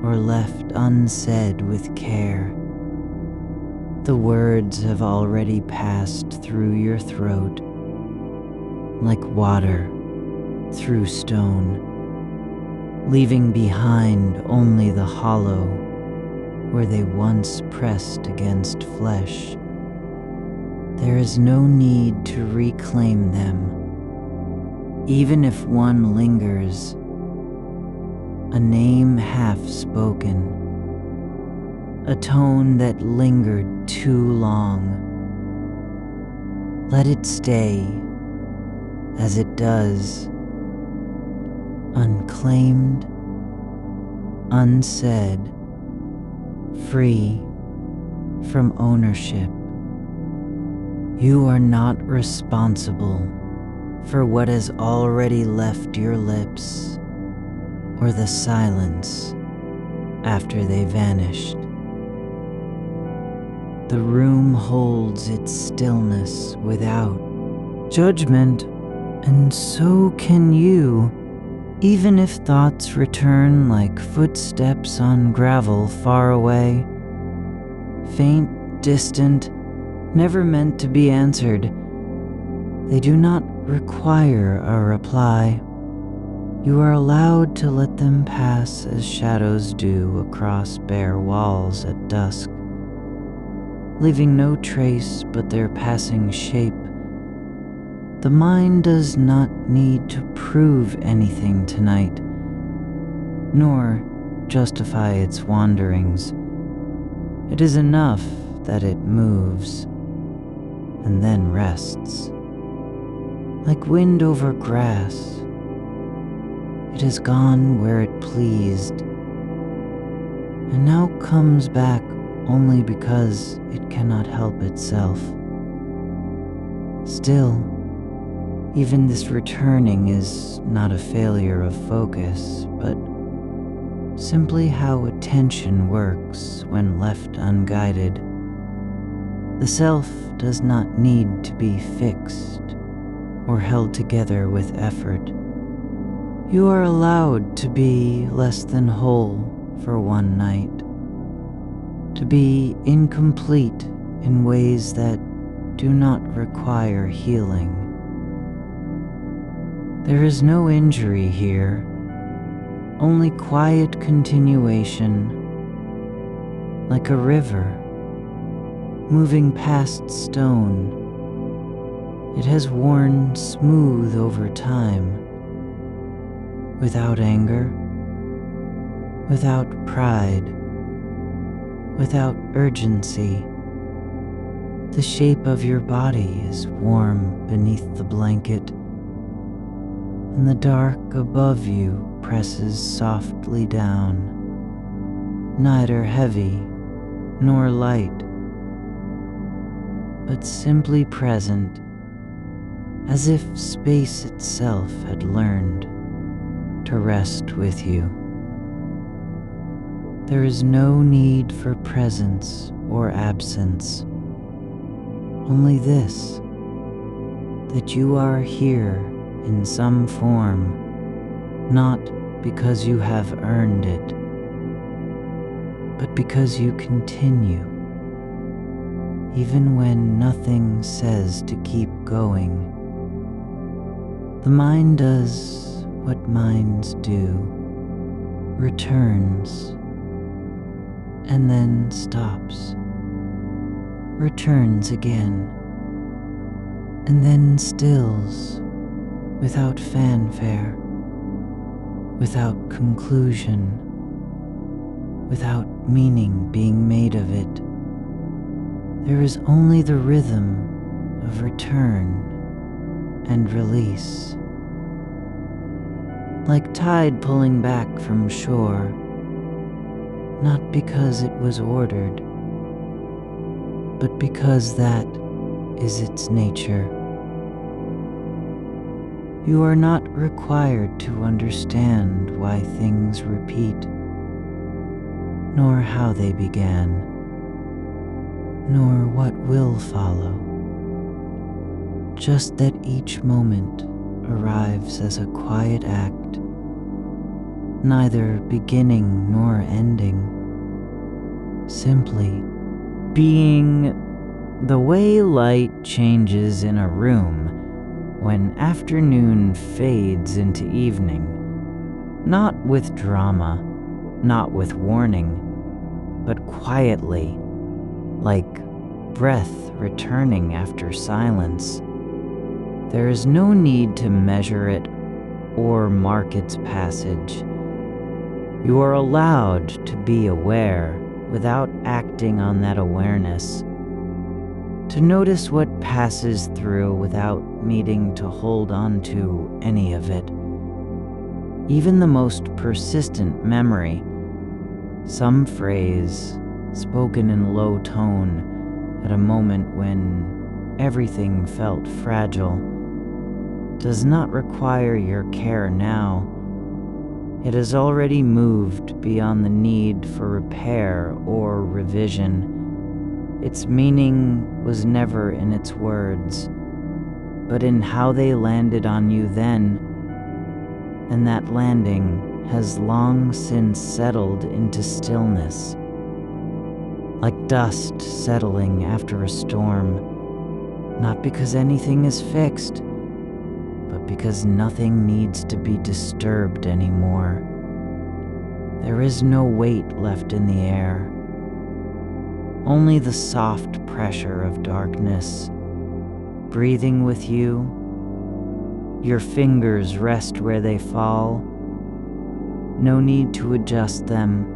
or left unsaid with care. The words have already passed through your throat, like water through stone, leaving behind only the hollow where they once pressed against flesh. There is no need to reclaim them, even if one lingers, a name half spoken, a tone that lingered too long. Let it stay as it does, unclaimed, unsaid, free from ownership. You are not responsible for what has already left your lips or the silence after they vanished. The room holds its stillness without judgment, and so can you, even if thoughts return like footsteps on gravel far away, faint, distant, never meant to be answered. They do not require a reply. You are allowed to let them pass as shadows do across bare walls at dusk, leaving no trace but their passing shape. The mind does not need to prove anything tonight, nor justify its wanderings. It is enough that it moves and then rests. Like wind over grass, it has gone where it pleased, and now comes back only because it cannot help itself. Still, even this returning is not a failure of focus, but simply how attention works when left unguided. The self does not need to be fixed or held together with effort. You are allowed to be less than whole for one night, to be incomplete in ways that do not require healing. There is no injury here, only quiet continuation, like a river moving past stone. It has worn smooth over time, without anger, without pride, without urgency. The shape of your body is warm beneath the blanket, and the dark above you presses softly down, neither heavy nor light, but simply present, as if space itself had learned to rest with you. There is no need for presence or absence, only this, that you are here in some form, not because you have earned it, but because you continue, even when nothing says to keep going. The mind does what minds do, returns, and then stops, returns again, and then stills without fanfare, without conclusion, without meaning being made of it. There is only the rhythm of return and release. Like tide pulling back from shore, not because it was ordered, but because that is its nature. You are not required to understand why things repeat, nor how they began, nor what will follow. Just that each moment arrives as a quiet act, neither beginning nor ending, simply being. The way light changes in a room when afternoon fades into evening, not with drama, not with warning, but quietly, like breath returning after silence. There is no need to measure it or mark its passage. You are allowed to be aware without acting on that awareness, to notice what passes through without needing to hold on to any of it. Even the most persistent memory, some phrase spoken in low tone at a moment when everything felt fragile, does not require your care now. It has already moved beyond the need for repair or revision. Its meaning was never in its words, but in how they landed on you then, and that landing has long since settled into stillness, like dust settling after a storm, not because anything is fixed, but because nothing needs to be disturbed anymore. There is no weight left in the air, only the soft pressure of darkness, breathing with you. Your fingers rest where they fall. No need to adjust them,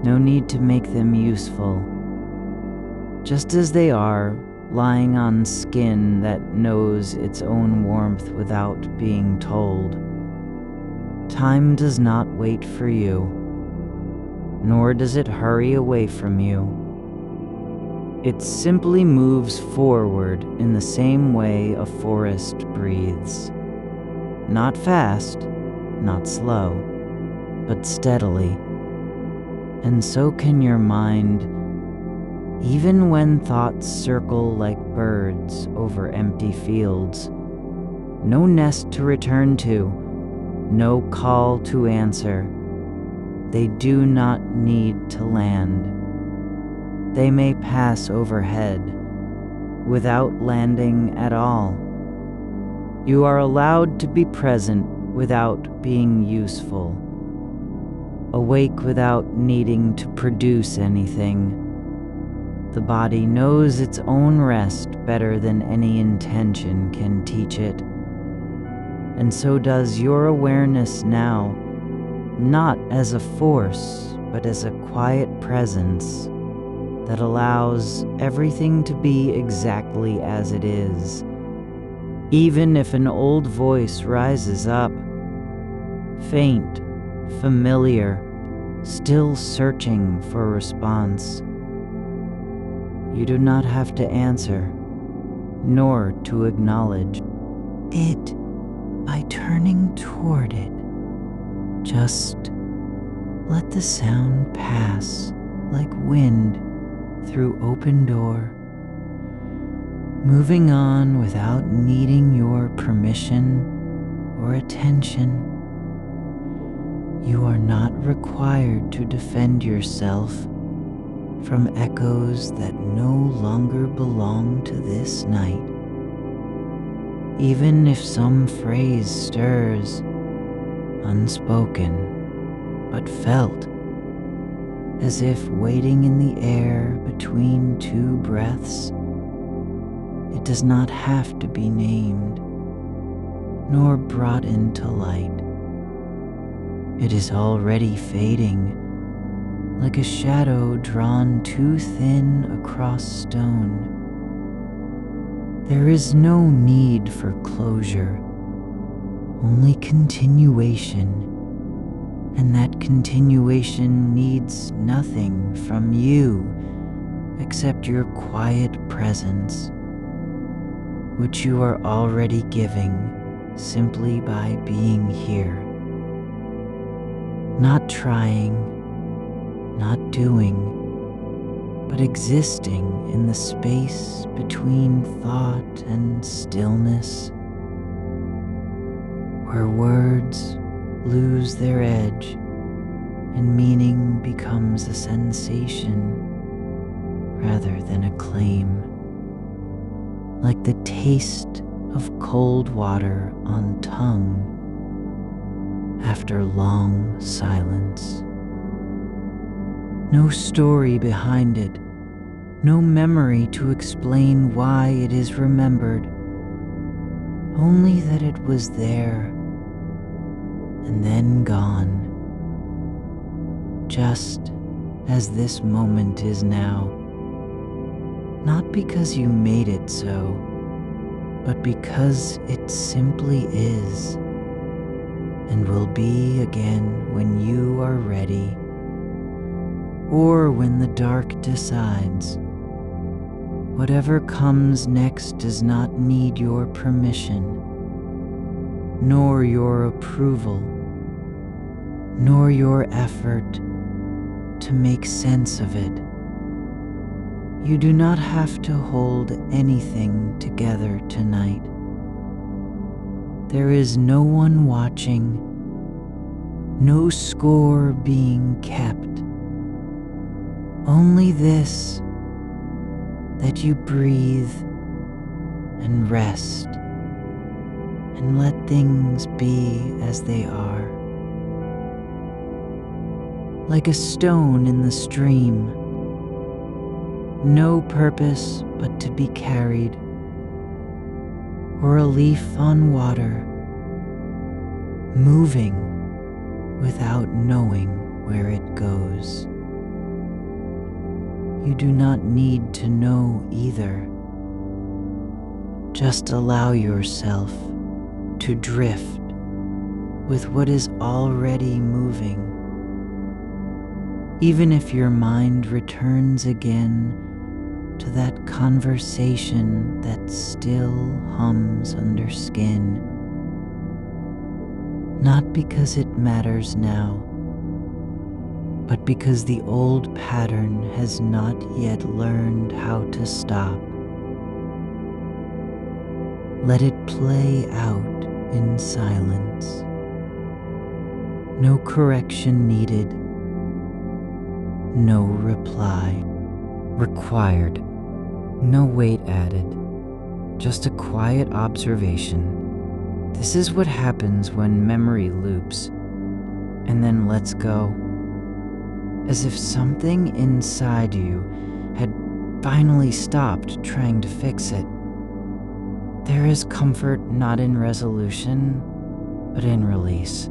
no need to make them useful. Just as they are, lying on skin that knows its own warmth without being told. Time does not wait for you, nor does it hurry away from you. It simply moves forward in the same way a forest breathes. Not fast, not slow, but steadily. And so can your mind. Even when thoughts circle like birds over empty fields, no nest to return to, no call to answer, they do not need to land. They may pass overhead without landing at all. You are allowed to be present without being useful, awake without needing to produce anything. The body knows its own rest better than any intention can teach it. And so does your awareness now, not as a force, but as a quiet presence that allows everything to be exactly as it is. Even if an old voice rises up, faint, familiar, still searching for a response. You do not have to answer, nor to acknowledge it by turning toward it. Just let the sound pass like wind through open door, moving on without needing your permission or attention. You are not required to defend yourself from echoes that no longer belong to this night. Even if some phrase stirs, unspoken, but felt, as if waiting in the air between two breaths, it does not have to be named, nor brought into light. It is already fading, like a shadow drawn too thin across stone. There is no need for closure, only continuation, and that continuation needs nothing from you except your quiet presence, which you are already giving simply by being here. Not trying, not doing, but existing in the space between thought and stillness, where words lose their edge and meaning becomes a sensation rather than a claim, like the taste of cold water on tongue after long silence. No story behind it, no memory to explain why it is remembered. only that it was there and then gone, just as this moment is now, not because you made it so, but because it simply is, and will be again when you are ready, or when the dark decides. Whatever comes next does not need your permission, nor your approval, nor your effort to make sense of it. You do not have to hold anything together tonight. There is no one watching, no score being kept. Only this, that you breathe and rest and let things be as they are. Like a stone in the stream, no purpose but to be carried, or a leaf on water, moving without knowing where it goes. You do not need to know either. Just allow yourself to drift with what is already moving. Even if your mind returns again to that conversation that still hums under skin, not because it matters now, but because the old pattern has not yet learned how to stop. Let it play out in silence. No correction needed, no reply required, no weight added, just a quiet observation. This is what happens when memory loops and then lets go. As if something inside you had finally stopped trying to fix it. There is comfort not in resolution, but in release.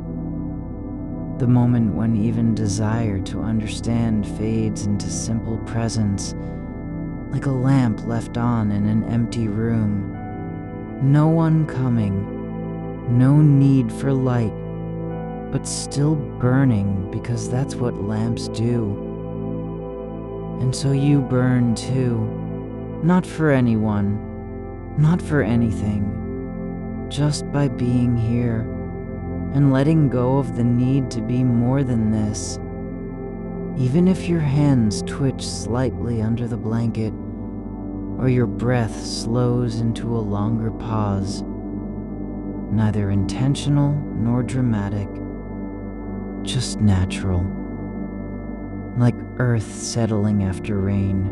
The moment when even desire to understand fades into simple presence, like a lamp left on in an empty room. No one coming, no need for light, but still burning because that's what lamps do. And so you burn too, not for anyone, not for anything, just by being here and letting go of the need to be more than this. Even if your hands twitch slightly under the blanket, or your breath slows into a longer pause, neither intentional nor dramatic, just natural, like earth settling after rain.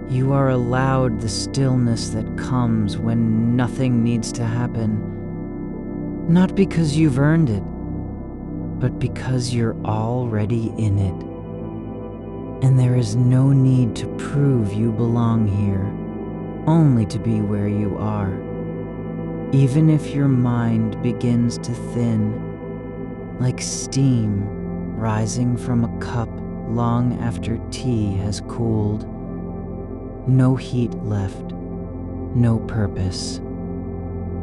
You are allowed the stillness that comes when nothing needs to happen, not because you've earned it, but because you're already in it. And there is no need to prove you belong here, only to be where you are. Even if your mind begins to thin, like steam rising from a cup long after tea has cooled. No heat left, no purpose,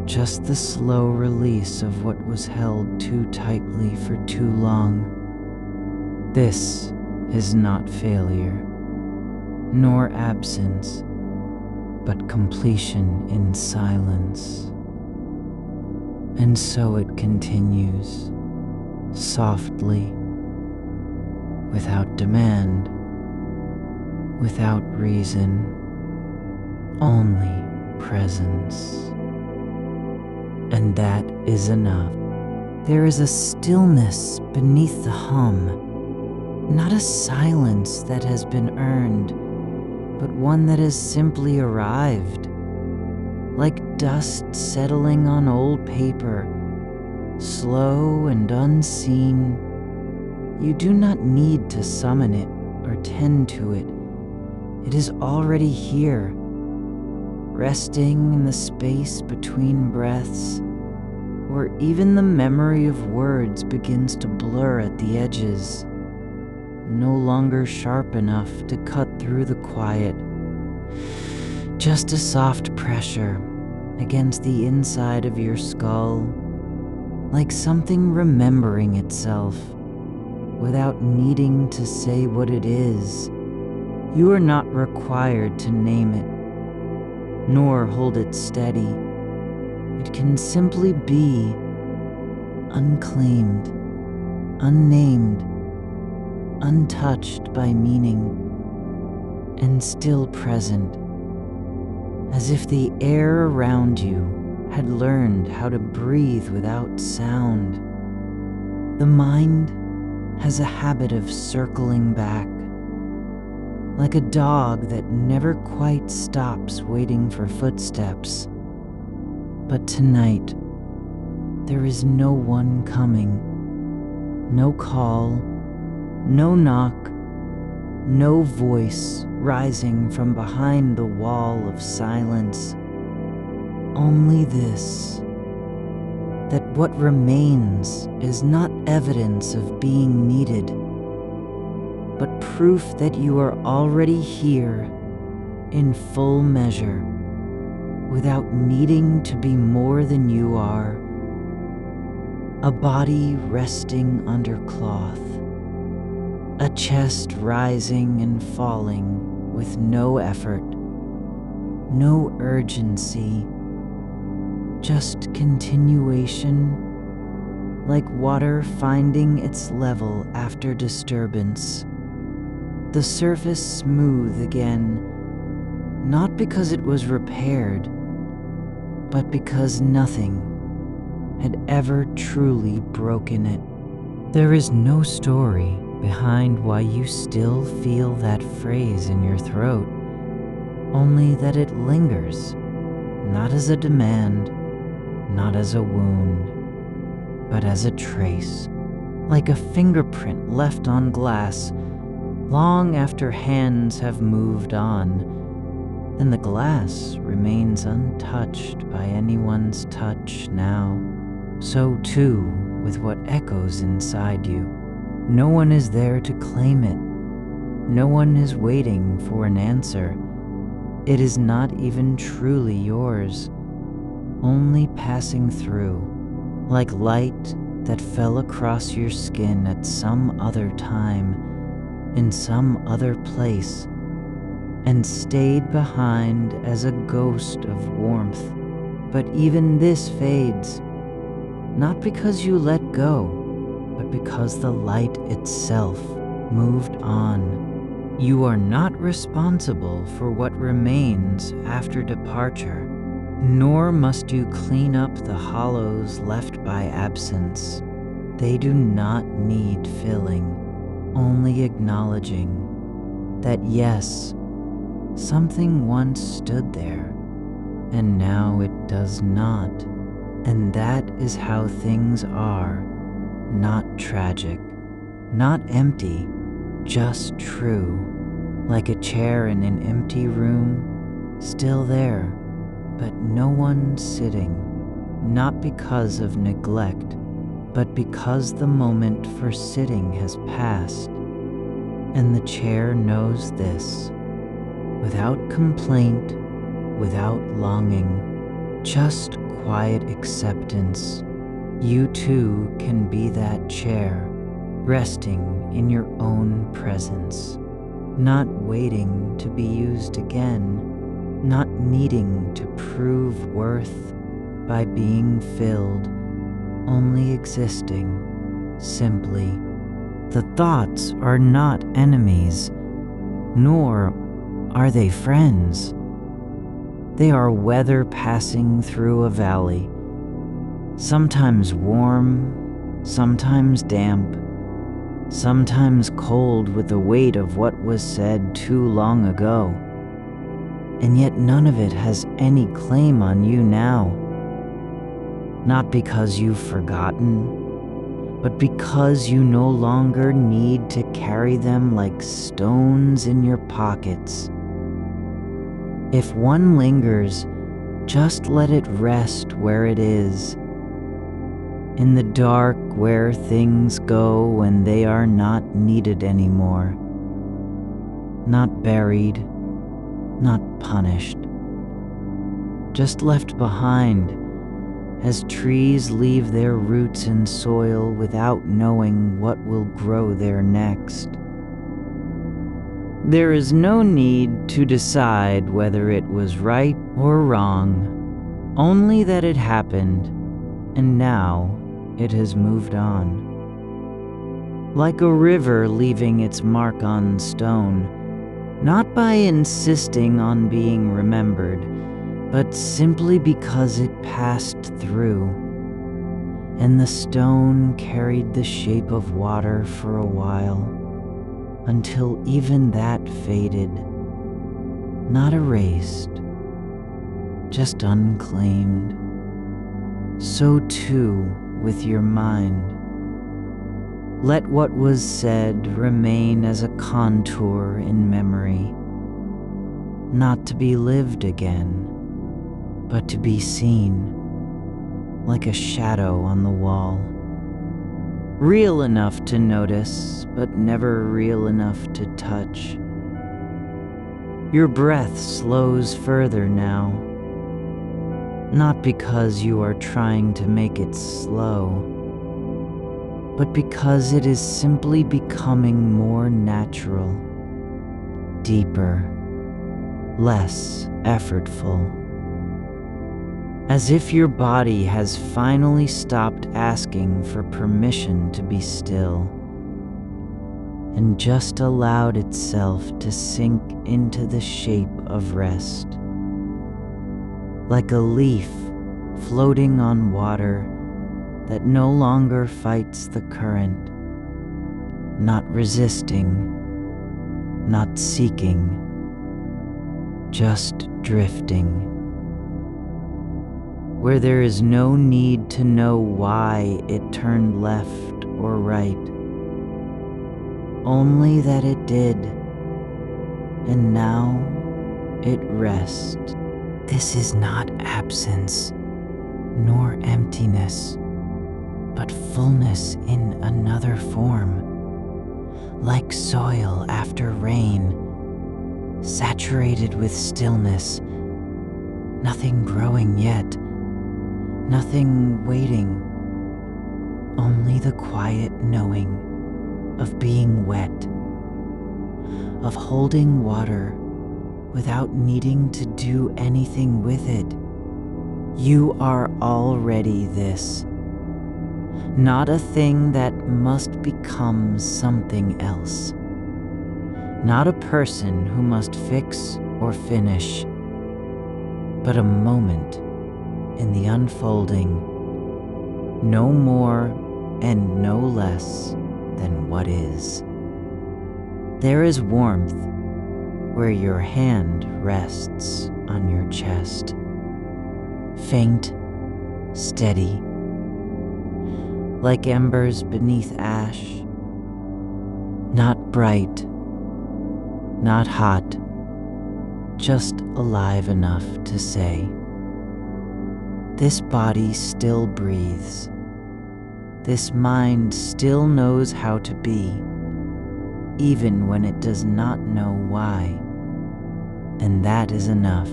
just the slow release of what was held too tightly for too long. This is not failure, nor absence, but completion in silence. And so it continues. Softly, without demand, without reason, only presence. And that is enough. There is a stillness beneath the hum, not a silence that has been earned, but one that has simply arrived, like dust settling on old paper. Slow and unseen, you do not need to summon it or tend to it. It is already here, resting in the space between breaths, or even the memory of words begins to blur at the edges, no longer sharp enough to cut through the quiet. Just a soft pressure against the inside of your skull, like something remembering itself without needing to say what it is. You are not required to name it, nor hold it steady. It can simply be unclaimed, unnamed, untouched by meaning, and still present, as if the air around you had learned how to breathe without sound. The mind has a habit of circling back, like a dog that never quite stops waiting for footsteps. But tonight, there is no one coming, no call, no knock, no voice rising from behind the wall of silence. Only this, that what remains is not evidence of being needed, but proof that you are already here in full measure, without needing to be more than you are. A body resting under cloth, a chest rising and falling with no effort, no urgency, just continuation, like water finding its level after disturbance. The surface smooth again, not because it was repaired, but because nothing had ever truly broken it. There is no story behind why you still feel that phrase in your throat, only that it lingers, not as a demand, not as a wound, but as a trace, like a fingerprint left on glass long after hands have moved on, and the glass remains untouched by anyone's touch now. So too with what echoes inside you. No one is there to claim it. No one is waiting for an answer. It is not even truly yours, only passing through, like light that fell across your skin at some other time, in some other place, and stayed behind as a ghost of warmth. But even this fades, not because you let go, but because the light itself moved on. You are not responsible for what remains after departure, nor must you clean up the hollows left by absence. They do not need filling, only acknowledging that yes, something once stood there, and now it does not. And that is how things are, not tragic, not empty, just true, like a chair in an empty room, still there, but no one sitting, not because of neglect, but because the moment for sitting has passed. And the chair knows this, without complaint, without longing, just quiet acceptance. You too can be that chair, resting in your own presence, not waiting to be used again, not needing to prove worth by being filled, only existing, simply. The thoughts are not enemies, nor are they friends. They are weather passing through a valley, sometimes warm, sometimes damp, sometimes cold with the weight of what was said too long ago. And yet none of it has any claim on you now. Not because you've forgotten, but because you no longer need to carry them like stones in your pockets. If one lingers, just let it rest where it is, in the dark where things go when they are not needed anymore, not buried, not punished, just left behind as trees leave their roots in soil without knowing what will grow there next. There is no need to decide whether it was right or wrong, only that it happened, and now it has moved on. Like a river leaving its mark on stone, not by insisting on being remembered, but simply because it passed through, and the stone carried the shape of water for a while, until even that faded, not erased, just unclaimed. So too with your mind. Let what was said remain as a contour in memory, not to be lived again, but to be seen, like a shadow on the wall. Real enough to notice, but never real enough to touch. Your breath slows further now, not because you are trying to make it slow, but because it is simply becoming more natural, deeper, less effortful. As if your body has finally stopped asking for permission to be still and just allowed itself to sink into the shape of rest. Like a leaf floating on water that no longer fights the current, not resisting, not seeking, just drifting. Where there is no need to know why it turned left or right, only that it did, and now it rests. This is not absence, nor emptiness, but fullness in another form, like soil after rain, saturated with stillness, nothing growing yet, nothing waiting, only the quiet knowing of being wet, of holding water without needing to do anything with it. You are already this, not a thing that must become something else, not a person who must fix or finish, but a moment in the unfolding, no more and no less than what is. There is warmth where your hand rests on your chest, faint, steady, like embers beneath ash, not bright, not hot, just alive enough to say, this body still breathes. This mind still knows how to be, even when it does not know why. And that is enough.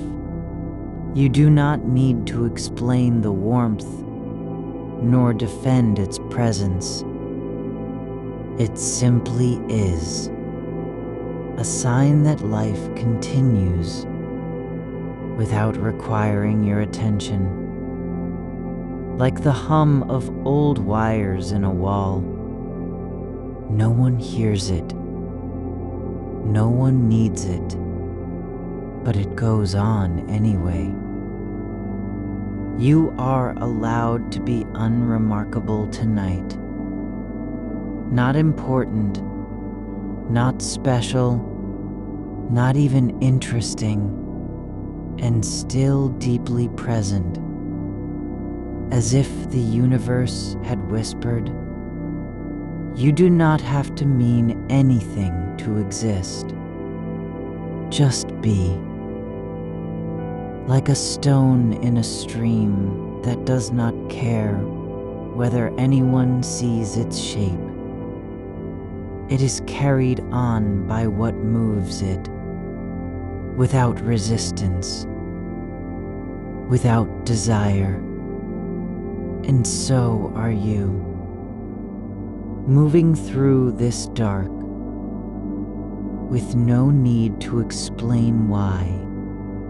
You do not need to explain the warmth, nor defend its presence. It simply is, a sign that life continues without requiring your attention. Like the hum of old wires in a wall. No one hears it. No one needs it. But it goes on anyway. You are allowed to be unremarkable tonight. Not important, not special, not even interesting, and still deeply present. As if the universe had whispered, you do not have to mean anything to exist. Just be. like a stone in a stream that does not care whether anyone sees its shape. It is carried on by what moves it, without resistance, without desire. And so are you, moving through this dark, with no need to explain why.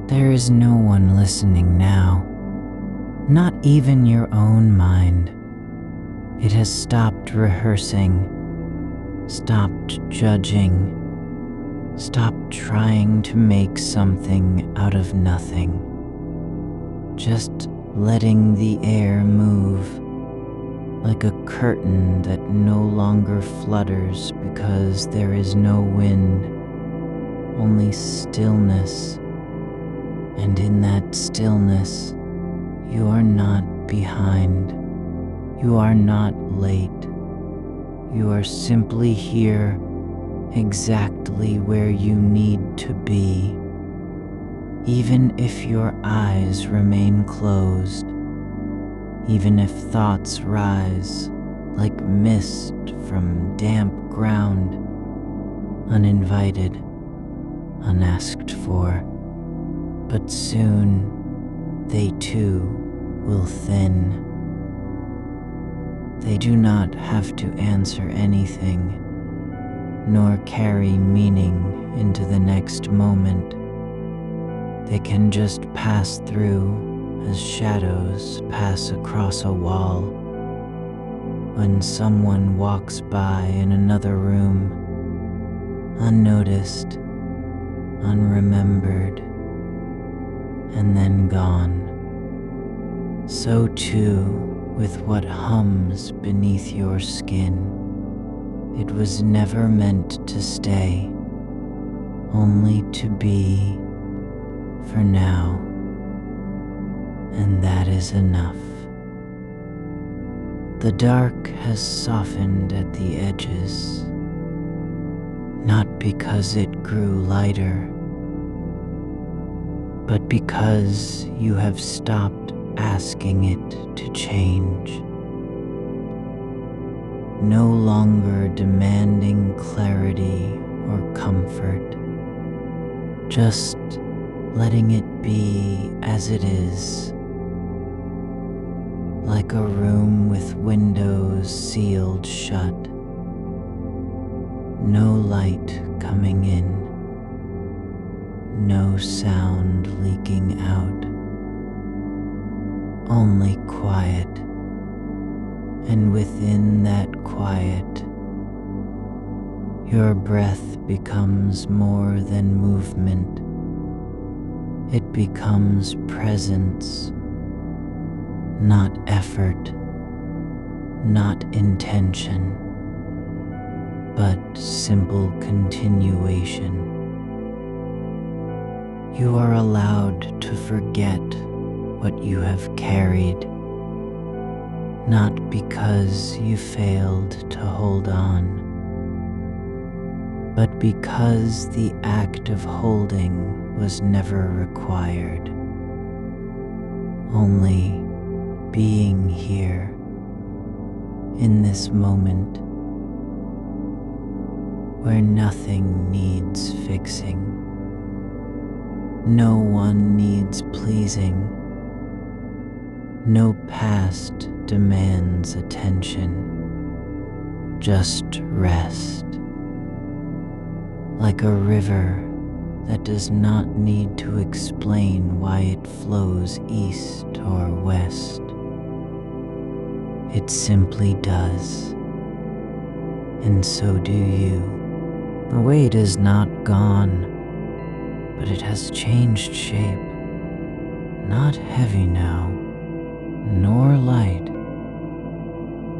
There is no one listening now, not even your own mind. It has stopped rehearsing, stopped judging, stopped trying to make something out of nothing. Just letting the air move, like a curtain that no longer flutters because there is no wind, only stillness. And in that stillness, you are not behind. You are not late. You are simply here, exactly where you need to be. Even if your eyes remain closed, even if thoughts rise like mist from damp ground, uninvited, unasked for. But soon they too will thin. They do not have to answer anything, nor carry meaning into the next moment. They can just pass through as shadows pass across a wall. When someone walks by in another room, unnoticed, unremembered, and then gone. So too with what hums beneath your skin. It was never meant to stay, only to be for now, and that is enough. The dark has softened at the edges, not because it grew lighter, but because you have stopped asking it to change. No longer demanding clarity or comfort, just letting it be as it is, like a room with windows sealed shut, no light coming in, no sound leaking out, only quiet, and within that quiet, your breath becomes more than movement. It becomes presence, not effort, not intention, but simple continuation. You are allowed to forget what you have carried, not because you failed to hold on, but because the act of holding was never required. Only being here in this moment where nothing needs fixing, no one needs pleasing, no past demands attention, just rest, like a river that does not need to explain why it flows east or west. It simply does, and so do you. The weight is not gone, but it has changed shape, not heavy now, nor light,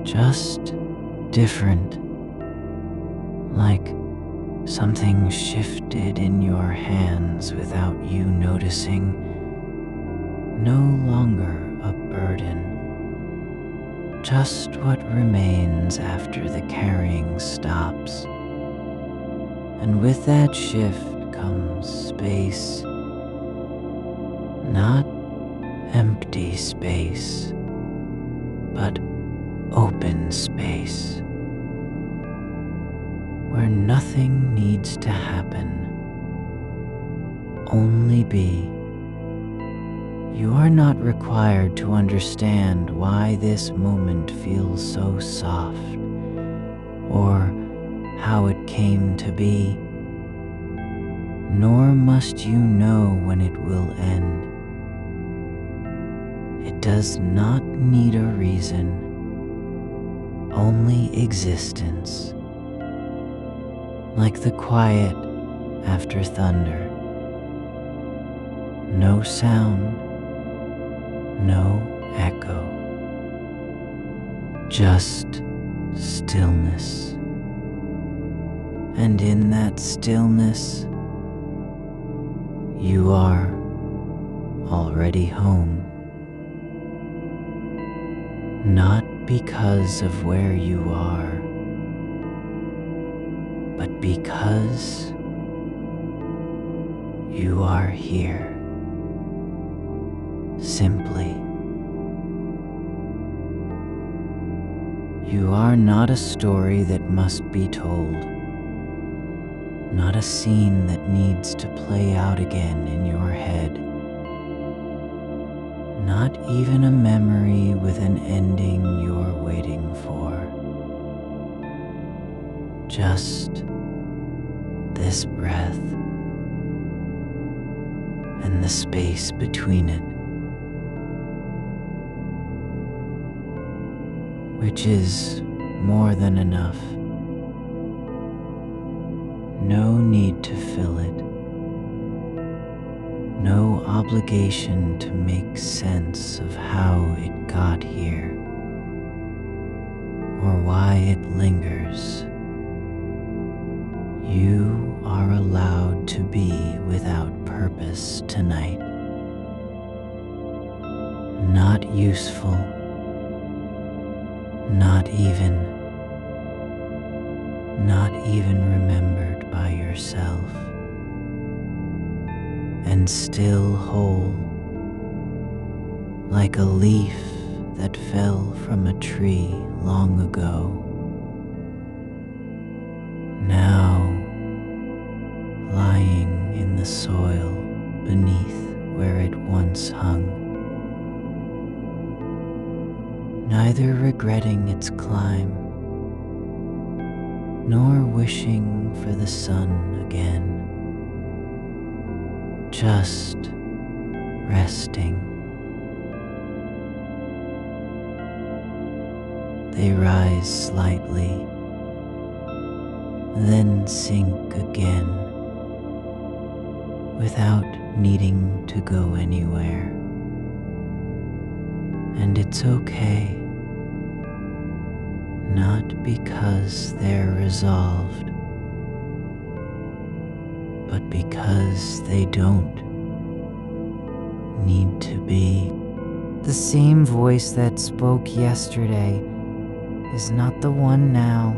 just different, like something shifted in your hands without you noticing, no longer a burden, just what remains after the carrying stops. And with that shift comes space, Not empty space, but open space, where nothing needs to happen, only be. You are not required to understand why this moment feels so soft, or how it came to be, nor must you know when it will end. It does not need a reason, only existence, like the quiet after thunder. No sound, no echo, just stillness. And in that stillness, you are already home. Not because of where you are, but because you are here. Simply. You are not a story that must be told, not a scene that needs to play out again in your head, not even a memory with an ending you're waiting for. Just this breath and the space between it, which is more than enough. No need to fill it. No obligation to make sense of how it got here, or why it lingers. You are allowed to be without purpose tonight. Not useful, not even remembered by yourself, and still whole, like a leaf that fell from a tree long ago. Now lying in the soil beneath where it once hung, neither regretting its climb, nor wishing for the sun again, just resting. They rise slightly, then sink again, without needing to go anywhere. And it's okay. Not because they're resolved, but because they don't need to be. The same voice that spoke yesterday is not the one now,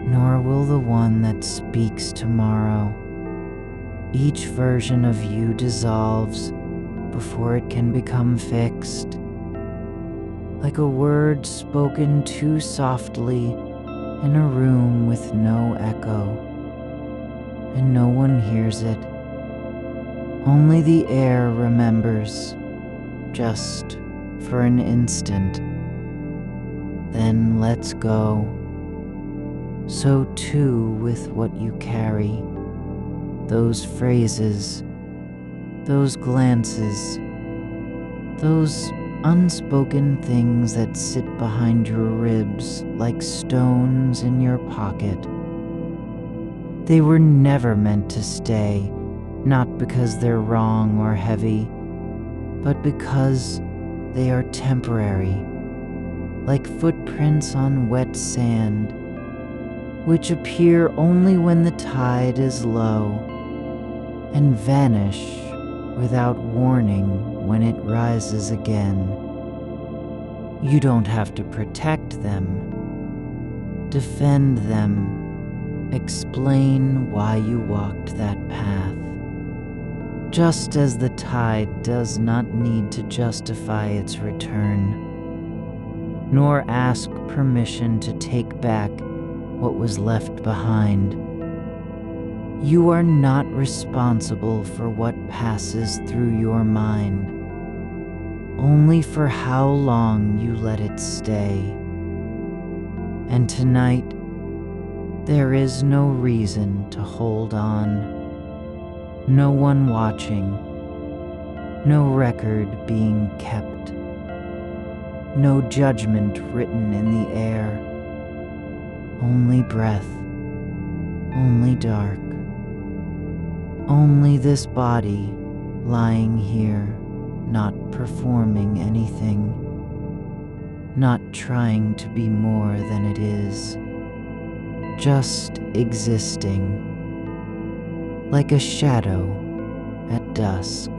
nor will the one that speaks tomorrow. Each version of you dissolves before it can become fixed, like a word spoken too softly in a room with no echo, and no one hears it. Only the air remembers, just for an instant, then lets go. So too with what you carry, those phrases, those glances, those unspoken things that sit behind your ribs like stones in your pocket. They were never meant to stay, not because they're wrong or heavy, but because they are temporary, like footprints on wet sand, which appear only when the tide is low and vanish without warning when it rises again. You don't have to protect them, defend them, explain why you walked that path. just as the tide does not need to justify its return, nor ask permission to take back what was left behind. You are not responsible for what passes through your mind, only for how long you let it stay. And tonight, there is no reason to hold on. No one watching, no record being kept, no judgment written in the air, only breath, only dark, only this body lying here, not performing anything, not trying to be more than it is, just existing, like a shadow at dusk,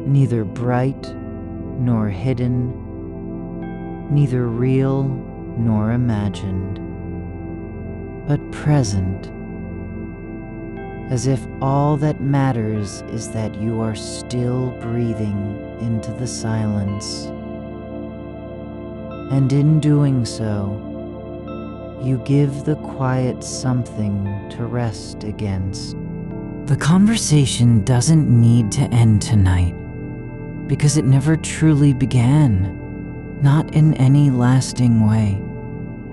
neither bright nor hidden, neither real nor imagined, but present, as if all that matters is that you are still breathing into the silence. And in doing so, you give the quiet something to rest against. The conversation doesn't need to end tonight, because it never truly began, not in any lasting way,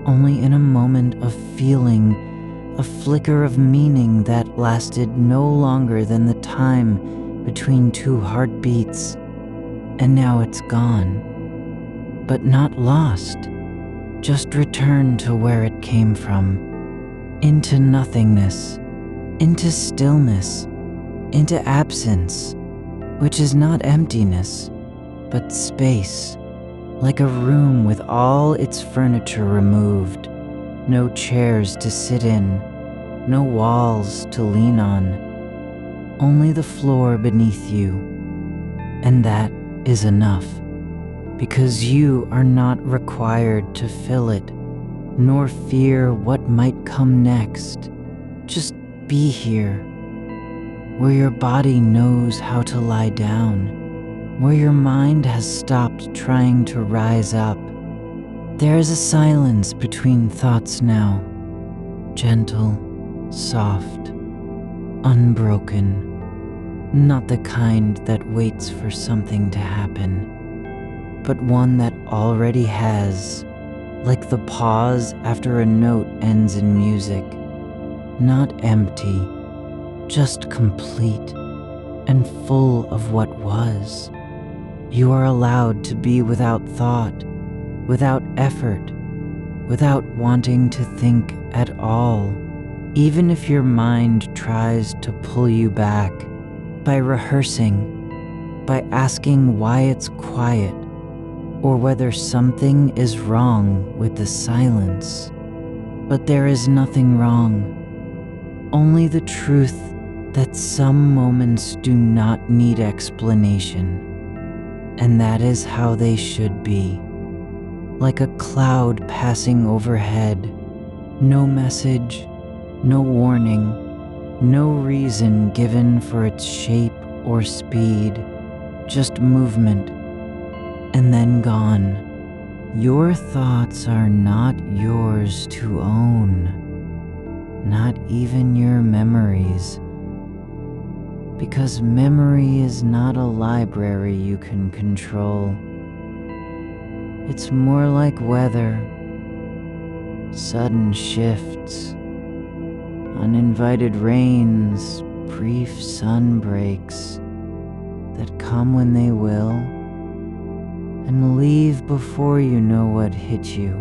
only in a moment of feeling, a flicker of meaning that lasted no longer than the time between two heartbeats, and now it's gone, but not lost. Just return to where it came from, into nothingness, into stillness, into absence, which is not emptiness, but space, like a room with all its furniture removed, no chairs to sit in, no walls to lean on, only the floor beneath you, and that is enough. Because you are not required to fill it, nor fear what might come next. Just be here, where your body knows how to lie down, where your mind has stopped trying to rise up. There is a silence between thoughts now, gentle, soft, unbroken, not the kind that waits for something to happen, but one that already has, like the pause after a note ends in music, not empty, just complete and full of what was. You are allowed to be without thought, without effort, without wanting to think at all, even if your mind tries to pull you back by rehearsing, by asking why it's quiet, or whether something is wrong with the silence. But there is nothing wrong, only the truth that some moments do not need explanation, and that is how they should be, like a cloud passing overhead, no message, no warning, no reason given for its shape or speed, just movement, and then gone. Your thoughts are not yours to own, not even your memories, because memory is not a library you can control. It's more like weather, sudden shifts, uninvited rains, brief sun breaks that come when they will and leave before you know what hit you.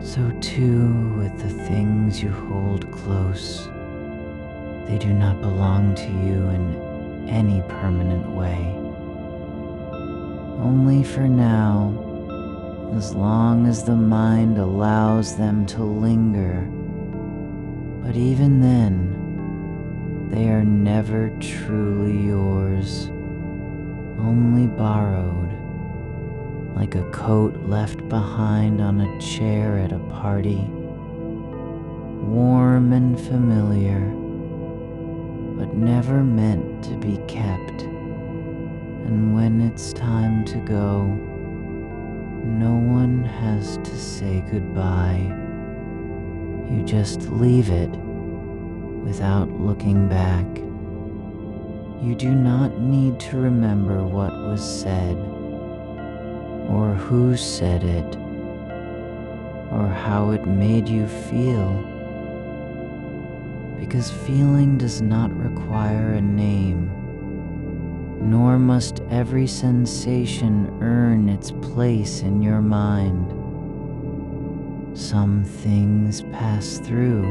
So too with the things you hold close. They do not belong to you in any permanent way. Only for now, as long as the mind allows them to linger. But even then, they are never truly yours, only borrowed, like a coat left behind on a chair at a party, warm and familiar, but never meant to be kept. And when it's time to go, no one has to say goodbye. You just leave it without looking back. You do not need to remember what was said, or who said it, or how it made you feel, because feeling does not require a name, nor must every sensation earn its place in your mind. Some things pass through,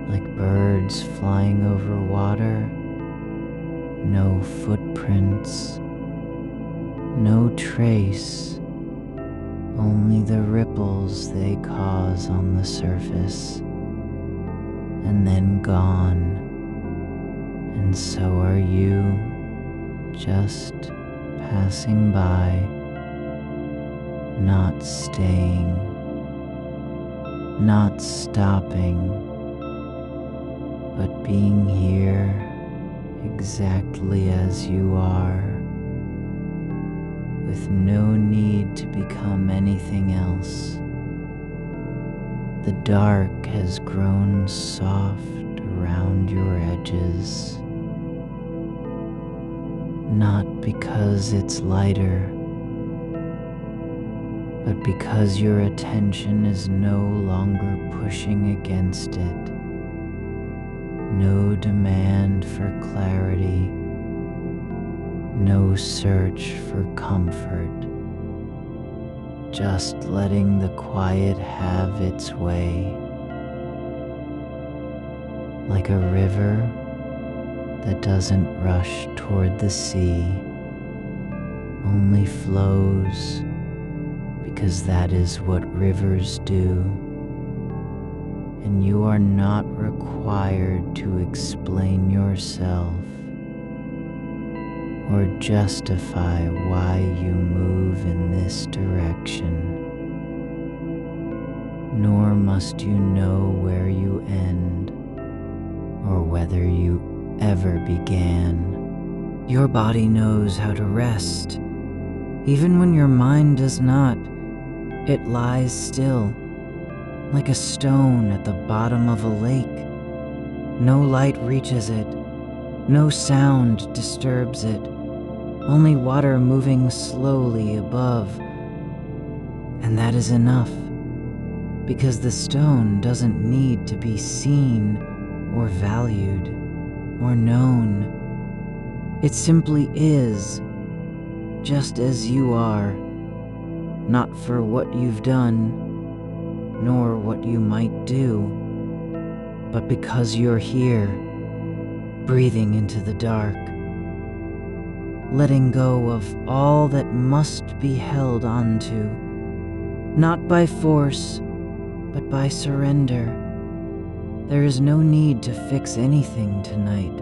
like birds flying over water, no footprints, no trace, only the ripples they cause on the surface, and then gone. And so are you, just passing by, not staying, not stopping, but being here exactly as you are, with no need to become anything else. The dark has grown soft around your edges, not because it's lighter, but because your attention is no longer pushing against it. No demand for clarity, no search for comfort, just letting the quiet have its way. Like a river that doesn't rush toward the sea, only flows because that is what rivers do. And you are not required to explain yourself or justify why you move in this direction, nor must you know where you end or whether you ever began. Your body knows how to rest, even when your mind does not. It lies still, like a stone at the bottom of a lake. No light reaches it, no sound disturbs it, only water moving slowly above. And that is enough, because the stone doesn't need to be seen or valued or known. It simply is, just as you are, not for what you've done, nor what you might do, but because you're here, breathing into the dark, letting go of all that must be held onto, not by force, but by surrender. There is no need to fix anything tonight,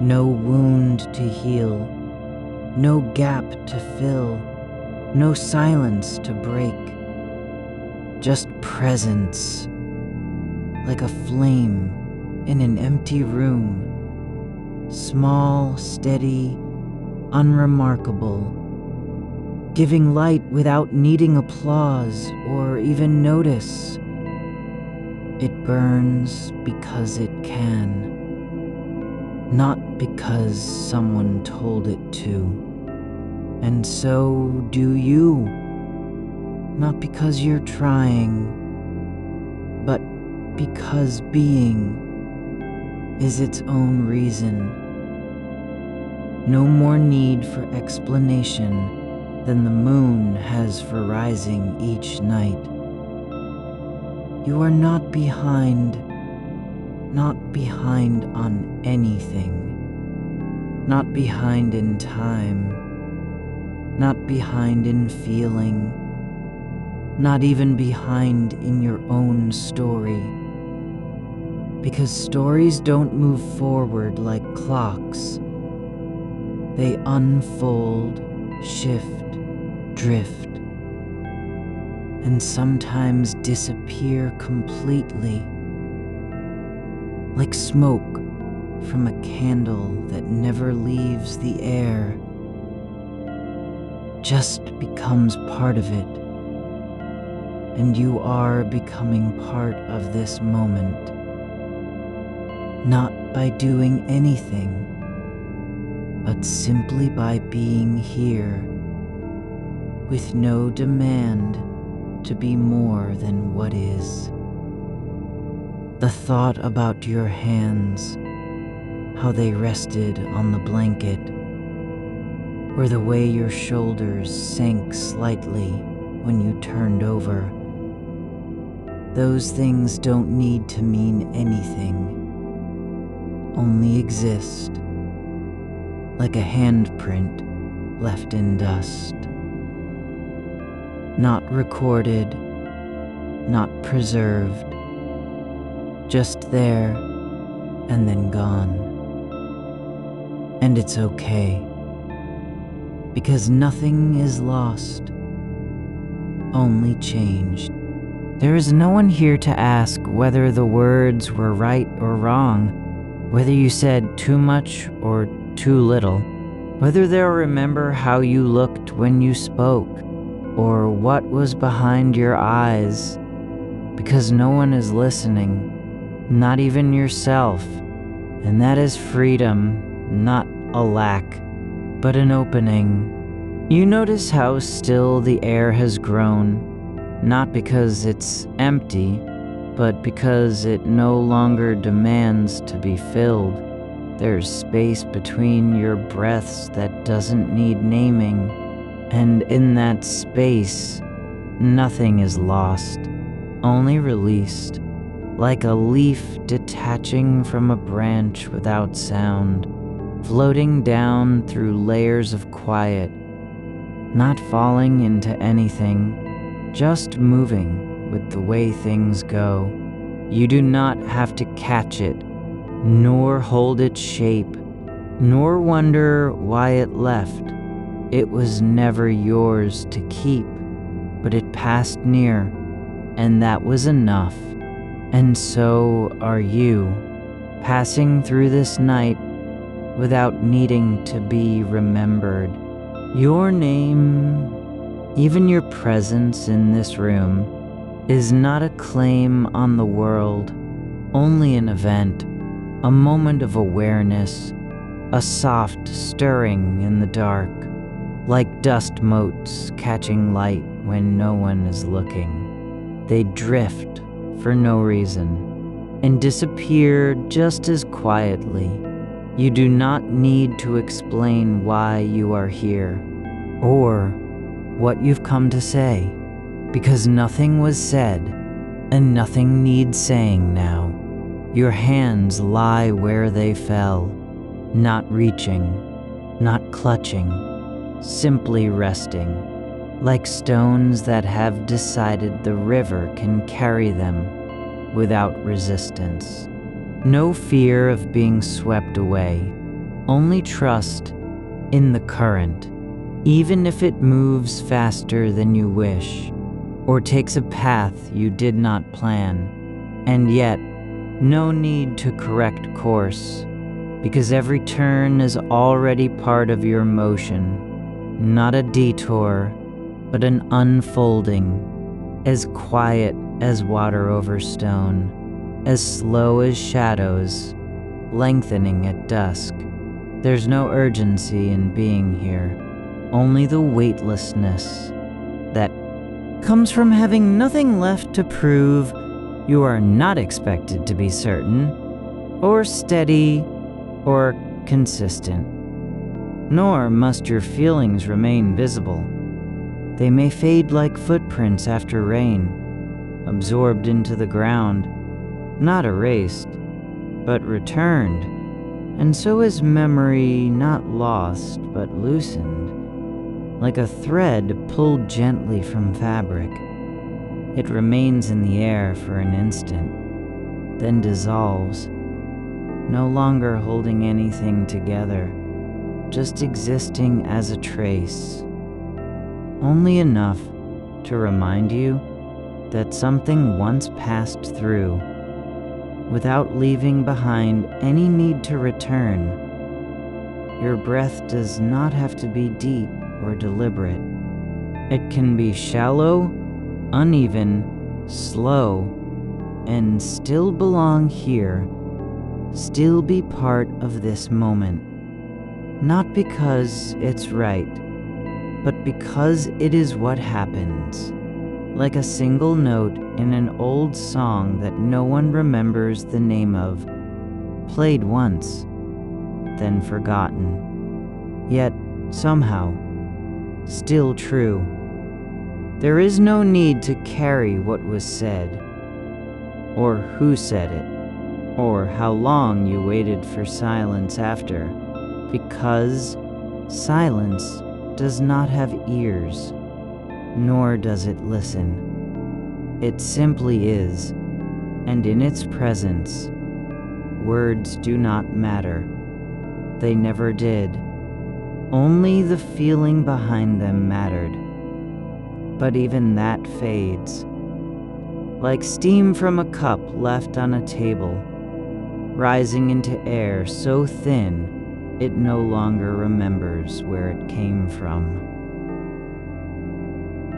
no wound to heal, no gap to fill, no silence to break. Just presence, like a flame in an empty room, small, steady, unremarkable, giving light without needing applause or even notice. It burns because it can, not because someone told it to. And so do you. Not because you're trying, but because being is its own reason. No more need for explanation than the moon has for rising each night. You are not behind on anything, not behind in time, not behind in feeling, not even behind in your own story. Because stories don't move forward like clocks. They unfold, shift, drift, and sometimes disappear completely. Like smoke from a candle that never leaves the air, just becomes part of it. And you are becoming part of this moment, not by doing anything, but simply by being here, with no demand to be more than what is. The thought about your hands, how they rested on the blanket, or the way your shoulders sank slightly when you turned over, those things don't need to mean anything, only exist, like a handprint left in dust. Not recorded, not preserved, just there and then gone. And it's okay, because nothing is lost, only changed. There is no one here to ask whether the words were right or wrong, whether you said too much or too little, whether they'll remember how you looked when you spoke, or what was behind your eyes, because no one is listening, not even yourself, and that is freedom, not a lack, but an opening. You notice how still the air has grown, not because it's empty, but because it no longer demands to be filled. There's space between your breaths that doesn't need naming, and in that space, nothing is lost, only released, like a leaf detaching from a branch without sound, floating down through layers of quiet, not falling into anything, just moving with the way things go. You do not have to catch it, nor hold its shape, nor wonder why it left. It was never yours to keep, but it passed near, and that was enough. And so are you, passing through this night without needing to be remembered. Your name, even your presence in this room, is not a claim on the world, only an event, a moment of awareness, a soft stirring in the dark, like dust motes catching light when no one is looking. They drift for no reason and disappear just as quietly. You do not need to explain why you are here or what you've come to say, because nothing was said and nothing needs saying now. Your hands lie where they fell, not reaching, not clutching, simply resting, like stones that have decided the river can carry them without resistance. No fear of being swept away, only trust in the current, even if it moves faster than you wish, or takes a path you did not plan. And yet, no need to correct course, because every turn is already part of your motion, not a detour, but an unfolding, as quiet as water over stone, as slow as shadows, lengthening at dusk. There's no urgency in being here, only the weightlessness that comes from having nothing left to prove. You are not expected to be certain, or steady, or consistent, nor must your feelings remain visible. They may fade like footprints after rain, absorbed into the ground, not erased, but returned, and so is memory not lost but loosened, like a thread pulled gently from fabric. It remains in the air for an instant, then dissolves, no longer holding anything together, just existing as a trace, only enough to remind you that something once passed through, without leaving behind any need to return. Your breath does not have to be deep or deliberate. It can be shallow, uneven, slow, and still belong here, still be part of this moment. Not because it's right, but because it is what happens. Like a single note in an old song that no one remembers the name of, played once, then forgotten, yet somehow still true. There is no need to carry what was said, or who said it, or how long you waited for silence after, because silence does not have ears, nor does it listen. It simply is, and in its presence, words do not matter. They never did. Only the feeling behind them mattered. But even that fades. Like steam from a cup left on a table, rising into air so thin it no longer remembers where it came from.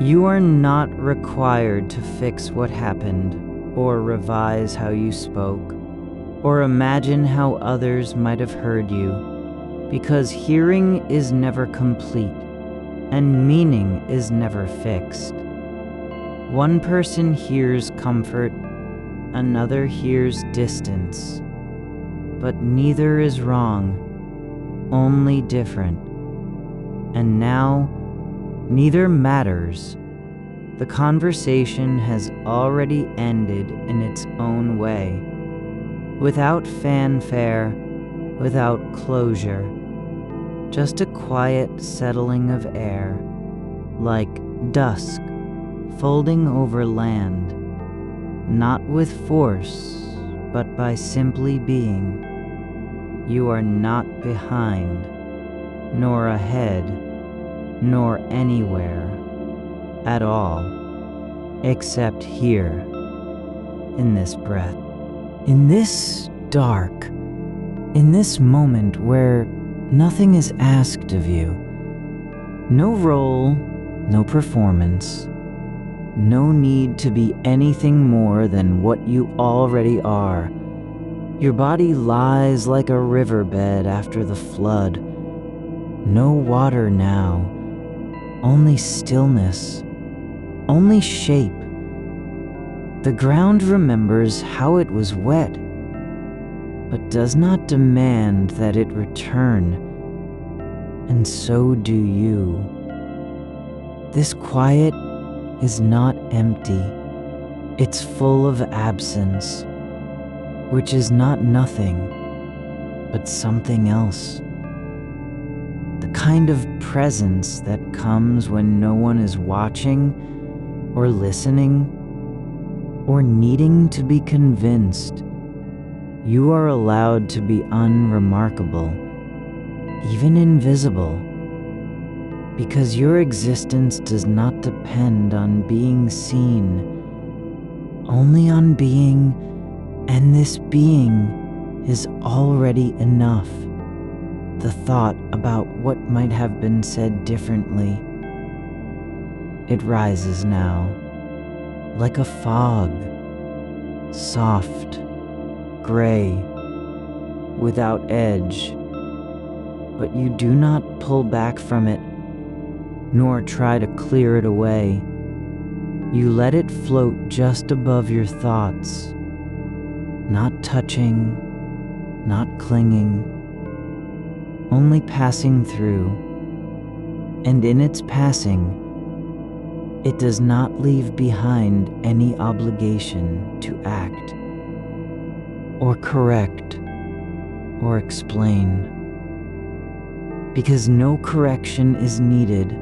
You are not required to fix what happened, or revise how you spoke, or imagine how others might have heard you, because hearing is never complete, and meaning is never fixed. One person hears comfort, another hears distance, but neither is wrong, only different. And now, neither matters. The conversation has already ended in its own way, without fanfare, without closure, just a quiet settling of air, like dusk folding over land, not with force, but by simply being. You are not behind, nor ahead, nor anywhere at all, except here, in this breath, in this dark, in this moment where nothing is asked of you. No role, no performance, no need to be anything more than what you already are. Your body lies like a riverbed after the flood. No water now, only stillness, only shape. The ground remembers how it was wet, but does not demand that it return, and so do you. This quiet is not empty, it's full of absence, which is not nothing, but something else. The kind of presence that comes when no one is watching, or listening, or needing to be convinced. You are allowed to be unremarkable, even invisible, because your existence does not depend on being seen, only on being, and this being is already enough. The thought about what might have been said differently, it rises now, like a fog, soft, gray, without edge, but you do not pull back from it, nor try to clear it away. You let it float just above your thoughts, not touching, not clinging, only passing through, and in its passing, it does not leave behind any obligation to act, or correct, or explain, because no correction is needed.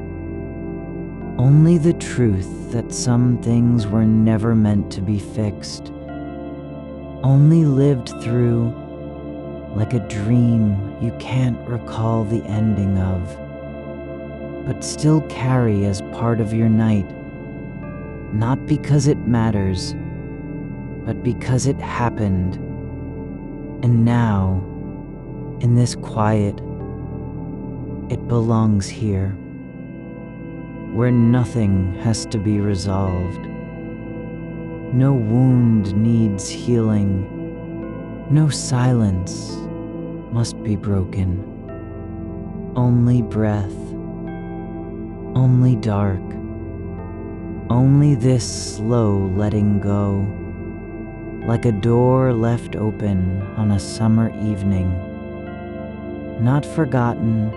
Only the truth that some things were never meant to be fixed, only lived through like a dream you can't recall the ending of, but still carry as part of your night, not because it matters, but because it happened And now, in this quiet, it belongs here, where nothing has to be resolved. No wound needs healing. No silence must be broken. Only breath, only dark, only this slow letting go, like a door left open on a summer evening. Not forgotten,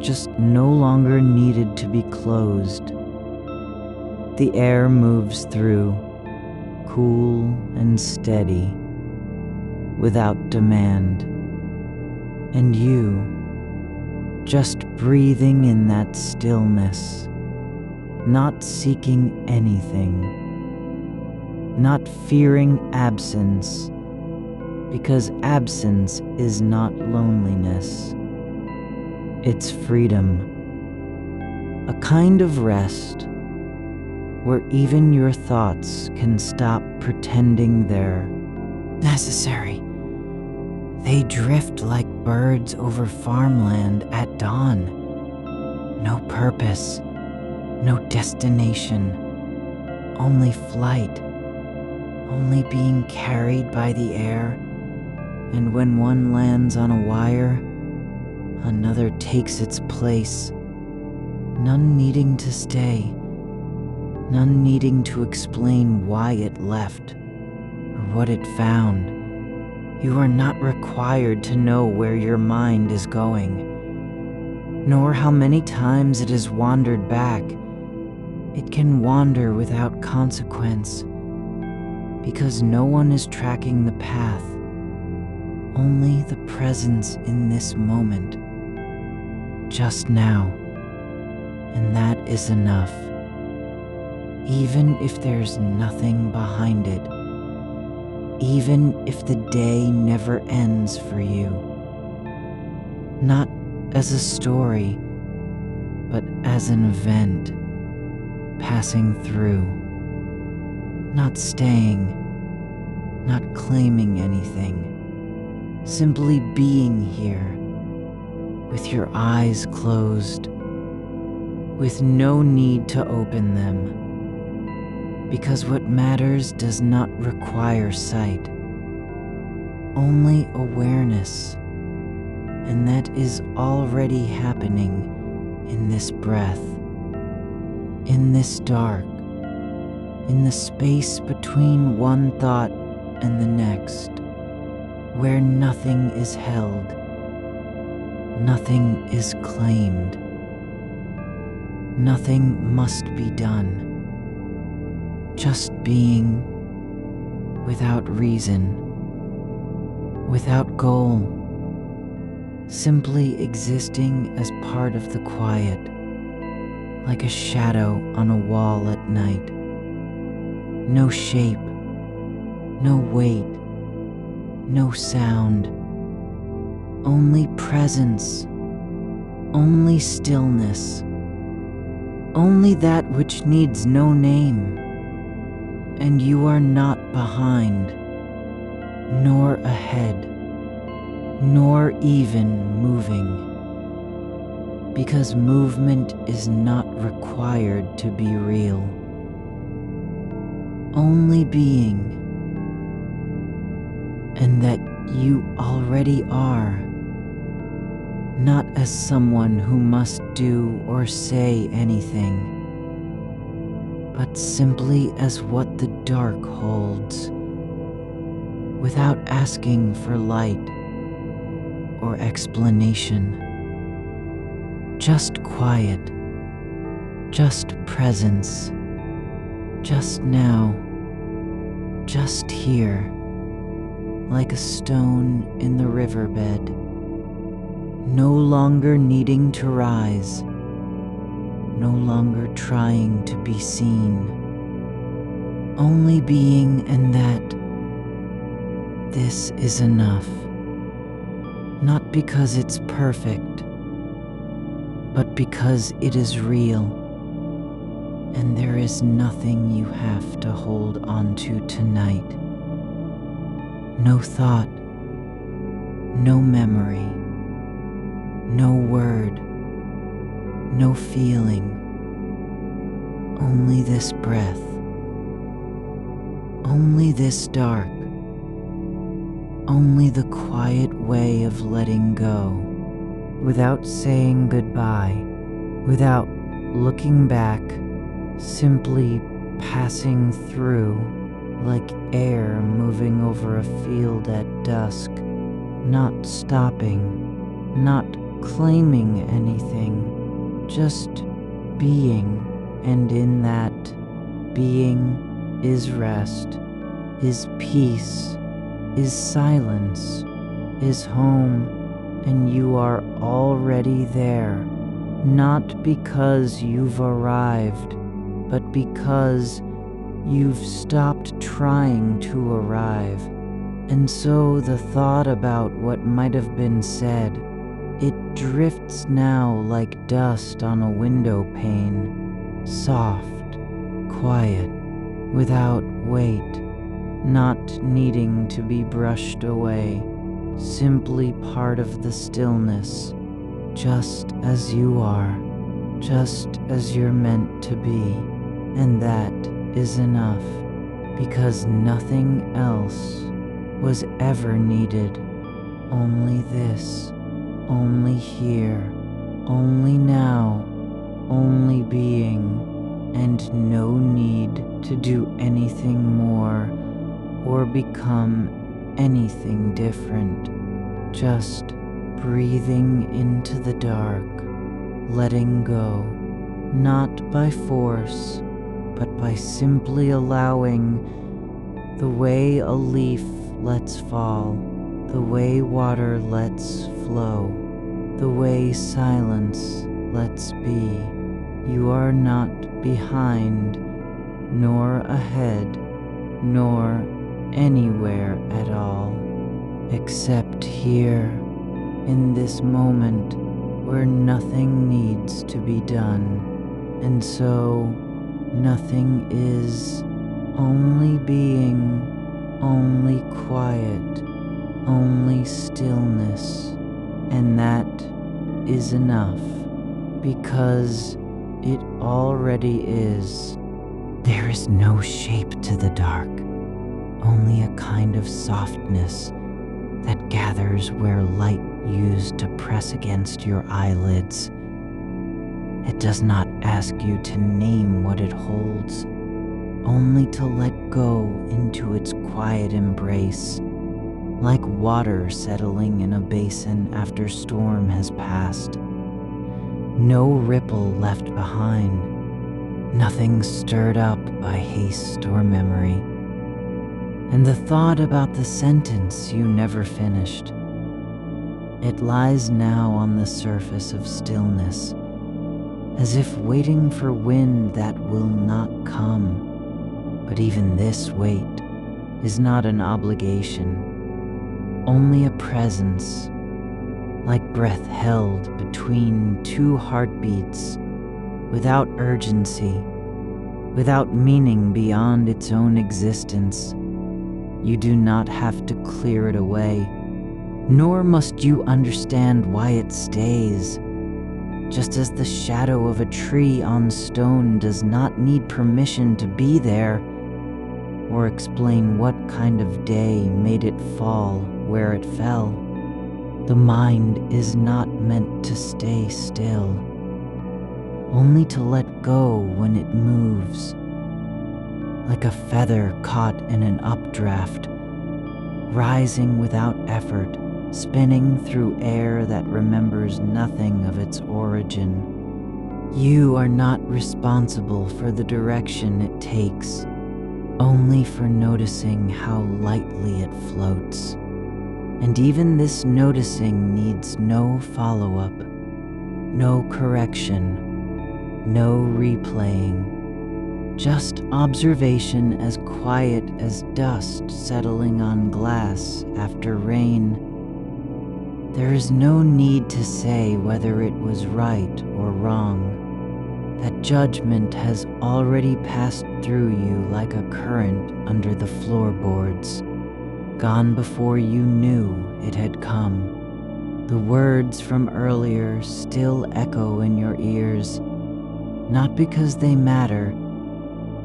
just no longer needed to be closed. The air moves through, cool and steady, without demand. And you, just breathing in that stillness, not seeking anything, not fearing absence, because absence is not loneliness. It's freedom, a kind of rest where even your thoughts can stop pretending they're necessary. They drift like birds over farmland at dawn. No purpose, no destination, only flight, only being carried by the air. And when one lands on a wire, another takes its place, none needing to stay, none needing to explain why it left or what it found. You are not required to know where your mind is going, nor how many times it has wandered back. It can wander without consequence, because no one is tracking the path, only the presence in this moment, just now, and that is enough, even if there's nothing behind it, even if the day never ends for you. Not as a story, but as an event, passing through, not staying, not claiming anything, simply being here, with your eyes closed, with no need to open them, because what matters does not require sight, only awareness, and that is already happening in this breath, in this dark, in the space between one thought and the next, where nothing is held, nothing is claimed, nothing must be done. Just being, without reason, without goal, simply existing as part of the quiet, like a shadow on a wall at night. No shape, no weight, no sound, only presence, only stillness, only that which needs no name. And you are not behind, nor ahead, nor even moving, because movement is not required to be real. Only being, and that you already are, not as someone who must do or say anything, but simply as what the dark holds, without asking for light or explanation. Just quiet, just presence, just now, just here, like a stone in the riverbed, no longer needing to rise, no longer trying to be seen, only being, and that this is enough, not because it's perfect, but because it is real, and there is nothing you have to hold on to tonight. No thought, no memory, no word, no feeling, only this breath, only this dark, only the quiet way of letting go, without saying goodbye, without looking back, simply passing through like air moving over a field at dusk, not stopping, not claiming anything, just being, and in that being is rest, is peace, is silence, is home, and you are already there, not because you've arrived, but because you've stopped trying to arrive. And so the thought about what might have been said, it drifts now like dust on a window pane, soft, quiet, without weight, not needing to be brushed away, simply part of the stillness, just as you are, just as you're meant to be. And that is enough, because nothing else was ever needed. Only this, only here, only now, only being, and no need to do anything more or become anything different. Just breathing into the dark, letting go, not by force, but by simply allowing, the way a leaf lets fall, the way water lets flow, the way silence lets be. You are not behind, nor ahead, nor anywhere at all, except here, in this moment where nothing needs to be done, and so nothing is, only being, only quiet, only stillness, and that is enough, because it already is. There is no shape to the dark, only a kind of softness that gathers where light used to press against your eyelids. It does not ask you to name what it holds, only to let go into its quiet embrace, like water settling in a basin after storm has passed. No ripple left behind, nothing stirred up by haste or memory. And the thought about the sentence you never finished, it lies now on the surface of stillness, as if waiting for wind that will not come. But even this wait is not an obligation, only a presence, like breath held between two heartbeats, without urgency, without meaning beyond its own existence. You do not have to clear it away, nor must you understand why it stays. Just as the shadow of a tree on stone does not need permission to be there, or explain what kind of day made it fall where it fell. The mind is not meant to stay still, only to let go when it moves, like a feather caught in an updraft, rising without effort, spinning through air that remembers nothing of its origin. You are not responsible for the direction it takes, only for noticing how lightly it floats. And even this noticing needs no follow-up, no correction, no replaying. Just observation as quiet as dust settling on glass after rain. There is no need to say whether it was right or wrong. That judgment has already passed through you like a current under the floorboards. gone before you knew it had come. The words from earlier still echo in your ears, not because they matter,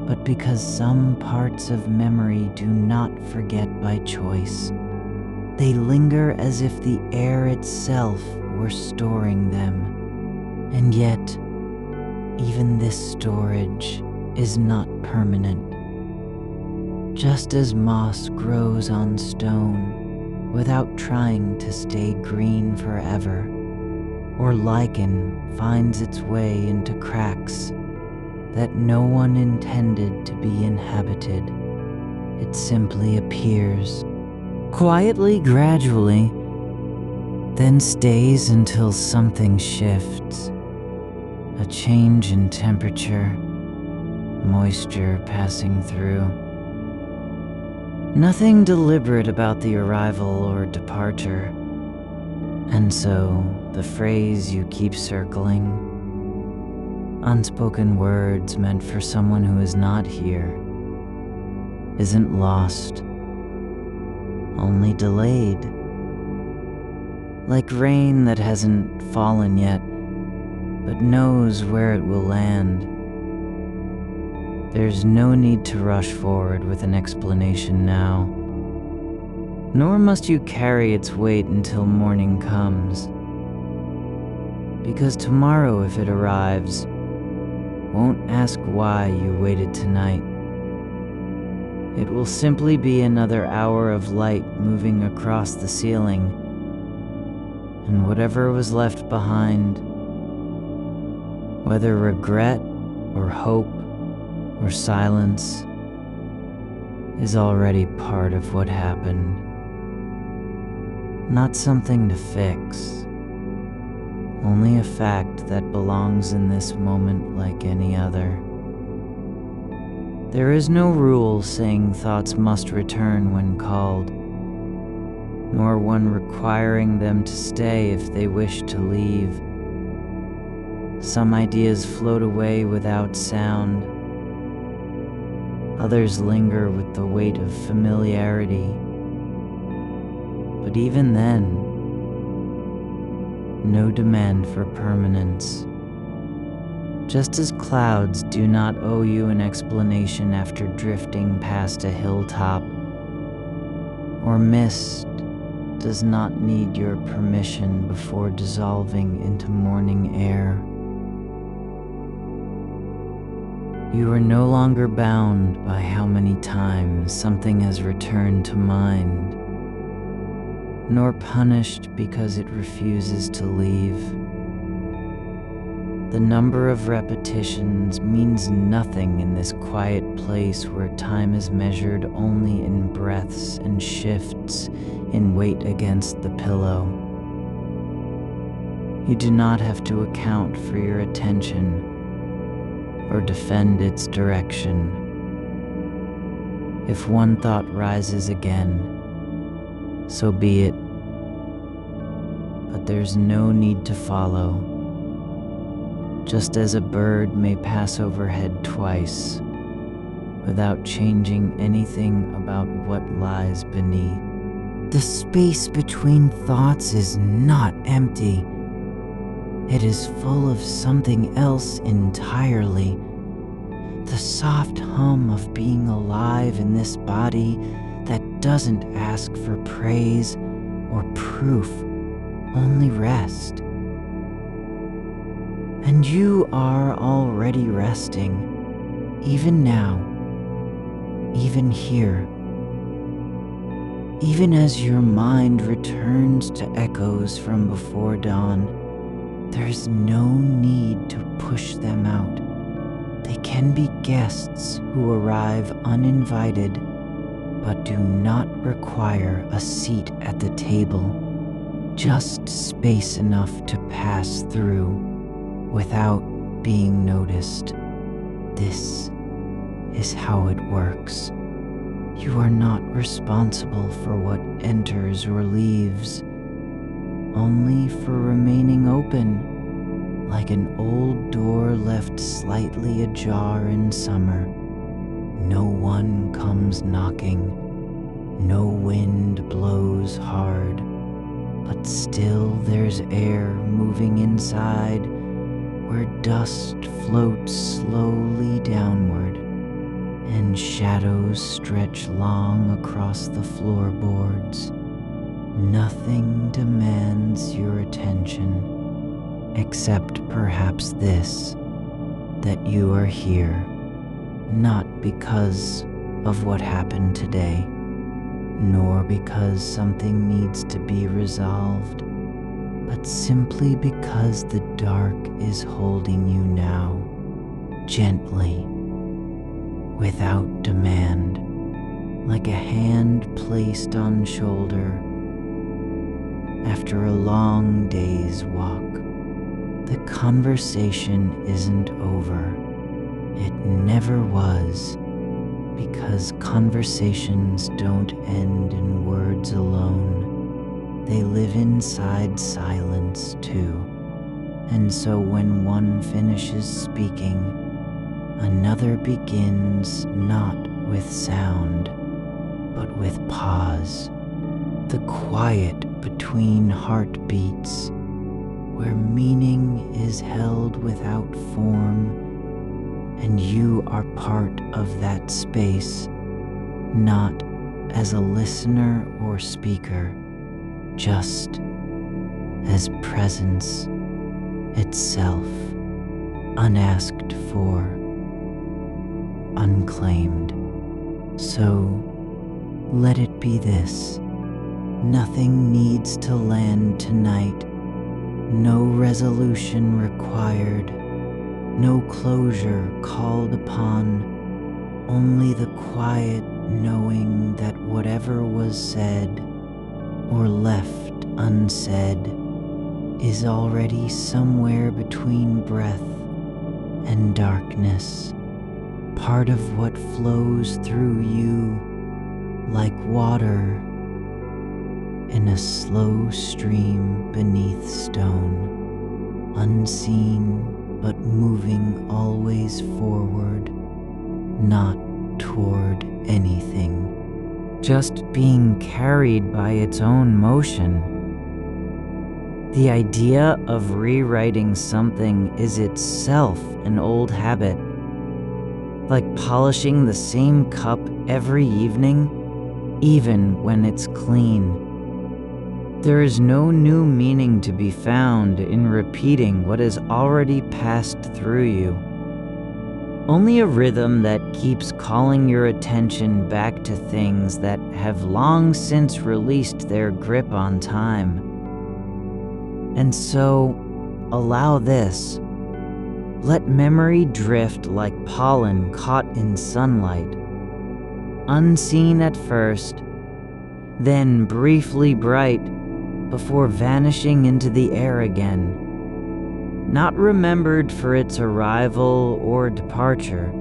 but because some parts of memory do not forget by choice. They linger as if the air itself were storing them. And yet, even this storage is not permanent. Just as moss grows on stone without trying to stay green forever, or lichen finds its way into cracks that no one intended to be inhabited, it simply appears, quietly, gradually, then stays until something shifts. A change in temperature, moisture passing through. Nothing deliberate about the arrival or departure. And so, the phrase you keep circling, unspoken words meant for someone who is not here, isn't lost, only delayed. Like rain that hasn't fallen yet, but knows where it will land. There's no need to rush forward with an explanation now, nor must you carry its weight until morning comes. Because tomorrow, if it arrives, won't ask why you waited tonight. It will simply be another hour of light moving across the ceiling, and whatever was left behind, whether regret or hope or silence, is already part of what happened. Not something to fix, only a fact that belongs in this moment like any other. There is no rule saying thoughts must return when called, nor one requiring them to stay if they wish to leave. Some ideas float away without sound. Others linger with the weight of familiarity. But even then, no demand for permanence. Just as clouds do not owe you an explanation after drifting past a hilltop, or mist does not need your permission before dissolving into morning air. You are no longer bound by how many times something has returned to mind, nor punished because it refuses to leave. The number of repetitions means nothing in this quiet place where time is measured only in breaths and shifts in weight against the pillow. You do not have to account for your attention or defend its direction. If one thought rises again, so be it. But there's no need to follow. Just as a bird may pass overhead twice without changing anything about what lies beneath. The space between thoughts is not empty. It is full of something else entirely. The soft hum of being alive in this body that doesn't ask for praise or proof, only rest. And you are already resting, even now, even here. Even as your mind returns to echoes from before dawn, there's no need to push them out. They can be guests who arrive uninvited, but do not require a seat at the table, just space enough to pass through without being noticed. This is how it works. You are not responsible for what enters or leaves, only for remaining open, like an old door left slightly ajar in summer. No one comes knocking, No wind blows hard, but still there's air moving inside where dust floats slowly downward and shadows stretch long across the floorboards. Nothing demands your attention except perhaps this, that you are here, not because of what happened today, nor because something needs to be resolved, but simply because the dark is holding you now, gently, without demand, like a hand placed on shoulder. After a long day's walk, the conversation isn't over. It never was, because conversations don't end in words alone. They live inside silence too. And so when one finishes speaking, another begins not with sound, but with pause. The quiet between heartbeats, where meaning is held without form, and you are part of that space, not as a listener or speaker, just as presence itself, unasked for, unclaimed. So let it be this. Nothing needs to land tonight. No resolution required. No closure called upon. Only the quiet knowing that whatever was said or left unsaid is already somewhere between breath and darkness, part of what flows through you like water in a slow stream beneath stone, unseen but moving always forward, not toward anything, just being carried by its own motion. The idea of rewriting something is itself an old habit, like polishing the same cup every evening, even when it's clean. There is no new meaning to be found in repeating what has already passed through you. Only a rhythm that keeps calling your attention back to things that have long since released their grip on time. And so, allow this. Let memory drift like pollen caught in sunlight, unseen at first, then briefly bright, before vanishing into the air again. Not remembered for its arrival or departure,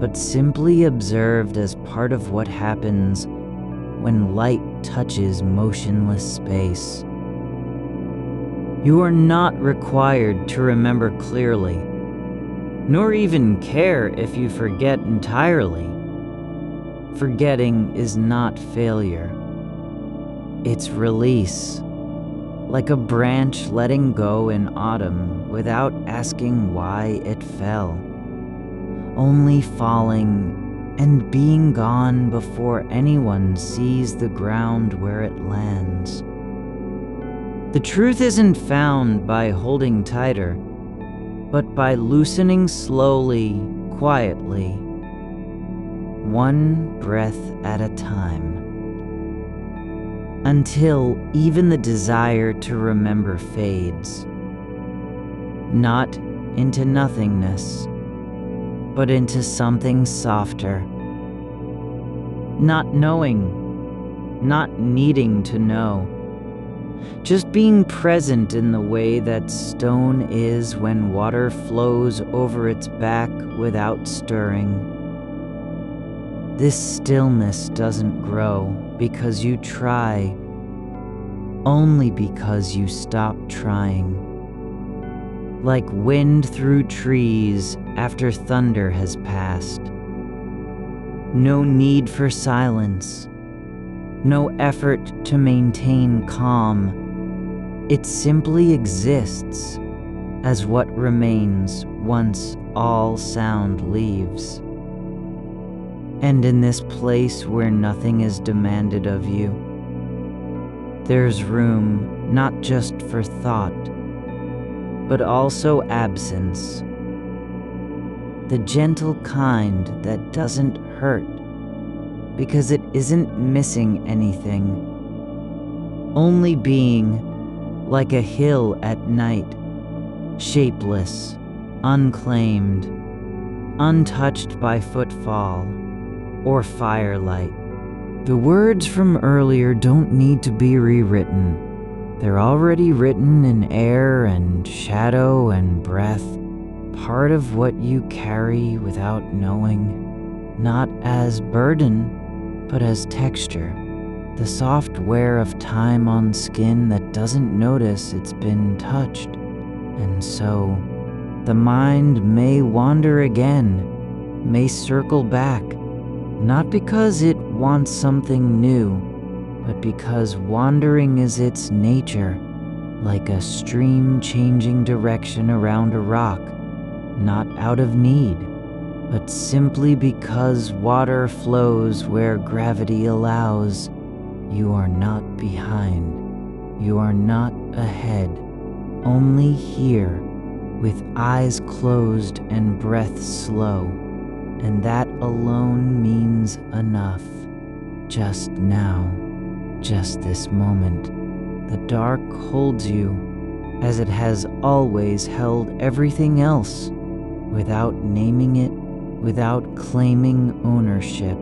but simply observed as part of what happens when light touches motionless space. You are not required to remember clearly, nor even care if you forget entirely. Forgetting is not failure. It's release, like a branch letting go in autumn without asking why it fell, only falling and being gone before anyone sees the ground where it lands. The truth isn't found by holding tighter, but by loosening slowly, quietly, one breath at a time, until even the desire to remember fades, not into nothingness, but into something softer. Not knowing, not needing to know, just being present in the way that stone is when water flows over its back without stirring. This stillness doesn't grow because you try, only because you stop trying. Like wind through trees after thunder has passed. No need for silence, no effort to maintain calm. It simply exists as what remains once all sound leaves. And in this place where nothing is demanded of you, there's room not just for thought, but also absence. The gentle kind that doesn't hurt because it isn't missing anything, only being like a hill at night, shapeless, unclaimed, untouched by footfall or firelight. The words from earlier don't need to be rewritten. They're already written in air and shadow and breath, part of what you carry without knowing, not as burden, but as texture, the soft wear of time on skin that doesn't notice it's been touched. And so, the mind may wander again, may circle back, not because it wants something new, but because wandering is its nature, like a stream changing direction around a rock, not out of need, but simply because water flows where gravity allows. You are not behind, you are not ahead, only here, with eyes closed and breath slow, and that alone means enough. Just now, just this moment, the dark holds you as it has always held everything else, without naming it, without claiming ownership,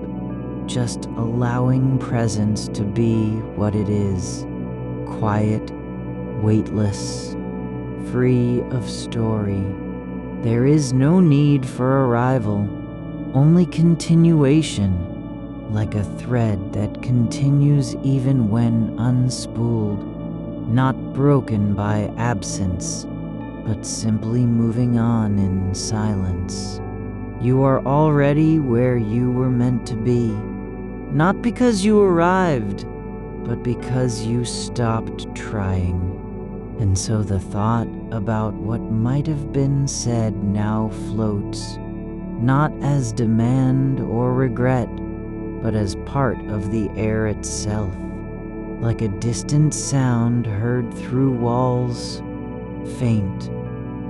just allowing presence to be what it is, quiet, weightless, free of story. There is no need for arrival, only continuation, like a thread that continues even when unspooled, not broken by absence, but simply moving on in silence. You are already where you were meant to be, not because you arrived, but because you stopped trying. And so the thought about what might have been said now floats, not as demand or regret, but as part of the air itself, like a distant sound heard through walls, faint,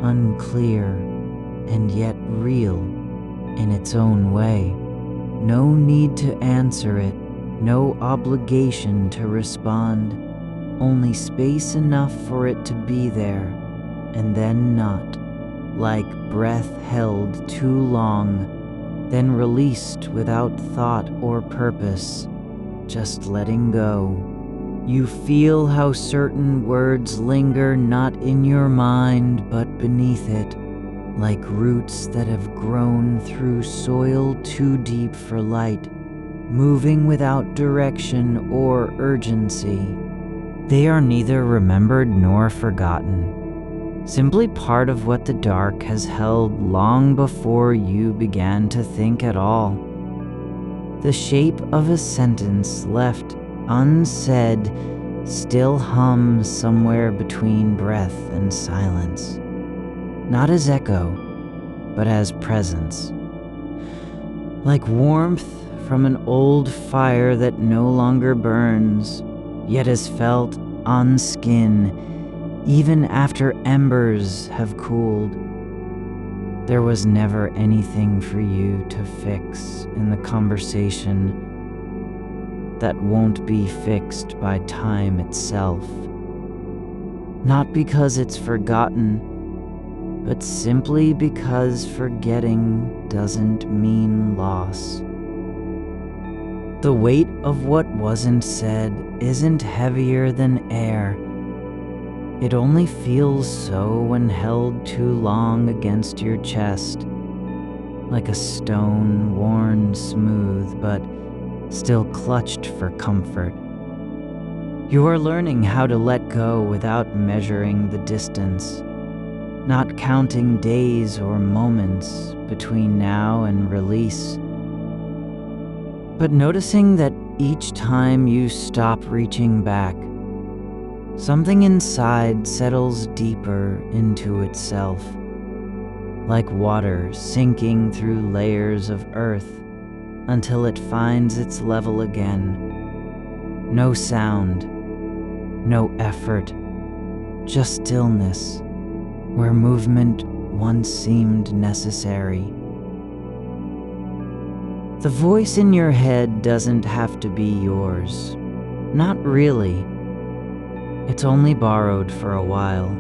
unclear, and yet real in its own way. No need to answer it, no obligation to respond, only space enough for it to be there, and then not, like breath held too long, then released without thought or purpose, just letting go. You feel how certain words linger not in your mind but beneath it, like roots that have grown through soil too deep for light, moving without direction or urgency. They are neither remembered nor forgotten, simply part of what the dark has held long before you began to think at all. The shape of a sentence left unsaid still hums somewhere between breath and silence, not as echo, but as presence, like warmth from an old fire that no longer burns, yet is felt on skin even after embers have cooled. There was never anything for you to fix in the conversation that won't be fixed by time itself. Not because it's forgotten, but simply because forgetting doesn't mean loss. The weight of what wasn't said isn't heavier than air. It only feels so when held too long against your chest, like a stone worn smooth but still clutched for comfort. You are learning how to let go without measuring the distance, not counting days or moments between now and release, but noticing that each time you stop reaching back, something inside settles deeper into itself, like water sinking through layers of earth until it finds its level again. No sound, no effort, just stillness, where movement once seemed necessary. The voice in your head doesn't have to be yours. Not really. It's only borrowed for a while.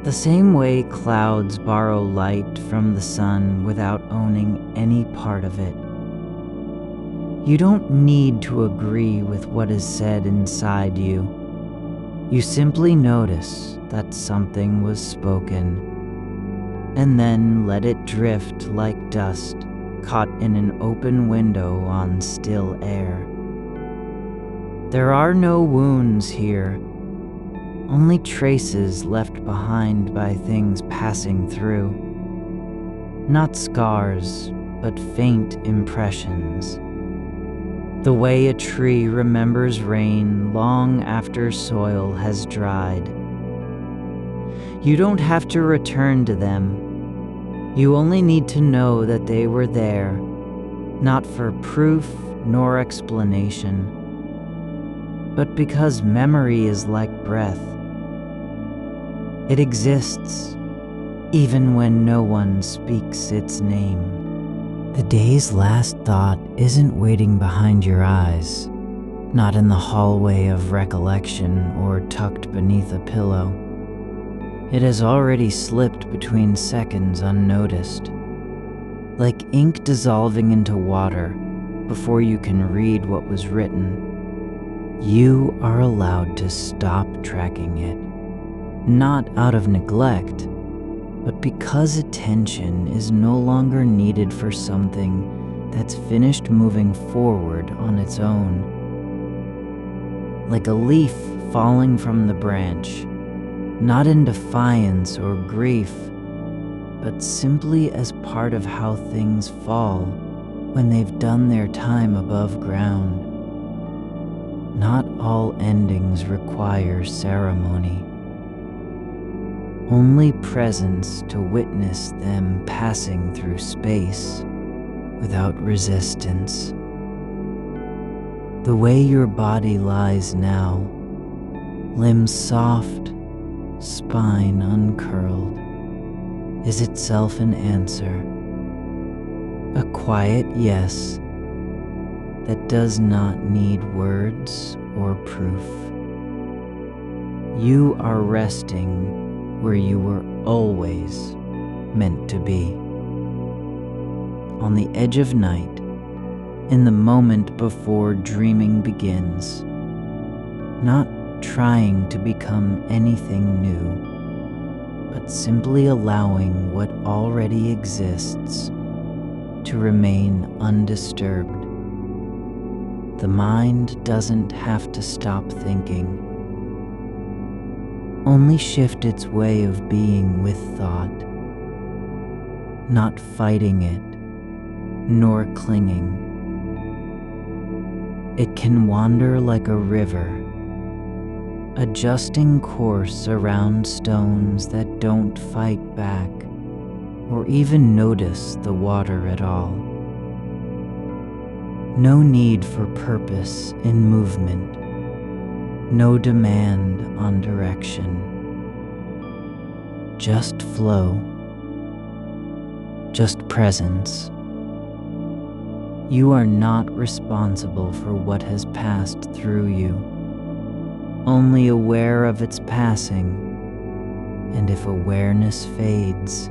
The same way clouds borrow light from the sun without owning any part of it. You don't need to agree with what is said inside you. You simply notice that something was spoken, and then let it drift like dust caught in an open window on still air. There are no wounds here, only traces left behind by things passing through. Not scars, but faint impressions. The way a tree remembers rain long after soil has dried. You don't have to return to them. You only need to know that they were there, not for proof nor explanation, but because memory is like breath. It exists, even when no one speaks its name. The day's last thought isn't waiting behind your eyes, not in the hallway of recollection or tucked beneath a pillow. It has already slipped between seconds unnoticed, like ink dissolving into water before you can read what was written. You are allowed to stop tracking it, not out of neglect, but because attention is no longer needed for something that's finished moving forward on its own. Like a leaf falling from the branch, not in defiance or grief, but simply as part of how things fall when they've done their time above ground. Not all endings require ceremony. Only presence to witness them passing through space without resistance. The way your body lies now, limbs soft, spine uncurled, is itself an answer. A quiet yes that does not need words or proof. You are resting where you were always meant to be. On the edge of night, in the moment before dreaming begins, not trying to become anything new, but simply allowing what already exists to remain undisturbed. The mind doesn't have to stop thinking, only shift its way of being with thought, not fighting it, nor clinging. It can wander like a river, adjusting course around stones that don't fight back or even notice the water at all. No need for purpose in movement, no demand on direction. Just flow, just presence. You are not responsible for what has passed through you, only aware of its passing, and if awareness fades,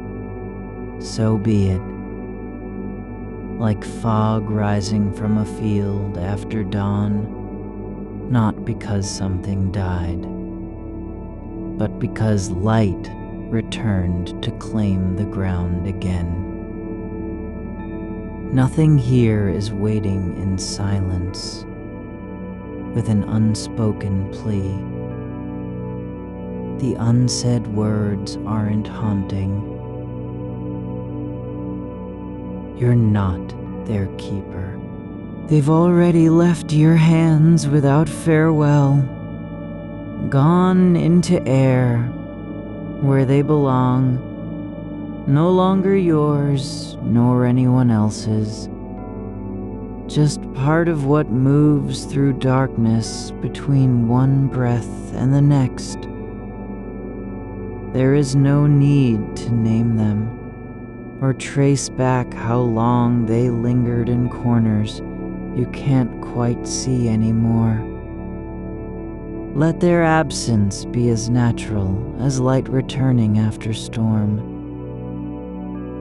so be it. Like fog rising from a field after dawn, not because something died, but because light returned to claim the ground again. Nothing here is waiting in silence, with an unspoken plea. The unsaid words aren't haunting. You're not their keeper. They've already left your hands without farewell, gone into air where they belong, no longer yours nor anyone else's, just part of what moves through darkness between one breath and the next. There is no need to name them or trace back how long they lingered in corners you can't quite see anymore. Let their absence be as natural as light returning after storm.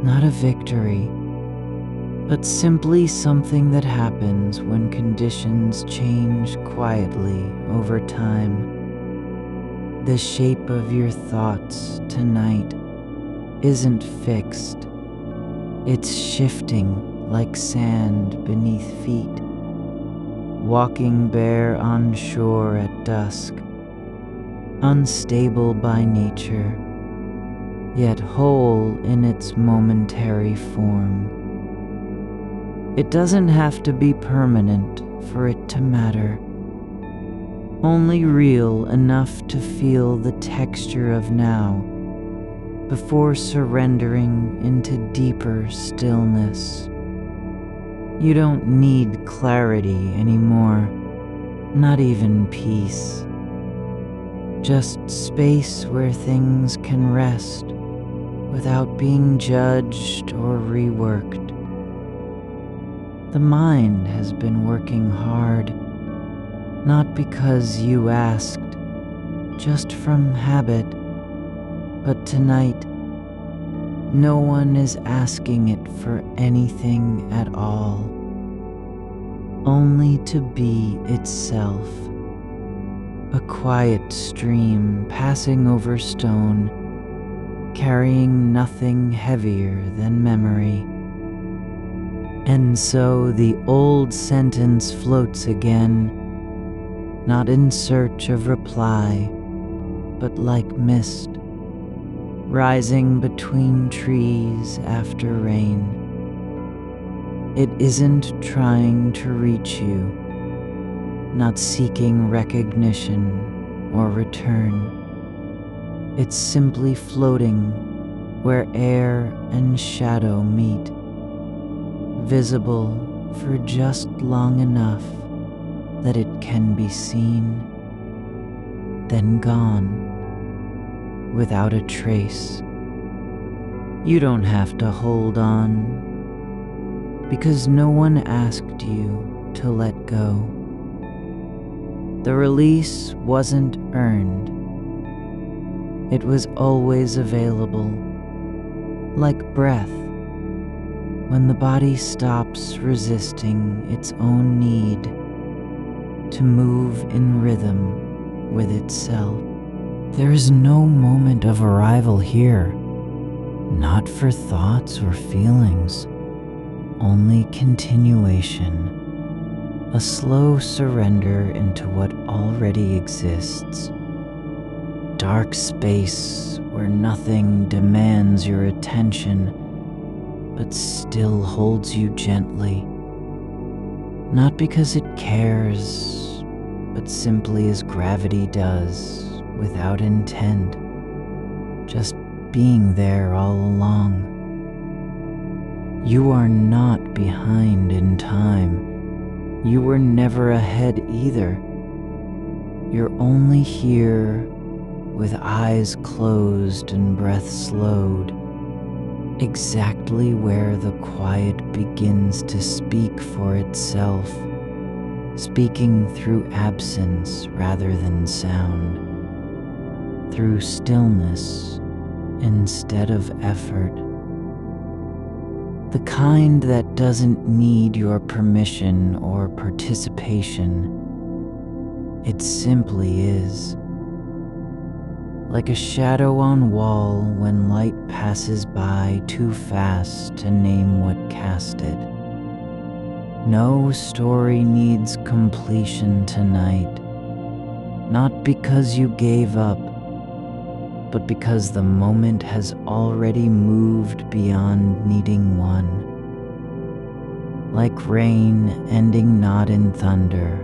Not a victory, but simply something that happens when conditions change quietly over time. The shape of your thoughts tonight isn't fixed. It's shifting like sand beneath feet, walking bare on shore at dusk, unstable by nature, yet whole in its momentary form. It doesn't have to be permanent for it to matter, only real enough to feel the texture of now before surrendering into deeper stillness. You don't need clarity anymore, not even peace. Just space where things can rest without being judged or reworked. The mind has been working hard, not because you asked, just from habit. But tonight, no one is asking it for anything at all, only to be itself. A quiet stream passing over stone, carrying nothing heavier than memory. And so the old sentence floats again, not in search of reply, but like mist, rising between trees after rain. It isn't trying to reach you, not seeking recognition or return. It's simply floating where air and shadow meet, visible for just long enough that it can be seen, then gone without a trace. You don't have to hold on, because no one asked you to let go. The release wasn't earned. It was always available, like breath, when the body stops resisting its own need to move in rhythm with itself. There is no moment of arrival here, not for thoughts or feelings, only continuation, a slow surrender into what already exists. Dark space where nothing demands your attention, but still holds you gently, not because it cares, but simply as gravity does, without intent, just being there all along. You are not behind in time. You were never ahead either. You're only here with eyes closed and breath slowed, exactly where the quiet begins to speak for itself, speaking through absence rather than sound, through stillness instead of effort. The kind that doesn't need your permission or participation. It simply is. Like a shadow on wall when light passes by too fast to name what cast it. No story needs completion tonight, not because you gave up, but because the moment has already moved beyond needing one. like rain ending not in thunder,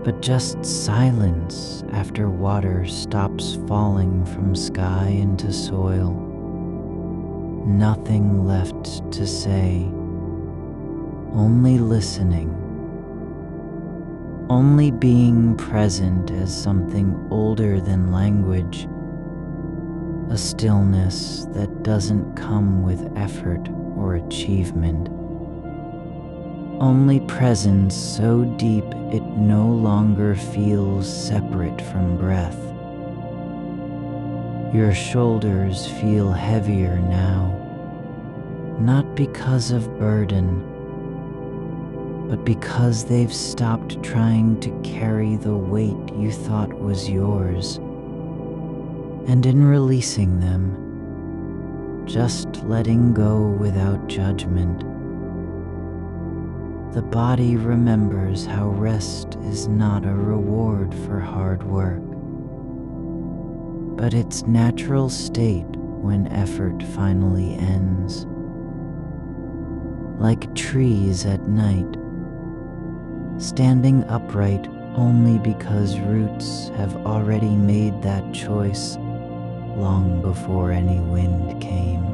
but just silence after water stops falling from sky into soil. Nothing left to say, only listening, only being present as something older than language, a stillness that doesn't come with effort or achievement. Only presence so deep it no longer feels separate from breath. Your shoulders feel heavier now, not because of burden, but because they've stopped trying to carry the weight you thought was yours. And in releasing them, just letting go without judgment, the body remembers how rest is not a reward for hard work, but its natural state when effort finally ends. Like trees at night, standing upright only because roots have already made that choice long before any wind came.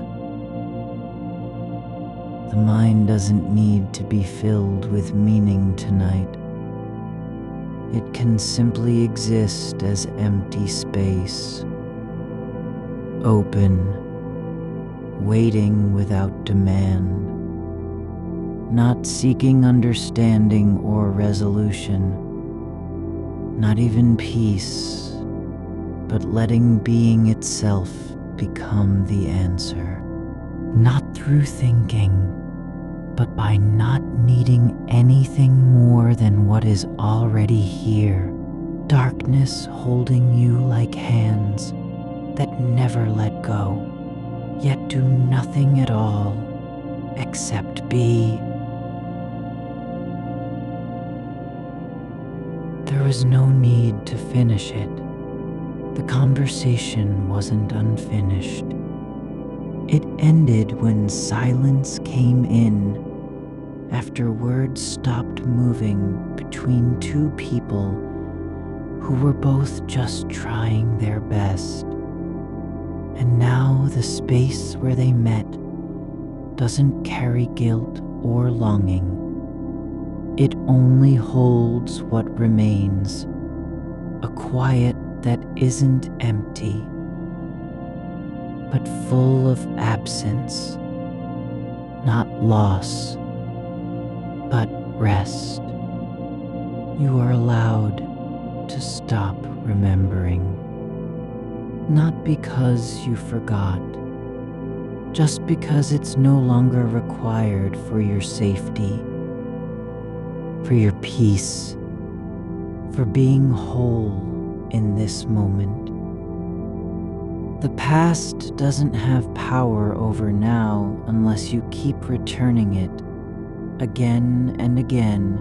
The mind doesn't need to be filled with meaning tonight. It can simply exist as empty space, open, waiting without demand, not seeking understanding or resolution, not even peace, but letting being itself become the answer. Not through thinking, but by not needing anything more than what is already here. Darkness holding you like hands that never let go, yet do nothing at all except be. There was no need to finish it. The conversation wasn't unfinished. It ended when silence came in, after words stopped moving between two people who were both just trying their best. And now the space where they met doesn't carry guilt or longing. It only holds what remains, a quiet that isn't empty, but full of absence, not loss, but rest. You are allowed to stop remembering, not because you forgot, just because it's no longer required for your safety, for your peace, for being whole in this moment. The past doesn't have power over now unless you keep returning it again and again,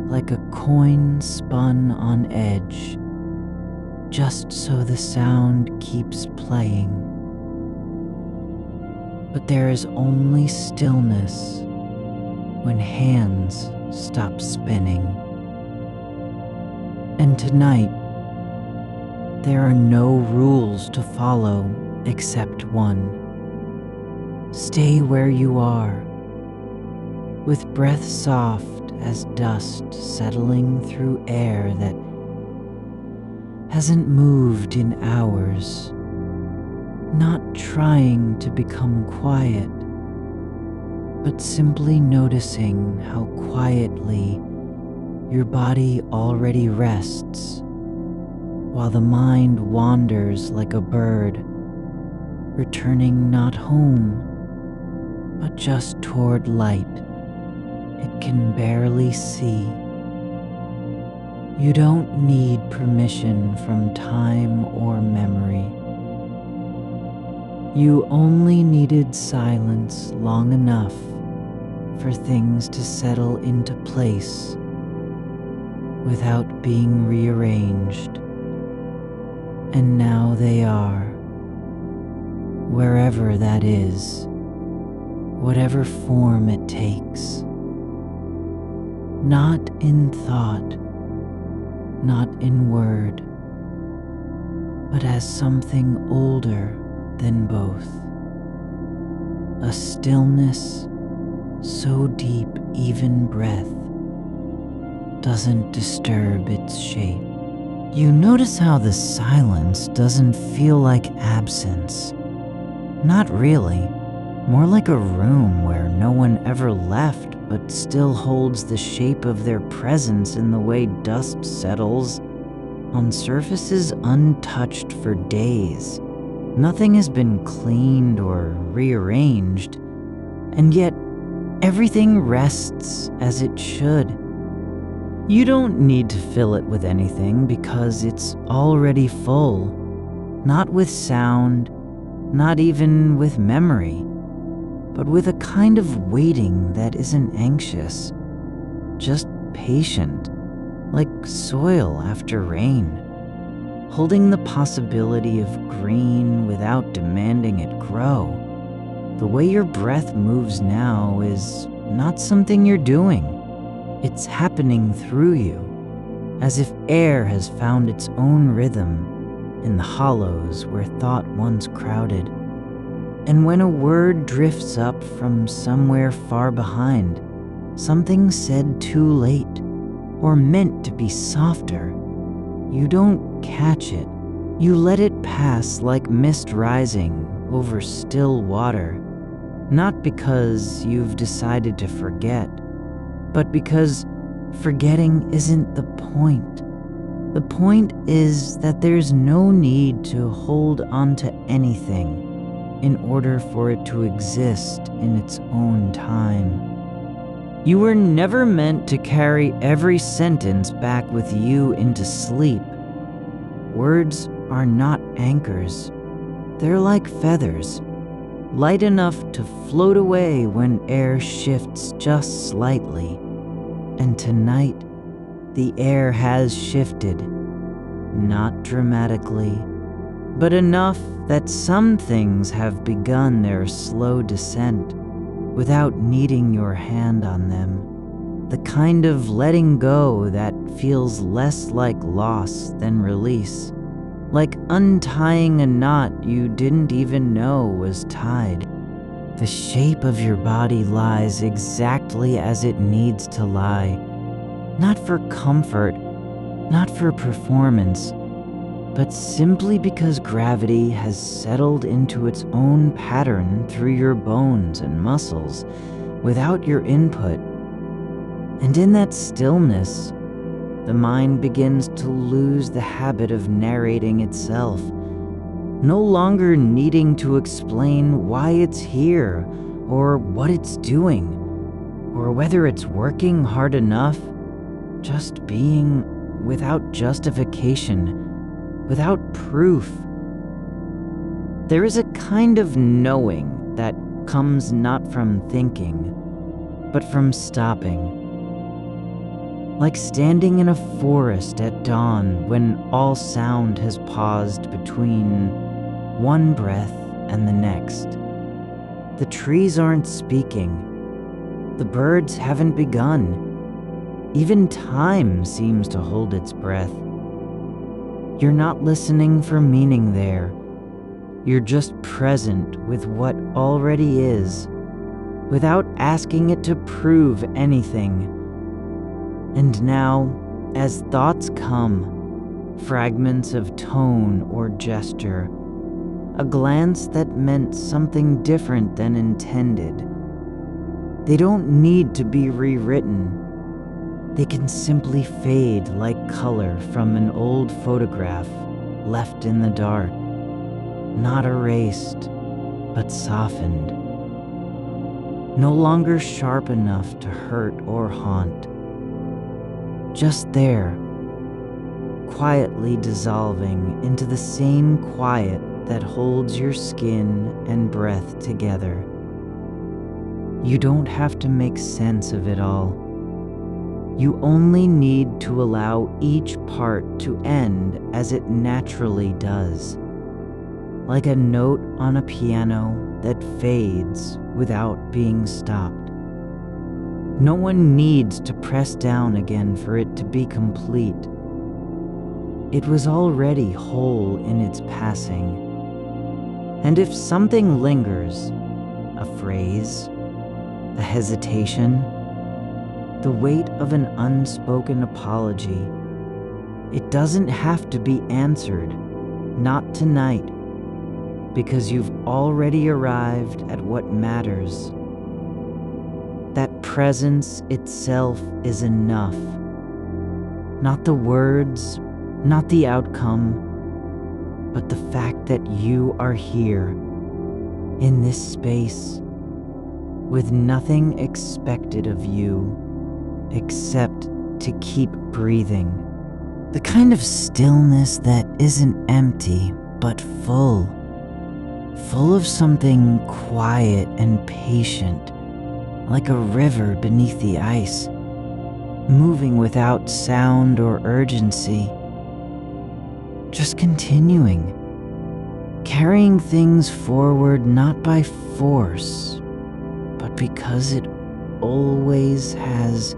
like a coin spun on edge, just so the sound keeps playing. But there is only stillness when hands stop spinning. And tonight, there are no rules to follow except one. Stay where you are, with breath soft as dust settling through air that hasn't moved in hours, not trying to become quiet, but simply noticing how quietly your body already rests, while the mind wanders like a bird, returning not home, but just toward light it can barely see. You don't need permission from time or memory. You only needed silence long enough for things to settle into place without being rearranged. And now they are, wherever that is, whatever form it takes. Not in thought, not in word, but as something older than both. A stillness so deep even breath doesn't disturb its shape. You notice how the silence doesn't feel like absence. Not really. More like a room where no one ever left but still holds the shape of their presence in the way dust settles on surfaces untouched for days. Nothing has been cleaned or rearranged, and yet everything rests as it should. You don't need to fill it with anything because it's already full. Not with sound, not even with memory, but with a kind of waiting that isn't anxious, just patient, like soil after rain, holding the possibility of green without demanding it grow. The way your breath moves now is not something you're doing. It's happening through you, as if air has found its own rhythm in the hollows where thought once crowded. And when a word drifts up from somewhere far behind, something said too late, or meant to be softer, you don't catch it. You let it pass like mist rising over still water, not because you've decided to forget, but because forgetting isn't the point. The point is that there's no need to hold onto anything in order for it to exist in its own time. You were never meant to carry every sentence back with you into sleep. Words are not anchors. They're like feathers, light enough to float away when air shifts just slightly. And tonight, the air has shifted, not dramatically, but enough that some things have begun their slow descent without needing your hand on them. The kind of letting go that feels less like loss than release, like untying a knot you didn't even know was tied. The shape of your body lies exactly as it needs to lie, not for comfort, not for performance, but simply because gravity has settled into its own pattern through your bones and muscles without your input. And in that stillness, the mind begins to lose the habit of narrating itself, no longer needing to explain why it's here, or what it's doing, or whether it's working hard enough, just being without justification, without proof. There is a kind of knowing that comes not from thinking, but from stopping. Like standing in a forest at dawn when all sound has paused between one breath and the next. The trees aren't speaking. The birds haven't begun. Even time seems to hold its breath. You're not listening for meaning there. You're just present with what already is, without asking it to prove anything. And now, as thoughts come, fragments of tone or gesture, a glance that meant something different than intended, they don't need to be rewritten. They can simply fade like color from an old photograph left in the dark, not erased, but softened. No longer sharp enough to hurt or haunt. Just there, quietly dissolving into the same quiet that holds your skin and breath together. You don't have to make sense of it all. You only need to allow each part to end as it naturally does, like a note on a piano that fades without being stopped. No one needs to press down again for it to be complete. It was already whole in its passing. And if something lingers, a phrase, a hesitation, the weight of an unspoken apology, it doesn't have to be answered, not tonight, because you've already arrived at what matters. That presence itself is enough. Not the words, not the outcome, but the fact that you are here, in this space, with nothing expected of you except to keep breathing. The kind of stillness that isn't empty, but full of something quiet and patient, like a river beneath the ice, moving without sound or urgency, just continuing, carrying things forward not by force, but because it always has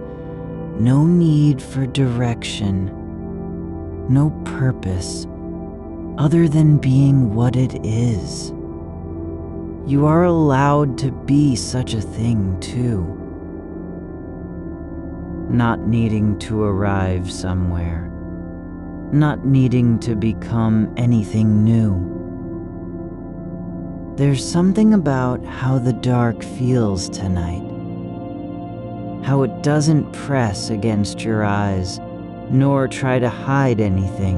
no need for direction, no purpose other than being what it is. You are allowed to be such a thing too. Not needing to arrive somewhere, not needing to become anything new. There's something about how the dark feels tonight, how it doesn't press against your eyes, nor try to hide anything.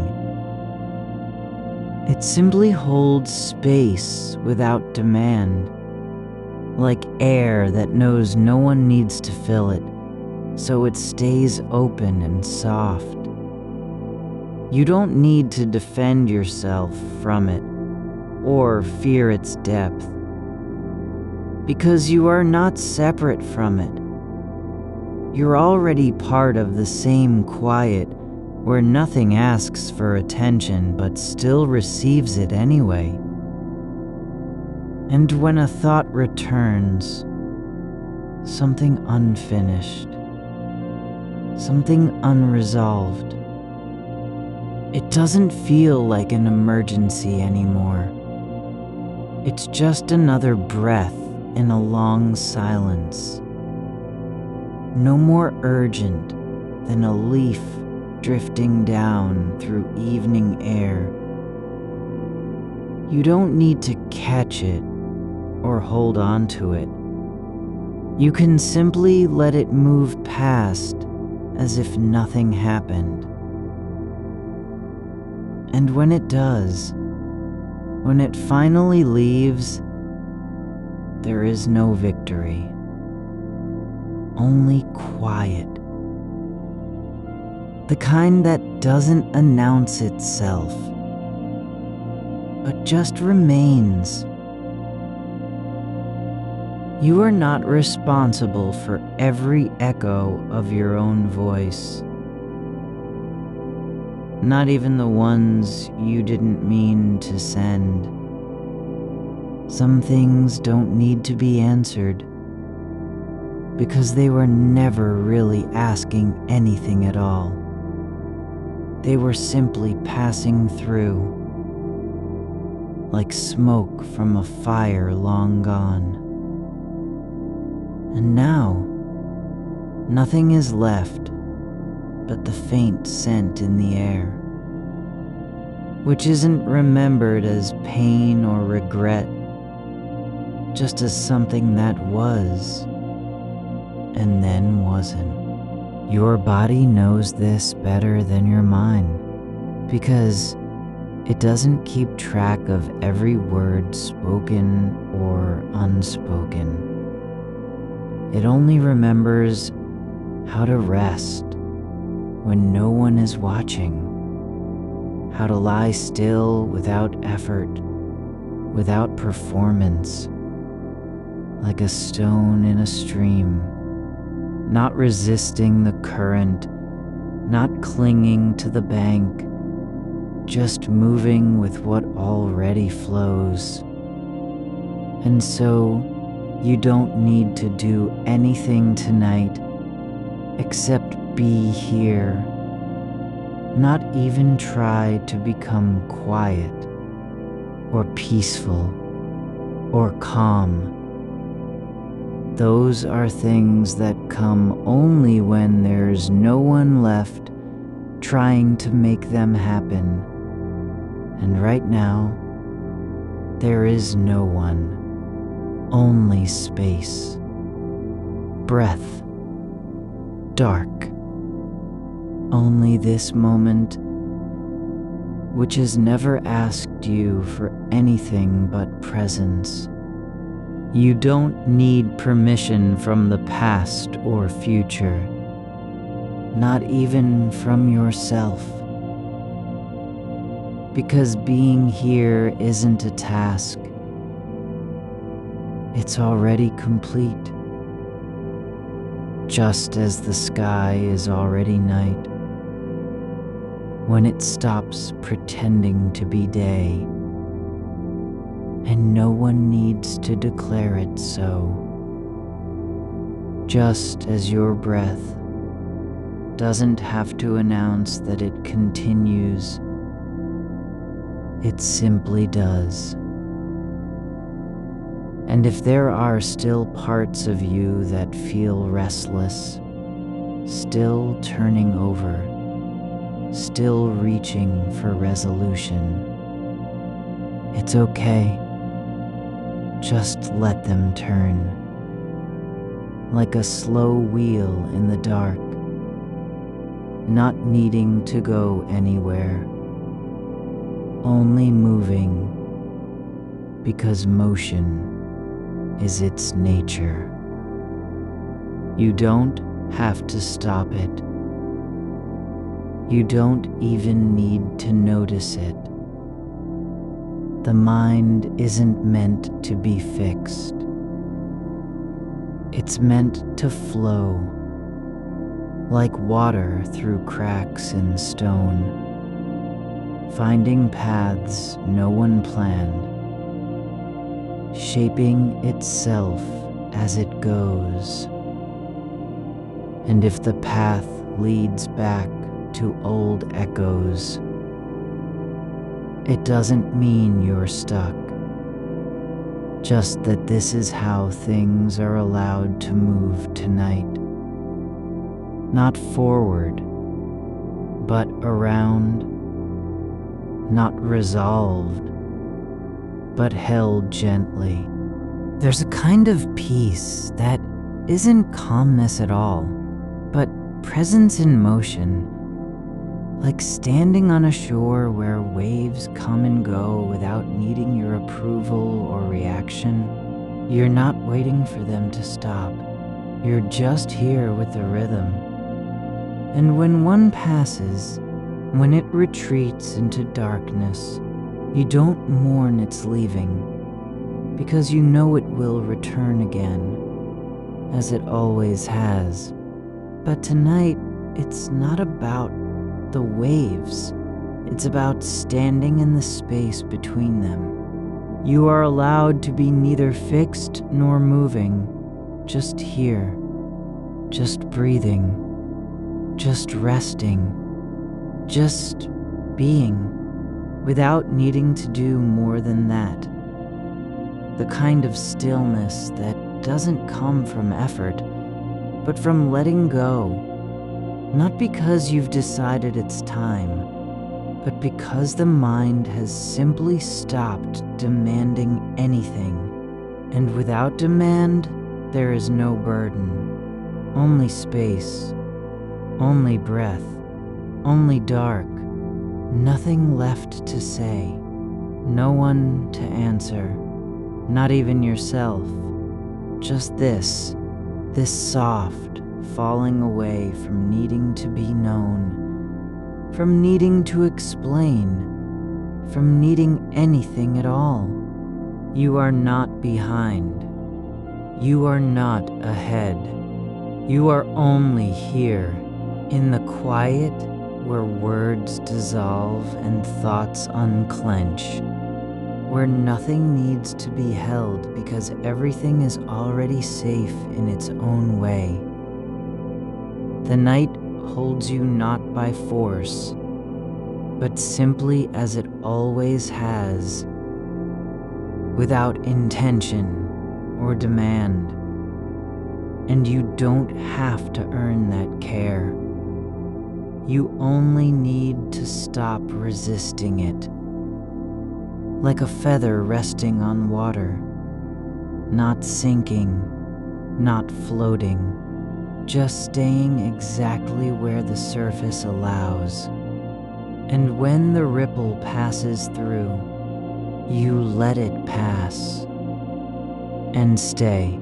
It simply holds space without demand, like air that knows no one needs to fill it, so it stays open and soft. You don't need to defend yourself from it or fear its depth, because you are not separate from it. You're already part of the same quiet where nothing asks for attention but still receives it anyway. And when a thought returns, something unfinished, something unresolved, it doesn't feel like an emergency anymore. It's just another breath in a long silence. No more urgent than a leaf drifting down through evening air. You don't need to catch it or hold on to it. You can simply let it move past as if nothing happened. And when it does, when it finally leaves, there is no victory, only quiet. The kind that doesn't announce itself, but just remains. You are not responsible for every echo of your own voice, not even the ones you didn't mean to send. Some things don't need to be answered, because they were never really asking anything at all. They were simply passing through, like smoke from a fire long gone. And now, nothing is left but the faint scent in the air, which isn't remembered as pain or regret, just as something that was, and then wasn't. Your body knows this better than your mind, because it doesn't keep track of every word spoken or unspoken. It only remembers how to rest when no one is watching, how to lie still without effort, without performance, like a stone in a stream, not resisting the current, not clinging to the bank, just moving with what already flows. And so, You don't need to do anything tonight except be here. Not even try to become quiet or peaceful or calm. Those are things that come only when there's no one left trying to make them happen. And right now, there is no one, only space, breath, dark. Only this moment, which has never asked you for anything but presence. You don't need permission from the past or future, not even from yourself. Because being here isn't a task. It's already complete. Just as the sky is already night, when it stops pretending to be day, and no one needs to declare it so. Just as your breath doesn't have to announce that it continues, it simply does. And if there are still parts of you that feel restless, still turning over, still reaching for resolution, it's okay. Just let them turn, like a slow wheel in the dark, not needing to go anywhere, only moving because motion is its nature. You don't have to stop it. You don't even need to notice it. The mind isn't meant to be fixed. It's meant to flow, like water through cracks in stone, finding paths no one planned, shaping itself as it goes. And if the path leads back to old echoes, it doesn't mean you're stuck, just that this is how things are allowed to move tonight. Not forward, but around, not resolved, but held gently. There's a kind of peace that isn't calmness at all, but presence in motion, like standing on a shore where waves come and go without needing your approval or reaction. You're not waiting for them to stop. You're just here with the rhythm. And when one passes, when it retreats into darkness, you don't mourn its leaving, because you know it will return again, as it always has. But tonight, it's not about the waves. It's about standing in the space between them. You are allowed to be neither fixed nor moving, just here, just breathing, just resting, just being, without needing to do more than that. The kind of stillness that doesn't come from effort, but from letting go. Not because you've decided it's time, but because the mind has simply stopped demanding anything. And without demand, there is no burden, only space, only breath, only dark, nothing left to say, no one to answer, not even yourself. Just this soft falling away from needing to be known, from needing to explain, from needing anything at all. You are not behind. You are not ahead. You are only here, in the quiet where words dissolve and thoughts unclench, where nothing needs to be held because everything is already safe in its own way. The night holds you not by force, but simply as it always has, without intention or demand. And you don't have to earn that care. You only need to stop resisting it. Like a feather resting on water, not sinking, not floating, just staying exactly where the surface allows. And when the ripple passes through, you let it pass and stay.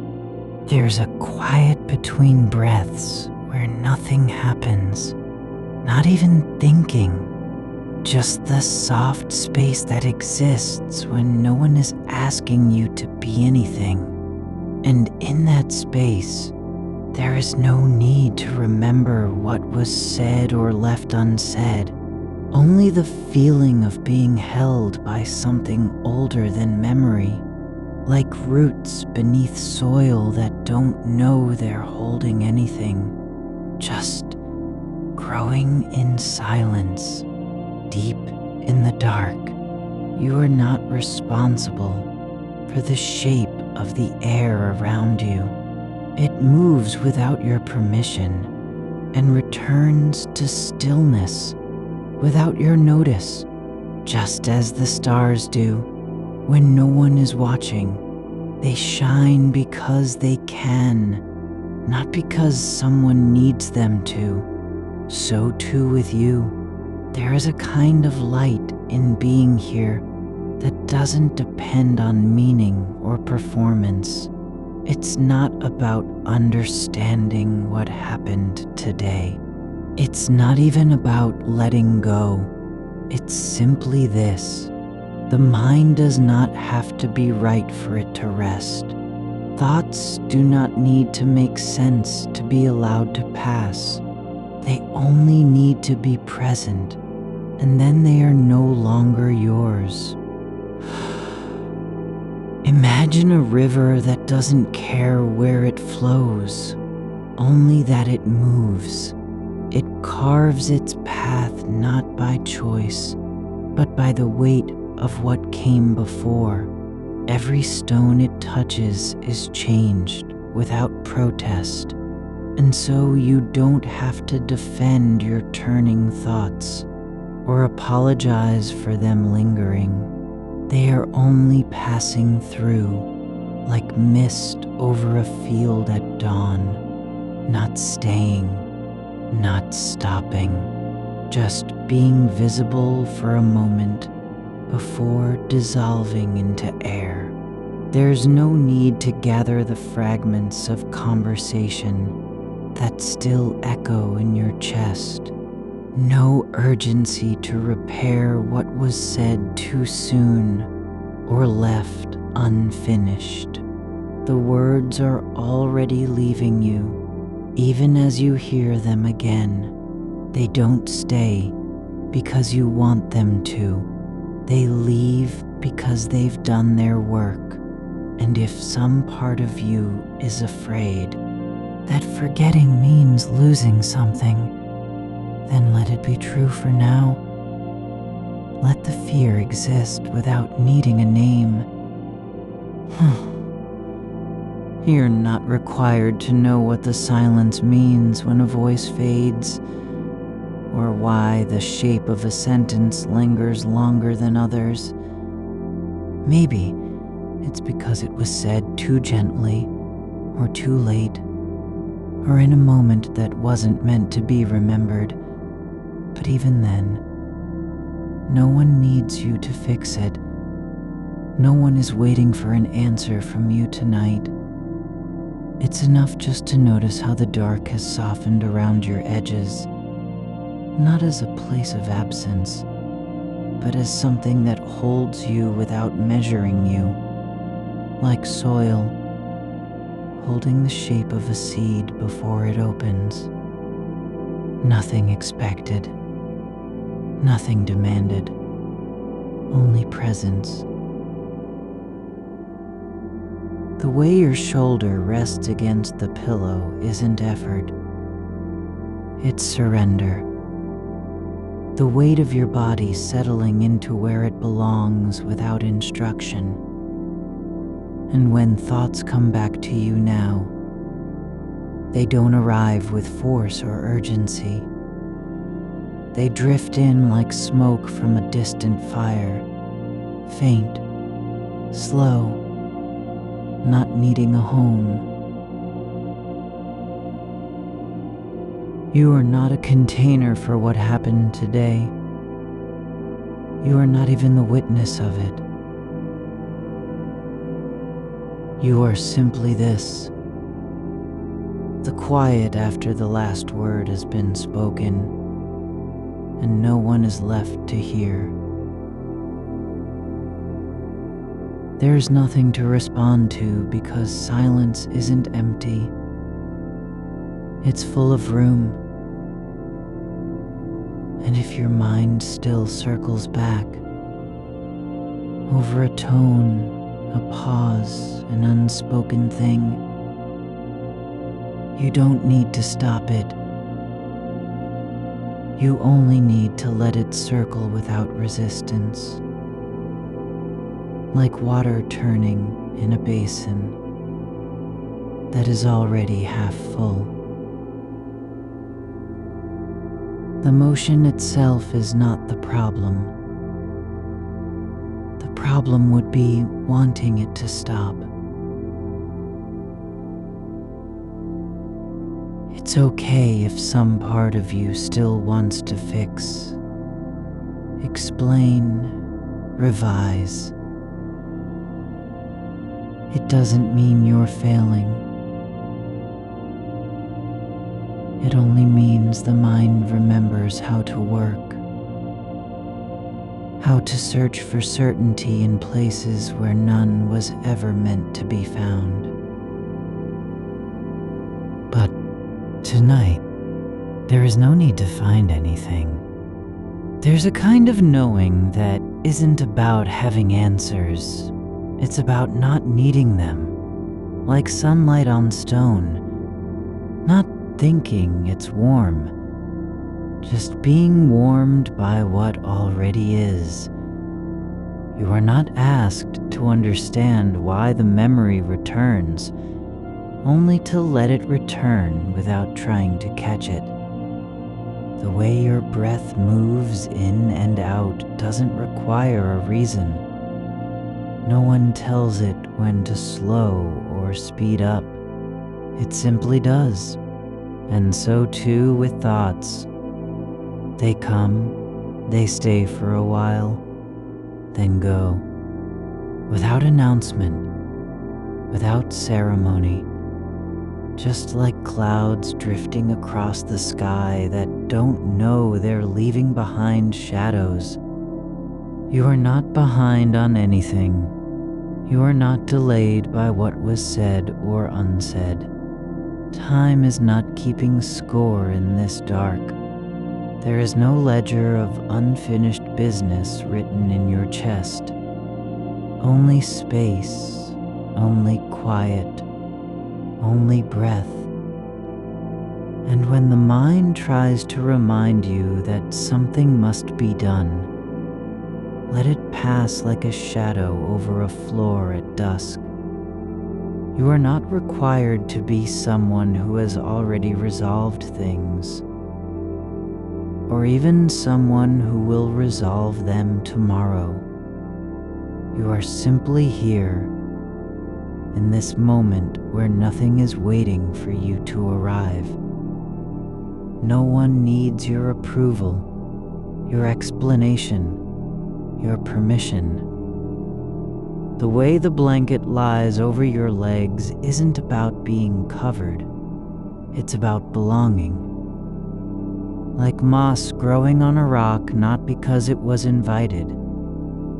There's a quiet between breaths where nothing happens, not even thinking. Just the soft space that exists when no one is asking you to be anything. And in that space, there is no need to remember what was said or left unsaid. Only the feeling of being held by something older than memory, like roots beneath soil that don't know they're holding anything, just growing in silence. Deep in the dark, you are not responsible for the shape of the air around you. It moves without your permission and returns to stillness without your notice, just as the stars do when no one is watching. They shine because they can, not because someone needs them to. So too with you. There is a kind of light in being here that doesn't depend on meaning or performance. It's not about understanding what happened today. It's not even about letting go. It's simply this: the mind does not have to be right for it to rest. Thoughts do not need to make sense to be allowed to pass. They only need to be present, and then they are no longer yours. Imagine a river that doesn't care where it flows, only that it moves. It carves its path not by choice, but by the weight of what came before. Every stone it touches is changed without protest, and so you don't have to defend your turning thoughts or apologize for them lingering. They are only passing through, like mist over a field at dawn, not staying, not stopping, just being visible for a moment before dissolving into air. There's no need to gather the fragments of conversation that still echo in your chest. No urgency to repair what was said too soon or left unfinished. The words are already leaving you, even as you hear them again. They don't stay because you want them to. They leave because they've done their work. And if some part of you is afraid that forgetting means losing something, then let it be true for now. Let the fear exist without needing a name. You're not required to know what the silence means when a voice fades, or why the shape of a sentence lingers longer than others. Maybe it's because it was said too gently, or too late, or in a moment that wasn't meant to be remembered. But even then, no one needs you to fix it. No one is waiting for an answer from you tonight. It's enough just to notice how the dark has softened around your edges, not as a place of absence, but as something that holds you without measuring you, like soil holding the shape of a seed before it opens. Nothing expected. Nothing demanded, only presence The way your shoulder rests against the pillow isn't effort, it's surrender. The weight of your body settling into where it belongs without instruction. And when thoughts come back to you now, they don't arrive with force or urgency. They drift in like smoke from a distant fire, faint, slow, not needing a home. You are not a container for what happened today. You are not even the witness of it. You are simply this, the quiet after the last word has been spoken, and no one is left to hear. There's nothing to respond to because silence isn't empty. It's full of room. And if your mind still circles back over a tone, a pause, an unspoken thing, you don't need to stop it. You only need to let it circle without resistance, like water turning in a basin that is already half full. The motion itself is not the problem. The problem would be wanting it to stop. It's okay if some part of you still wants to fix, explain, revise. It doesn't mean you're failing. It only means the mind remembers how to work, how to search for certainty in places where none was ever meant to be found. But tonight, there is no need to find anything. There's a kind of knowing that isn't about having answers. It's about not needing them, like sunlight on stone, not thinking it's warm, just being warmed by what already is. You are not asked to understand why the memory returns, only to let it return without trying to catch it. The way your breath moves in and out doesn't require a reason. No one tells it when to slow or speed up. It simply does. And so too with thoughts. They come, they stay for a while, then go. Without announcement, without ceremony. Just like clouds drifting across the sky that don't know they're leaving behind shadows. You are not behind on anything. You are not delayed by what was said or unsaid. Time is not keeping score in this dark. There is no ledger of unfinished business written in your chest. Only space, only quiet, only breath. And when the mind tries to remind you that something must be done, let it pass like a shadow over a floor at dusk. You are not required to be someone who has already resolved things, or even someone who will resolve them tomorrow. You are simply here, in this moment where nothing is waiting for you to arrive. No one needs your approval, your explanation, your permission. The way the blanket lies over your legs isn't about being covered. It's about belonging. Like moss growing on a rock, not because it was invited,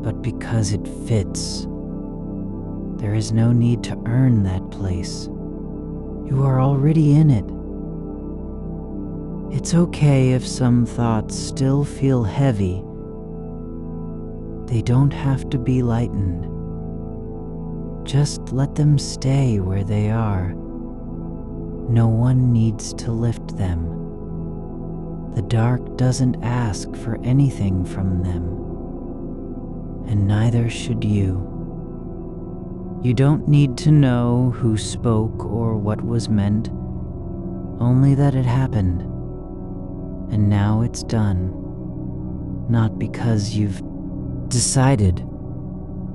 but because it fits. There is no need to earn that place. You are already in it. It's okay if some thoughts still feel heavy. They don't have to be lightened. just let them stay where they are. No one needs to lift them. The dark doesn't ask for anything from them, and neither should you. You don't need to know who spoke or what was meant, only that it happened, and now it's done. Not because you've decided,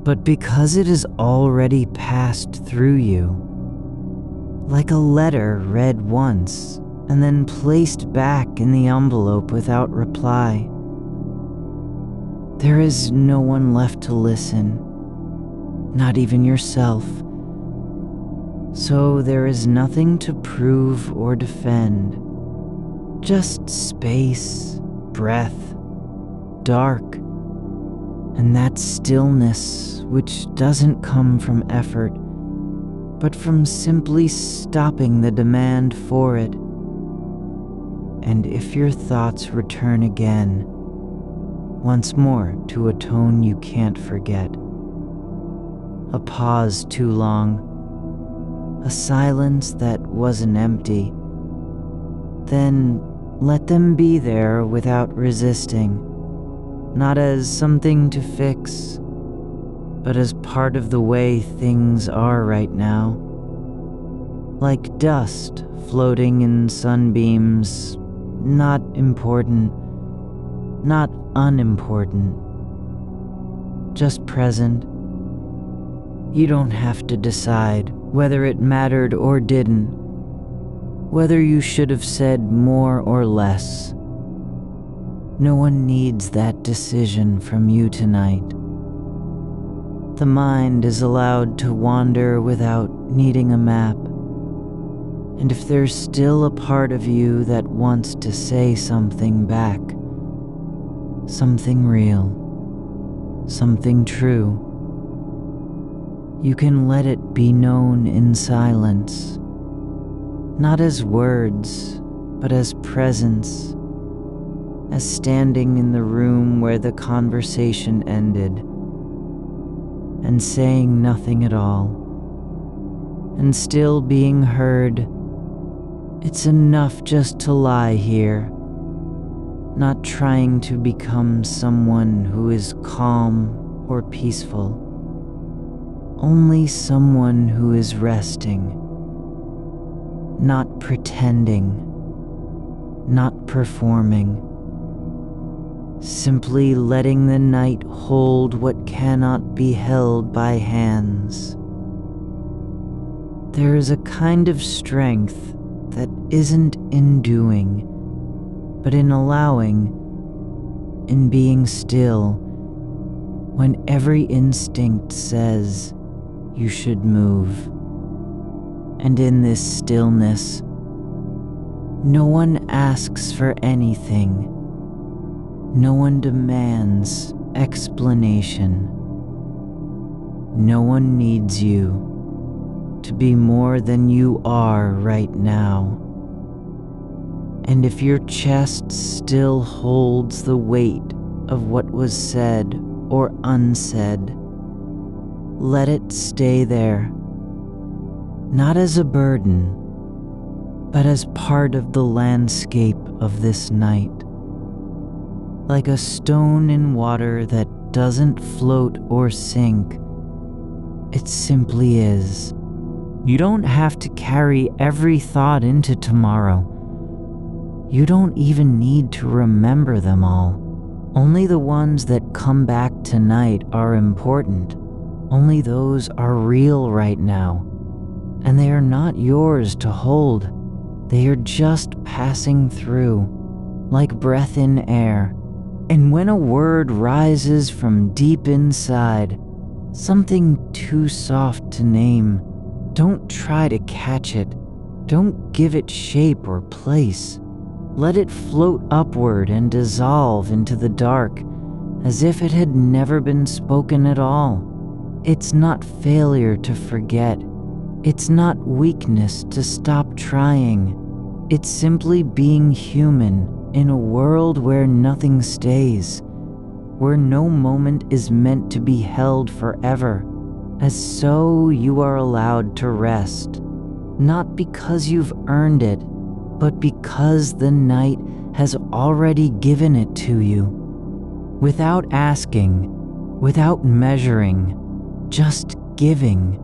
but because it has already passed through you, like a letter read once and then placed back in the envelope without reply. There is no one left to listen, not even yourself. So there is nothing to prove or defend, just space, breath, dark, and that stillness which doesn't come from effort, but from simply stopping the demand for it. And if your thoughts return again, once more to a tone you can't forget, a pause too long, a silence that wasn't empty, then let them be there without resisting, not as something to fix, but as part of the way things are right now. Like dust floating in sunbeams, not important, not unimportant, just present. You don't have to decide whether it mattered or didn't, whether you should have said more or less. No one needs that decision from you tonight. The mind is allowed to wander without needing a map. And if there's still a part of you that wants to say something back, something real, something true, you can let it be known in silence, not as words, but as presence, as standing in the room where the conversation ended, and saying nothing at all, and still being heard. It's enough just to lie here, not trying to become someone who is calm or peaceful, only someone who is resting, not pretending, not performing, simply letting the night hold what cannot be held by hands. There is a kind of strength that isn't in doing, but in allowing, in being still, when every instinct says you should move. And in this stillness, no one asks for anything. No one demands explanation. No one needs you to be more than you are right now. And if your chest still holds the weight of what was said or unsaid, let it stay there, not as a burden, but as part of the landscape of this night. Like a stone in water that doesn't float or sink, it simply is. You don't have to carry every thought into tomorrow. You don't even need to remember them all. Only the ones that come back tonight are important. Only those are real right now. And they are not yours to hold. They are just passing through, like breath in air. And when a word rises from deep inside, something too soft to name, don't try to catch it. Don't give it shape or place. Let it float upward and dissolve into the dark as if it had never been spoken at all. It's not failure to forget. It's not weakness to stop trying. It's simply being human in a world where nothing stays, where no moment is meant to be held forever, as so you are allowed to rest, not because you've earned it, but because the night has already given it to you. Without asking, without measuring, just giving,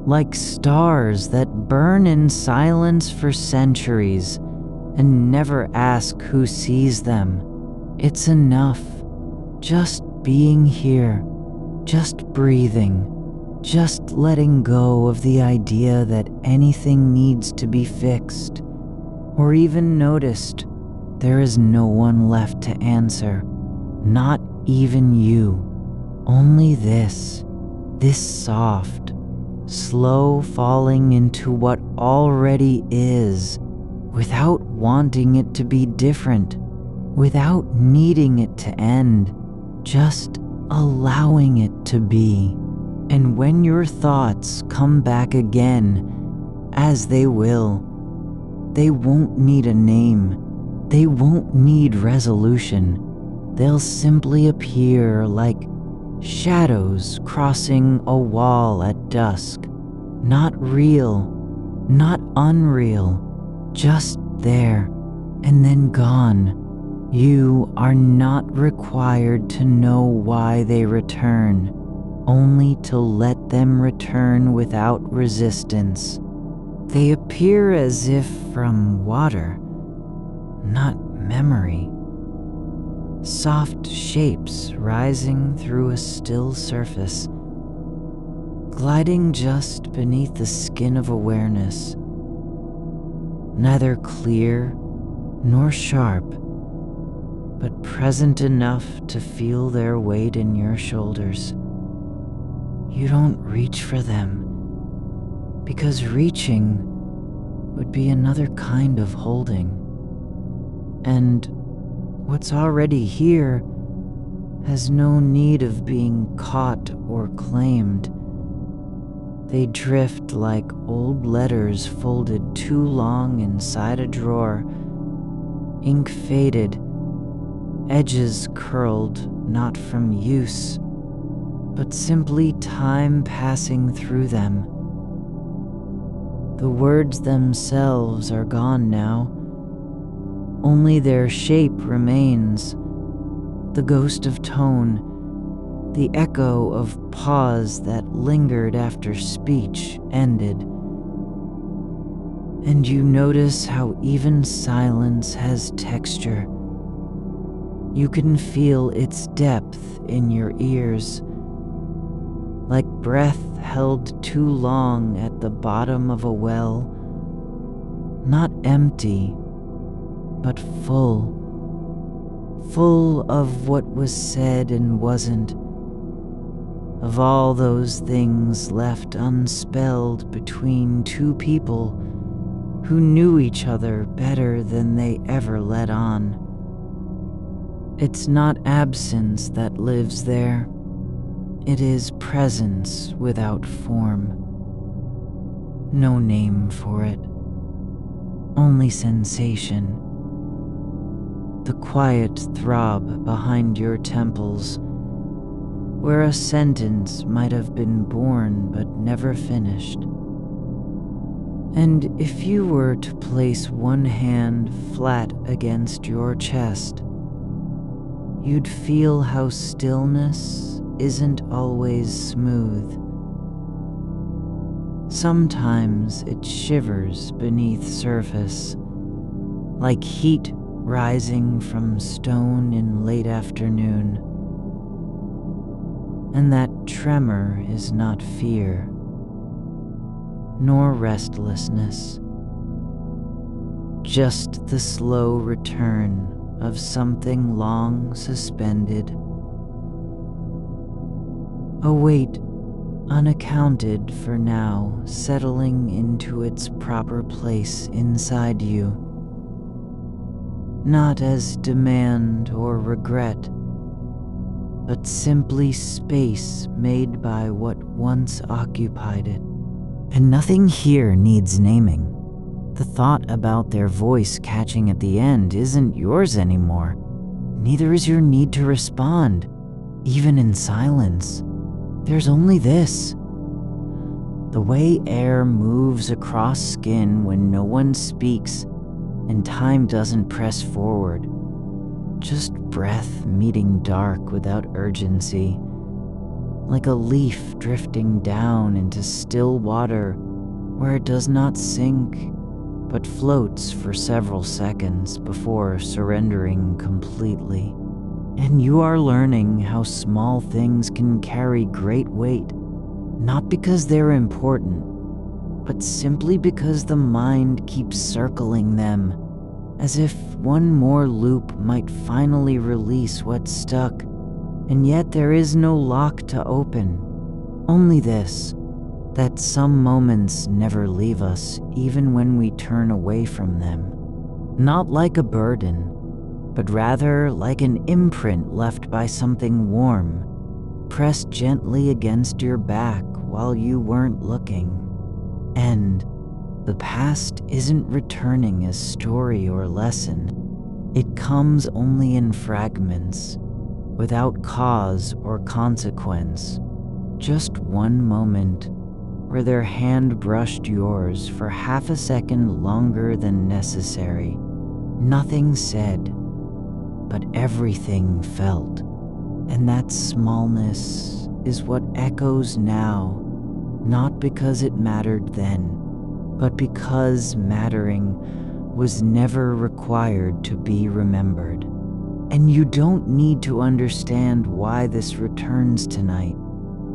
like stars that burn in silence for centuries and never ask who sees them. It's enough, just being here, just breathing, just letting go of the idea that anything needs to be fixed, or even noticed. There is no one left to answer, not even you. Only this soft, slow falling into what already is, without wanting it to be different, without needing it to end, just allowing it to be. And when your thoughts come back again, as they will, they won't need a name. They won't need resolution. They'll simply appear like shadows crossing a wall at dusk. Not real, not unreal, just there and then gone. You are not required to know why they return, only to let them return without resistance. They appear as if from water, not memory. Soft shapes rising through a still surface, gliding just beneath the skin of awareness. Neither clear nor sharp, but present enough to feel their weight in your shoulders. You don't reach for them, because reaching would be another kind of holding. And what's already here has no need of being caught or claimed. They drift like old letters folded too long inside a drawer, ink faded, edges curled not from use, but simply time passing through them. The words themselves are gone now. Only their shape remains, the ghost of tone, the echo of pause that lingered after speech ended. And you notice how even silence has texture. You can feel its depth in your ears, like breath held too long at the bottom of a well, not empty, but full of what was said and wasn't, of all those things left unspelled between two people who knew each other better than they ever let on. It's not absence that lives there. It is presence without form. No name for it, only sensation. The quiet throb behind your temples, where a sentence might have been born but never finished. And if you were to place one hand flat against your chest, you'd feel how stillness isn't always smooth. Sometimes it shivers beneath surface, like heat rising from stone in late afternoon. And that tremor is not fear, nor restlessness, just the slow return of something long suspended. A weight unaccounted for now, settling into its proper place inside you. Not as demand or regret, but simply space made by what once occupied it. And nothing here needs naming. The thought about their voice catching at the end isn't yours anymore. Neither is your need to respond, even in silence. There's only this, The way air moves across skin when no one speaks and time doesn't press forward. Just breath meeting dark without urgency, like a leaf drifting down into still water where it does not sink, but floats for several seconds before surrendering completely. And you are learning how small things can carry great weight, not because they're important, but simply because the mind keeps circling them, as if one more loop might finally release what's stuck. And yet there is no lock to open, only this, that some moments never leave us even when we turn away from them. Not like a burden, but rather like an imprint left by something warm, pressed gently against your back while you weren't looking. And the past isn't returning as story or lesson. It comes only in fragments, without cause or consequence. Just one moment where their hand brushed yours for half a second longer than necessary. Nothing said, but everything felt. And that smallness is what echoes now, not because it mattered then, but because mattering was never required to be remembered. And you don't need to understand why this returns tonight.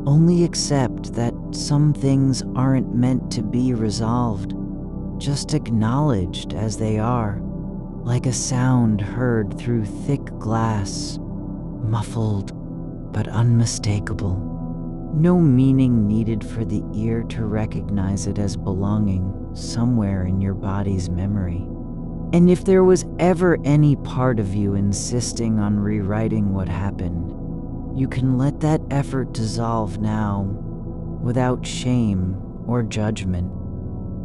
Only accept that some things aren't meant to be resolved, just acknowledged as they are, like a sound heard through thick glass, muffled but unmistakable. No meaning needed for the ear to recognize it as belonging somewhere in your body's memory. And if there was ever any part of you insisting on rewriting what happened, you can let that effort dissolve now, without shame or judgment.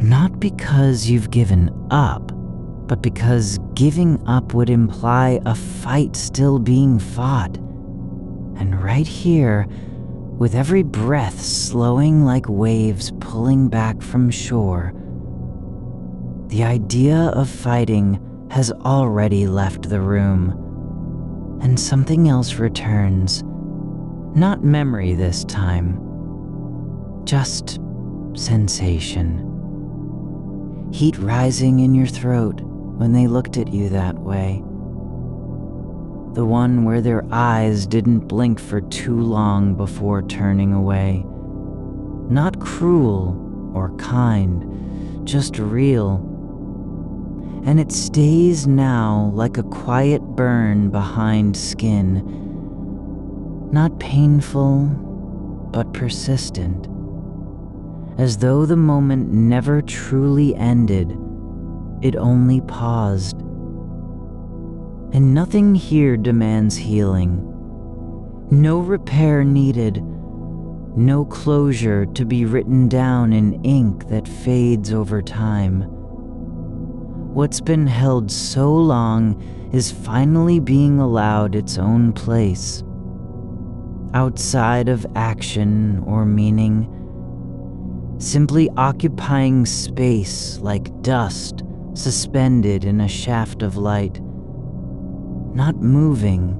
Not because you've given up, but because giving up would imply a fight still being fought. And right here, with every breath slowing like waves pulling back from shore, the idea of fighting has already left the room, and something else returns. Not memory this time, just sensation. Heat rising in your throat when they looked at you that way. The one where their eyes didn't blink for too long before turning away. Not cruel or kind, just real. And it stays now like a quiet burn behind skin. Not painful, but persistent. As though the moment never truly ended, it only paused. And nothing here demands healing. No repair needed. No closure to be written down in ink that fades over time. What's been held so long is finally being allowed its own place. Outside of action or meaning, simply occupying space like dust suspended in a shaft of light. Not moving,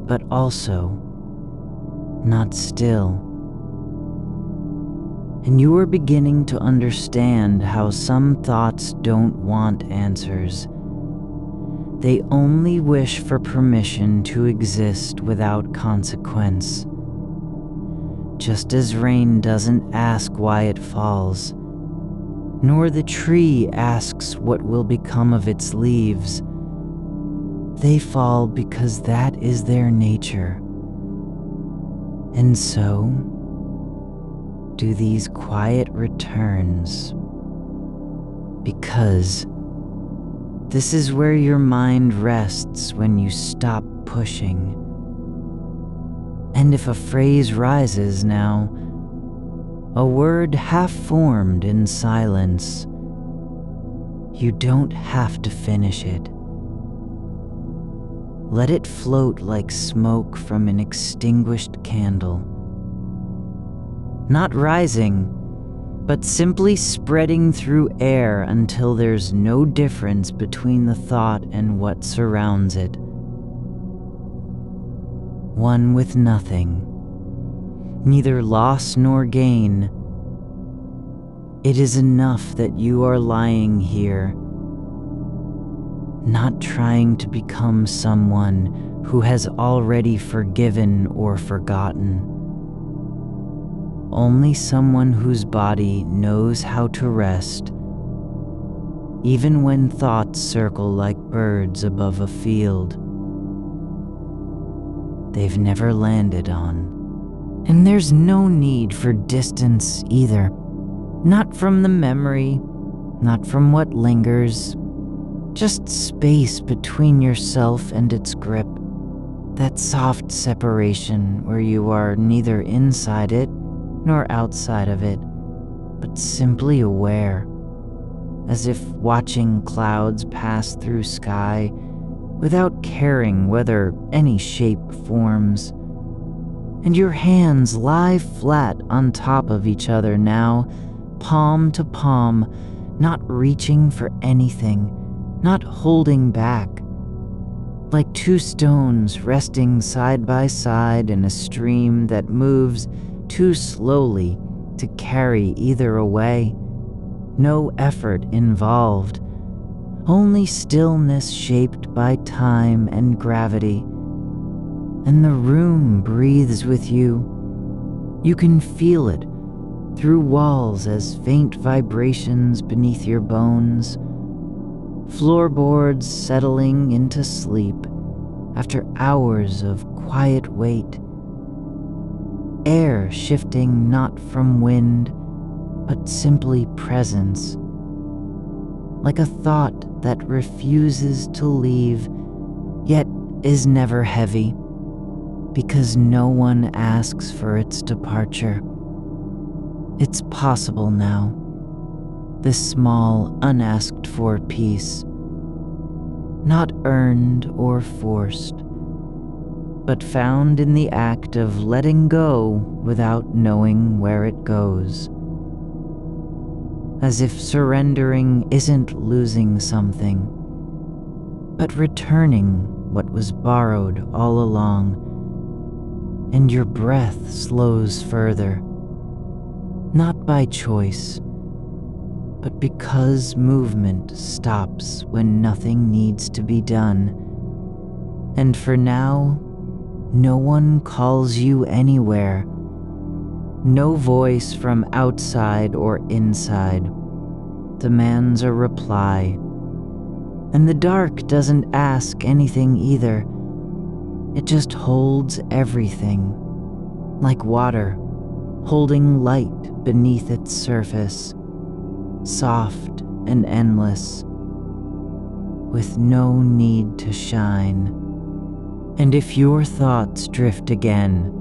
but also not still. And you are beginning to understand how some thoughts don't want answers. They only wish for permission to exist without consequence. Just as rain doesn't ask why it falls, nor the tree asks what will become of its leaves. They fall because that is their nature. And so do these quiet returns, because this is where your mind rests when you stop pushing. And if a phrase rises now, a word half formed in silence, you don't have to finish it. Let it float like smoke from an extinguished candle. Not rising, but simply spreading through air until there's no difference between the thought and what surrounds it. One with nothing, neither loss nor gain. It is enough that you are lying here, not trying to become someone who has already forgiven or forgotten. Only someone whose body knows how to rest, even when thoughts circle like birds above a field they've never landed on. And there's no need for distance either. Not from the memory, not from what lingers. Just space between yourself and its grip. That soft separation where you are neither inside it nor outside of it, but simply aware, as if watching clouds pass through sky without caring whether any shape forms. And your hands lie flat on top of each other now, palm to palm, not reaching for anything, not holding back, like two stones resting side by side in a stream that moves too slowly to carry either away. No effort involved, only stillness shaped by time and gravity. And the room breathes with you. You can feel it through walls as faint vibrations beneath your bones, floorboards settling into sleep after hours of quiet wait, air shifting not from wind, but simply presence, like a thought that refuses to leave, yet is never heavy, because no one asks for its departure. It's possible now, this small, unasked for peace, not earned or forced, but found in the act of letting go without knowing where it goes. As if surrendering isn't losing something, but returning what was borrowed all along. And your breath slows further, not by choice, but because movement stops when nothing needs to be done. And for now, no one calls you anywhere. No voice from outside or inside demands a reply. And the dark doesn't ask anything either. It just holds everything, like water, holding light beneath its surface, soft and endless, with no need to shine. And if your thoughts drift again,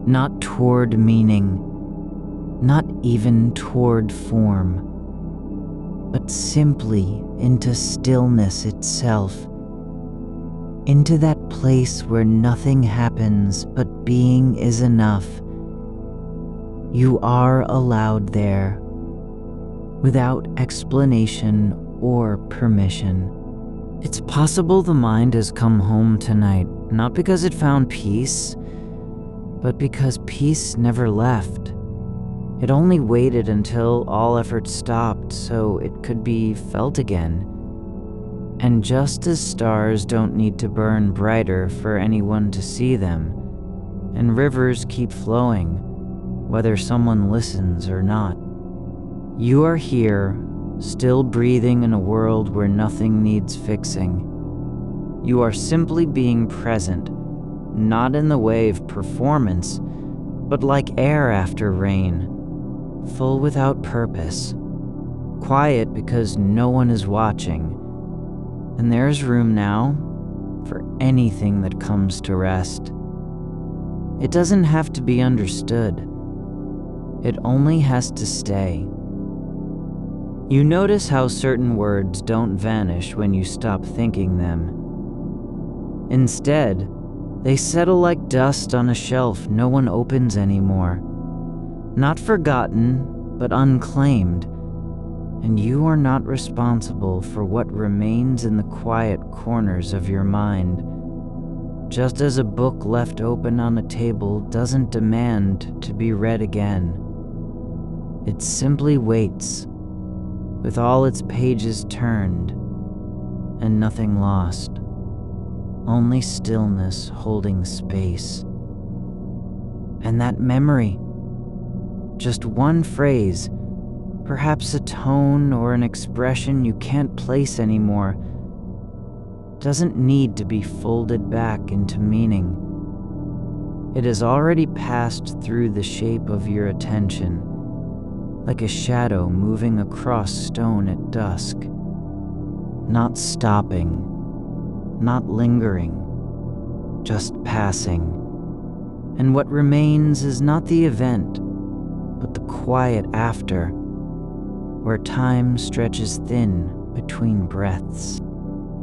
not toward meaning, not even toward form, but simply into stillness itself, into that place where nothing happens but being is enough, you are allowed there, without explanation or permission. It's possible the mind has come home tonight, not because it found peace, but because peace never left. It only waited until all effort stopped so it could be felt again. And just as stars don't need to burn brighter for anyone to see them, and rivers keep flowing, whether someone listens or not, you are here, still breathing in a world where nothing needs fixing. You are simply being present, not in the way of performance, but like air after rain, full without purpose, quiet because no one is watching. And there's room now for anything that comes to rest. It doesn't have to be understood. It only has to stay. You notice how certain words don't vanish when you stop thinking them. Instead, they settle like dust on a shelf no one opens anymore. Not forgotten, but unclaimed, and you are not responsible for what remains in the quiet corners of your mind. Just as a book left open on a table doesn't demand to be read again. It simply waits, with all its pages turned, and nothing lost. Only stillness holding space. And that memory, just one phrase, perhaps a tone or an expression you can't place anymore, doesn't need to be folded back into meaning. It has already passed through the shape of your attention, like a shadow moving across stone at dusk, not stopping, not lingering, just passing. And what remains is not the event, but the quiet after, where time stretches thin between breaths.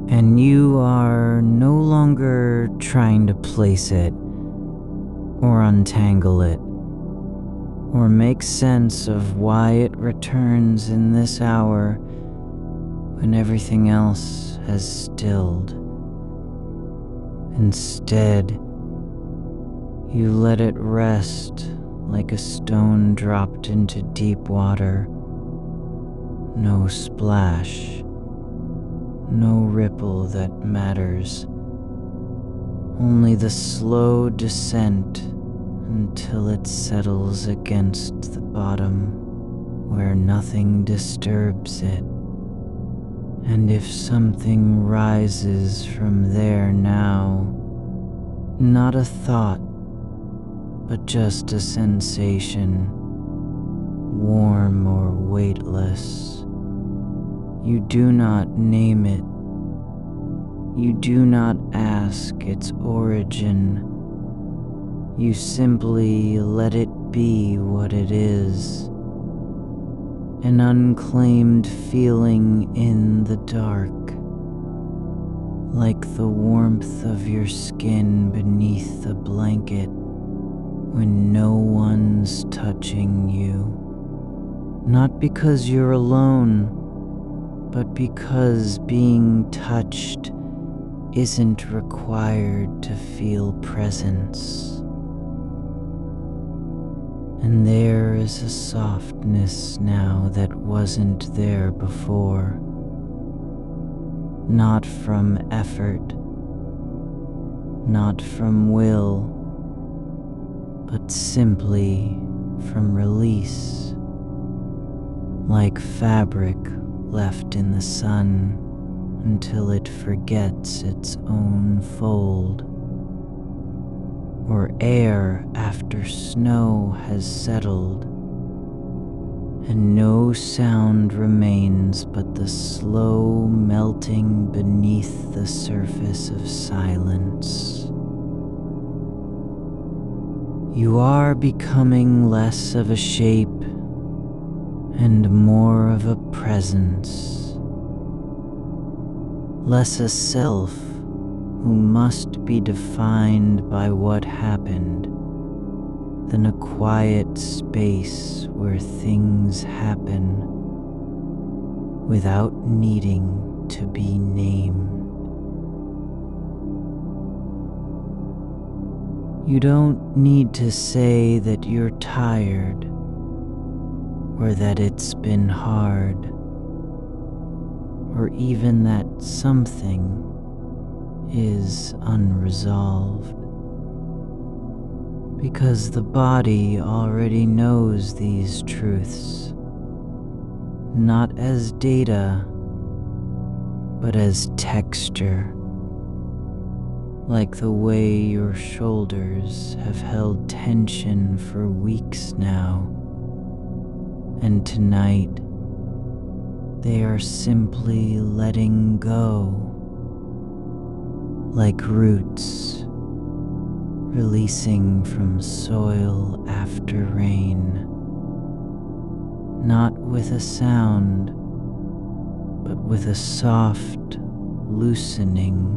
And you are no longer trying to place it, or untangle it, or make sense of why it returns in this hour when everything else has stilled. Instead, you let it rest like a stone dropped into deep water. No splash, no ripple that matters, only the slow descent until it settles against the bottom where nothing disturbs it. And if something rises from there now, not a thought, but just a sensation, warm or weightless, you do not name it. You do not ask its origin. You simply let it be what it is. An unclaimed feeling in the dark, like the warmth of your skin beneath a blanket when no one's touching you. Not because you're alone, but because being touched isn't required to feel presence. And there is a softness now that wasn't there before. Not from effort, not from will, but simply from release, like fabric left in the sun until it forgets its own fold, or air after snow has settled, and no sound remains but the slow melting beneath the surface of silence. You are becoming less of a shape and more of a presence, less a self who must be defined by what happened, than a quiet space where things happen without needing to be named. You don't need to say that you're tired or that it's been hard, or even that something is unresolved, because the body already knows these truths, not as data, but as texture, like the way your shoulders have held tension for weeks now, and tonight they are simply letting go, like roots releasing from soil after rain, not with a sound, but with a soft loosening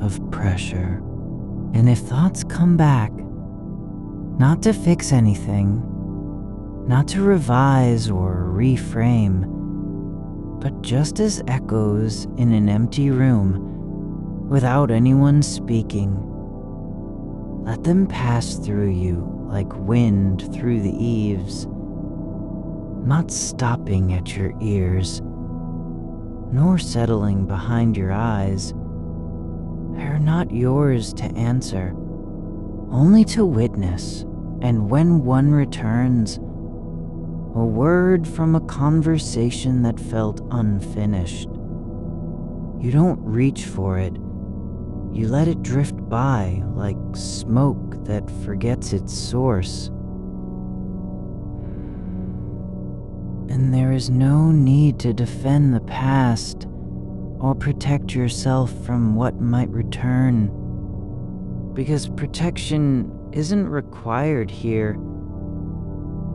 of pressure. And if thoughts come back, not to fix anything, not to revise or reframe, but just as echoes in an empty room without anyone speaking. Let them pass through you like wind through the eaves, not stopping at your ears, nor settling behind your eyes. They're not yours to answer, only to witness, and when one returns, a word from a conversation that felt unfinished, you don't reach for it. You let it drift by like smoke that forgets its source. And there is no need to defend the past or protect yourself from what might return, because protection isn't required here.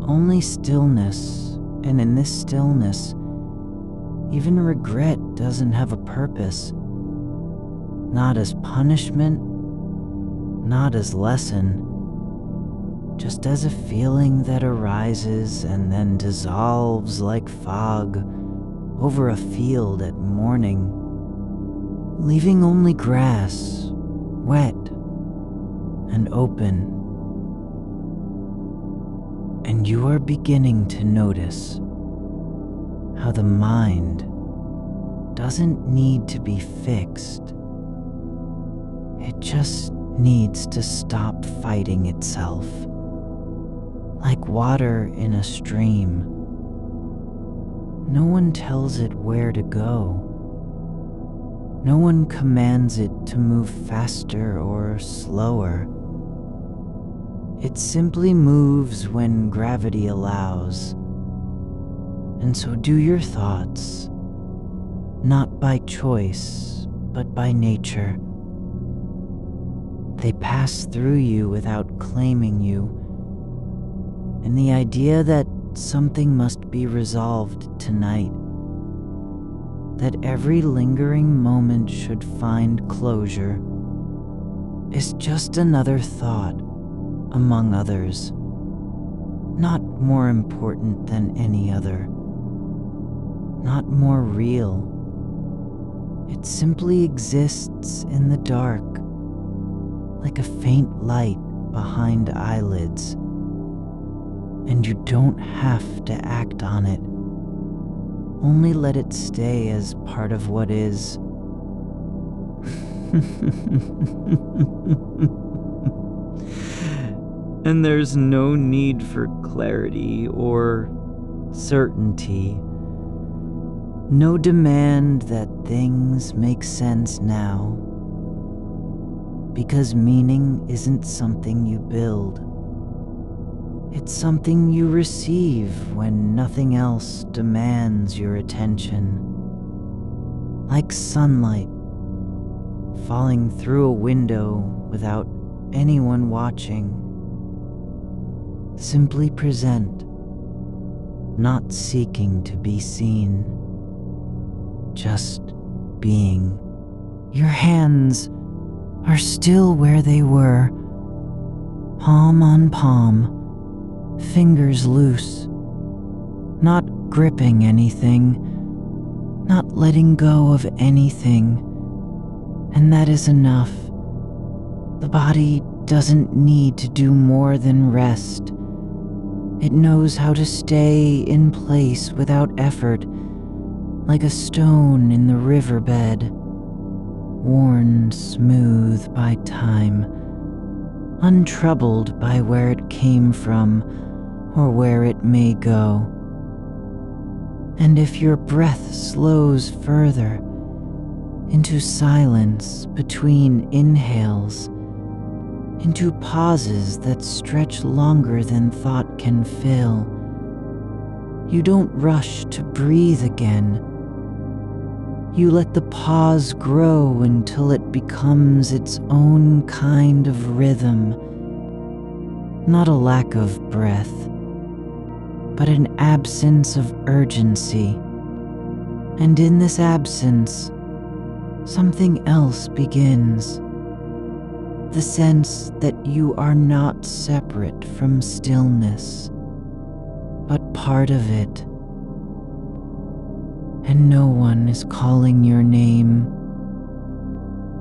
Only stillness, and in this stillness, even regret doesn't have a purpose. Not as punishment, not as lesson, just as a feeling that arises and then dissolves like fog over a field at morning, leaving only grass, wet and open. And you are beginning to notice how the mind doesn't need to be fixed. It just needs to stop fighting itself, like water in a stream. No one tells it where to go. No one commands it to move faster or slower. It simply moves when gravity allows. And so do your thoughts, not by choice, but by nature. They pass through you without claiming you, and the idea that something must be resolved tonight, that every lingering moment should find closure, is just another thought among others, not more important than any other, not more real. It simply exists in the dark, like a faint light behind eyelids, and you don't have to act on it. Only let it stay as part of what is. And there's no need for clarity or certainty. No demand that things make sense now. Because meaning isn't something you build. It's something you receive when nothing else demands your attention. Like sunlight falling through a window without anyone watching. Simply present, not seeking to be seen, just being. Your hands are still where they were, palm on palm, fingers loose, not gripping anything, not letting go of anything, and that is enough. The body doesn't need to do more than rest. It knows how to stay in place without effort, like a stone in the riverbed, worn smooth by time, untroubled by where it came from or where it may go. And if your breath slows further into silence between inhales, into pauses that stretch longer than thought can fill, you don't rush to breathe again. You let the pause grow until it becomes its own kind of rhythm, not a lack of breath, but an absence of urgency. And in this absence, something else begins. The sense that you are not separate from stillness, but part of it. And no one is calling your name.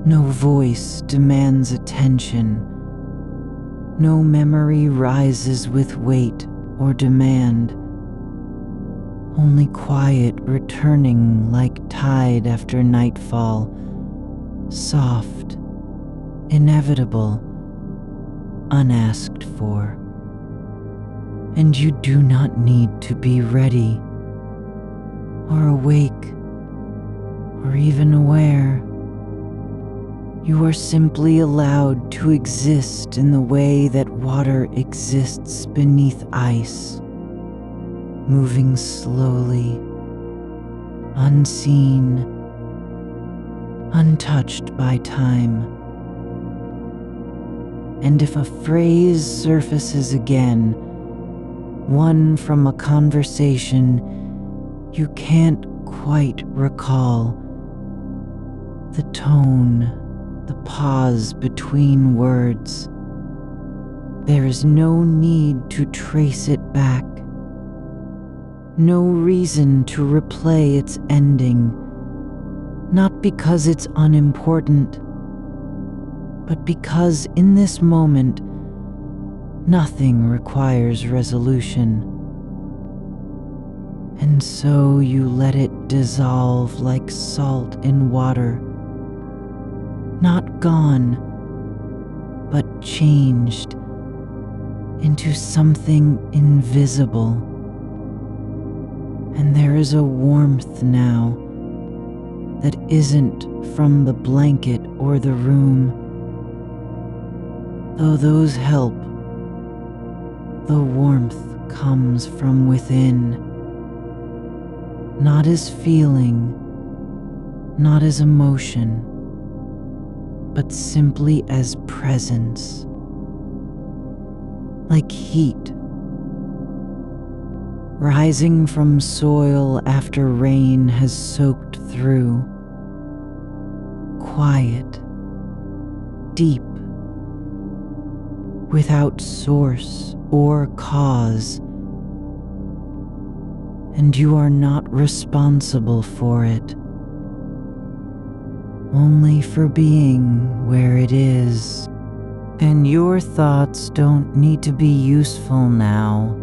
No voice demands attention. No memory rises with weight or demand. Only quiet returning like tide after nightfall, soft, inevitable, unasked for. And you do not need to be ready, or awake, or even aware. You are simply allowed to exist in the way that water exists beneath ice, moving slowly, unseen, untouched by time. And if a phrase surfaces again, one from a conversation you can't quite recall, the tone, the pause between words, there is no need to trace it back, no reason to replay its ending, not because it's unimportant, but because in this moment, nothing requires resolution. And so you let it dissolve like salt in water, not gone, but changed into something invisible. And there is a warmth now that isn't from the blanket or the room, though those help. The warmth comes from within, not as feeling, not as emotion, but simply as presence, like heat, rising from soil after rain has soaked through, quiet, deep, without source or cause, and you are not responsible for it, only for being where it is. And your thoughts don't need to be useful now.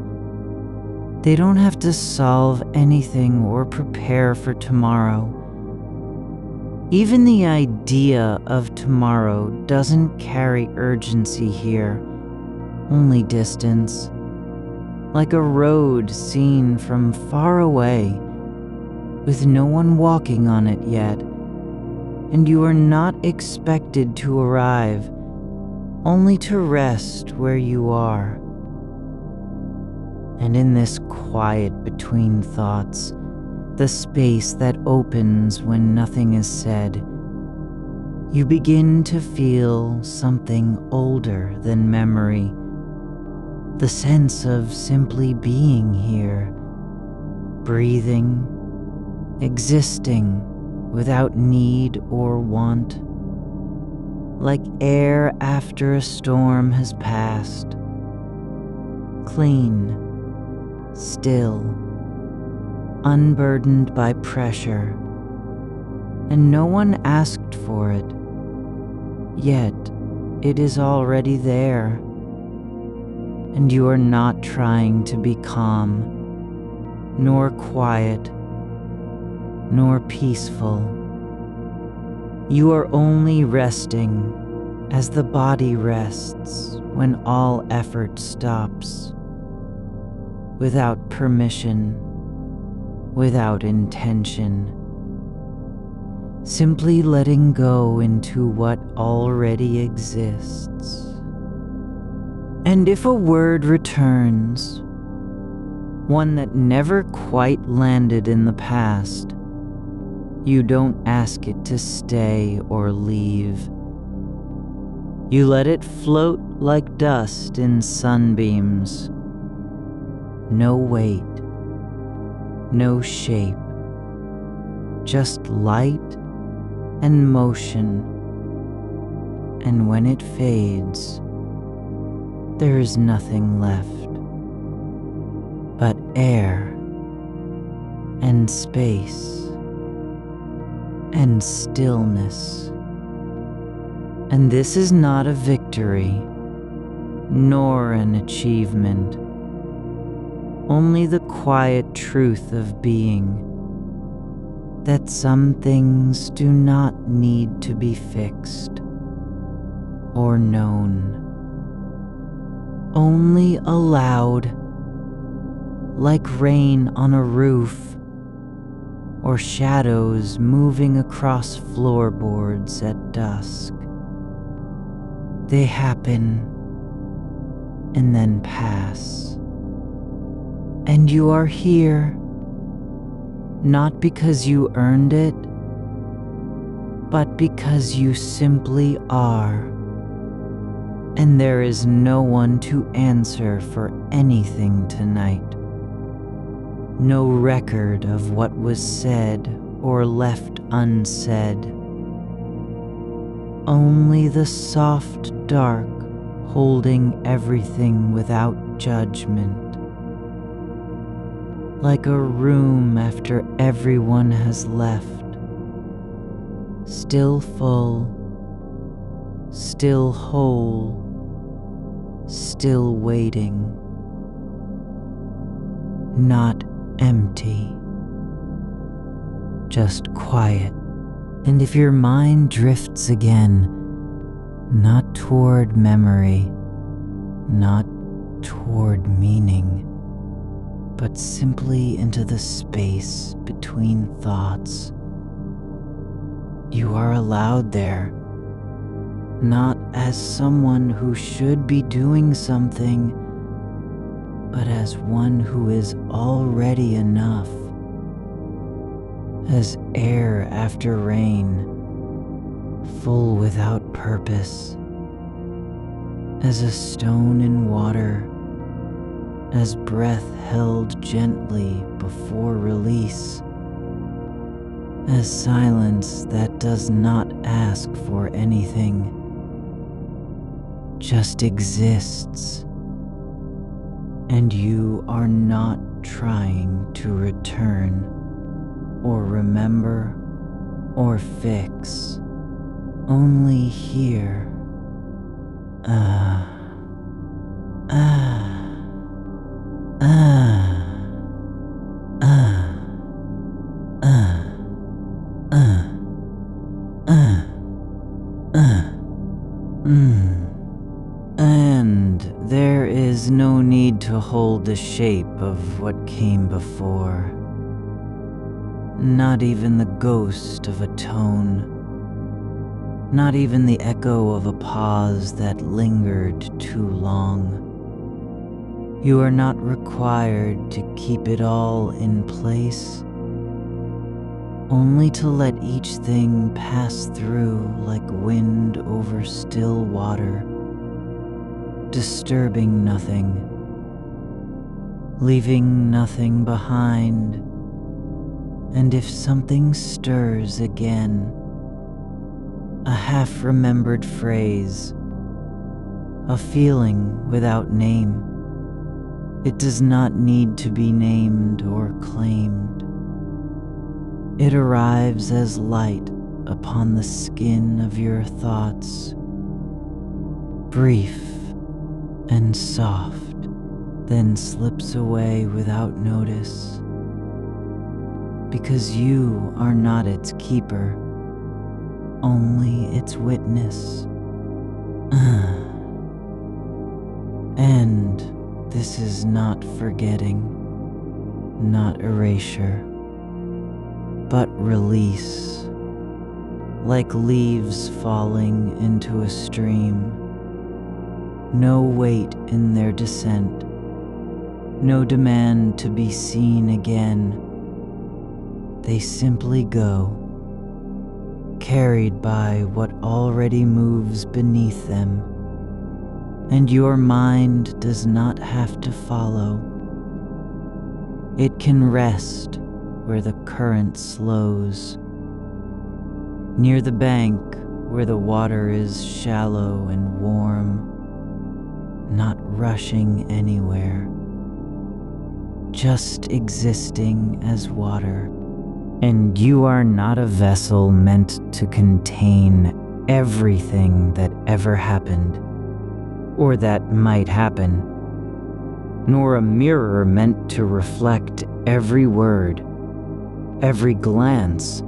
They don't have to solve anything or prepare for tomorrow. Even the idea of tomorrow doesn't carry urgency here, only distance, like a road seen from far away, with no one walking on it yet, and you are not expected to arrive, only to rest where you are. And in this quiet between thoughts, the space that opens when nothing is said, you begin to feel something older than memory, the sense of simply being here, breathing, existing without need or want, like air after a storm has passed, clean, still, unburdened by pressure, and no one asked for it, yet it is already there, and you are not trying to be calm, nor quiet, nor peaceful. You are only resting as the body rests when all effort stops, without permission, without intention, simply letting go into what already exists. And if a word returns, one that never quite landed in the past, you don't ask it to stay or leave. You let it float like dust in sunbeams. No weight, no shape, just light and motion. And when it fades, there is nothing left but air and space and stillness. And this is not a victory, nor an achievement, only the quiet truth of being, that some things do not need to be fixed or known, only allowed, like rain on a roof or shadows moving across floorboards at dusk. They happen and then pass. And you are here, not because you earned it, but because you simply are. And there is no one to answer for anything tonight. No record of what was said or left unsaid. Only the soft dark holding everything without judgment. Like a room after everyone has left. Still full, still whole, still waiting. Not empty. Just quiet. And if your mind drifts again, not toward memory, not toward meaning, but simply into the space between thoughts, you are allowed there, not as someone who should be doing something, but as one who is already enough. As air after rain, full without purpose, as a stone in water, as breath held gently before release, as silence that does not ask for anything, just exists, and you are not trying to return or remember, or fix, only here. And there is no need to hold the shape of what came before. Not even the ghost of a tone. Not even the echo of a pause that lingered too long. You are not required to keep it all in place, only to let each thing pass through like wind over still water, disturbing nothing, leaving nothing behind. And if something stirs again, a half-remembered phrase, a feeling without name, it does not need to be named or claimed. It arrives as light upon the skin of your thoughts, brief and soft, then slips away without notice. Because you are not its keeper, only its witness. And this is not forgetting, not erasure, but release, like leaves falling into a stream. No weight in their descent, no demand to be seen again. They simply go, carried by what already moves beneath them, and your mind does not have to follow. It can rest where the current slows, near the bank where the water is shallow and warm, not rushing anywhere. just existing as water. And you are not a vessel meant to contain everything that ever happened, or that might happen, nor a mirror meant to reflect every word, every glance,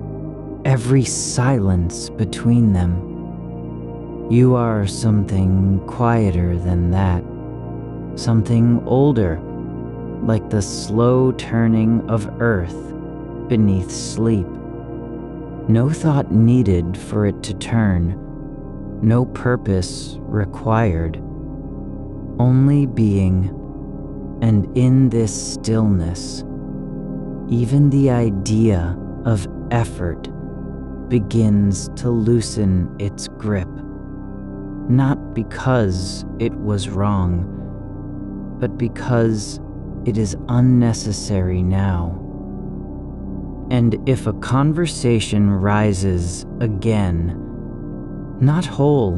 every silence between them. You are something quieter than that, something older, like the slow turning of earth beneath sleep. No thought needed for it to turn, no purpose required, only being. And in this stillness, even the idea of effort begins to loosen its grip, not because it was wrong, but because it is unnecessary now. And if a conversation rises again, not whole,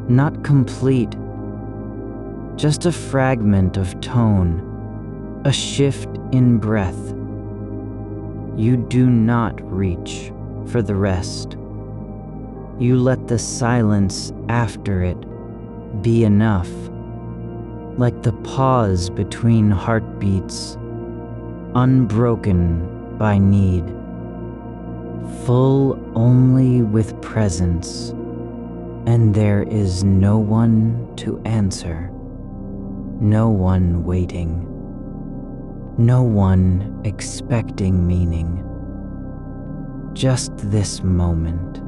not complete, just a fragment of tone, a shift in breath, you do not reach for the rest. You let the silence after it be enough, like the pause between heartbeats, unbroken by need, full only with presence, and there is no one to answer, no one waiting, no one expecting meaning. Just this moment,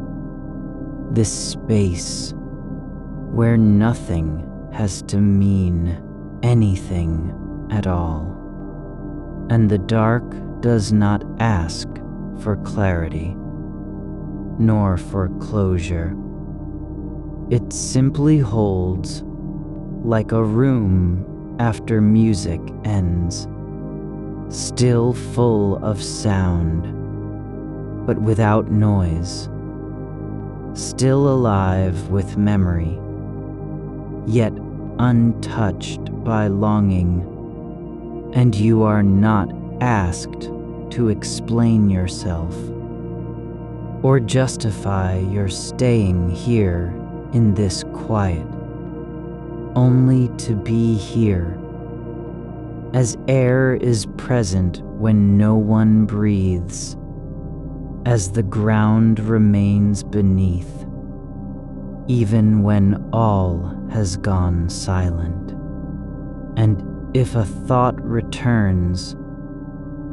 this space where nothing has to mean anything at all, and the dark does not ask for clarity, nor for closure. It simply holds like a room after music ends, still full of sound, but without noise, still alive with memory, yet untouched by longing, and you are not asked to explain yourself or justify your staying here in this quiet, only to be here, as air is present when no one breathes, as the ground remains beneath, even when all has gone silent. And if a thought returns,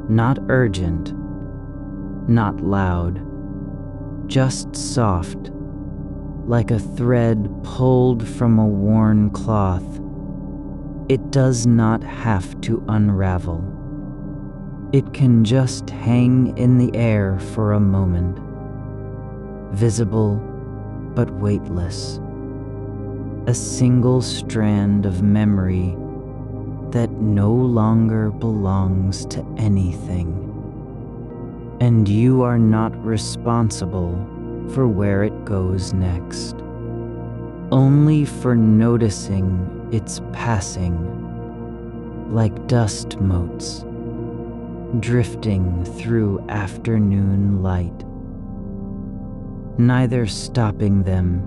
not urgent, not loud, just soft, like a thread pulled from a worn cloth, it does not have to unravel. It can just hang in the air for a moment, visible but weightless, a single strand of memory that no longer belongs to anything. And you are not responsible for where it goes next, only for noticing its passing, like dust motes drifting through afternoon light, neither stopping them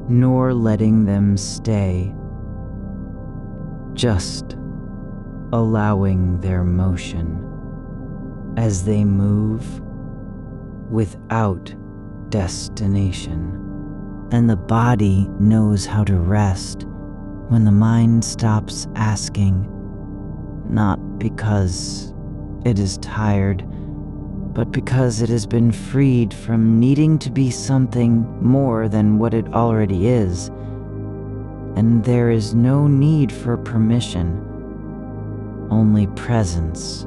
nor letting them stay, just allowing their motion as they move without destination. And the body knows how to rest when the mind stops asking, not because it is tired, but because it has been freed from needing to be something more than what it already is. And there is no need for permission, only presence,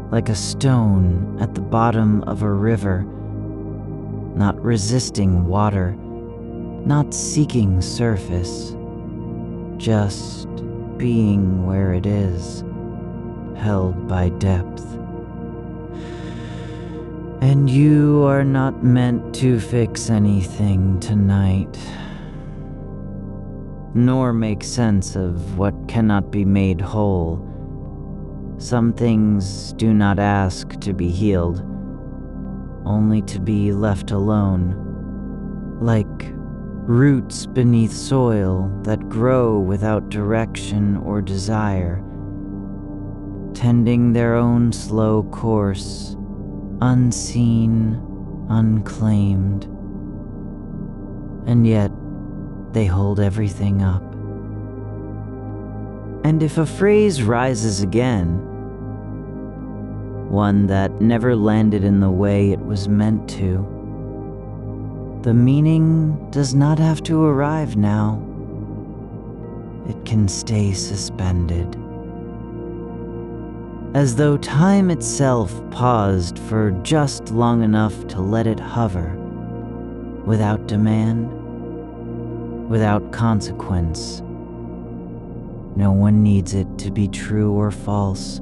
like a stone at the bottom of a river, not resisting water, not seeking surface, just being where it is, held by depth. And you are not meant to fix anything tonight, nor make sense of what cannot be made whole. Some things do not ask to be healed, only to be left alone, like roots beneath soil that grow without direction or desire, tending their own slow course, unseen, unclaimed, and yet they hold everything up. And if a phrase rises again, one that never landed in the way it was meant to, the meaning does not have to arrive now. It can stay suspended, as though time itself paused for just long enough to let it hover, without demand, without consequence. No one needs it to be true or false,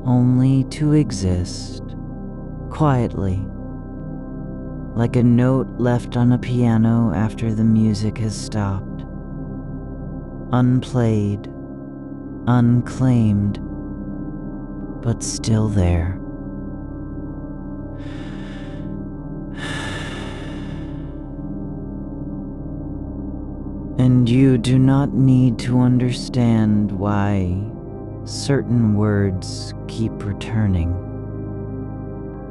only to exist quietly, like a note left on a piano after the music has stopped, unplayed, unclaimed, but still there. And you do not need to understand why certain words keep returning,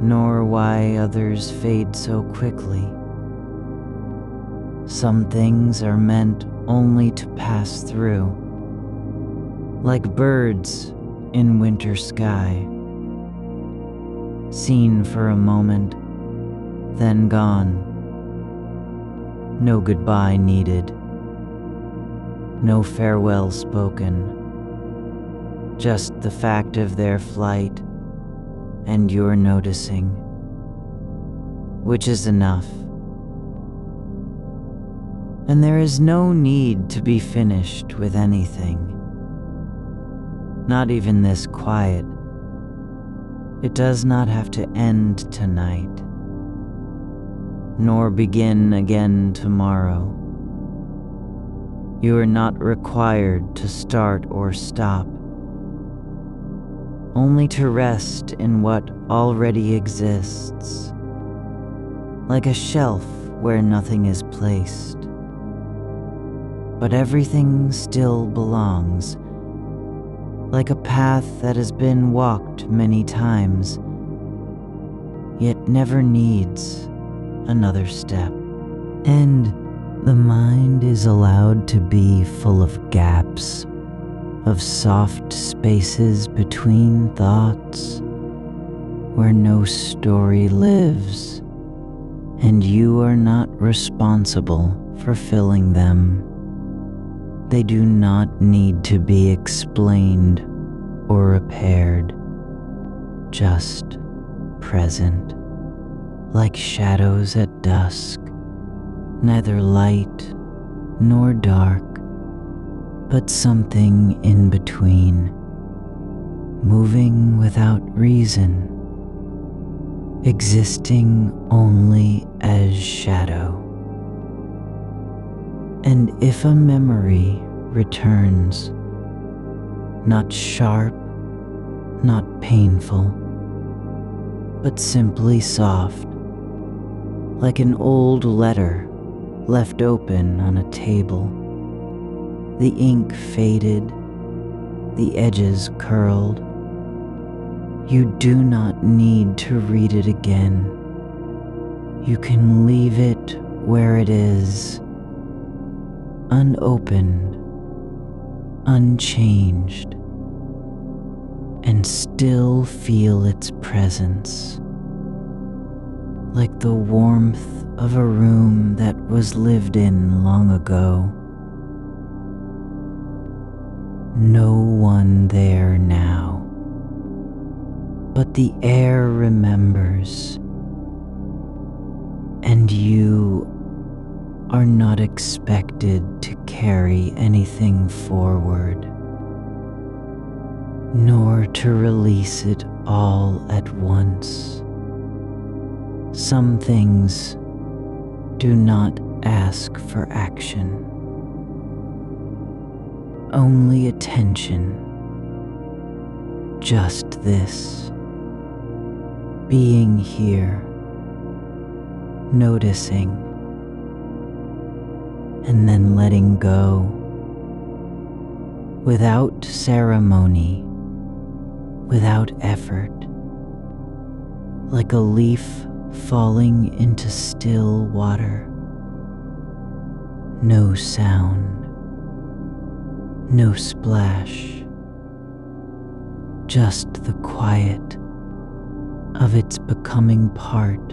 nor why others fade so quickly. Some things are meant only to pass through, like birds in winter sky, seen for a moment, then gone. No goodbye needed, no farewell spoken, just the fact of their flight and your noticing, which is enough. And there is no need to be finished with anything, not even this quiet. It does not have to end tonight, nor begin again tomorrow. You are not required to start or stop, only to rest in what already exists, like a shelf where nothing is placed, but everything still belongs, like a path that has been walked many times, yet never needs another step. And the mind is allowed to be full of gaps, of soft spaces between thoughts, where no story lives, and you are not responsible for filling them. They do not need to be explained or repaired, just present, like shadows at dusk, neither light nor dark, but something in between, moving without reason, existing only as shadow. And if a memory returns, not sharp, not painful, but simply soft, like an old letter left open on a table, the ink faded, the edges curled, you do not need to read it again. You can leave it where it is, unopened, unchanged, and still feel its presence, like the warmth of a room that was lived in long ago. No one there now, but the air remembers, and you are not expected to carry anything forward, nor to release it all at once. Some things do not ask for action, only attention, just this, being here, noticing, and then letting go, without ceremony, without effort, like a leaf falling into still water. No sound, no splash, just the quiet of its becoming part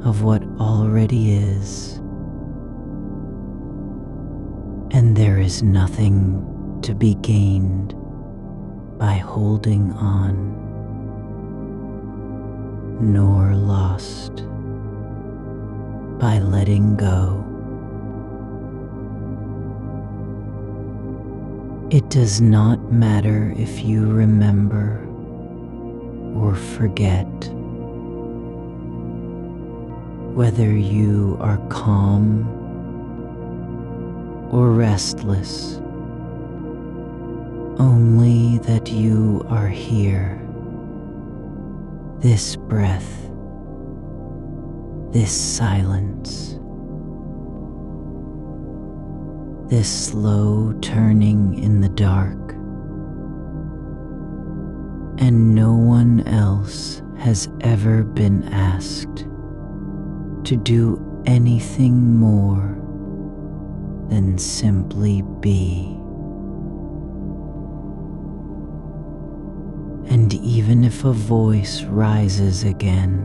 of what already is. And there is nothing to be gained by holding on, nor lost by letting go. It does not matter if you remember or forget, whether you are calm or restless, only that you are here. This breath, this silence, this slow turning in the dark, and no one else has ever been asked to do anything more than simply be. And even if a voice rises again,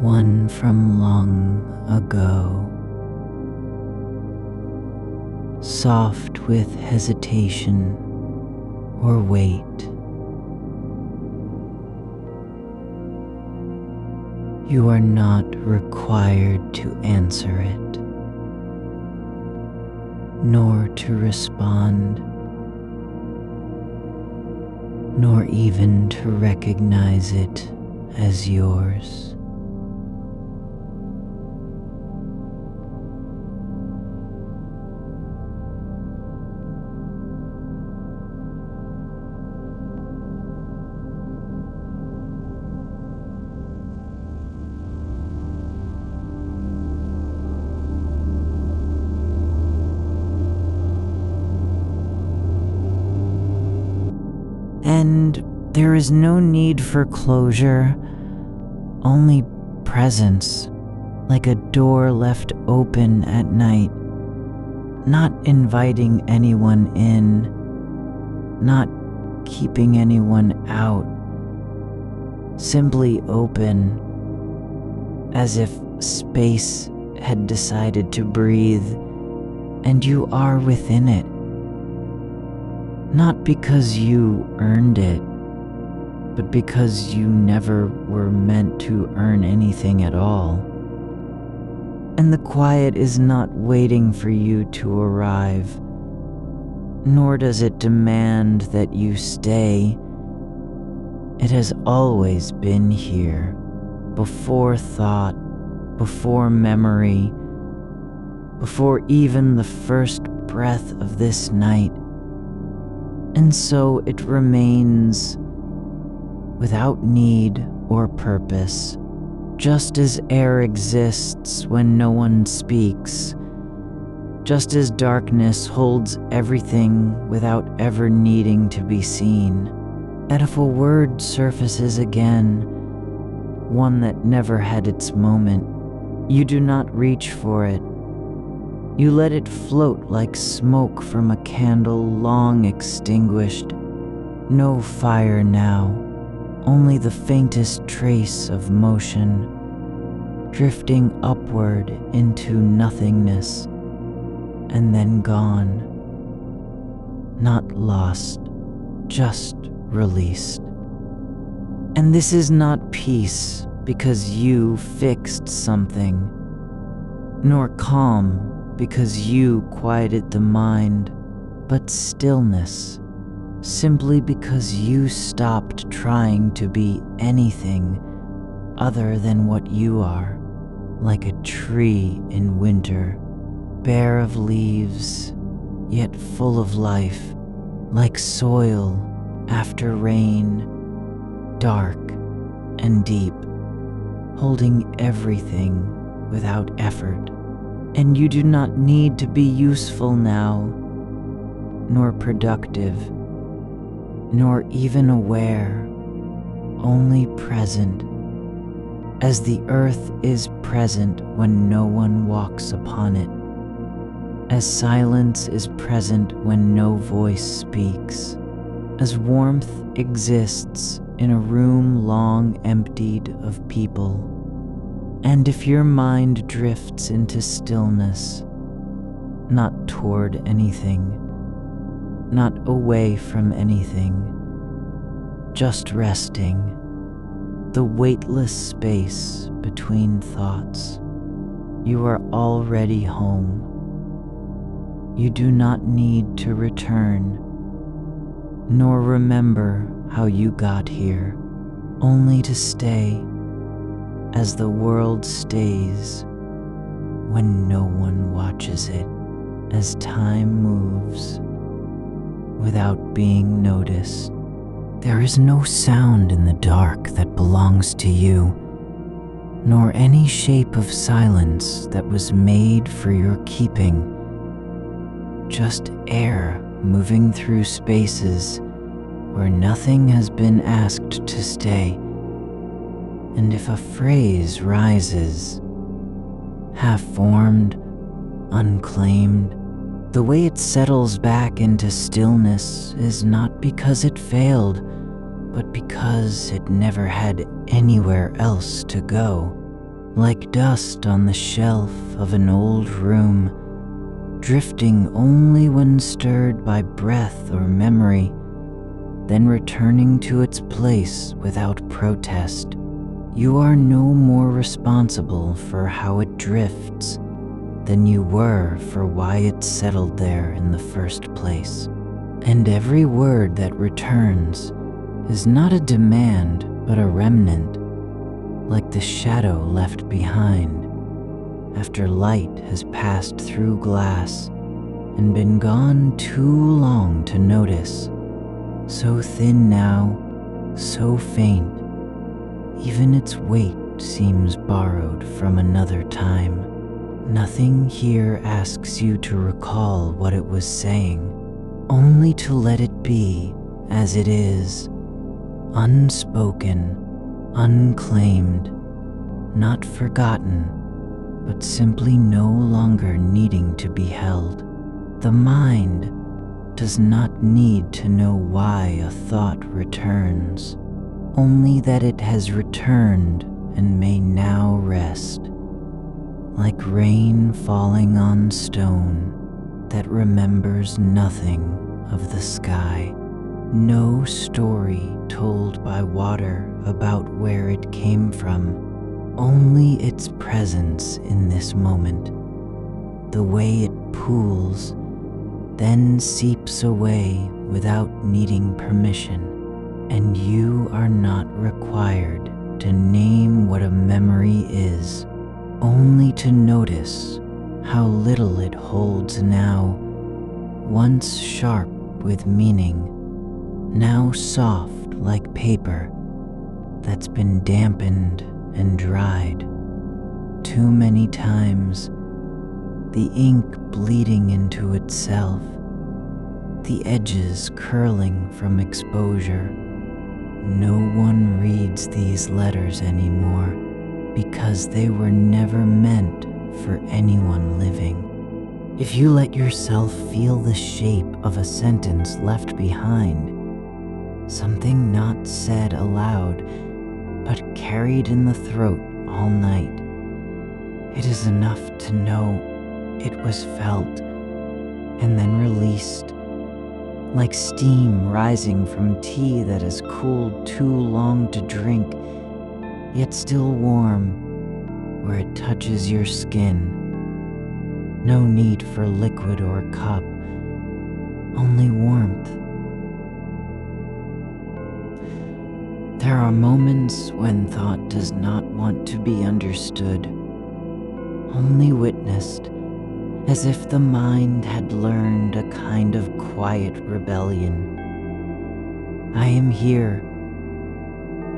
one from long ago, soft with hesitation or weight, you are not required to answer it, nor to respond, nor even to recognize it as yours. And there is no need for closure, only presence, like a door left open at night, not inviting anyone in, not keeping anyone out, simply open, as if space had decided to breathe, and you are within it. Not because you earned it, but because you never were meant to earn anything at all. And the quiet is not waiting for you to arrive, nor does it demand that you stay. It has always been here, before thought, before memory, before even the first breath of this night. And so it remains without need or purpose, just as air exists when no one speaks, just as darkness holds everything without ever needing to be seen. And if a word surfaces again, one that never had its moment, you do not reach for it. You let it float like smoke from a candle long extinguished. No fire now, only the faintest trace of motion, drifting upward into nothingness, and then gone. Not lost, just released. And this is not peace because you fixed something, nor calm because you quieted the mind, but stillness, simply because you stopped trying to be anything other than what you are, like a tree in winter, bare of leaves, yet full of life, like soil after rain, dark and deep, holding everything without effort. And you do not need to be useful now, nor productive, nor even aware, only present, as the earth is present when no one walks upon it, as silence is present when no voice speaks, as warmth exists in a room long emptied of people. And if your mind drifts into stillness, not toward anything, not away from anything, just resting, the weightless space between thoughts, you are already home. You do not need to return, nor remember how you got here, only to stay as the world stays when no one watches it, as time moves without being noticed. There is no sound in the dark that belongs to you, nor any shape of silence that was made for your keeping. Just air moving through spaces where nothing has been asked to stay. And if a phrase rises, half-formed, unclaimed, the way it settles back into stillness is not because it failed, but because it never had anywhere else to go. Like dust on the shelf of an old room, drifting only when stirred by breath or memory, then returning to its place without protest. You are no more responsible for how it drifts than you were for why it settled there in the first place. And every word that returns is not a demand, but a remnant, like the shadow left behind after light has passed through glass and been gone too long to notice. So thin now, so faint, even its weight seems borrowed from another time. Nothing here asks you to recall what it was saying, only to let it be as it is, unspoken, unclaimed, not forgotten, but simply no longer needing to be held. The mind does not need to know why a thought returns, only that it has returned and may now rest, like rain falling on stone that remembers nothing of the sky. No story told by water about where it came from, only its presence in this moment, the way it pools, then seeps away without needing permission. And you are not required to name what a memory is, only to notice how little it holds now, once sharp with meaning, now soft like paper that's been dampened and dried too many times, the ink bleeding into itself, the edges curling from exposure. No one reads these letters anymore because they were never meant for anyone living. If you let yourself feel the shape of a sentence left behind, something not said aloud, but carried in the throat all night, it is enough to know it was felt and then released, like steam rising from tea that has cooled too long to drink, yet still warm where it touches your skin. No need for liquid or cup, only warmth. There are moments when thought does not want to be understood, only witnessed, as if the mind had learned a kind of quiet rebellion. I am here,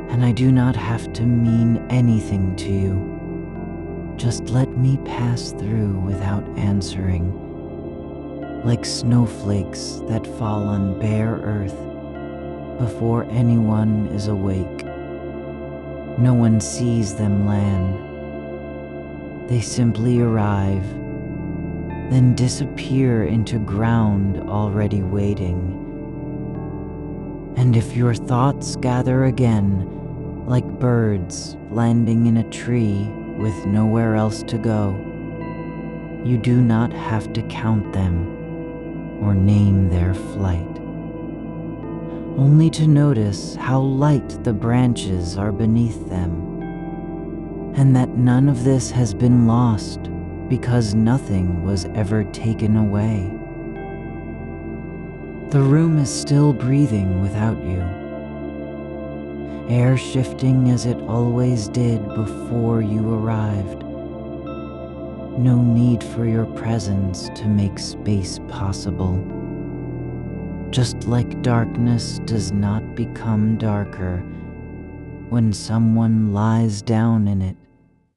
and I do not have to mean anything to you. Just let me pass through without answering, like snowflakes that fall on bare earth before anyone is awake. No one sees them land. They simply arrive, then disappear into ground already waiting. And if your thoughts gather again, like birds landing in a tree with nowhere else to go, you do not have to count them or name their flight, only to notice how light the branches are beneath them, and that none of this has been lost because nothing was ever taken away. The room is still breathing without you, air shifting as it always did before you arrived. No need for your presence to make space possible. Just like darkness does not become darker when someone lies down in it.